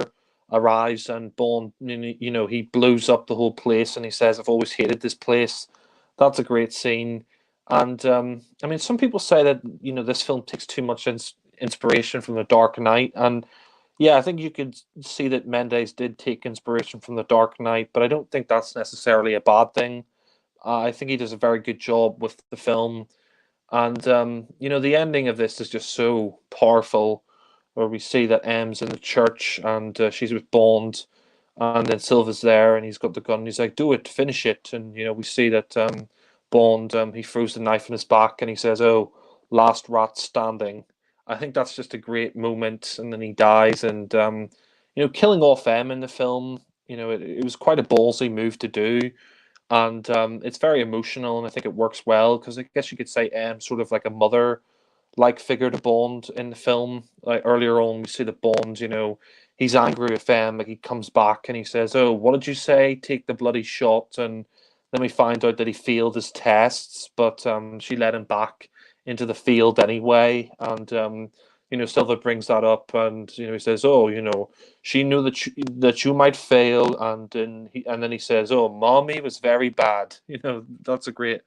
arrives and Bond, he blows up the whole place and he says, "I've always hated this place." That's a great scene. And I mean, some people say that this film takes too much inspiration from The Dark Knight, and yeah, I think you could see that Mendes did take inspiration from The Dark Knight, but I don't think that's necessarily a bad thing. I think he does a very good job with the film, and the ending of this is just so powerful, where we see that M's in the church and she's with Bond, and then Silva's there and he's got the gun. And he's like, "Do it, finish it." And we see that Bond, he throws the knife in his back and he says, "Oh, last rat standing." I think that's just a great moment, and then he dies. And killing off M in the film, it was quite a ballsy move to do, and it's very emotional, and I think it works well because I guess you could say M sort of like a mother like figure to Bond in the film. Like earlier on, we see that Bond, he's angry with M, like he comes back and he says, "Oh, what did you say? Take the bloody shot." And then we find out that he failed his tests, but she let him back into the field anyway. And Silva brings that up, and he says, "Oh, she knew that you might fail," and then he says, "Oh, mommy was very bad." That's a great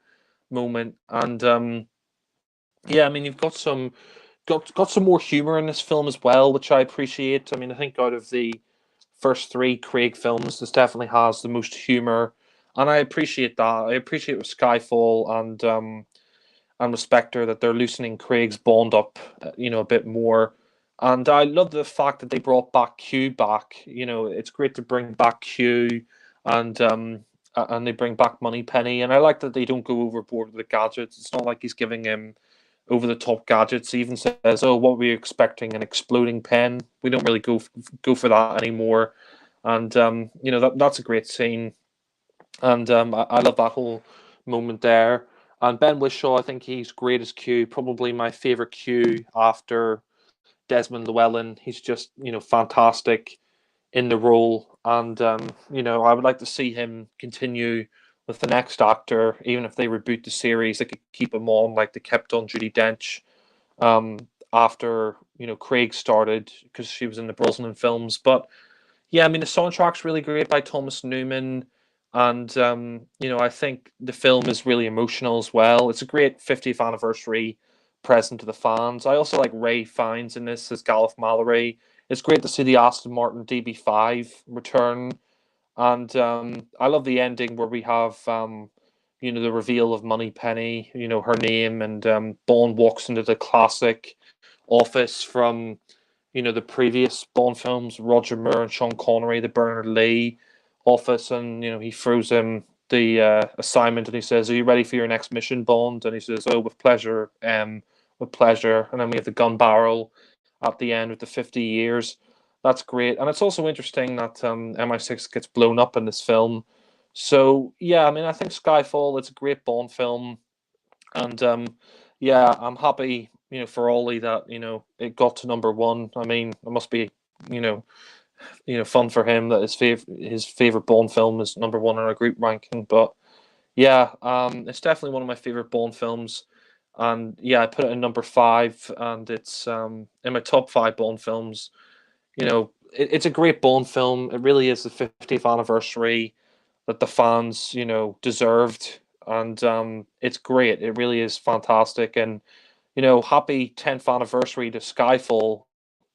moment, and yeah, I mean, you've got some more humor in this film as well, which I appreciate. I mean, I think out of the first three Craig films, this definitely has the most humor, and I appreciate that. I appreciate with Skyfall and with Spectre that they're loosening Craig's Bond up, a bit more. And I love the fact that they brought back Q back. It's great to bring back Q, and and they bring back Moneypenny, and I like that they don't go overboard with the gadgets. It's not like he's giving him over the top gadgets. He even says, "Oh, what were you expecting? An exploding pen?" We don't really go for that anymore, and that's a great scene, and I love that whole moment there. And Ben Whishaw, I think he's great as Q. Probably my favorite Q after Desmond Llewellyn. He's just fantastic in the role, and I would like to see him continue with the next actor. Even if they reboot the series, they could keep him on like they kept on Judi Dench um, after Craig started, because she was in the Brosnan films. But yeah, I mean the soundtrack's really great by Thomas Newman, and I think the film is really emotional as well. It's a great 50th anniversary present to the fans. I also like Ray Fiennes in this as Gareth Mallory. It's great to see the Aston Martin DB5 return, and I love the ending where we have the reveal of Moneypenny, her name, and Bond walks into the classic office from the previous Bond films, Roger Moore and Sean Connery, the Bernard Lee office, and he throws him the assignment, and he says, "Are you ready for your next mission, Bond?" And he says, "Oh, with pleasure, with pleasure." And then we have the gun barrel at the end with the 50 years. That's great, and it's also interesting that MI6 gets blown up in this film. So yeah, I mean, I think Skyfall, it's a great Bond film, and yeah, I'm happy, for Ollie that it got to number one. I mean, it must be, you know, fun for him that his favorite Bond film is number one in our group ranking. But yeah, it's definitely one of my favorite Bond films, and yeah, I put it in number five, and it's in my top five Bond films. It's a great Bond film. It really is the 50th anniversary that the fans, deserved. And it's great. It really is fantastic. And, happy 10th anniversary to Skyfall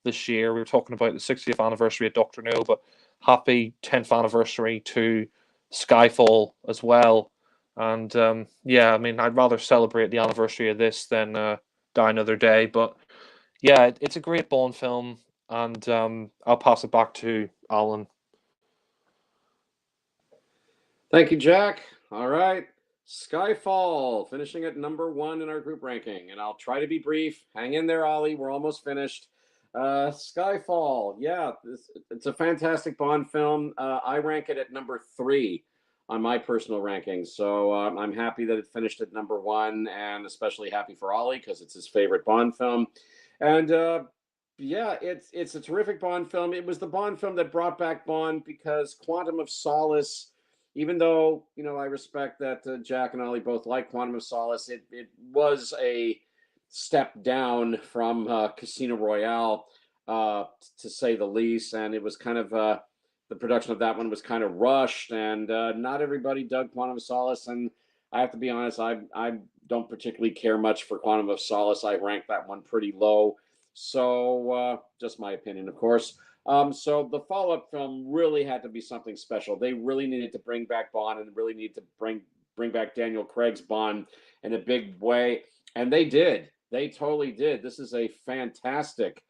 this year. We were talking about the 60th anniversary of Doctor No, but happy 10th anniversary to Skyfall as well. And yeah, I mean, I'd rather celebrate the anniversary of this than Die Another Day. But yeah, it's a great Bond film. And I'll pass it back to Alan. Thank you, Jack. All right. Skyfall finishing at number one in our group ranking. And I'll try to be brief. Hang in there, Ollie. We're almost finished. Skyfall. Yeah, it's a fantastic Bond film. I rank it at number three on my personal rankings. So I'm happy that it finished at number one, and especially happy for Ollie because it's his favorite Bond film. And yeah, it's a terrific Bond film. It was the Bond film that brought back Bond because Quantum of Solace, even though I respect that Jack and Ollie both like Quantum of Solace, it was a step down from Casino Royale, to say the least, and it was kind of the production of that one was kind of rushed, and not everybody dug Quantum of Solace. And I have to be honest, I don't particularly care much for Quantum of Solace. I rank that one pretty low. So just my opinion, of course. So the follow-up film really had to be something special. They really needed to bring back Bond and really needed to bring back Daniel Craig's Bond in a big way. And they did. They totally did. This is a fantastic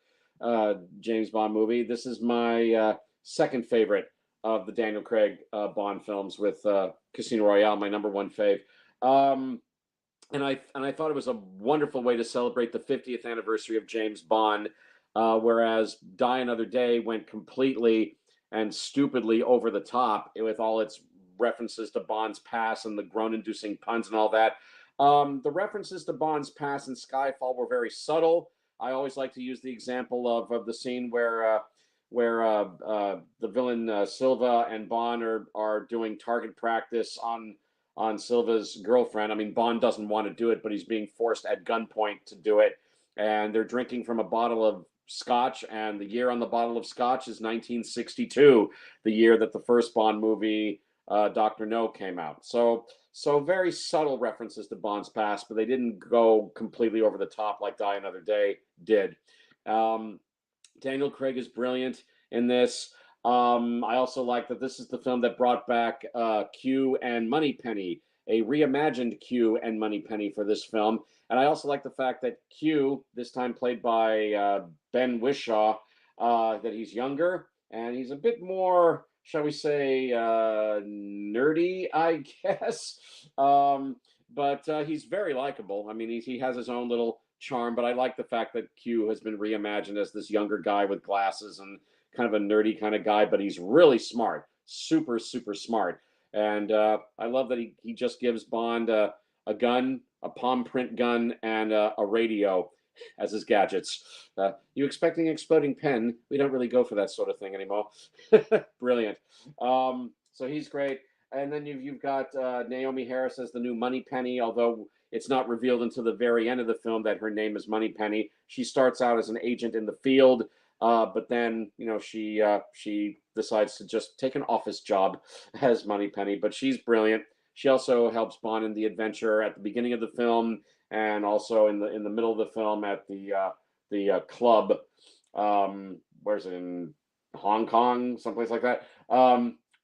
James Bond movie. This is my second favorite of the Daniel Craig Bond films, with Casino Royale, my number one fave. And I thought it was a wonderful way to celebrate the 50th anniversary of James Bond, whereas Die Another Day went completely and stupidly over the top with all its references to Bond's past and the groan-inducing puns and all that. The references to Bond's past in Skyfall were very subtle. I always like to use the example of the scene where the villain Silva and Bond are doing target practice on Silva's girlfriend. I mean, Bond doesn't want to do it, but he's being forced at gunpoint to do it. And they're drinking from a bottle of scotch, and the year on the bottle of scotch is 1962, the year that the first Bond movie, Dr. No, came out. So very subtle references to Bond's past, but they didn't go completely over the top like Die Another Day did. Daniel Craig is brilliant in this. I also like that this is the film that brought back Q and Moneypenny, a reimagined Q and Moneypenny for this film. And I also like the fact that Q, this time played by Ben Whishaw, that he's younger and he's a bit more, shall we say, nerdy, I guess. But he's very likable. I mean, he has his own little charm, but I like the fact that Q has been reimagined as this younger guy with glasses and kind of a nerdy kind of guy, but he's really smart, super, super smart. And I love that he just gives Bond a gun, a palm print gun, and a radio. as his gadgets. You expecting exploding pen? We don't really go for that sort of thing anymore. Brilliant. So he's great. And then you've got Naomi Harris as the new Moneypenny, although it's not revealed until the very end of the film that her name is Moneypenny. She starts out as an agent in the field, but then she decides to just take an office job as Moneypenny. But she's brilliant. She also helps Bond in the adventure at the beginning of the film, and also in the middle of the film at the club. Where's it, in Hong Kong, someplace like that?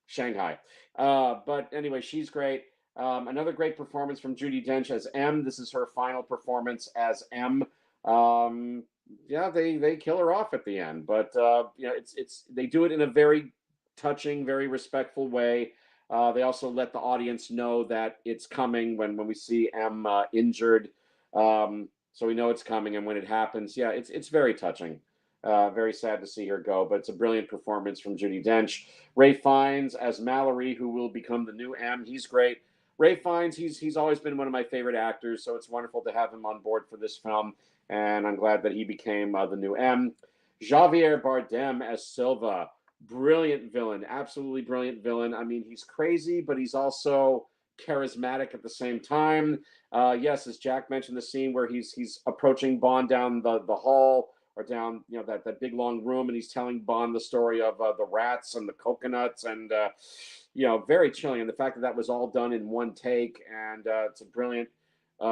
Shanghai. But anyway, she's great. Another great performance from Judi Dench as M. This is her final performance as M. Yeah, they kill her off at the end, but it's they do it in a very touching, very respectful way. They also let the audience know that it's coming when we see M injured, so we know it's coming, and when it happens, yeah, it's very touching. Very sad to see her go, but it's a brilliant performance from Judi Dench. Ray Fiennes as Mallory, who will become the new M. He's great. Ray Fiennes, he's always been one of my favorite actors, so it's wonderful to have him on board for this film, and I'm glad that he became the new M. Javier Bardem as Silva, brilliant villain, absolutely brilliant villain. I mean, he's crazy, but he's also charismatic at the same time. Yes, as Jack mentioned, the scene where he's approaching Bond down the hall, or down that big long room, and he's telling Bond the story of the rats and the coconuts, and very chilling. And the fact that was all done in one take, and it's a brilliant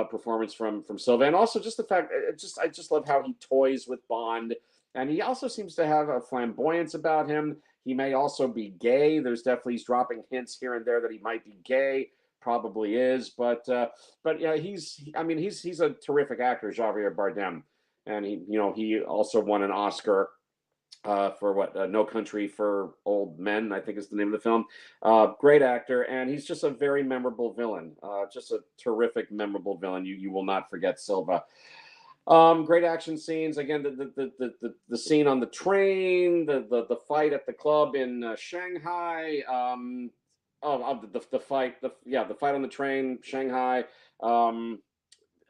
performance from Silva. And also just the fact, I just love how he toys with Bond, and he also seems to have a flamboyance about him. He may also be gay. He's dropping hints here and there that he might be gay. Probably is, but yeah, he's a terrific actor, Javier Bardem. And he also won an Oscar for No Country for Old Men, I think is the name of the film. Great actor, and he's just a very memorable villain. Just a terrific, memorable villain. You will not forget Silva. Great action scenes. Again, the scene on the train, the fight at the club in Shanghai. The fight on the train, Shanghai.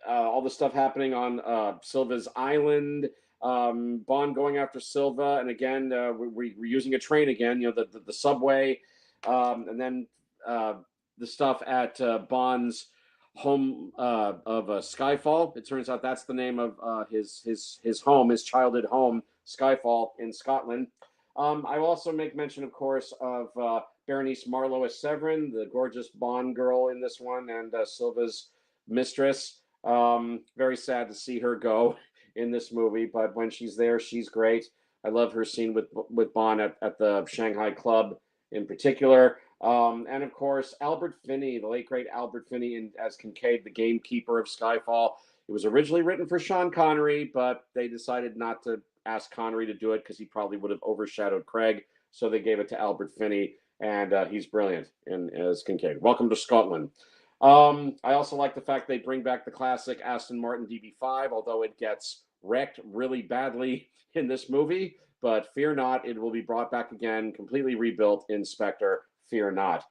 All the stuff happening on Silva's island, Bond going after Silva, and again we're using a train again. The subway, and then the stuff at Bond's home of Skyfall. It turns out that's the name of his home, his childhood home, Skyfall in Scotland. I will also make mention, of course, of Berenice Marlowe as Severin, the gorgeous Bond girl in this one, and Silva's mistress. Very sad to see her go in this movie, but when she's there, she's great. I love her scene with Bond at the Shanghai club in particular. And of course, Albert Finney, the late great Albert Finney as Kincaid, the gamekeeper of Skyfall. It was originally written for Sean Connery, but they decided not to ask Connery to do it because he probably would have overshadowed Craig. So they gave it to Albert Finney, and he's brilliant as Kincaid. Welcome to Scotland. I also like the fact they bring back the classic Aston Martin DB5, although it gets wrecked really badly in this movie. But fear not, it will be brought back again, completely rebuilt in Spectre. Fear not.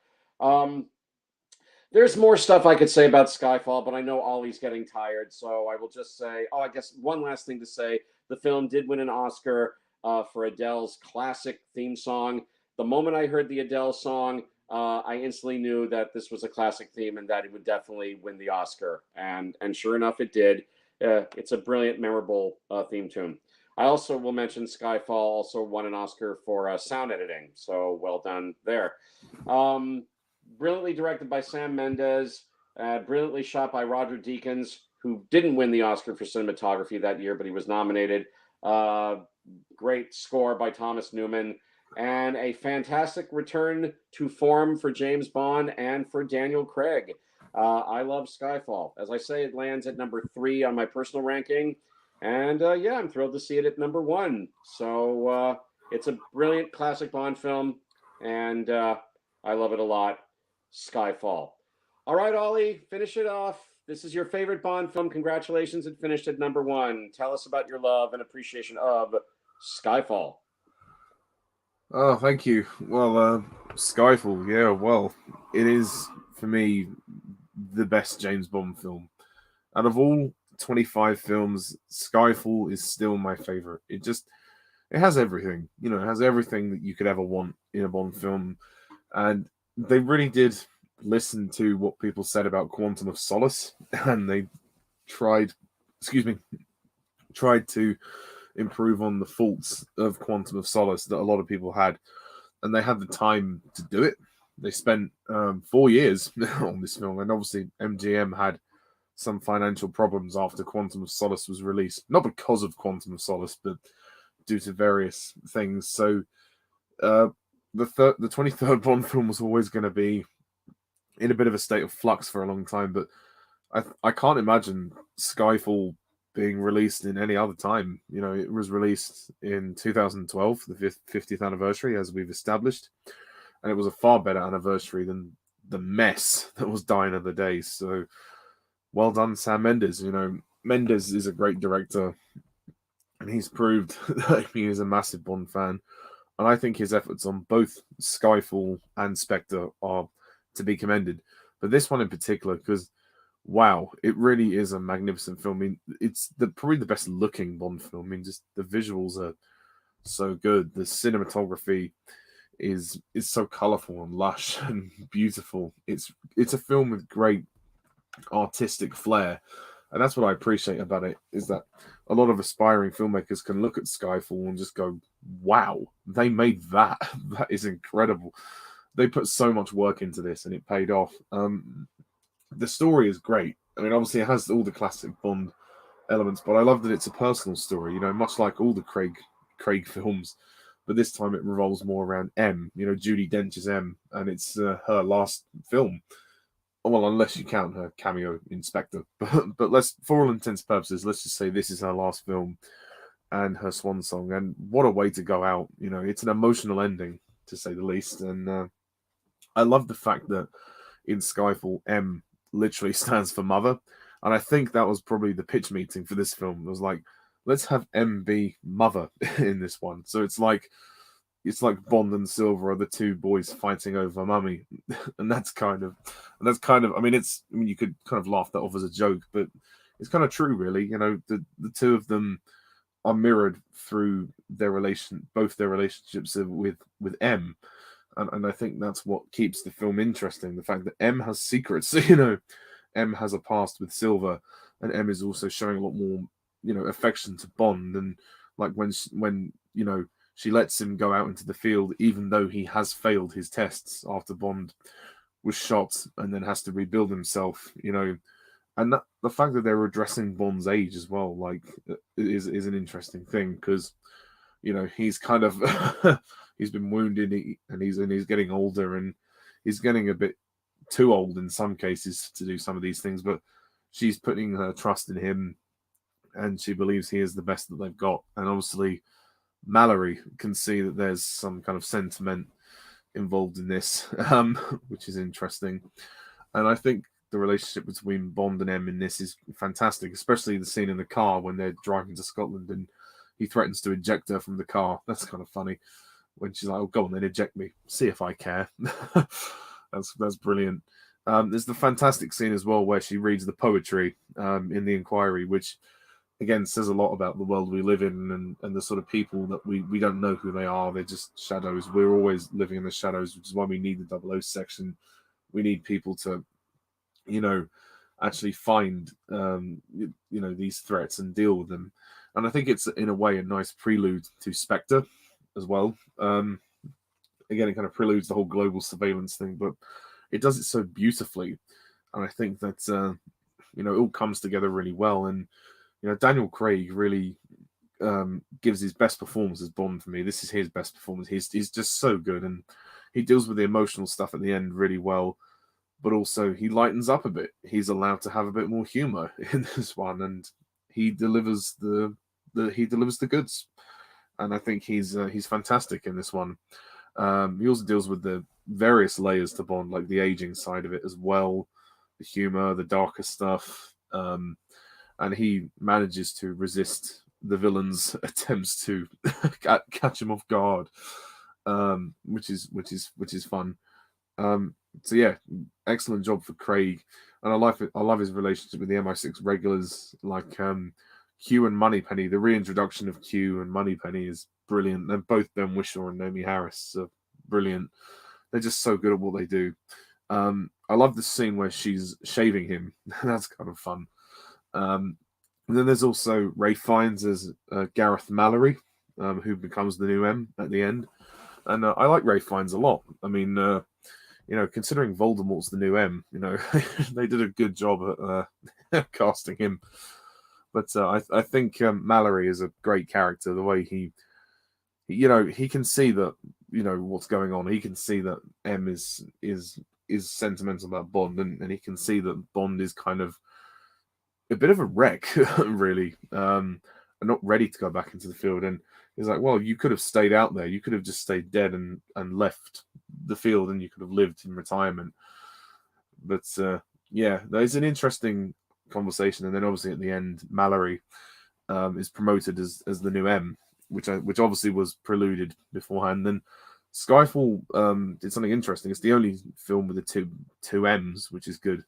There's more stuff I could say about Skyfall, but I know Ollie's getting tired, so I will just say, I guess one last thing to say. The film did win an Oscar for Adele's classic theme song. The moment I heard the Adele song, I instantly knew that this was a classic theme and that it would definitely win the Oscar. And sure enough, it did. It's a brilliant, memorable theme tune. I also will mention Skyfall also won an Oscar for sound editing. So well done there. Brilliantly directed by Sam Mendes, brilliantly shot by Roger Deakins, who didn't win the Oscar for cinematography that year, but he was nominated. Great score by Thomas Newman. And a fantastic return to form for James Bond and for Daniel Craig. I love Skyfall. As I say, it lands at number 3 on my personal ranking. And yeah, I'm thrilled to see it at number 1. So it's a brilliant classic Bond film. And I love it a lot. Skyfall. All right, Ollie, finish it off. This is your favorite Bond film. Congratulations, it finished at number 1. Tell us about your love and appreciation of Skyfall. Oh, thank you. Well, Skyfall, yeah, well, it is, for me, the best James Bond film. Out of all 25 films, Skyfall is still my favorite. It has everything, you know, it has everything that you could ever want in a Bond film. And they really did listen to what people said about Quantum of Solace, and they tried, excuse me, tried to improve on the faults of Quantum of Solace that a lot of people had, and they had the time to do it. They spent 4 years on this film, and obviously MGM had some financial problems after Quantum of Solace was released, not because of Quantum of Solace, but due to various things. So the 23rd Bond film was always going to be in a bit of a state of flux for a long time, but I can't imagine Skyfall being released in any other time. You know, it was released in 2012, the 50th anniversary, as we've established, and it was a far better anniversary than the mess that was Die Another Day. So, well done, Sam Mendes. You know, Mendes is a great director, and he's proved that he is a massive Bond fan. And I think his efforts on both Skyfall and Spectre are to be commended. But this one in particular, because wow, it really is a magnificent film. I mean, it's probably the best looking Bond film. I mean, just the visuals are so good. The cinematography is so colorful and lush and beautiful. It's a film with great artistic flair, and that's what I appreciate about it, is that a lot of aspiring filmmakers can look at Skyfall and just go, wow, they made that. That is incredible. They put so much work into this and it paid off. The story is great. I mean, obviously it has all the classic Bond elements, but I love that it's a personal story, you know, much like all the Craig films, but this time it revolves more around M, you know, Judi Dench is M, and it's her last film. Well, unless you count her cameo in Spectre. But let's, for all intents and purposes, let's just say this is her last film and her swan song. And what a way to go out. You know, it's an emotional ending, to say the least. And I love the fact that in Skyfall, M literally stands for mother. And I think that was probably the pitch meeting for this film. It was like, let's have M be mother in this one. So it's like Bond and Silver are the two boys fighting over mummy, and that's kind of. I mean, you could kind of laugh that off as a joke, but it's kind of true, really. You know, the two of them are mirrored through both their relationships with M, and I think that's what keeps the film interesting. The fact that M has secrets, you know, M has a past with Silver, and M is also showing a lot more, you know, affection to Bond, and like when you know, she lets him go out into the field, even though he has failed his tests after Bond was shot and then has to rebuild himself, you know. And the fact that they're addressing Bond's age as well, like, is an interesting thing, because, you know, he's kind of he's been wounded and he's getting older, and he's getting a bit too old in some cases to do some of these things. But she's putting her trust in him, and she believes he is the best that they've got. And obviously, Mallory can see that there's some kind of sentiment involved in this, which is interesting. And I think the relationship between Bond and M in this is fantastic, especially the scene in the car when they're driving to Scotland and he threatens to eject her from the car. That's kind of funny when she's like, oh, go on then, eject me. See if I care. That's brilliant. There's the fantastic scene as well where she reads the poetry in the inquiry, which again says a lot about the world we live in, and the sort of people that we don't know who they are. They're just shadows. We're always living in the shadows, which is why we need the 00 section. We need people to, you know, actually find you know, these threats and deal with them. And I think it's in a way a nice prelude to Spectre as well. Again, it kind of preludes the whole global surveillance thing, but it does it so beautifully. And I think that you know, it all comes together really well. And you know, Daniel Craig really gives his best performance as Bond for me. This is his best performance. He's just so good, and he deals with the emotional stuff at the end really well. But also, he lightens up a bit. He's allowed to have a bit more humor in this one, and he delivers the goods. And I think he's fantastic in this one. He also deals with the various layers to Bond, like the aging side of it as well, the humor, the darker stuff. And he manages to resist the villain's attempts to catch him off guard, which is fun. So yeah, excellent job for Craig, and I like it. I love his relationship with the MI6 regulars like Q and Moneypenny. The reintroduction of Q and Moneypenny is brilliant. They're both Ben Whishaw and Naomi Harris are brilliant. They're just so good at what they do. I love the scene where she's shaving him. That's kind of fun. And then there's also Ray Fiennes as Gareth Mallory, who becomes the new M at the end. And I like Ray Fiennes a lot. I mean, considering Voldemort's the new M, they did a good job at casting him. But I think Mallory is a great character. The way he can see that what's going on. He can see that M is sentimental about Bond, and he can see that Bond is kind of a bit of a wreck, really, and not ready to go back into the field. And he's like, well, you could have stayed out there. You could have just stayed dead and left the field, and you could have lived in retirement. But yeah, there's an interesting conversation. And then obviously at the end, Mallory is promoted as the new M, which obviously was preluded beforehand. Then Skyfall did something interesting. It's the only film with the two M's, which is good.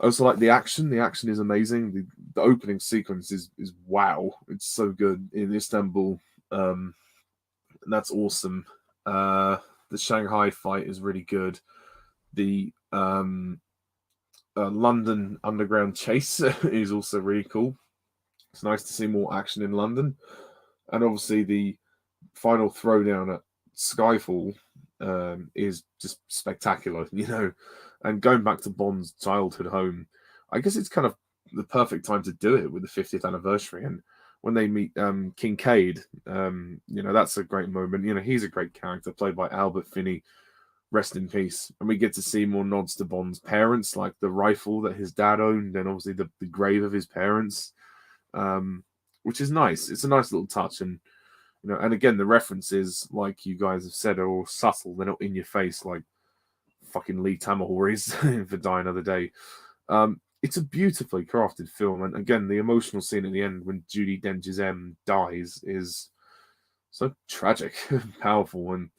I also like the action. The action is amazing. The opening sequence is wow. It's so good in Istanbul. That's awesome. The Shanghai fight is really good. The London Underground chase is also really cool. It's nice to see more action in London. And obviously the final throwdown at Skyfall is just spectacular, And going back to Bond's childhood home, I guess it's kind of the perfect time to do it with the 50th anniversary. And when they meet Kincaid, that's a great moment. He's a great character played by Albert Finney. Rest in peace. And we get to see more nods to Bond's parents, like the rifle that his dad owned, and obviously the grave of his parents, which is nice. It's a nice little touch. And and again, the references, like you guys have said, are all subtle. They're not in your face like fucking Lee Tamahori is for Die Another Day. It's a beautifully crafted film, and again, the emotional scene at the end when Judi Dench's M dies is so tragic, and powerful, and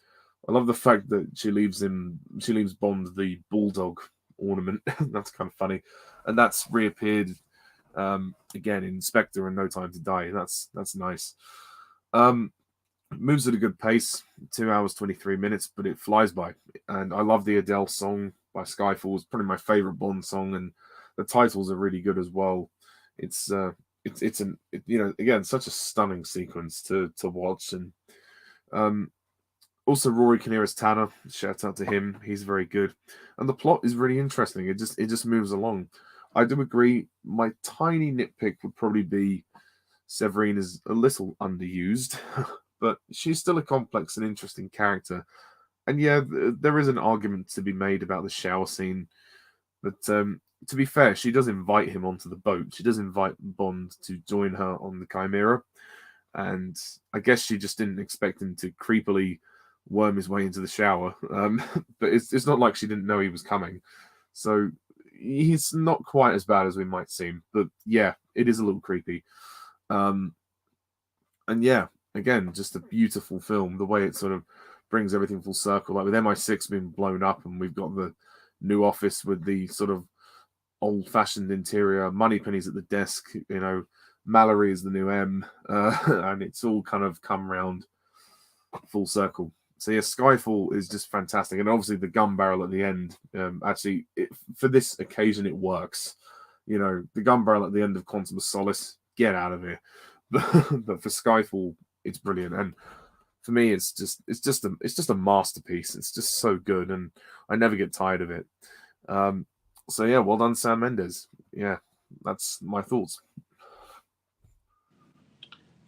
I love the fact that she leaves Bond the bulldog ornament. That's kind of funny, and that's reappeared again in Spectre and No Time to Die. That's nice. Moves at a good pace, 2 hours 23 minutes, but it flies by. And I love the Adele song by Skyfall. It's probably my favorite Bond song, and the titles are really good as well. It's again such a stunning sequence to watch. And also Rory Kinnear as Tanner. Shout out to him. He's very good, and the plot is really interesting. It just moves along. I do agree. My tiny nitpick would probably be Severine is a little underused. But she's still a complex and interesting character. And yeah, there is an argument to be made about the shower scene. But to be fair, she does invite him onto the boat. She does invite Bond to join her on the Chimera. And I guess she just didn't expect him to creepily worm his way into the shower. But it's not like she didn't know he was coming. So he's not quite as bad as we might seem. But yeah, it is a little creepy. And yeah, again, just a beautiful film. The way it sort of brings everything full circle, like with MI6 being blown up, and we've got the new office with the sort of old-fashioned interior. Moneypenny's at the desk, Mallory is the new M, and it's all kind of come round full circle. So yeah, Skyfall is just fantastic, and obviously the gun barrel at the end. For this occasion, it works. The gun barrel at the end of Quantum of Solace, get out of here. But for Skyfall, it's brilliant, and for me, it's just a masterpiece. It's just so good, and I never get tired of it. So yeah, well done, Sam Mendes. Yeah, that's my thoughts.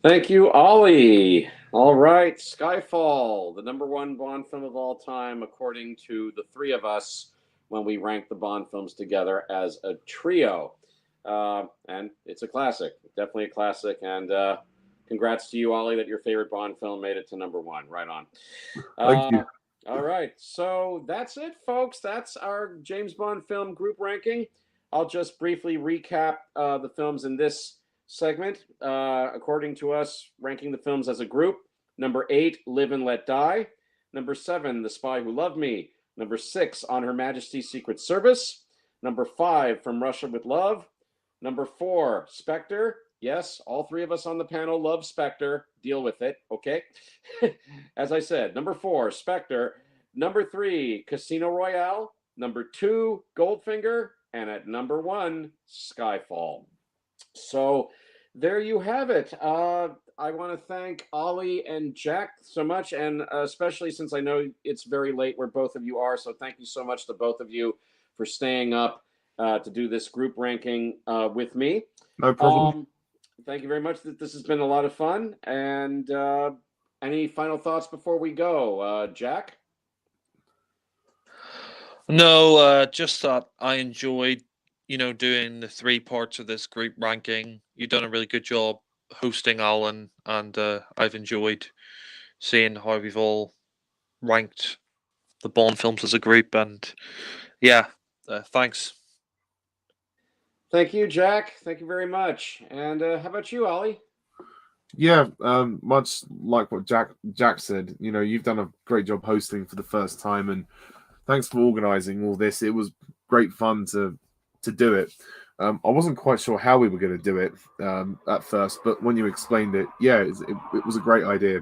Thank you, Ollie. All right, Skyfall, the #1 Bond film of all time, according to the three of us when we rank the Bond films together as a trio. And it's a classic, definitely a classic. And congrats to you, Ollie, that your favorite Bond film made it to #1. Right on. Thank you. All right, so that's it, folks. That's our James Bond film group ranking. I'll just briefly recap the films in this segment. According to us, ranking the films as a group. #8, Live and Let Die. #7, The Spy Who Loved Me. Number 6, On Her Majesty's Secret Service. Number 5, From Russia with Love. Number 4, Spectre. Yes, all three of us on the panel love Spectre. Deal with it, okay? As I said, number 4, Spectre. Number 3, Casino Royale. Number 2, Goldfinger. And at number 1, Skyfall. So there you have it. I want to thank Ollie and Jack so much, and especially since I know it's very late where both of you are. So thank you so much to both of you for staying up to do this group ranking with me. No problem. Thank you very much. This has been a lot of fun. And any final thoughts before we go, Jack? No, just that I enjoyed, doing the 3 parts of this group ranking. You've done a really good job hosting, Alan, and I've enjoyed seeing how we've all ranked the Bond films as a group. And yeah, thanks. Thank you, Jack. Thank you very much. And how about you, Ollie? Yeah, much like what Jack said. You've done a great job hosting for the first time, and thanks for organising all this. It was great fun to do it. I wasn't quite sure how we were going to do it at first, but when you explained it, yeah, it was a great idea.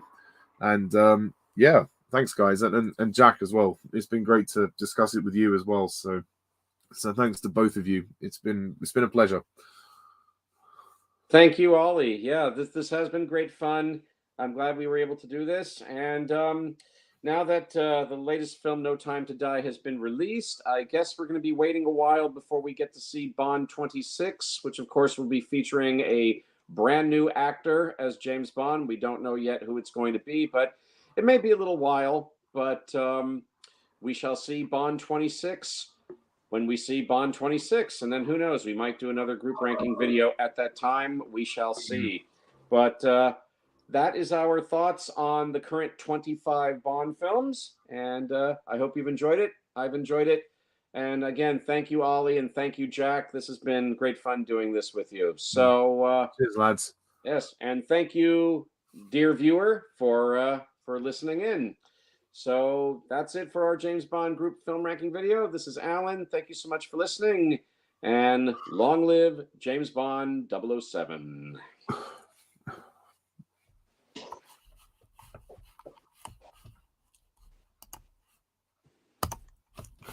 And yeah, thanks, guys, and Jack as well. It's been great to discuss it with you as well. So thanks to both of you. It's been a pleasure. Thank you, Ollie. Yeah, this has been great fun. I'm glad we were able to do this. And now that the latest film, No Time to Die, has been released, I guess we're going to be waiting a while before we get to see Bond 26, which of course will be featuring a brand new actor as James Bond. We don't know yet who it's going to be, but it may be a little while. But we shall see Bond 26 when we see Bond 26. And then who knows, we might do another group ranking video at that time. We shall see. But that is our thoughts on the current 25 Bond films. And I hope you've enjoyed it. I've enjoyed it. And again, thank you, Ollie, and thank you, Jack. This has been great fun doing this with you. So cheers, lads. Yes, and thank you, dear viewer, for listening in. So that's it for our James Bond group film ranking video. This is Alan. Thank you so much for listening. And long live James Bond 007.